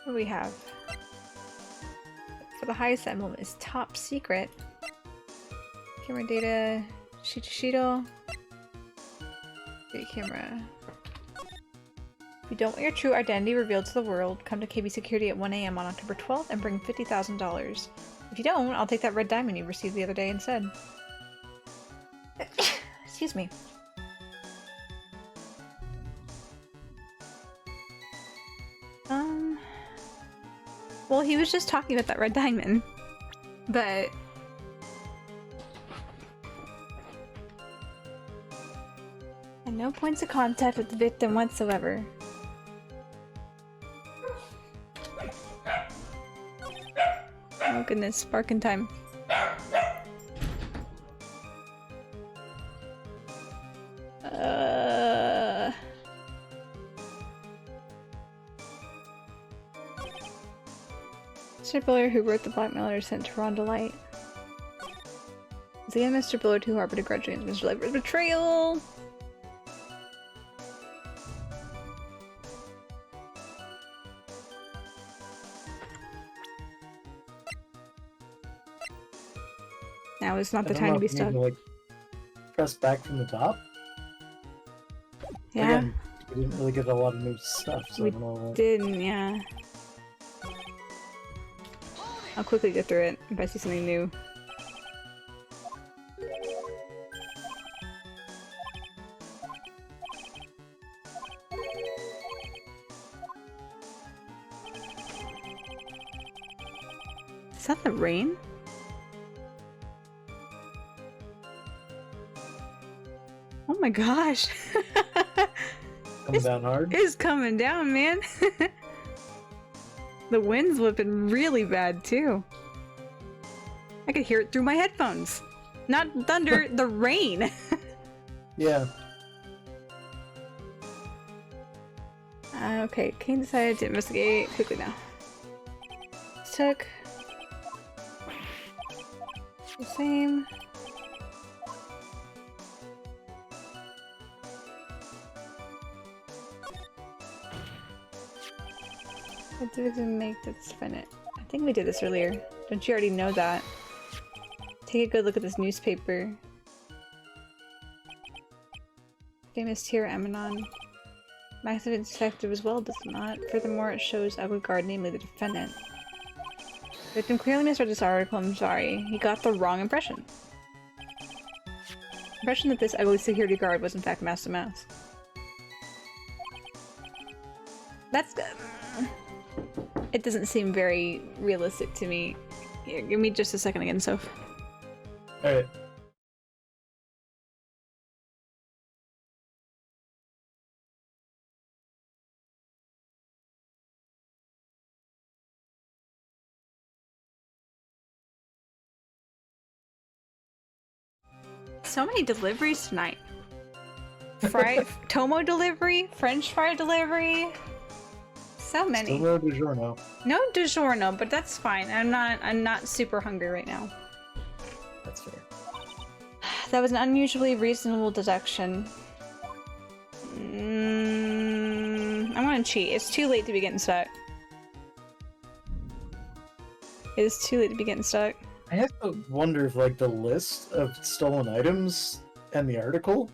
What do we have? For the highest emblem is top secret. Camera data, Shido. Video camera. If you don't want your true identity revealed to the world, come to KB Security at 1 AM on October 12th and bring $50,000. If you don't, I'll take that red diamond you received the other day instead. Excuse me. Well, he was just talking about that red diamond, but and no points of contact with the victim whatsoever. Oh goodness, barking time. Mr. Bullard, who wrote the blackmail letter sent to Ron Delight. Is again Mr. Bullard who harbored a grudge against Mr. Delight for his betrayal. Now is not the time to be stuck. Like, press back from the top. Yeah. Again, we didn't really get a lot of new stuff, so I don't know. Didn't, yeah. I'll quickly go through it if I see something new. Is that the rain? Oh my gosh! Coming down hard? It's coming down, man! The wind's whipping really bad, too. I could hear it through my headphones. Not thunder, the rain! Yeah. Okay, Kane decided to investigate quickly now. Took the same. What did it make to spin it? I think we did this earlier. Don't you already know that? Take a good look at this newspaper. Famous tier Emanon. Max of detective as well, does it not? Furthermore, it shows Guard, namely the defendant. The victim clearly misread this article, I'm sorry. He got the wrong impression. Impression that this ugly security guard was in fact Mouse to Mouse. That's good. It doesn't seem very realistic to me. Here, give me just a second again, Soph. Alright. So many deliveries tonight. Tomo delivery, French fry delivery. So many. Still no DiGiorno. No DiGiorno, but that's fine. I'm not super hungry right now. That's fair. That was an unusually reasonable deduction. I'm gonna cheat. It's too late to be getting stuck. It is too late to be getting stuck. I have to wonder if, like, the list of stolen items and the article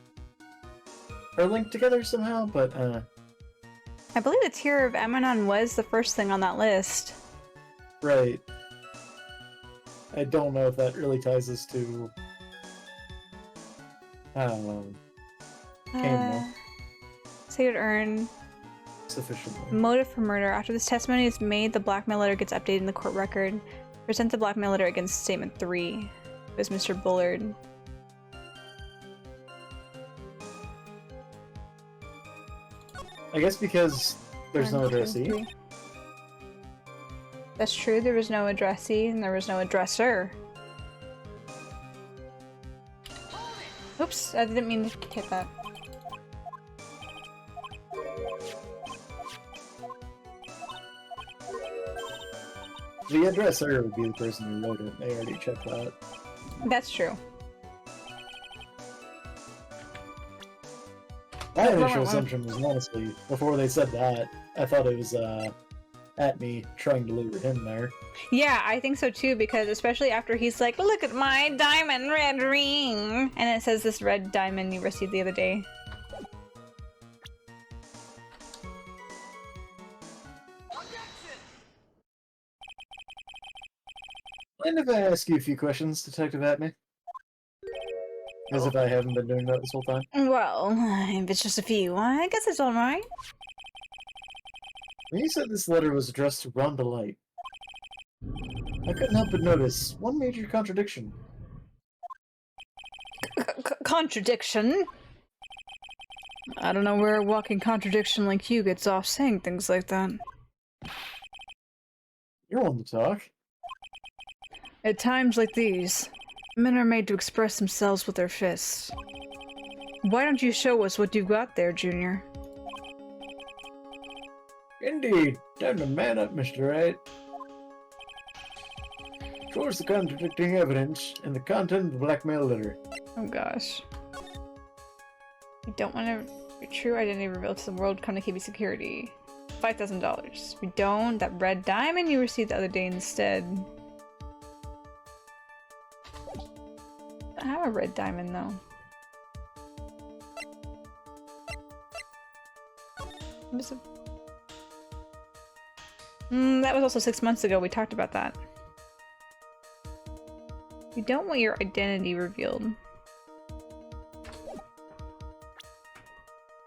are linked together somehow, but, I believe the tier of Emanon was the first thing on that list. right. I don't know if that really ties us to... I don't know. Sacred Urn. Sufficiently. Motive for murder. After this testimony is made, the blackmail letter gets updated in the court record. Present the blackmail letter against Statement 3. It was Mr. Bullard. I guess because there's no addressee. That's true, there was no addressee and there was no addresser. Oops, I didn't mean to hit that. The addresser would be the person who wrote it. They already checked that. That's true. My initial assumption was honestly, before they said that, I thought it was at me trying to lure him there. Yeah, I think so too, because especially after he's like, look at my diamond red ring! And it says this red diamond you received the other day. Mind if I ask you a few questions, Detective Atney? As if I haven't been doing that this whole time. Well, if it's just a few, I guess it's alright. When you said this letter was addressed to Rhonda Light, I couldn't help but notice one major contradiction. Contradiction? I don't know where a walking contradiction like you gets off saying things like that. You're one to talk. At times like these, men are made to express themselves with their fists. Why don't you show us what you've got there, Junior? Indeed. Time to man up, Mr. Wright. Show us the contradicting evidence and the content of the blackmail letter. Oh gosh. We don't want to... Your true identity revealed to the world. Come to KB security. $5,000. We don't. That red diamond you received the other day instead. I have a red diamond though. That was also 6 months ago. We talked about that. We don't want your identity revealed.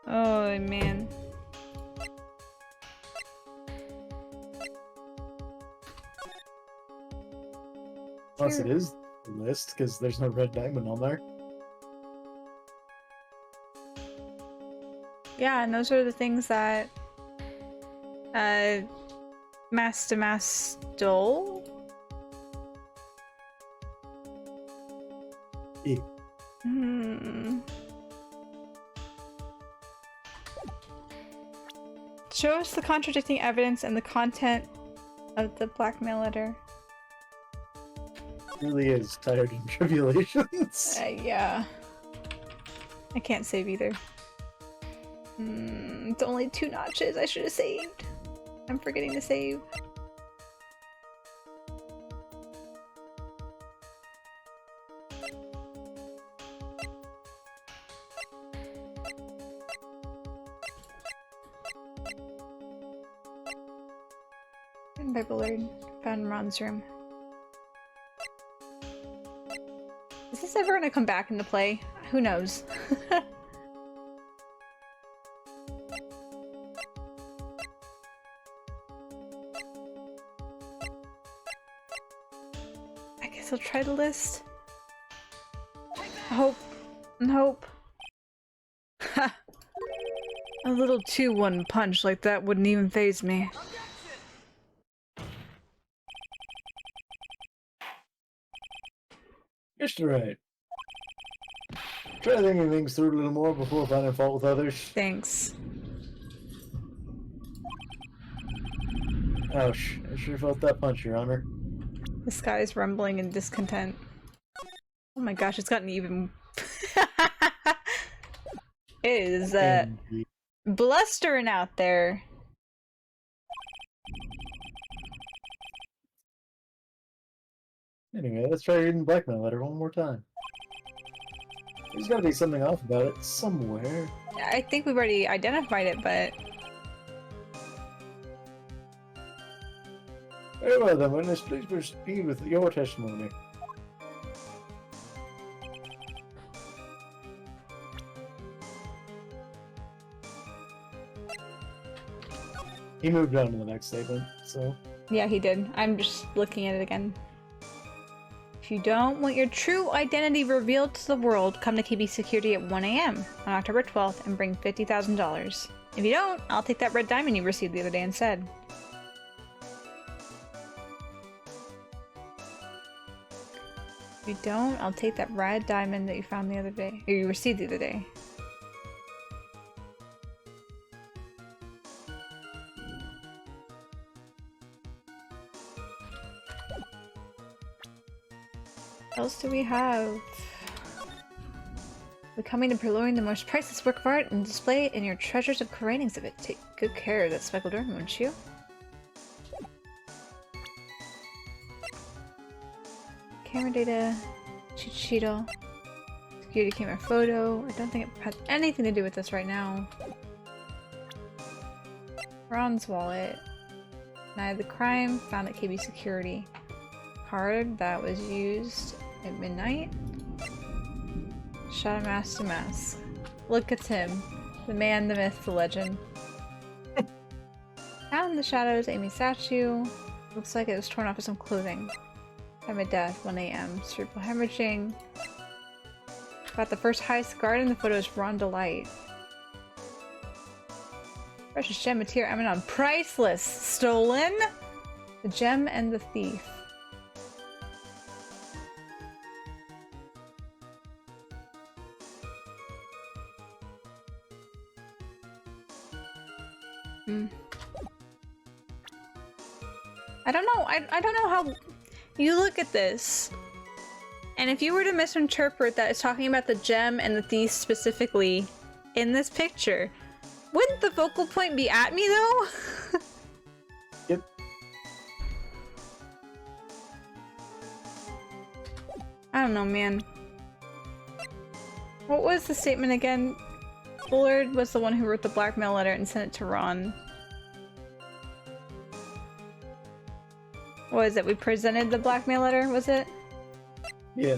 Oh man. Plus it is the list, because there's no red diamond on there. Yeah, and those are the things that Master stole. Yeah. Show us the contradicting evidence and the content of the blackmail letter. Really is tired in Tribulations. Yeah. I can't save either. It's only 2 notches. I should have saved. I'm forgetting to save. Bible learned. Found in Ron's room. Is this ever gonna come back into play? Who knows? I guess I'll try the list. Hope and hope. Ha! A little 2-1 punch like that wouldn't even faze me. Mr. Wright. Try thinking things through a little more before finding fault with others. Thanks. Ouch. I sure felt that punch, Your Honor. The sky is rumbling in discontent. Oh my gosh, it's gotten even... It is, blustering out there. Anyway, let's try reading the blackmail letter one more time. There's gotta be something off about it somewhere. I think we've already identified it, but... Very well then, witness, please proceed with your testimony. He moved on to the next statement, so... Yeah, he did. I'm just looking at it again. If you don't want your true identity revealed to the world, come to KB Security at 1 AM on October 12th and bring $50,000. If you don't, I'll take that red diamond you received the other day instead. If you don't, I'll take that red diamond that you found the other day, or you received the other day. What else do we have? Becoming and purloining the most priceless work of art and display it in your treasures of Korean exhibit. Take good care of that speckled ornament, wouldn't you? Camera data, Chichito, security camera photo. I don't think it has anything to do with this right now. Ron's wallet. Night of the crime, found at KB security. Card that was used at midnight. Shadow mask to mask. Look at him. The man, the myth, the legend. Out in the shadows, Amy's statue. Looks like it was torn off of some clothing. Time of death, 1 AM. Cerebral hemorrhaging. Got the first highest guard in the photo is Ron Delight. Precious gem material eminent priceless. Stolen? The gem and the thief. I don't know. I don't know how you look at this. And if you were to misinterpret that it's talking about the gem and the thief specifically in this picture, wouldn't the focal point be at me though? Yep. I don't know, man. What was the statement again? Bullard was the one who wrote the blackmail letter and sent it to Ron. What was it? We presented the blackmail letter, was it? Yeah.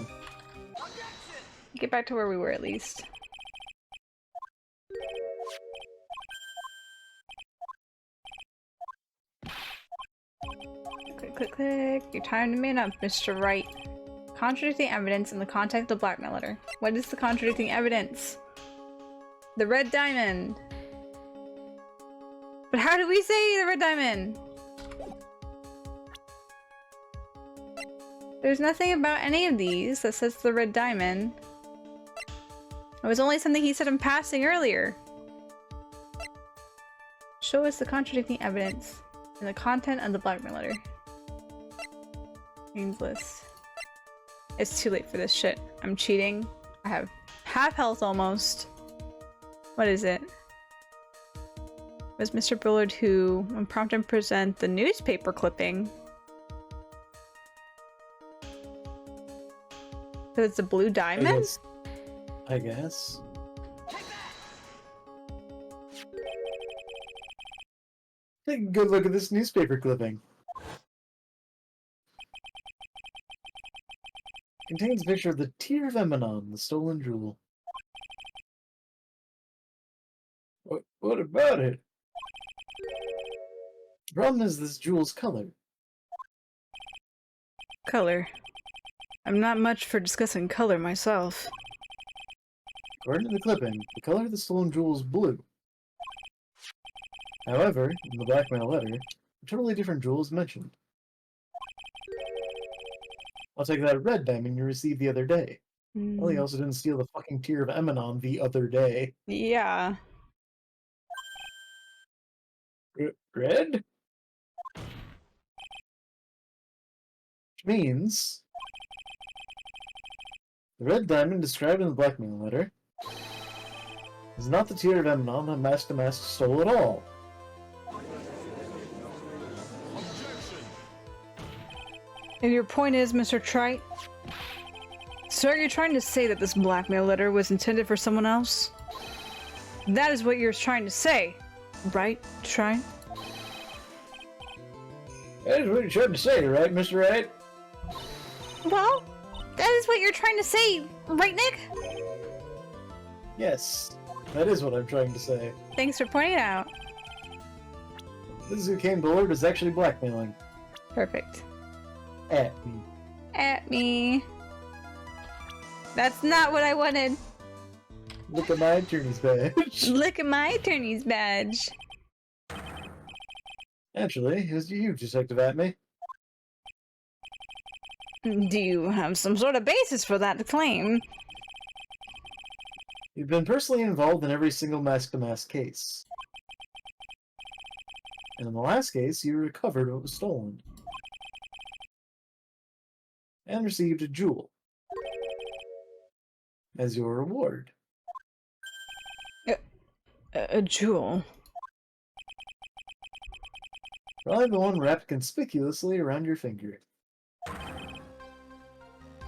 Get back to where we were at least. Click, click, click. Your time to man up, Mr. Wright. Contradicting evidence in the context of the blackmail letter. What is the contradicting evidence? The red diamond. But how do we say the red diamond? There's nothing about any of these that says the red diamond. It was only something he said in passing earlier. Show us the contradicting evidence and the content of the blackmail letter. Names list. It's too late for this shit. I'm cheating. I have half health almost. What is it? It was Mr. Bullard who, when prompted to present the newspaper clipping. So it's a blue diamond? I guess. Take a good look at this newspaper clipping. Contains a picture of the Tear of Emanon, the stolen jewel. What about it? The problem is this jewel's color. Color. I'm not much for discussing color myself. According to the clipping, the color of the stolen jewel is blue. However, in the blackmail letter, a totally different jewel is mentioned. I'll take that red diamond you received the other day. Well, he also didn't steal the fucking Tear of Emanon the other day. Yeah. Red? Which means the red diamond described in the blackmail letter is not the Tear of Emanon that Mask to Mask stole at all. And your point is, Mr. Trite? So are you trying to say that this blackmail letter was intended for someone else? That is what you're trying to say, right, Trite? That is what you're trying to say, right, Mr. Wright? Well, that is what you're trying to say, right, Nick? Yes, that is what I'm trying to say. Thanks for pointing it out. This is who came Bullard is actually blackmailing. Perfect. At me. At me. That's not what I wanted. Look at my attorney's badge. Look at my attorney's badge. Actually, it was you, Detective Atme. Do you have some sort of basis for that claim? You've been personally involved in every single mask-to-mask case. And in the last case, you recovered what was stolen. And received a jewel. as your reward. A jewel? Probably the one wrapped conspicuously around your finger.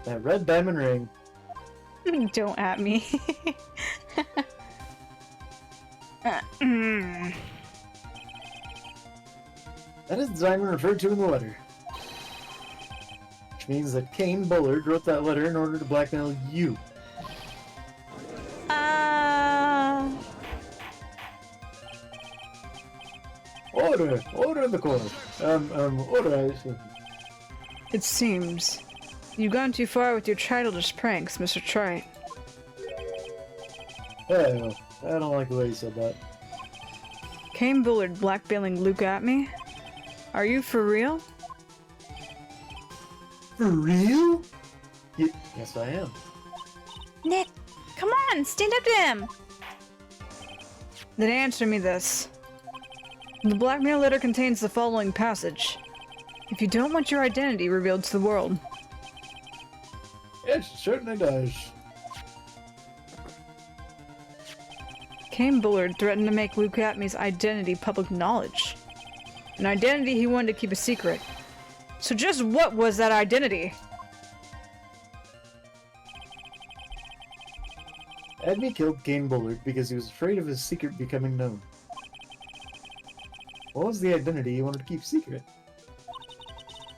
That red diamond ring. Don't at me. That is the diamond referred to in the letter. Which means that Kane Bullard wrote that letter in order to blackmail you. Order in the court. Order. It seems you've gone too far with your childish pranks, Mr. Wright. Hey, I don't like the way you said that. Kane Bullard blackmailing Luke at me? Are you for real? For real? Yes, I am. Nick, come on, stand up to him! Then answer me this. The blackmail letter contains the following passage. If you don't want your identity revealed to the world. Yes, it certainly does. Kane Bullard threatened to make Luke Atmey's identity public knowledge. An identity he wanted to keep a secret. So just what was that identity? Adney killed Kane Bullard because he was afraid of his secret becoming known. What was the identity he wanted to keep secret?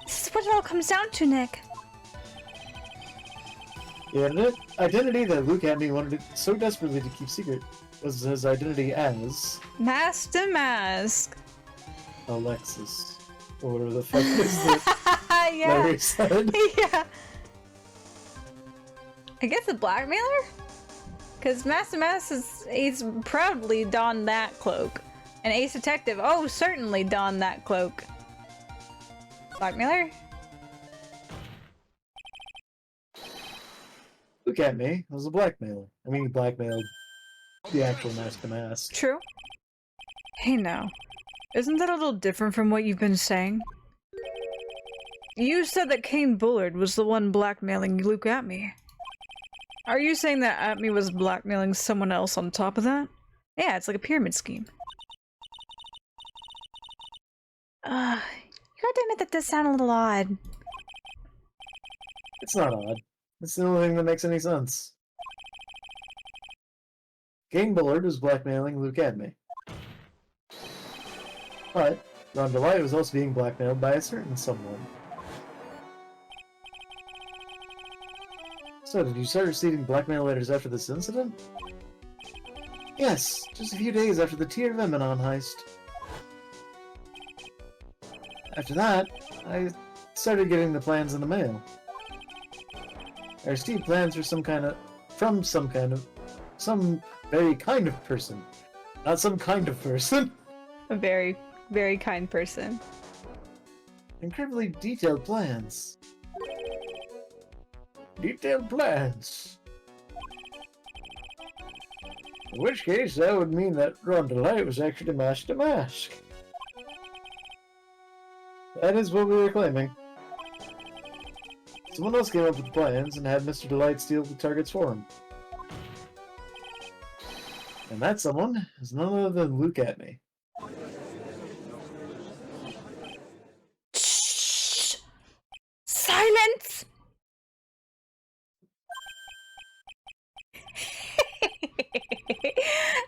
This is what it all comes down to, Nick. The identity that Luke Adney wanted so desperately to keep secret was his identity as... Master Mask. Alexis. Or whatever the fuck is that Yeah. Larry said. Yeah. I guess a blackmailer? Because Master Mask he's proudly donned that cloak. And Ace Detective, oh, certainly donned that cloak. Blackmailer? Luke Adney was a blackmailer. I mean, he blackmailed the actual Master Mask. True. Hey now, isn't that a little different from what you've been saying? You said that Kane Bullard was the one blackmailing Luke Atmey. Are you saying that Atmey was blackmailing someone else on top of that? Yeah, it's like a pyramid scheme. You gotta admit that does sound a little odd. It's not odd. It's the only thing that makes any sense. Kane Bullard was blackmailing Luke Adney. But Ron DeLite was also being blackmailed by a certain someone. So, did you start receiving blackmail letters after this incident? Yes, just a few days after the Tear of Eminon heist. After that, I started getting the plans in the mail. I received plans for some very kind of person. Not some kind of person. A very, very kind person. Incredibly detailed plans. Detailed plans. In which case, that would mean that Ron DeLite was actually Master Mask. That is what we were claiming. Someone else came up with the plans and had Mr. DeLite steal the targets for him. And that someone is none other than Luke Atney. Shh! Silence!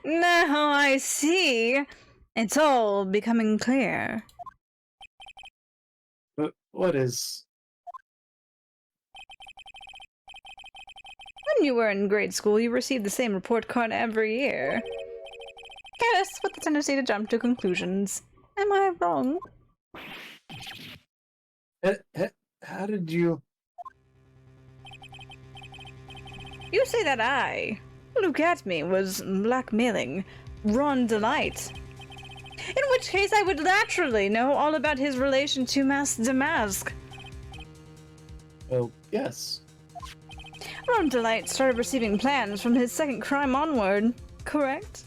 Now I see. It's all becoming clear. But what is... When you were in grade school, you received the same report card every year. Yes, with the tendency to jump to conclusions. Am I wrong? How did you... You say that I, Luke Atmey, was blackmailing Ron DeLite. In which case I would naturally know all about his relation to Master Mask. Well, yes. Ron DeLite started receiving plans from his second crime onward, correct?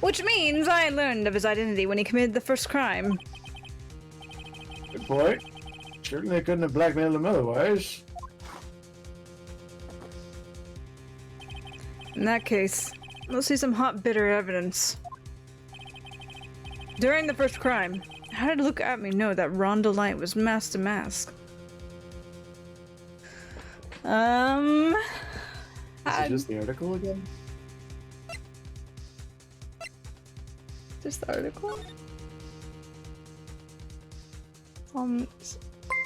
Which means I learned of his identity when he committed the first crime. Good point. Certainly couldn't have blackmailed him otherwise. In that case, let's see some hot, bitter evidence. During the first crime, how did Look At Me know that Rhonda Light was mask to mask? Is it just the article again? Just the article?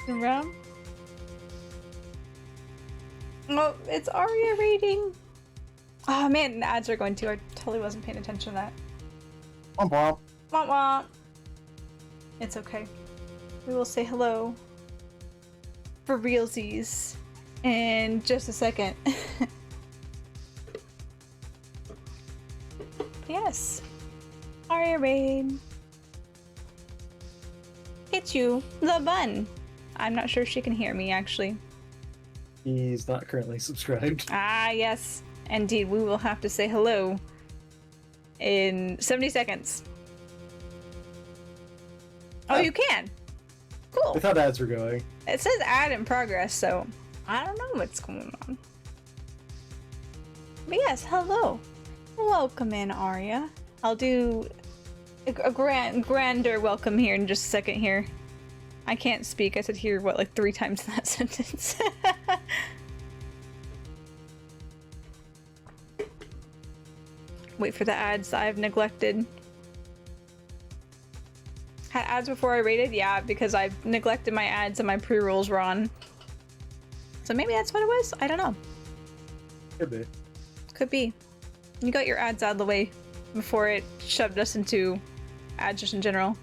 Around? Oh, it's Aria rating. Oh man, the ads are going too. I totally wasn't paying attention to that. Womp womp. Womp womp. It's okay. We will say hello for realsies in just a second. Yes. Aria raid. It's you, the bun. I'm not sure she can hear me actually. He's not currently subscribed. Ah, yes. Indeed, we will have to say hello in 70 seconds. Oh, you can. Cool. I thought ads were going. It says ad in progress, so I don't know what's going on. But yes, hello. Welcome in, Aria. I'll do a grander welcome here in just a second here. I can't speak. I said here, what, like 3 times in that sentence. Wait for the ads I've neglected. Had ads before I rated? Yeah, because I've neglected my ads and my pre-rolls were on. So maybe that's what it was? I don't know. Could be. Could be. You got your ads out of the way before it shoved us into ads just in general.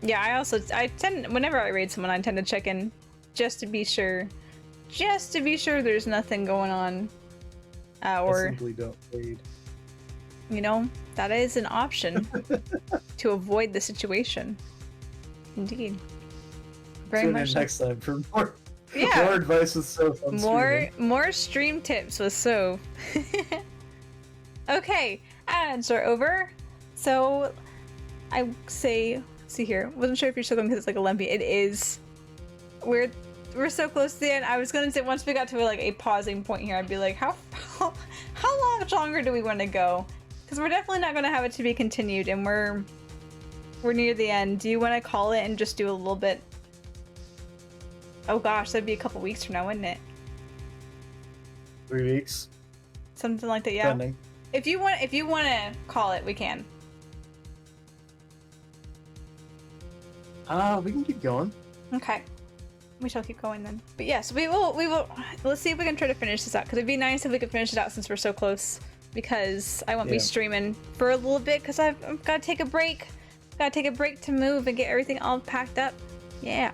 Yeah, I tend, whenever I raid someone, I tend to check in just to be sure. Just to be sure there's nothing going on. Or I simply don't raid. You know, that is an option to avoid the situation. Indeed. Very Tune much in so. next time for more, Yeah. more advice with Soph on streaming. More stream tips with Soph. Okay, ads are over. So I say, see here, wasn't sure if you're still going because it's like a lumpy. It is. We're so close to the end. I was gonna say once we got to like a pausing point here, I'd be like, how long longer do we want to go? Because we're definitely not going to have it to be continued, and we're near the end. Do you want to call it and just do a little bit? Oh gosh, that'd be a couple weeks from now, wouldn't it? 3 weeks. Something like that, yeah. Depending. If you want to call it, we can. We can keep going. Okay. We shall keep going then. But yes, we will. Let's see if we can try to finish this out, because it'd be nice if we could finish it out since we're so close. Because I won't be streaming for a little bit because I've got to take a break. Got to take a break to move and get everything all packed up. Yeah.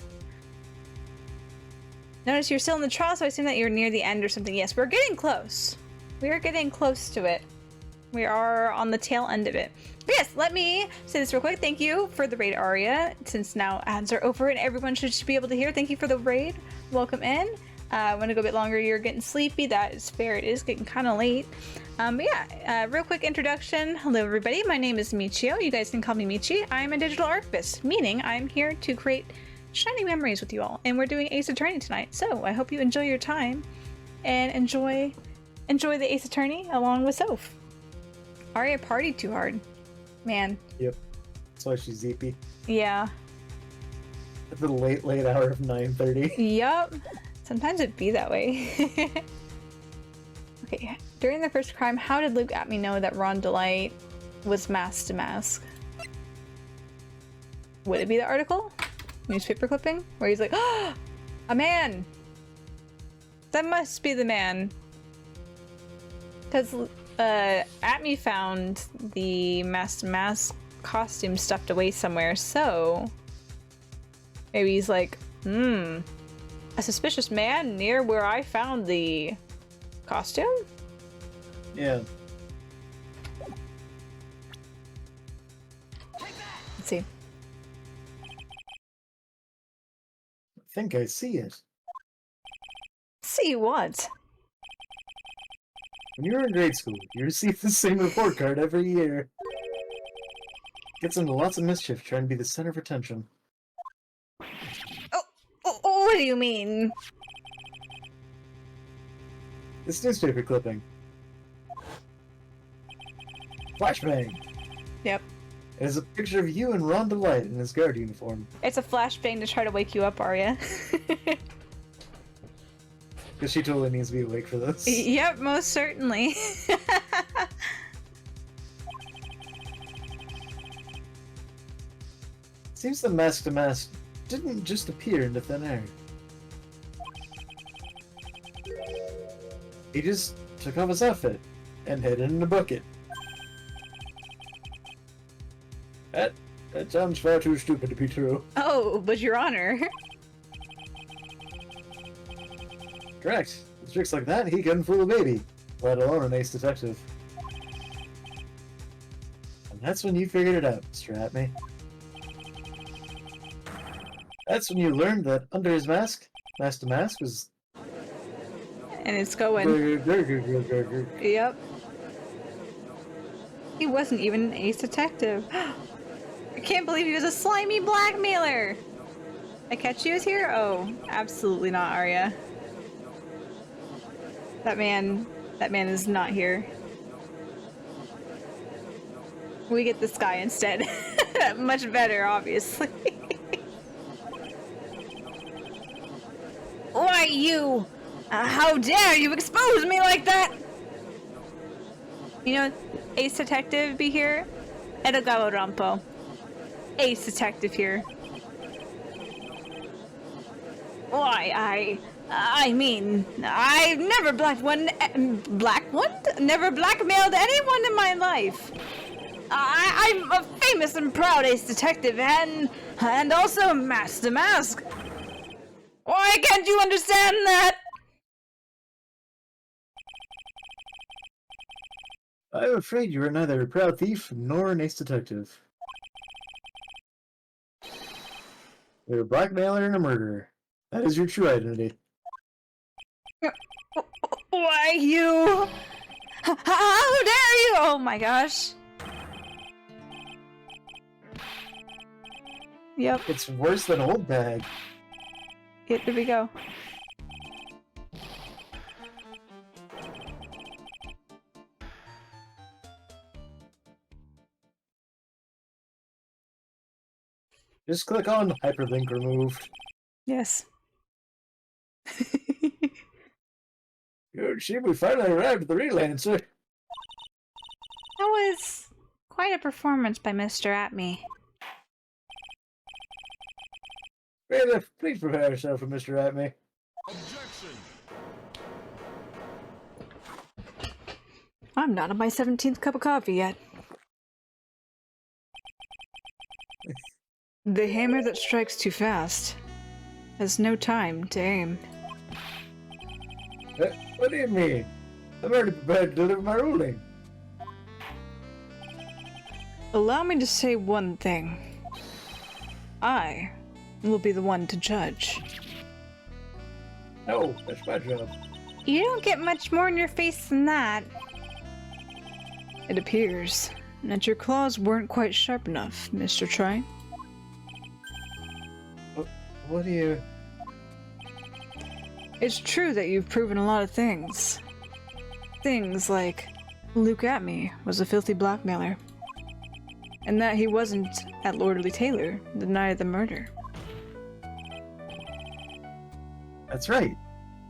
Notice you're still in the trial, so I assume that you're near the end or something. Yes, we're getting close. We are getting close to it. We are on the tail end of it. But yes, let me say this real quick. Thank you for the raid, Aria. Since now ads are over and everyone should be able to hear. Thank you for the raid. Welcome in. Want to go a bit longer, you're getting sleepy. That is fair. It is getting kind of late. But yeah, real quick introduction. Hello, everybody. My name is Michio. You guys can call me Michi. I'm a digital archivist, meaning I'm here to create shining memories with you all. And we're doing Ace Attorney tonight. So I hope you enjoy your time and enjoy the Ace Attorney along with Soph. Aria partied too hard. Man. Yep. That's why she's zeepy. Yeah. At the late hour of 9:30. Yup. Sometimes it'd be that way. Okay. During the first crime, how did Luke At Me know that Rhonda Light was mask to mask? Would it be the article? Newspaper clipping? Where he's like, oh, a man! That must be the man. Because At Me found the mask to mask costume stuffed away somewhere, so maybe he's like, a suspicious man near where I found the costume? Yeah. Let's see. I think I see it. See what? When you were in grade school, you received the same report card every year. Gets into lots of mischief trying to be the center of attention. Oh, what do you mean? This newspaper clipping. Flashbang. Yep. It is a picture of you and Ron Delight in his guard uniform. It's a flashbang to try to wake you up, Arya. Because she totally needs to be awake for this. Yep, most certainly. Seems the mask to mask didn't just appear into thin air. He just took off his outfit and hid it in a bucket. That sounds far too stupid to be true. Oh, but Your Honor. Correct. With tricks like that, he couldn't fool a baby, let alone an ace detective. And that's when you figured it out, Mr. Atme. That's when you learned that under his mask to mask was... And it's going. Yep. He wasn't even an ace detective. I can't believe he was a slimy blackmailer! I catch you here? Oh, absolutely not, Arya. That man is not here. We get this guy instead. Much better, obviously. Why, you! How dare you expose me like that? You know, Ace Detective be here? Edogawa Rampo. Ace Detective here. Why, I mean, I've never never blackmailed anyone in my life. I'm a famous and proud ace detective and also mask to mask. Why can't you understand that? I'm afraid you are neither a proud thief nor an ace detective. You're a blackmailer and a murderer. That is your true identity. Why, you? How dare you? Oh my gosh. Yep. It's worse than old bag. Yep, here we go. Just click on hyperlink removed. Yes. Good shit, we finally arrived at the real answer. That was quite a performance by Mr. Atme. Bailiff, please prepare yourself for Mr. Atme. Objection! I'm not on my 17th cup of coffee yet. The hammer that strikes too fast has no time to aim. What do you mean? I'm already prepared to deliver my ruling. Allow me to say one thing. I will be the one to judge. No, that's my job. You don't get much more in your face than that. It appears that your claws weren't quite sharp enough, Mr. Try. What do you... It's true that you've proven a lot of things. Things like Luke Atme was a filthy blackmailer, and that he wasn't at Lordly Taylor the night of the murder. That's right.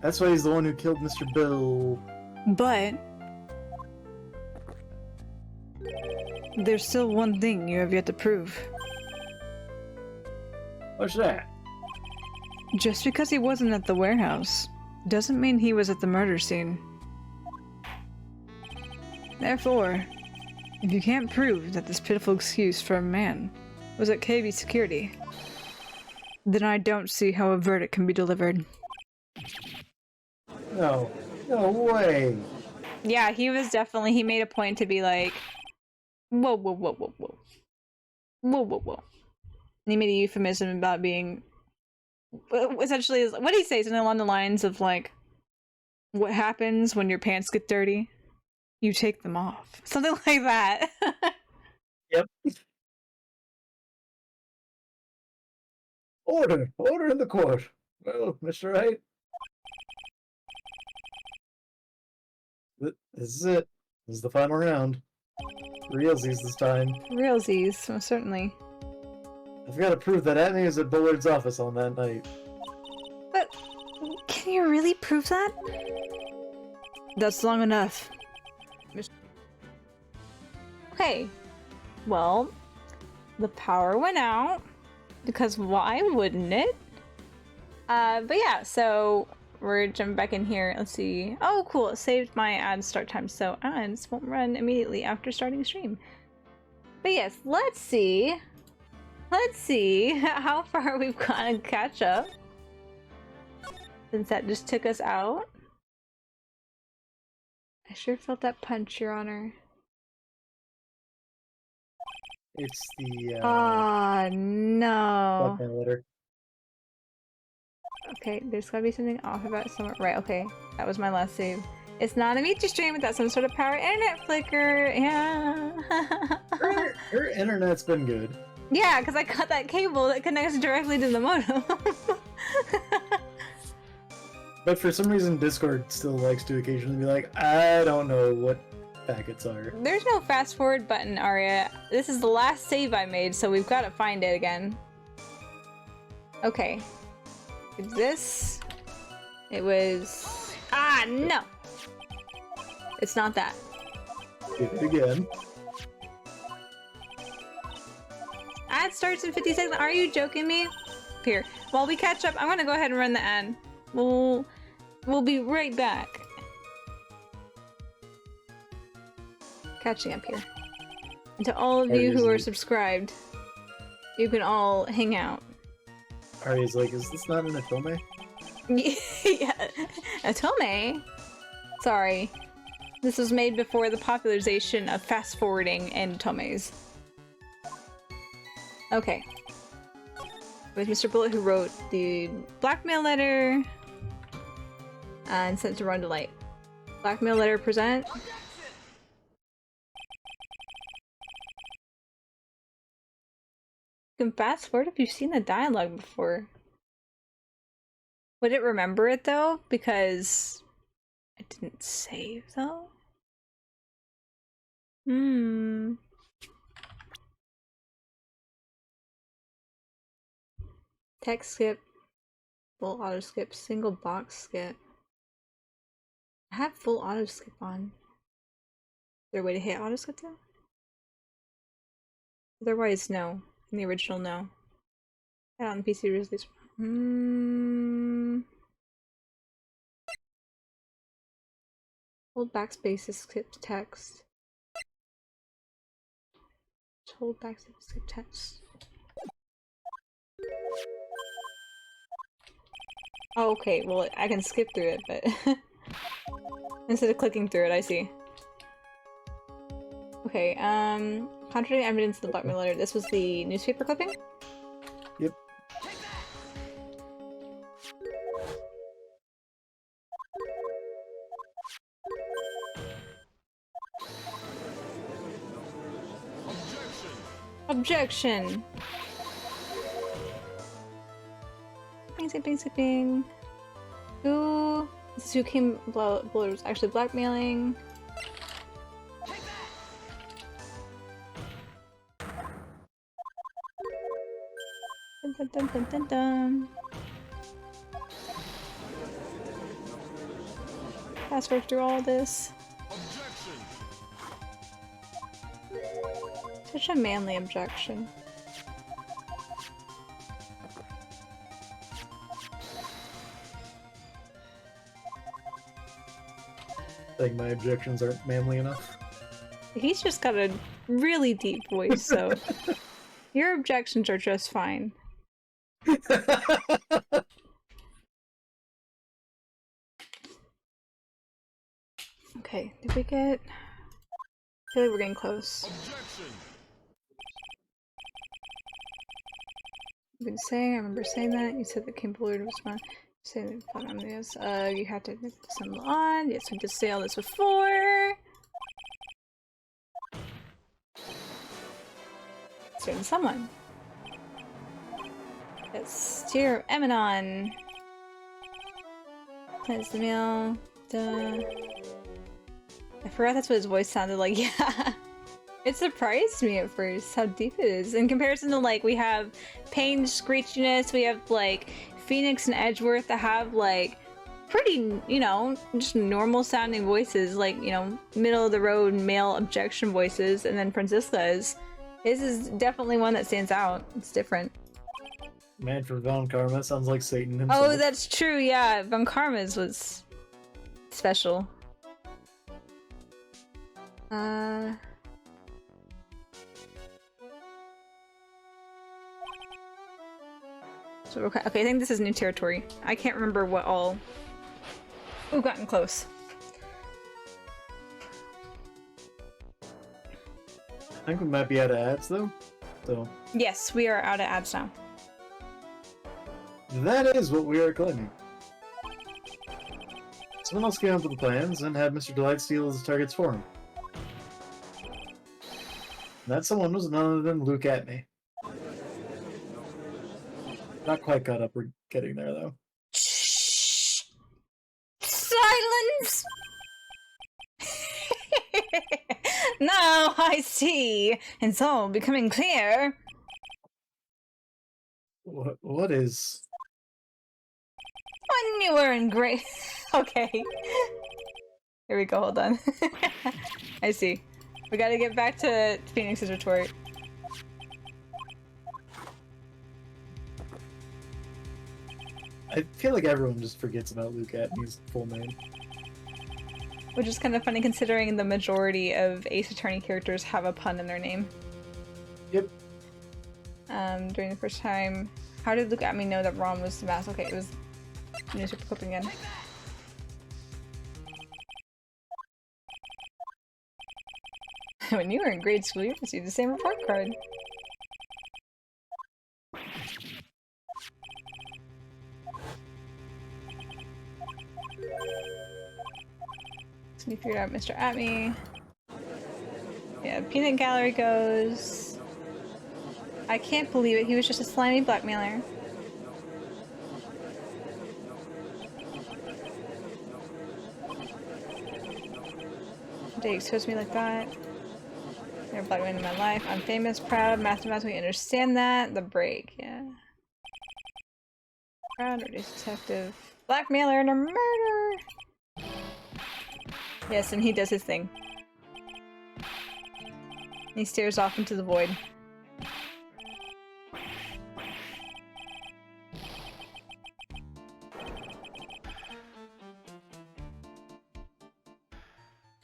That's why he's the one who killed Mr. Bill. But there's still one thing you have yet to prove. What's that? Just because he wasn't at the warehouse doesn't mean he was at the murder scene. Therefore, if you can't prove that this pitiful excuse for a man was at KB security, then I don't see how a verdict can be delivered. No. No way. Yeah, he made a point to be like, whoa, whoa, whoa, whoa, whoa. Whoa, whoa, whoa. And he made a euphemism about being, essentially, what did he say? Something along the lines of like, what happens when your pants get dirty? You take them off. Something like that. Yep. Order! Order in the court! Well, Mr. Wright, This is it. This is the final round. Realsies this time. Realsies, most certainly. I've got to prove that Atney was at Bullard's office on that night. But can you really prove that? That's long enough. Okay. Well, the power went out. Because why wouldn't it? But yeah, so we're jumping back in here. Let's see. Oh, cool. It saved my ad start time, so ads won't run immediately after starting stream. But yes, let's see. Let's see how far we've got to catch up. Since that just took us out. I sure felt that punch, Your Honor. It's the, no. blackmail letter. Okay, there's gotta be something off about somewhere. Right, okay. That was my last save. It's not a meet to stream without some sort of power internet flicker. Yeah. her internet's been good. Yeah, because I got that cable that connects directly to the modem. But for some reason, Discord still likes to occasionally be like, I don't know what packets are. There's no fast forward button, Arya. This is the last save I made, so we've got to find it again. Okay. It's this. It was... Ah, no! It's not that. Did it again. Ad starts in 50 seconds. Are you joking me? Here. While we catch up, I'm gonna go ahead and run the ad. We'll be right back. Catching up here. And to all of you who are subscribed, you can all hang out. Arya's like, is this not an Atome? Yeah, Atome. Sorry. This was made before the popularization of fast forwarding and Atomes. Okay. It was Mr. Bullet who wrote the blackmail letter and sent to Run to Light. Blackmail letter present. You can fast forward if you've seen the dialogue before. Would it remember it though? Because I didn't save though? Text skip, full auto skip, single box skip. I have full auto skip on. Is there a way to hit auto skip though? Otherwise, no. In the original, no. Yeah, on PC release. Hold backspace to skip text. Hold backspace to skip text. Oh, okay. Well, I can skip through it, but instead of clicking through it, I see. Okay. Contrary evidence in the blackmail letter. This was the newspaper clipping. Yep. Objection! Skipping. Who? This is who came. Bullard was actually blackmailing. Dun. Fast forward through all this. Such a manly objection. I think my objections aren't manly enough. He's just got a really deep voice, so your objections are just fine. Okay, did we get... I feel like we're getting close. I've been saying, I remember saying that. You said that King Bullard was fun. Saying that on this. You have to assemble on. Yes, we did say all this before. Certain someone. Yes, Tier Eminon. Plans the meal. Duh. I forgot that's what his voice sounded like. Yeah. It surprised me at first how deep it is. In comparison to, like, we have Payne's screechiness, we have, like, Phoenix and Edgeworth that have, like, pretty, you know, just normal sounding voices, like, you know, middle of the road male objection voices, and then Francisca's. His is definitely one that stands out. It's different. Man from Von Karma sounds like Satan himself. Oh, that's true, yeah. Von Karma's was special. So, okay, I think this is new territory. I can't remember what all... Ooh, gotten close. I think we might be out of ads, though. So Yes, we are out of ads now. that is what we are claiming. Someone else came up with the plans and had Mr. Delight steal his targets for him. And that someone was none other than Luke Atney. Not quite caught up. We're getting there, though. Shh! Silence! Now I see. It's all becoming clear. What is... When you were in grade... Okay. Here we go, hold on. I see. We gotta get back to Phoenix's retort. I feel like everyone just forgets about Luke Atney's full name. Which is kind of funny considering the majority of Ace Attorney characters have a pun in their name. Yep. During the first time... How did Luke Atney know that Ron was the mask? Okay, it was newspaper clipping again. When you were in grade school, you received the same report card. So we figured out Mr. Atney. Yeah, Peanut Gallery goes. I can't believe it, he was just a slimy blackmailer. They exposed me like that. They're blackmailing my life. I'm famous, proud, mathematically understand that. The break, yeah. Proud, reduced detective. Blackmailer and a murder! Yes, and he does his thing. He stares off into the void.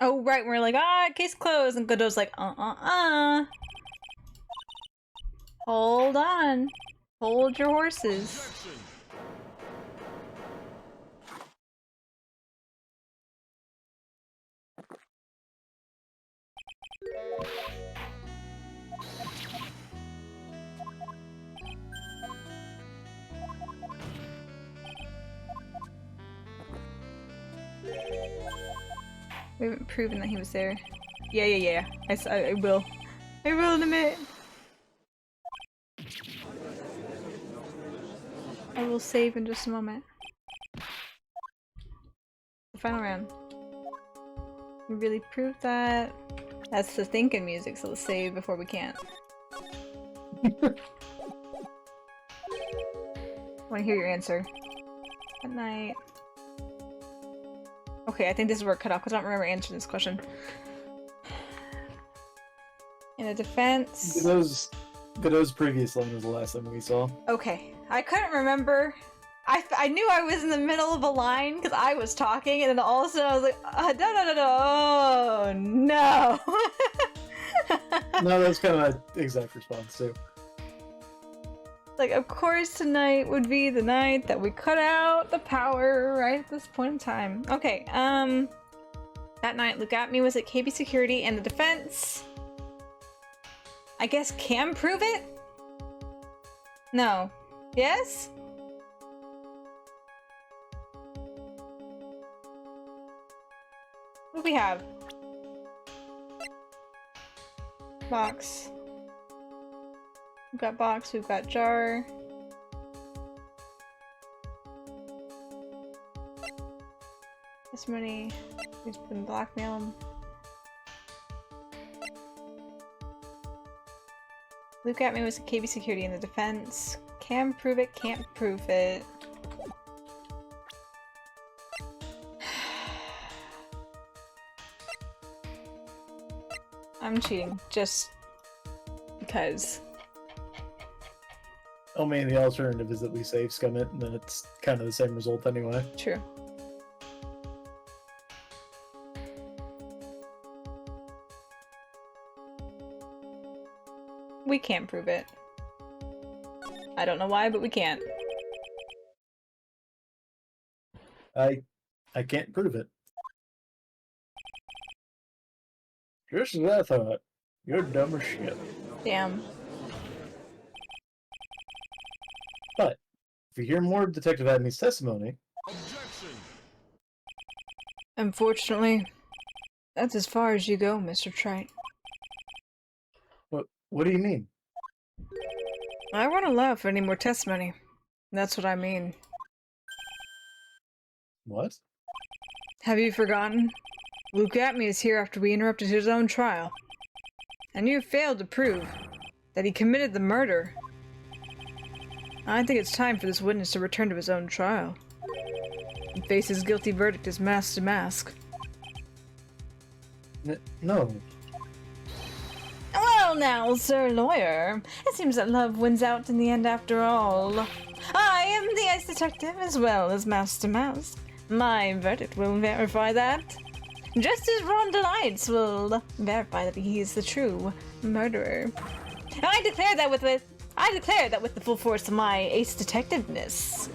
Oh, right, we're like, ah, case closed, and Godot's like, Hold on. Hold your horses. We haven't proven that he was there. Yeah. I will. I will in a minute. I will save in just a moment. The final round. We really proved that. That's the thinking music, so let's save before we can't. Want to hear your answer. Good night. Okay, I think this is where it cut off because I don't remember answering this question. In a defense... Godot's previous line was the last time we saw. Okay, I couldn't remember. I knew I was in the middle of a line because I was talking, and then all of a sudden I was like, oh no. No, that's kind of my exact response too. Like, of course tonight would be the night that we cut out the power right at this point in time. Okay, that night Luke Atney was at KB Security and the defense. I guess can prove it? No. Yes? What do we have? Box. We've got box, we've got jar. This money, he's been blackmailed. Luke at me was KB security in the defense. Can prove it, can't prove it. I'm cheating, just because. Oh man, the alternative is that we save scum it, and then it's kind of the same result anyway. True. We can't prove it. I don't know why, but we can't. I can't prove it. Just as I thought. You're dumb as shit. Damn. But if you hear more of Detective Adney's testimony, Unfortunately, that's as far as you go, Mr. Trite. what do you mean? I won't allow for any more testimony. That's what I mean. What? Have you forgotten? Luke Atme is here after we interrupted his own trial. And you failed to prove that he committed the murder. I think it's time for this witness to return to his own trial and face his guilty verdict as mask to mask. No. Well now, Sir Lawyer, it seems that love wins out in the end after all. I am the ice detective as well as mask to mask. My verdict will verify that. Just as Ron Delights will verify that he is the true murderer. I declare that with the full force of my ace detectiveness.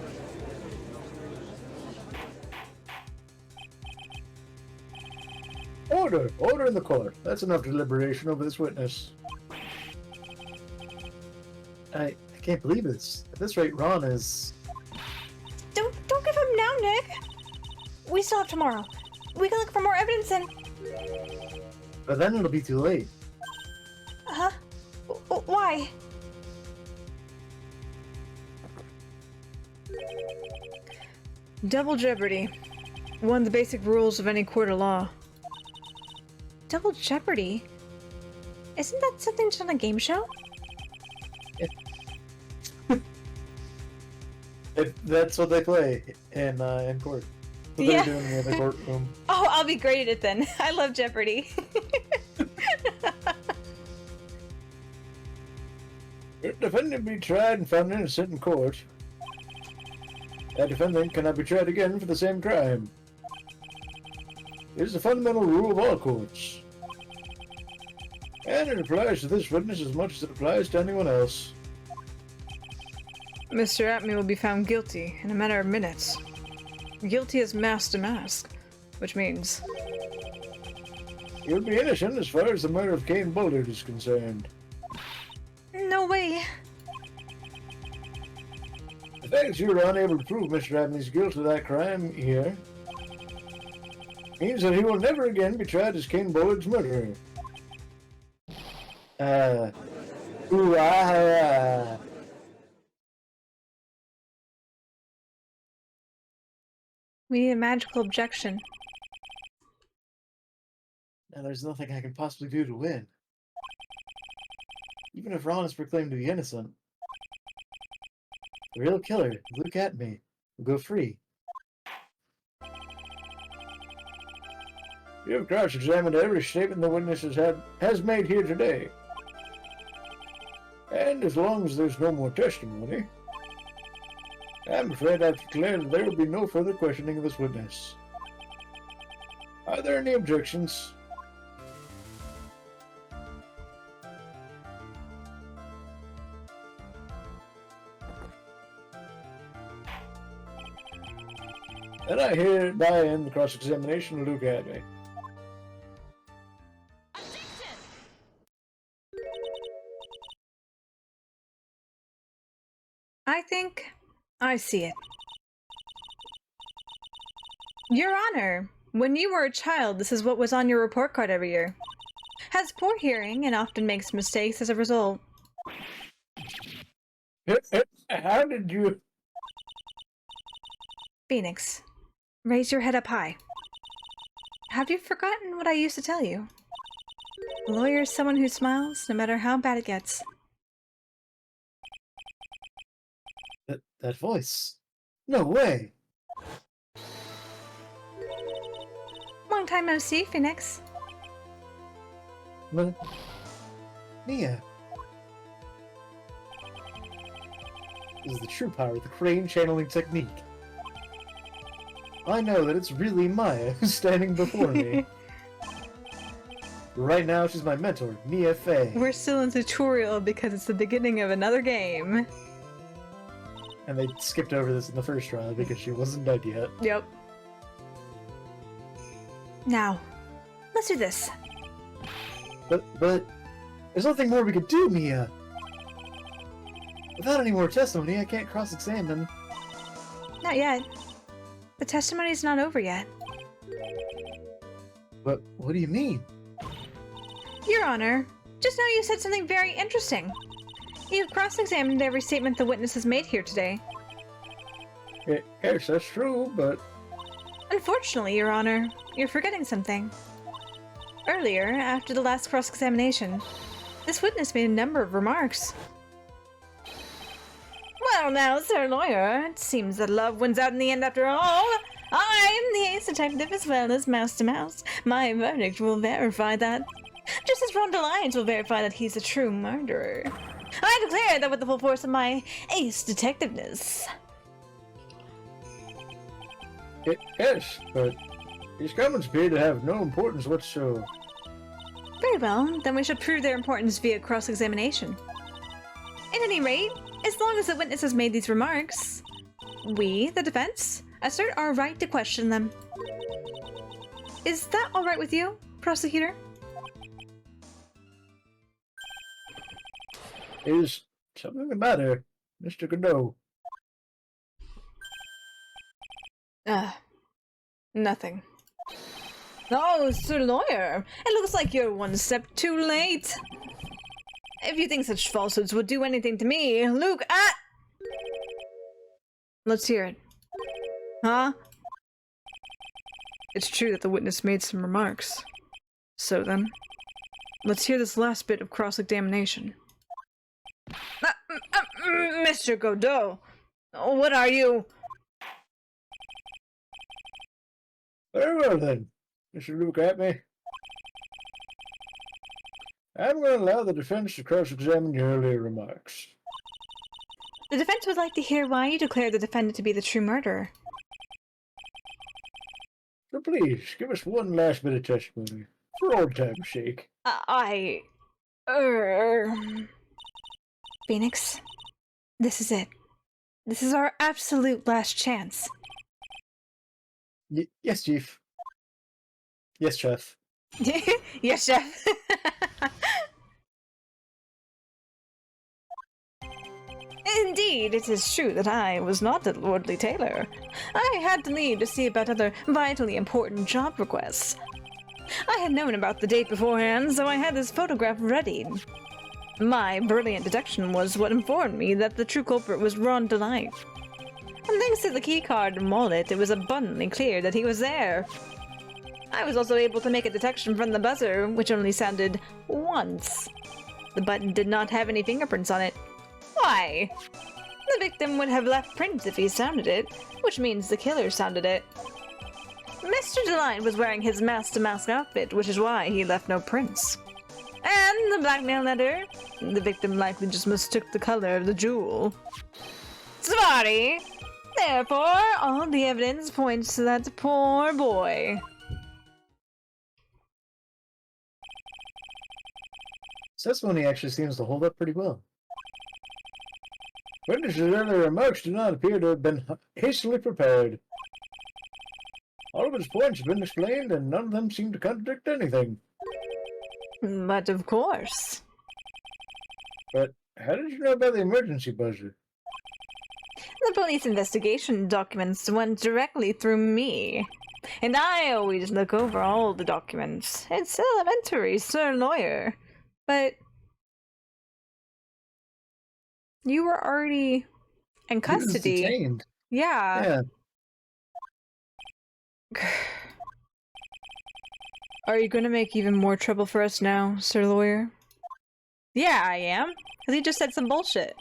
Order! Order in the court. That's enough deliberation over this witness. I can't believe this. At this rate, Ron is... Don't give him now, Nick. We still have tomorrow. We can look for more evidence and... But then it'll be too late. Huh? Why? Double jeopardy. One of the basic rules of any court of law. Double jeopardy? Isn't that something just on a game show? That's what they play in court. What Yeah. they're doing in the courtroom. Oh, I'll be great at it then. I love Jeopardy. If a defendant be tried and found innocent in court, that defendant cannot be tried again for the same crime. It is a fundamental rule of all courts. And it applies to this witness as much as it applies to anyone else. Mr. Atme will be found guilty in a matter of minutes. Guilty as mask to mask, which means... He would be innocent as far as the murder of Kane Bullard is concerned. No way. The fact that you were unable to prove Mr. Abney's guilt of that crime here means that he will never again be tried as Kane Bullard's murderer. We need a magical objection. Now there's nothing I can possibly do to win. Even if Ron is proclaimed to be innocent, the real killer, Luke Atme, will go free. You have cross-examined every statement the witness has made here today. And as long as there's no more testimony, I'm afraid I've declared that there will be no further questioning of this witness. Are there any objections? And I hereby end the cross-examination of Luke Atme. I think I see it. Your Honor, when you were a child, this is what was on your report card every year. Has poor hearing and often makes mistakes as a result. How did you... Phoenix, raise your head up high. Have you forgotten what I used to tell you? A lawyer is someone who smiles no matter how bad it gets. That voice. No way. Long time no see, Phoenix. But, Nia. This is the true power of the crane channeling technique. I know that it's really Maya who's standing before me. Right now, she's my mentor, Nia Fey. We're still in tutorial because it's the beginning of another game. And they skipped over this in the first trial because she wasn't dead yet. Yep. Now, let's do this. But, there's nothing more we could do, Nia. Without any more testimony, I can't cross-examine. Not yet. The testimony's not over yet. But what do you mean? Your Honor, just now you said something very interesting. You've cross-examined every statement the witness has made here today. Yes, that's true, but... Unfortunately, Your Honor, you're forgetting something. Earlier, after the last cross-examination, this witness made a number of remarks. Well now, Sir Lawyer, it seems that love wins out in the end after all. I'm the ace detective as well as Mouse to Mouse. My verdict will verify that. Just as Ron Alliance will verify that he's a true murderer. I declare that with the full force of my ace detectiveness. Yes, but these comments appear to have no importance whatsoever. Very well, then we should prove their importance via cross-examination. At any rate, as long as the witness has made these remarks, we, the defense, assert our right to question them. Is that alright with you, prosecutor? Is something the matter, Mr. Godot? Nothing. Oh, Sir Lawyer, it looks like you're one step too late. If you think such falsehoods would do anything to me, Luke, let's hear it. Huh? It's true that the witness made some remarks. So then, let's hear this last bit of cross-examination. Mr. Godot, what are you? Very well then, Mr. Luke at me. I'm going to allow the defense to cross-examine your earlier remarks. The defense would like to hear why you declare the defendant to be the true murderer. So please, give us one last bit of testimony, for old time's sake. Phoenix, this is it. This is our absolute last chance. Yes, Chief. Yes, Chef. Yes, Chef. Indeed, it is true that I was not a lordly tailor. I had to leave to see about other vitally important job requests. I had known about the date beforehand, so I had this photograph ready. My brilliant deduction was what informed me that the true culprit was Ron Delight. And thanks to the keycard and wallet, it was abundantly clear that he was there. I was also able to make a detection from the buzzer, which only sounded once. The button did not have any fingerprints on it. Why? The victim would have left prints if he sounded it, which means the killer sounded it. Mr. Delight was wearing his mask-to-mask outfit, which is why he left no prints. And the blackmail letter? The victim likely just mistook the color of the jewel. Sorry! Therefore, all the evidence points to that poor boy. Testimony actually seems to hold up pretty well. Witnesses' earlier remarks do not appear to have been hastily prepared. All of his points have been explained, and none of them seem to contradict anything. But of course. But how did you know about the emergency buzzer? The police investigation documents went directly through me. And I always look over all the documents. It's elementary, Sir Lawyer. But you were already in custody. He was detained. Yeah. Are you going to make even more trouble for us now, Sir Lawyer? Yeah, I am. Because he just said some bullshit.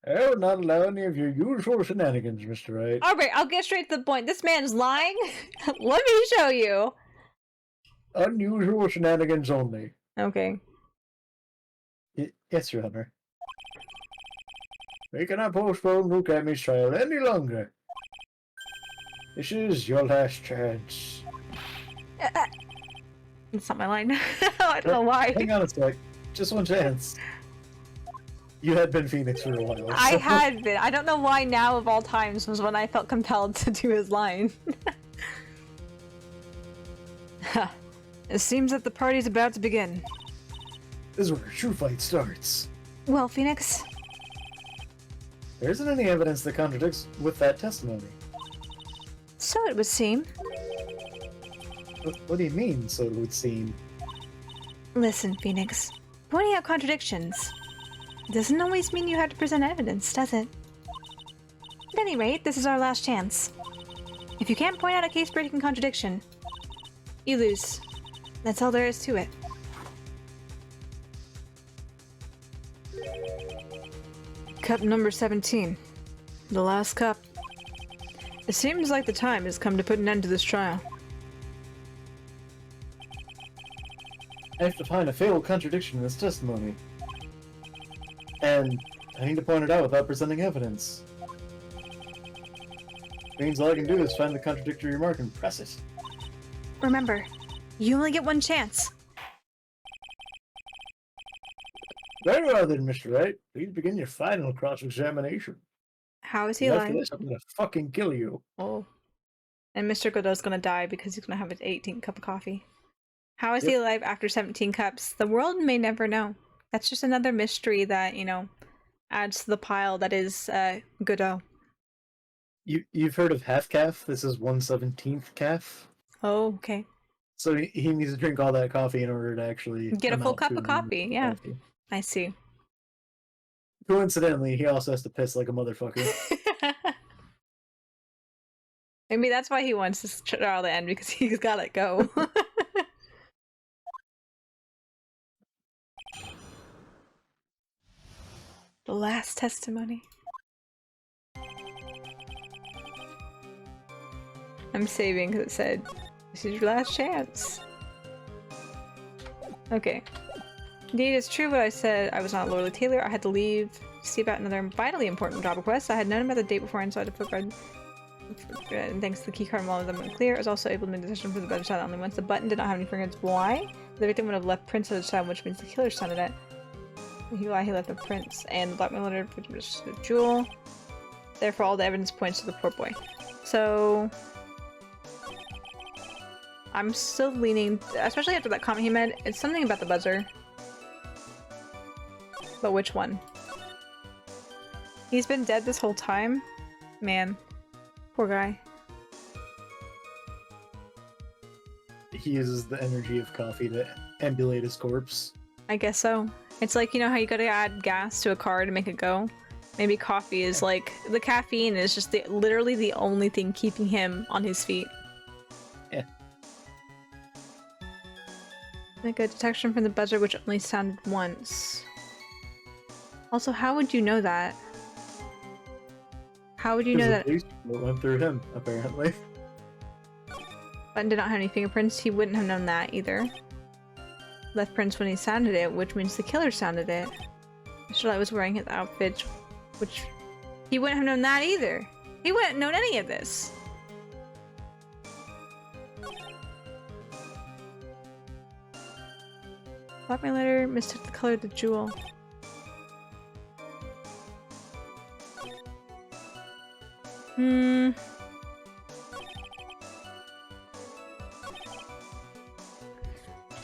I will not allow any of your usual shenanigans, Mr. Wright. Alright, I'll get straight to the point. This man's lying. Let me show you. Unusual shenanigans only. Okay. Yes, Your Honor. We cannot postpone Luke Amy's trial any longer. This is your last chance. It's not my line. I don't know why. Hang on a sec. Just one chance. You had been Phoenix for a while. I so- had been. I don't know why now of all times was when I felt compelled to do his line. It seems that the party's about to begin. This is where a true fight starts. Well, Phoenix, There isn't any evidence that contradicts with that testimony. so it would seem. What do you mean, so it would seem? Listen, Phoenix. Pointing out contradictions doesn't always mean you have to present evidence, does it? At any rate, this is our last chance. If you can't point out a case-breaking contradiction, you lose. That's all there is to it. Cup number 17. The last cup. It seems like the time has come to put an end to this trial. I have to find a fatal contradiction in this testimony. And I need to point it out without presenting evidence. Means all I can do is find the contradictory remark and press it. Remember, you only get one chance. Very well then, Mr. Wright. Please begin your final cross-examination. How is he And after alive? this, I'm gonna fucking kill you. Oh. And Mr. Godot's gonna die because he's gonna have his 18th cup of coffee. How is he alive after 17 cups? The world may never know. That's just another mystery that, you know, adds to the pile that is Godot. You've heard of half calf? This is 1/17th calf. Oh, okay. So he needs to drink all that coffee in order to actually Get a full amount cup to of coffee, yeah. coffee. I see. Coincidentally, he also has to piss like a motherfucker. Maybe that's why he wants this trial to end, because he's gotta go. The last testimony. I'm saving because it said, this is your last chance. Okay. Indeed, it's true what I said. I was not Lord Taylor. I had to leave to see about another vitally important job request. I had known about the date before, and so I had to flip and thanks to the keycard, all of them were clear. I was also able to make the decision for the better side only once. The button did not have any fingerprints. Why? The victim would have left prints on the side, which means the killer sounded it. He left the prints, and the blackmail letter, which was the jewel. Therefore, all the evidence points to the poor boy. So, I'm still leaning, especially after that comment he made. It's something about the buzzer. But which one? He's been dead this whole time? Man. Poor guy. He uses the energy of coffee to ambulate his corpse. I guess so. It's like, you know how you gotta add gas to a car to make it go? Maybe coffee is like, the caffeine is just literally the only thing keeping him on his feet. Yeah. Make a detection from the buzzer which only sounded once. Also, how would you know that? How would you know that? It went through him, apparently. Button did not have any fingerprints. He wouldn't have known that either. Left prints when he sounded it, which means the killer sounded it. Mr. Light was wearing his outfit, which he wouldn't have known that either. He wouldn't have known any of this. Blackmail letter mistook the color of the jewel.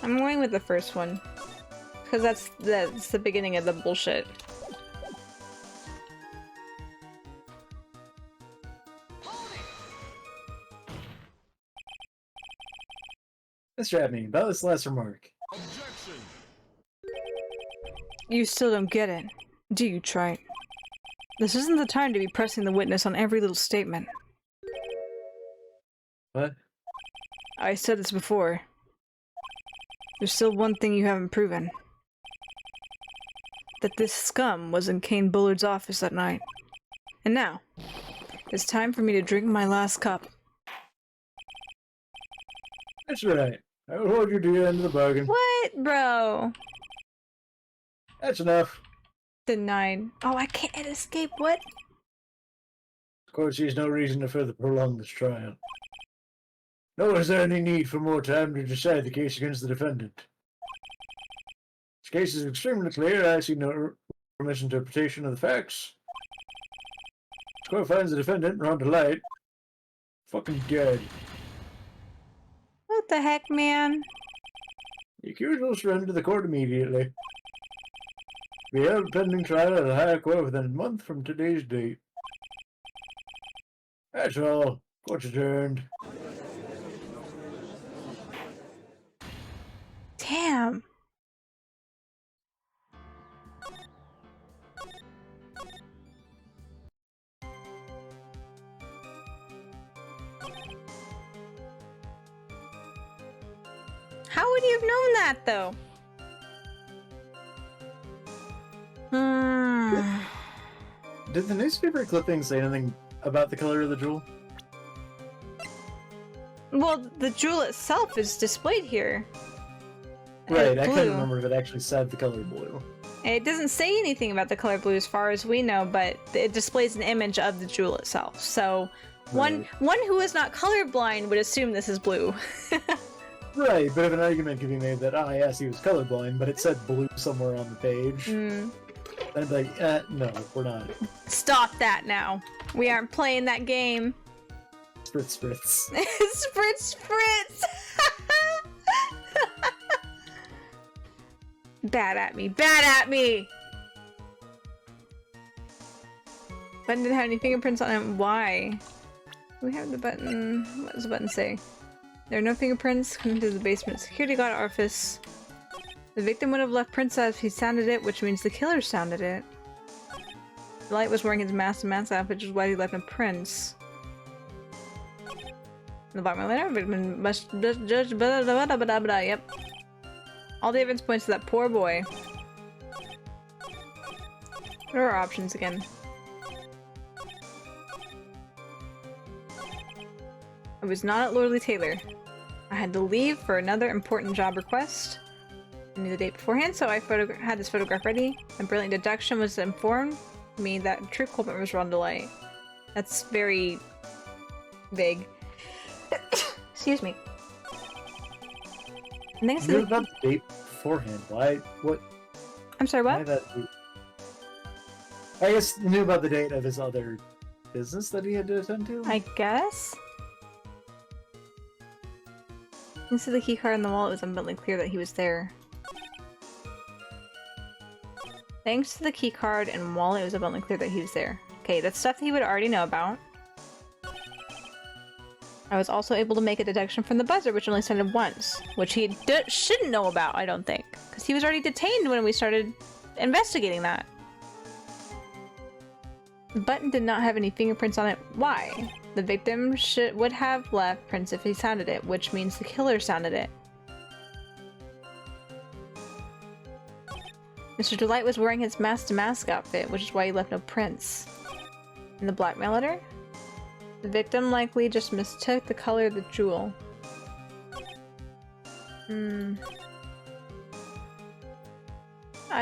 I'm going with the first one. Because that's the beginning of the bullshit. Mr. Abney, about this last remark. You still don't get it, do you, Trite? This isn't the time to be pressing the witness on every little statement. What? I said this before. There's still one thing you haven't proven. that this scum was in Kane Bullard's office that night. And now, it's time for me to drink my last cup. That's right. I will hold you to the end of the bargain. What, bro? That's enough. Denied. Oh, I can't escape. What? The court sees no reason to further prolong this trial. Nor is there any need for more time to decide the case against the defendant. This case is extremely clear. I see no misinterpretation of the facts. The court finds the defendant, Rhonda Light, fucking dead. What the heck, man? The accused will surrender to the court immediately. Be held pending trial at a higher court within a month from today's date. That's all. Court's adjourned. Damn. How would you have known that, though? Did the newspaper clipping say anything about the color of the jewel? Well, the jewel itself is displayed here. Right, I Blue. couldn't remember if it actually said the color blue. It doesn't say anything about the color blue as far as we know, but it displays an image of the jewel itself. So one who is not colorblind would assume this is blue. Right, but if an argument could be made that, ah, yes, he was colorblind, but it said blue somewhere on the page, then I'd be like, no, we're not. Stop that now. We aren't playing that game. Spritz, spritz. Spritz, spritz! Bad at me, bad at me! Button didn't have any fingerprints on it. Why? We have the button. What does the button say? There are no fingerprints. Come to the basement security guard office. The victim would have left prints as he sounded it, which means the killer sounded it. Light was wearing his mask and mask outfit, which is why he left no prints. The bottom later, victim must judge. Yep. All the evidence points to that poor boy. What are our options again? I was not at Lordly Taylor. I had to leave for another important job request. I knew the date beforehand, so I had this photograph ready. A brilliant deduction was informed me that the true culprit was Rhonda Light. That's very vague. Excuse me. You knew about the date beforehand. Why? What? I'm sorry, what? Why that? I guess you knew about the date of his other business that he had to attend to? I guess? You can see the keycard in the wall. It was abundantly clear that he was there. Thanks to the keycard and wallet, it was abundantly clear that he was there. Okay, that's stuff that he would already know about. I was also able to make a detection from the buzzer, which only sounded once, which he shouldn't know about, I don't think, because he was already detained when we started investigating that. The button did not have any fingerprints on it. Why? The victim would have left prints if he sounded it, which means the killer sounded it. Mr. Delight was wearing his mask-to-mask outfit, which is why he left no prints. And the blackmail letter? The victim likely just mistook the color of the jewel. I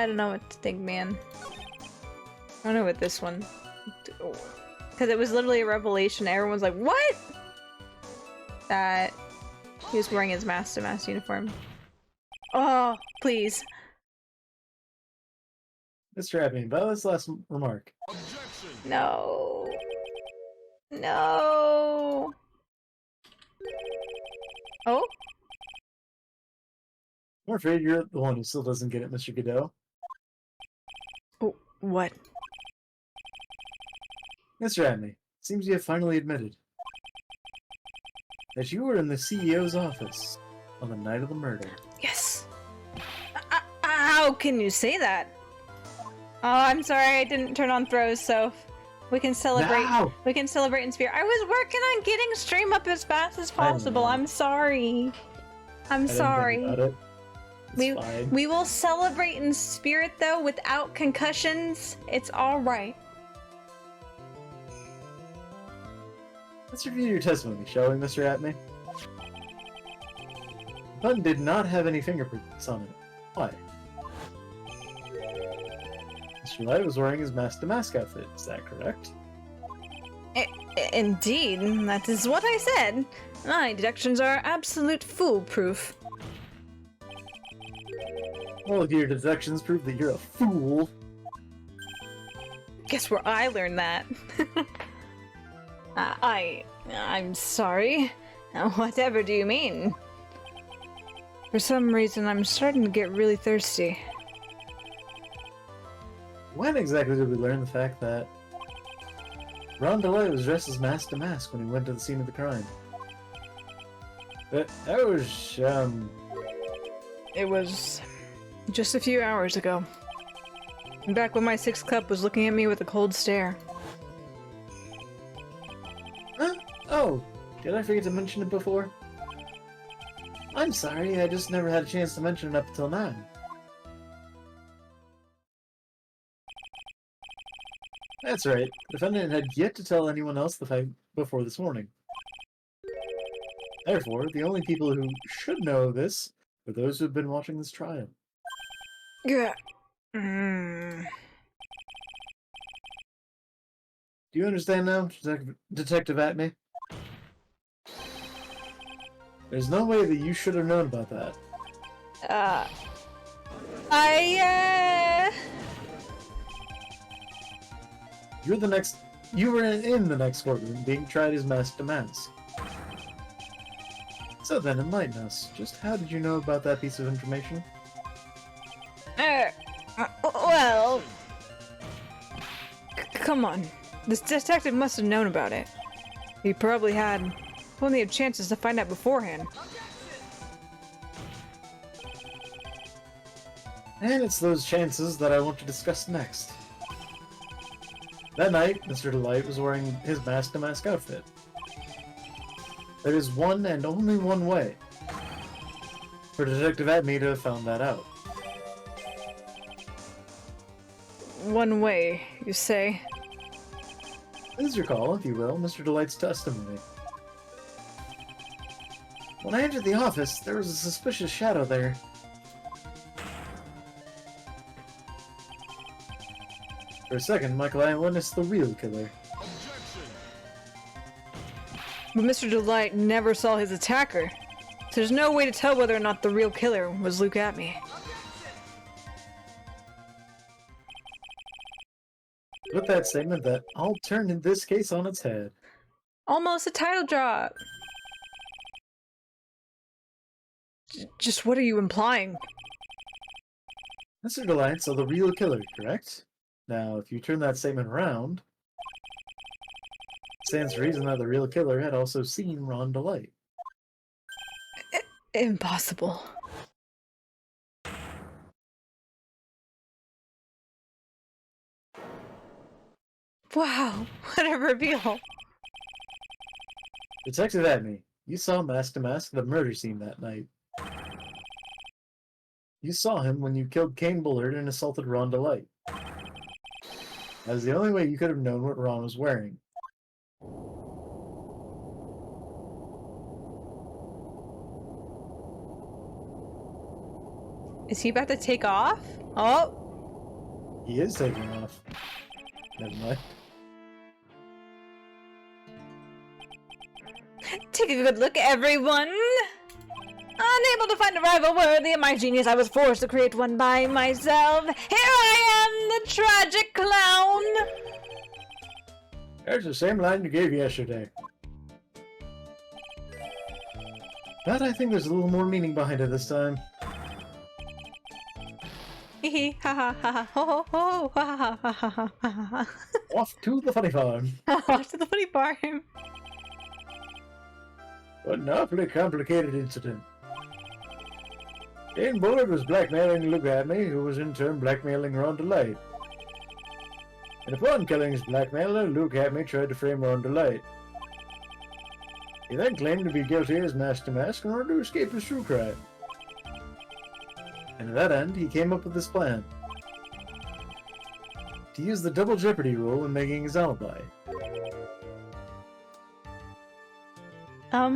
don't know what to think, man. I don't know about this one. Because it was literally a revelation. Everyone's like, what? That he was wearing his mask-to-mask uniform. Oh, please. Mr. Abney, about this last remark. No. No. Oh? I'm afraid you're the one who still doesn't get it, Mr. Godot. Oh, what? Mr. Abney, seems you have finally admitted that you were in the CEO's office on the night of the murder. Yes. How can you say that? Oh, I'm sorry, I didn't turn on throws, so we can celebrate. No! We can celebrate in spirit. I was working on getting stream up as fast as possible. I'm sorry. I'm sorry. fine. We will celebrate in spirit, though, without concussions. It's all right. Let's review your testimony, shall we, Mr. Atme? The gun did not have any fingerprints on it. Why? Mr. Light was wearing his mask-to-mask outfit, is that correct? Indeed, that is what I said. My deductions are absolute foolproof. Well, if your deductions prove that you're a fool. Guess where I learned that. I'm sorry. Whatever do you mean? For some reason, I'm starting to get really thirsty. When exactly did we learn the fact that Ron DeLay was dressed as mask to mask when he went to the scene of the crime? But that was, It was just a few hours ago. Back when my sixth cup was looking at me with a cold stare. Huh? Oh, did I forget to mention it before? I'm sorry, I just never had a chance to mention it up until now. That's right. The defendant had yet to tell anyone else the fact before this morning. Therefore, the only people who should know this are those who have been watching this trial. Yeah. Do you understand now, Detective Atme? There's no way that you should have known about that. You were in the next courtroom being tried as mask to mask. So then, enlighten us. Just how did you know about that piece of information? Well... Come on. This detective must have known about it. He probably had plenty of chances to find out beforehand. And it's those chances that I want to discuss next. That night, Mr. Delight was wearing his mask-to-mask outfit. There is one and only one way for Detective Atme to have found that out. One way, you say? Please recall, if you will, Mr. Delight's testimony. When I entered the office, there was a suspicious shadow there. For a second, my client witnessed the real killer. But Mr. Delight never saw his attacker. So there's no way to tell whether or not the real killer was Luke Atme. With that statement, that all turned in this case on its head. Almost a title drop. Just what are you implying? Mr. Delight saw the real killer, correct? Now, if you turn that statement around, it stands to reason that the real killer had also seen Ron Delight. Impossible. Wow, what a reveal. Detective Atme, you saw Mask to Mask at the murder scene that night. You saw him when you killed Kane Bullard and assaulted Ron Delight. That was the only way you could have known what Ron was wearing. Is he about to take off? Oh! He is taking off. Never mind. Take a good look, everyone! Unable to find a rival worthy of my genius, I was forced to create one by myself. Here I am, the tragic clown! There's the same line you gave yesterday. But I think there's a little more meaning behind it this time. Hee hee, ha ha ha ha, ho ho ho, ha ha ha ha ha ha ha. Off to the funny farm. Off to the funny farm. An awfully complicated incident. Kane Bullard was blackmailing Luke Atme, who was in turn blackmailing Ron Delight. And upon killing his blackmailer, Luke Atme tried to frame Ron Delight. He then claimed to be guilty as mask to mask in order to escape his true crime. And to that end, he came up with this plan. To use the double jeopardy rule in making his alibi. At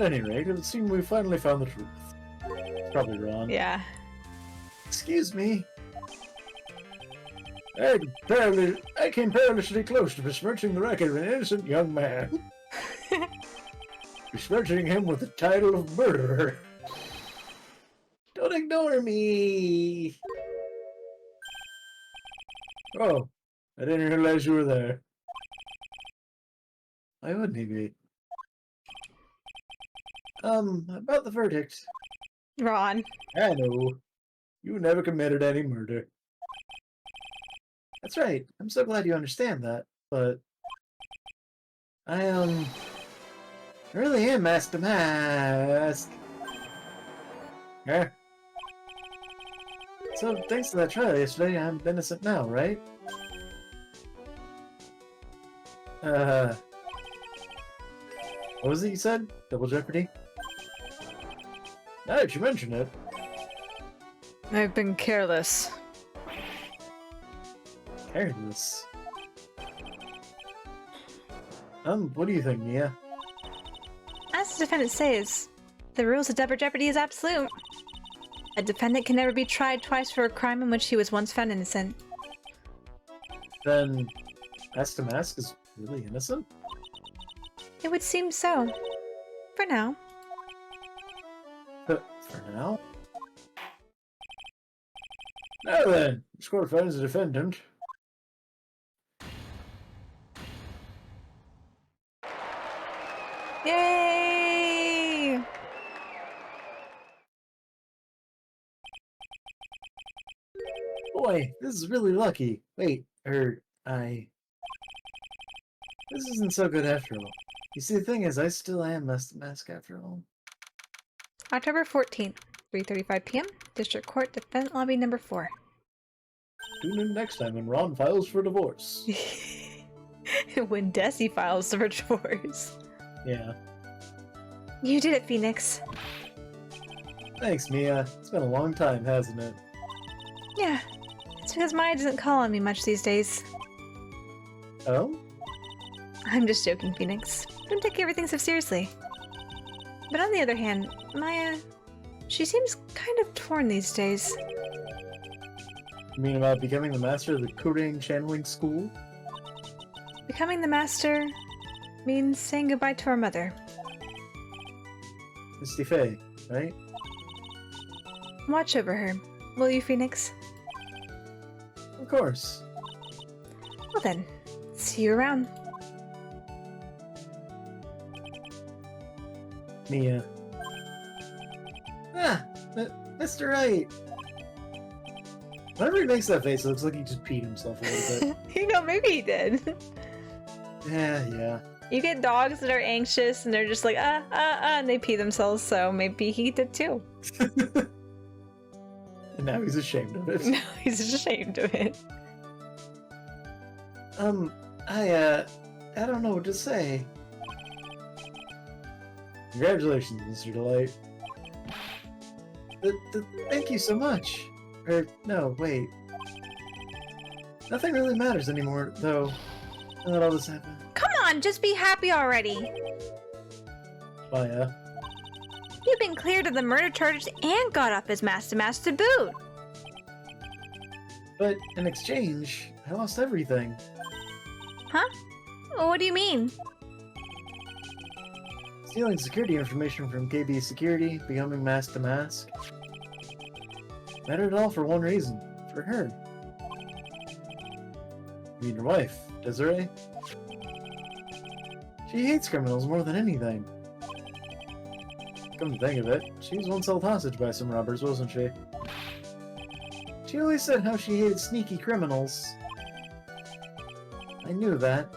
any rate, it would seem we finally found the truth. It's probably wrong. Yeah. Excuse me. I came perilously close to besmirching the record of an innocent young man. Besmirching him with the title of murderer. Don't ignore me! Oh, I didn't realize you were there. Why wouldn't he be? About the verdict. Ron. I know. You never committed any murder. That's right. I'm so glad you understand that, but... I really am Master Mask. Yeah. So, thanks to that trial yesterday, I'm innocent now, right? What was it you said? Double jeopardy? Now that you mention it. I've been careless. Careless? What do you think, Mia? As the defendant says, the rules of double jeopardy is absolute. A defendant can never be tried twice for a crime in which he was once found innocent. Then, Master Mask is really innocent? It would seem so. For now. But for now? Now then, the score finds the defendant. Yay! Boy, this is really lucky. Wait, this isn't so good after all. You see, the thing is, I still am Master Mask after all. October 14th, 3:35 p.m. District Court, Defendant Lobby number 4. Tune in next time when Ron files for divorce. When Desi files for divorce. Yeah. You did it, Phoenix. Thanks, Mia. It's been a long time, hasn't it? Yeah. It's because Maya doesn't call on me much these days. Oh? I'm just joking, Phoenix. Don't take everything so seriously. But on the other hand, Maya... she seems kind of torn these days. You mean about becoming the master of the coding channeling school? Becoming the master means saying goodbye to our mother. Misty Faye, right? Watch over her. Will you, Phoenix? Of course. Well then, see you around. Mia. Ah! Mr. Wright! Whenever he makes that face, it looks like he just peed himself a little bit. You know, maybe he did. Yeah. You get dogs that are anxious and they're just like, and they pee themselves, so maybe he did too. And now he's ashamed of it. No, he's ashamed of it. I don't know what to say. Congratulations, Mr. Delight. Thank you so much. Or, no, wait. Nothing really matters anymore, though. Now that all this happened. Come on, just be happy already. Maya. You've been cleared of the murder charges and got off as Master to boot. But in exchange, I lost everything. Huh? What do you mean? Stealing security information from KB Security, becoming Mask to Mask. Mattered it all for one reason. For her. You mean your wife, Desiree? She hates criminals more than anything. Come to think of it, she was once held hostage by some robbers, wasn't she? She always said how she hated sneaky criminals. I knew that,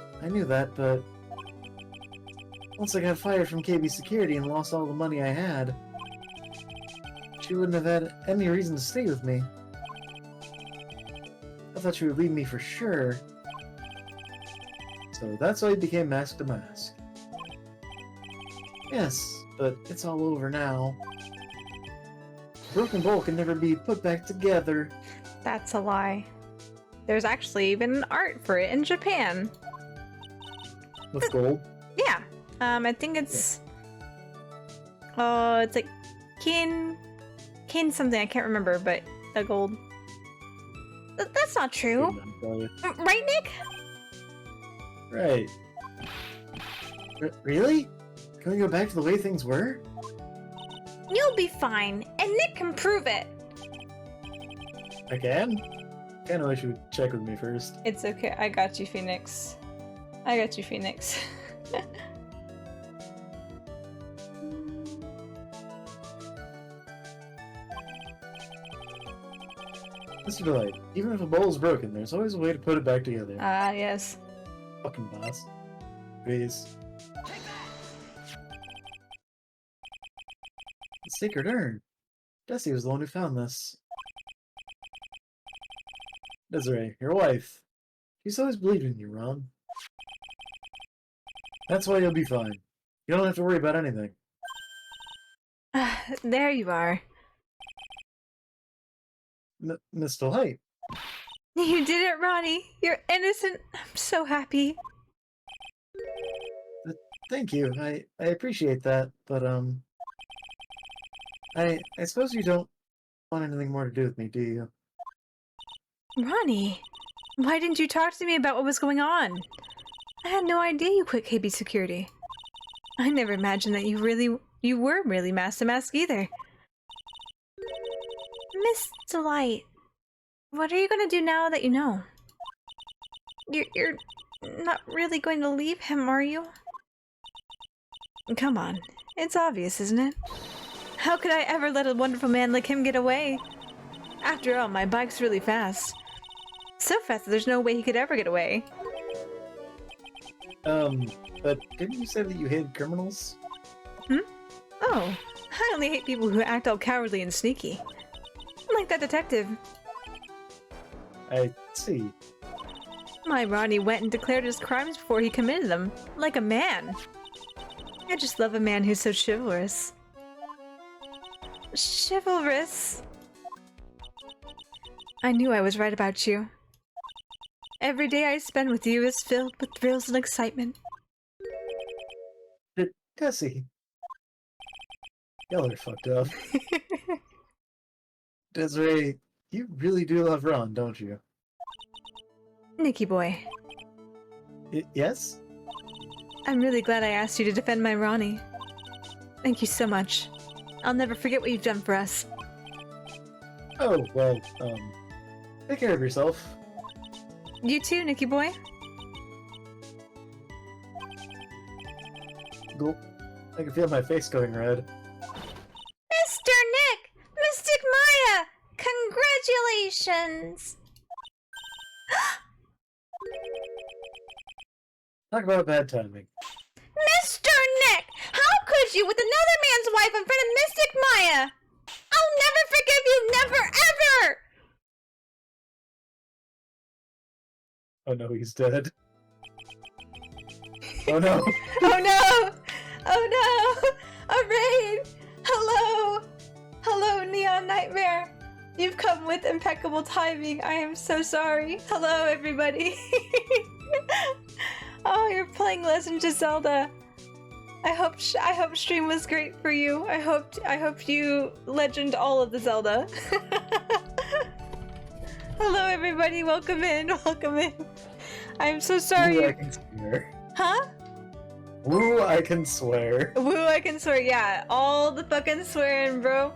but... once I got fired from KB Security and lost all the money I had, she wouldn't have had any reason to stay with me. I thought she would leave me for sure. So that's why I became Mask to Mask. Yes, but it's all over now. broken bowl can never be put back together. That's a lie. There's actually even art for it in Japan. With gold? Yeah. I think it's... it's like kin something, I can't remember, but a gold. That's not true. Right, Nick? Right. Really? Can we go back to the way things were? You'll be fine, and Nick can prove it. I can? Kinda wish you would check with me first. It's okay, I got you, Phoenix. I got you, Phoenix. Mr. Delight, even if a bowl is broken, there's always a way to put it back together. Ah, yes. Fucking boss. Please. The sacred urn. Desi was the one who found this. Desiree, your wife. She's always believed in you, Ron. That's why you'll be fine. You don't have to worry about anything. There you are. Miss Delight. You did it, Ronnie. You're innocent. I'm so happy. Thank you. I appreciate that, but I suppose you don't want anything more to do with me, do you? Ronnie, why didn't you talk to me about what was going on? I had no idea you quit KB Security. I never imagined that you were really Mask to Mask either. Miss Delight, what are you gonna do now that you know? You're not really going to leave him, are you? Come on, it's obvious, isn't it? How could I ever let a wonderful man like him get away? After all, my bike's really fast. So fast that there's no way he could ever get away. But didn't you say that you hated criminals? Oh, I only hate people who act all cowardly and sneaky. Like that detective. I see. My Ronnie went and declared his crimes before he committed them, like a man. I just love a man who's so chivalrous. Chivalrous? I knew I was right about you. Every day I spend with you is filled with thrills and excitement. Desi. Y'all are fucked up. Desiree, you really do love Ron, don't you? Nicky boy, Yes? I'm really glad I asked you to defend my Ronnie. Thank you so much. I'll never forget what you've done for us. Oh, well, take care of yourself. You too, Nicky boy. Gulp. I can feel my face going red. Mr. Nick! Mystic Maya! Congratulations! Talk about bad timing. Mr. Nick! How could you with another man's wife in front of Mystic Maya? I'll never forgive you! Never, ever! Oh no, he's dead. Oh no! Oh no! Oh no! A raid! Hello! Hello, Neon Nightmare! You've come with impeccable timing. I am so sorry. Hello, everybody. Oh, you're playing Legend of Zelda. I hope stream was great for you. I hope you legend all of the Zelda. Hello, everybody. Welcome in. Welcome in. I'm so sorry. Woo, I can swear. Huh? Woo, I can swear. Woo, I can swear. Yeah, all the fucking swearing, bro.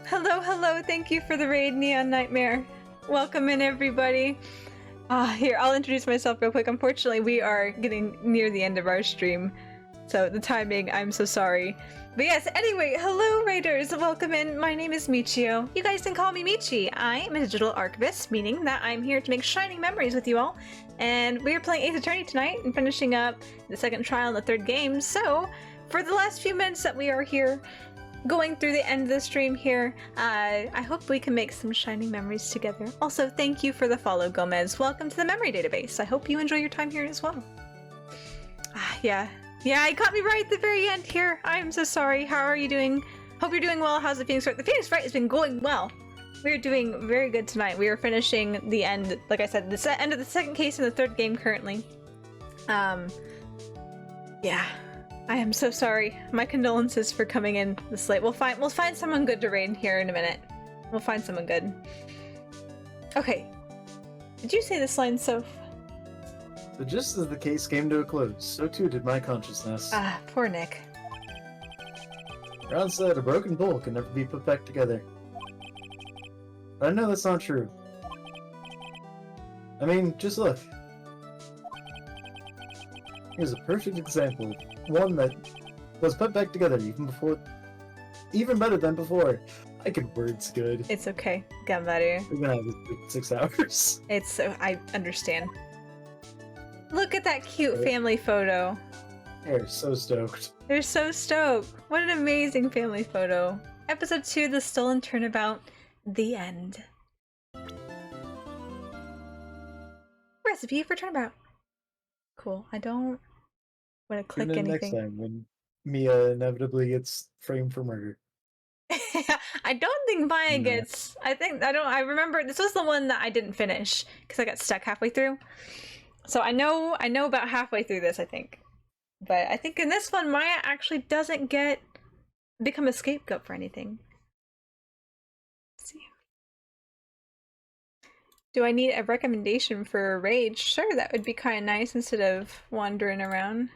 Hello, hello. Thank you for the raid, Neon Nightmare. Welcome in, everybody. Here, I'll introduce myself real quick. Unfortunately, we are getting near the end of our stream, so the timing, I'm so sorry. But yes, anyway, hello, raiders. Welcome in. My name is Michio. You guys can call me Michi. I am a digital archivist, meaning that I'm here to make shining memories with you all. And we are playing Ace Attorney tonight and finishing up the second trial and the third game. So, for the last few minutes that we are here, going through the end of the stream here, I hope we can make some shining memories together. Also, thank you for the follow, Gomez. Welcome to the memory database. I hope you enjoy your time here as well. Yeah, Yeah, he caught me right at the very end here. I am so sorry. How are you doing? Hope you're doing well. How's the Phoenix Wright? The Phoenix Wright has been going well. We're doing very good tonight. We are finishing the end, like I said, the end of the second case in the third game currently. Yeah. I am so sorry. My condolences for coming in this late. We'll find someone good to raid here in a minute. We'll find someone good. Okay. Did you say this line, Soph? But just as the case came to a close, so too did my consciousness. Ah, poor Nick. Ron said a broken bowl can never be put back together. But I know that's not true. I mean, just look. Here's a perfect example of one that was put back together even better than before. I could words good. It's okay. Get better. We're gonna have this for 6 hours. I understand. Look at that cute family photo. They're so stoked. They're so stoked. What an amazing family photo. Episode 2, The Stolen Turnabout, the end. Recipe for turnabout. Cool. I don't want to click anything. Next time when Mia inevitably gets framed for murder. I don't think Maya gets. I remember this was the one that I didn't finish because I got stuck halfway through. So I know about halfway through this, I think. But I think in this one, Maya actually doesn't become a scapegoat for anything. Let's see. Do I need a recommendation for a raid? Sure, that would be kind of nice instead of wandering around.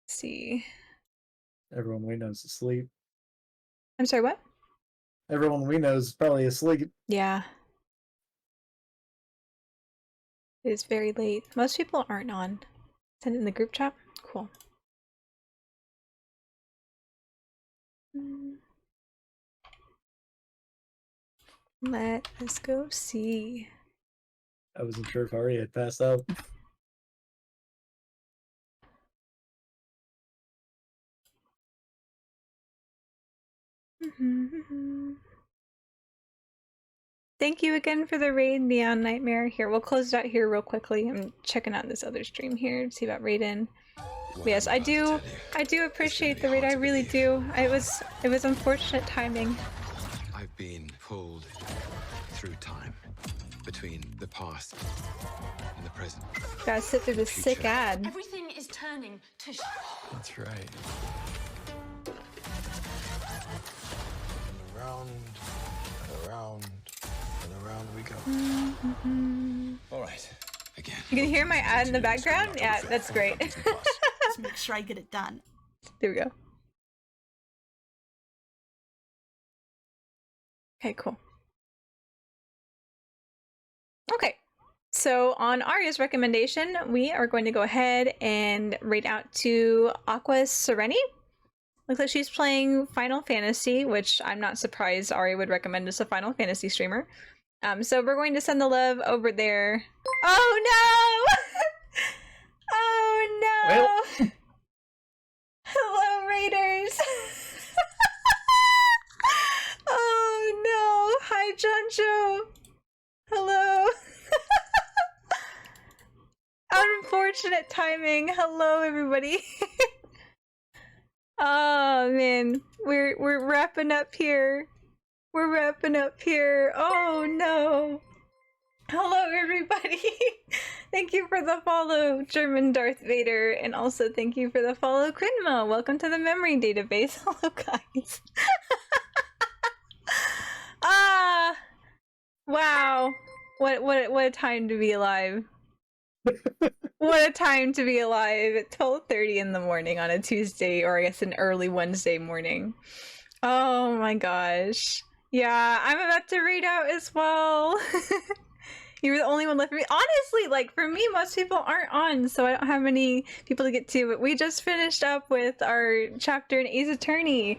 Let's see. Everyone we know is asleep. I'm sorry, what? Everyone we know is probably asleep. Yeah. It is very late. Most people aren't on. Send it in the group chat? Cool. Let us go see. I wasn't sure if Ari had passed out. Thank you again for the raid, Neon Nightmare. Here, we'll close it out here real quickly. I'm checking out this other stream here to see about raid-in. Yes, I do appreciate the raid. I really do. It was unfortunate timing. I've been pulled through time between the past and the present. Gotta sit through this sick ad. Everything is turning to That's right. And around and around and around we go. All right. Again. You can hear my ad in the background? Yeah, that's great. Let's make sure I get it done. There we go. Okay, cool. Okay, so on Arya's recommendation, we are going to go ahead and raid out to Aqua Sereni. Looks like she's playing Final Fantasy, which I'm not surprised Arya would recommend as a Final Fantasy streamer. So we're going to send the love over there. Oh no! Oh no! Well. Hello, Raiders! Oh no! Hi, Jonjo! Hello! Unfortunate timing. Hello, everybody. Oh man, we're wrapping up here. We're wrapping up here. Oh no. Hello, everybody. Thank you for the follow, German Darth Vader, and also thank you for the follow, Crinma. Welcome to the memory database. Hello, guys. Ah, wow. What a time to be alive. What a time to be alive at 12:30 in the morning on a Tuesday, or I guess an early Wednesday morning. Oh my gosh. Yeah, I'm about to read out as well. You're the only one left for me. Honestly, like, for me, most people aren't on, so I don't have many people to get to, but we just finished up with our chapter in Ace Attorney,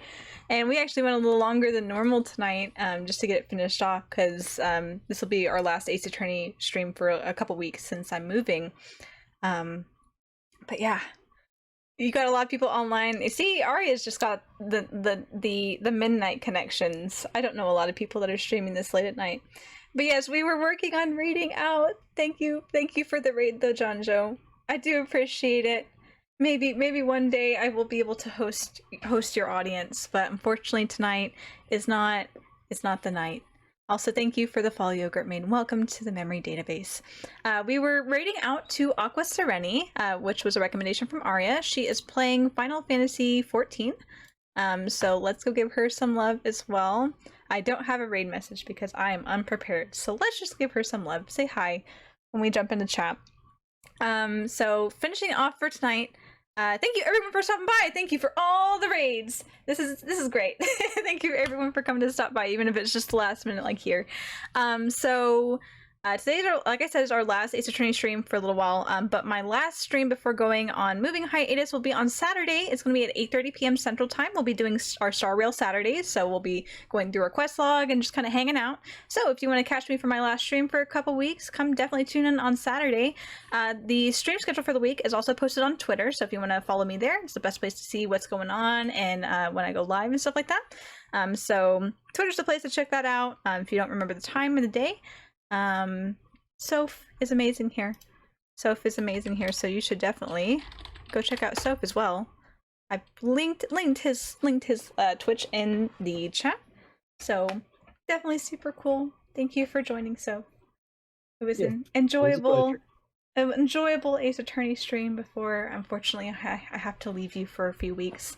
and we actually went a little longer than normal tonight, just to get it finished off, because this will be our last Ace Attorney stream for a couple weeks since I'm moving. But yeah, you got a lot of people online. You see, Arya's just got the midnight connections. I don't know a lot of people that are streaming this late at night. But yes, we were working on reading out. Thank you for the raid though, Jonjo. I do appreciate it. Maybe one day I will be able to host your audience, but unfortunately tonight is not the night. Also, thank you for the follow, Yogurt Maiden. Welcome to the memory database. We were raiding out to Aqua Sereni, which was a recommendation from Arya. She is playing Final Fantasy XIV. So let's go give her some love as well. I don't have a raid message because I am unprepared. So let's just give her some love. Say hi when we jump into chat. So finishing off for tonight. Thank you everyone for stopping by. Thank you for all the raids. This is great. Thank you everyone for coming to stop by, even if it's just the last minute like here. Today, like I said, is our last Ace Attorney stream for a little while, but my last stream before going on moving hiatus will be on Saturday. It's going to be at 8:30 p.m. Central Time. We'll be doing our Star Rail Saturdays, so we'll be going through our quest log and just kind of hanging out. So if you want to catch me for my last stream for a couple weeks, come definitely tune in on Saturday. The stream schedule for the week is also posted on Twitter, so if you want to follow me there, it's the best place to see what's going on and when I go live and stuff like that. So Twitter's the place to check that out if you don't remember the time of the day. Soph is amazing here. Soph is amazing here, so you should definitely go check out Soph as well. I linked his Twitch in the chat, so definitely super cool. Thank you for joining, Soph. It was an enjoyable Ace Attorney stream before, unfortunately, I have to leave you for a few weeks.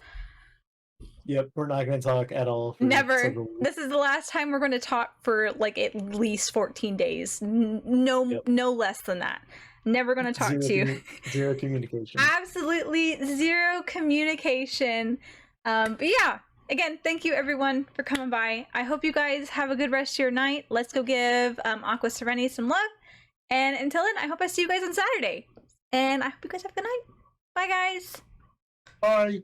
Yep, we're not going to talk at all. Never. This is the last time we're going to talk for like at least 14 days. No less than that. Never going to talk to you. Zero communication. Absolutely zero communication. But yeah, again, thank you everyone for coming by. I hope you guys have a good rest of your night. Let's go give Aqua Sereni some love. And until then, I hope I see you guys on Saturday. And I hope you guys have a good night. Bye, guys. Bye.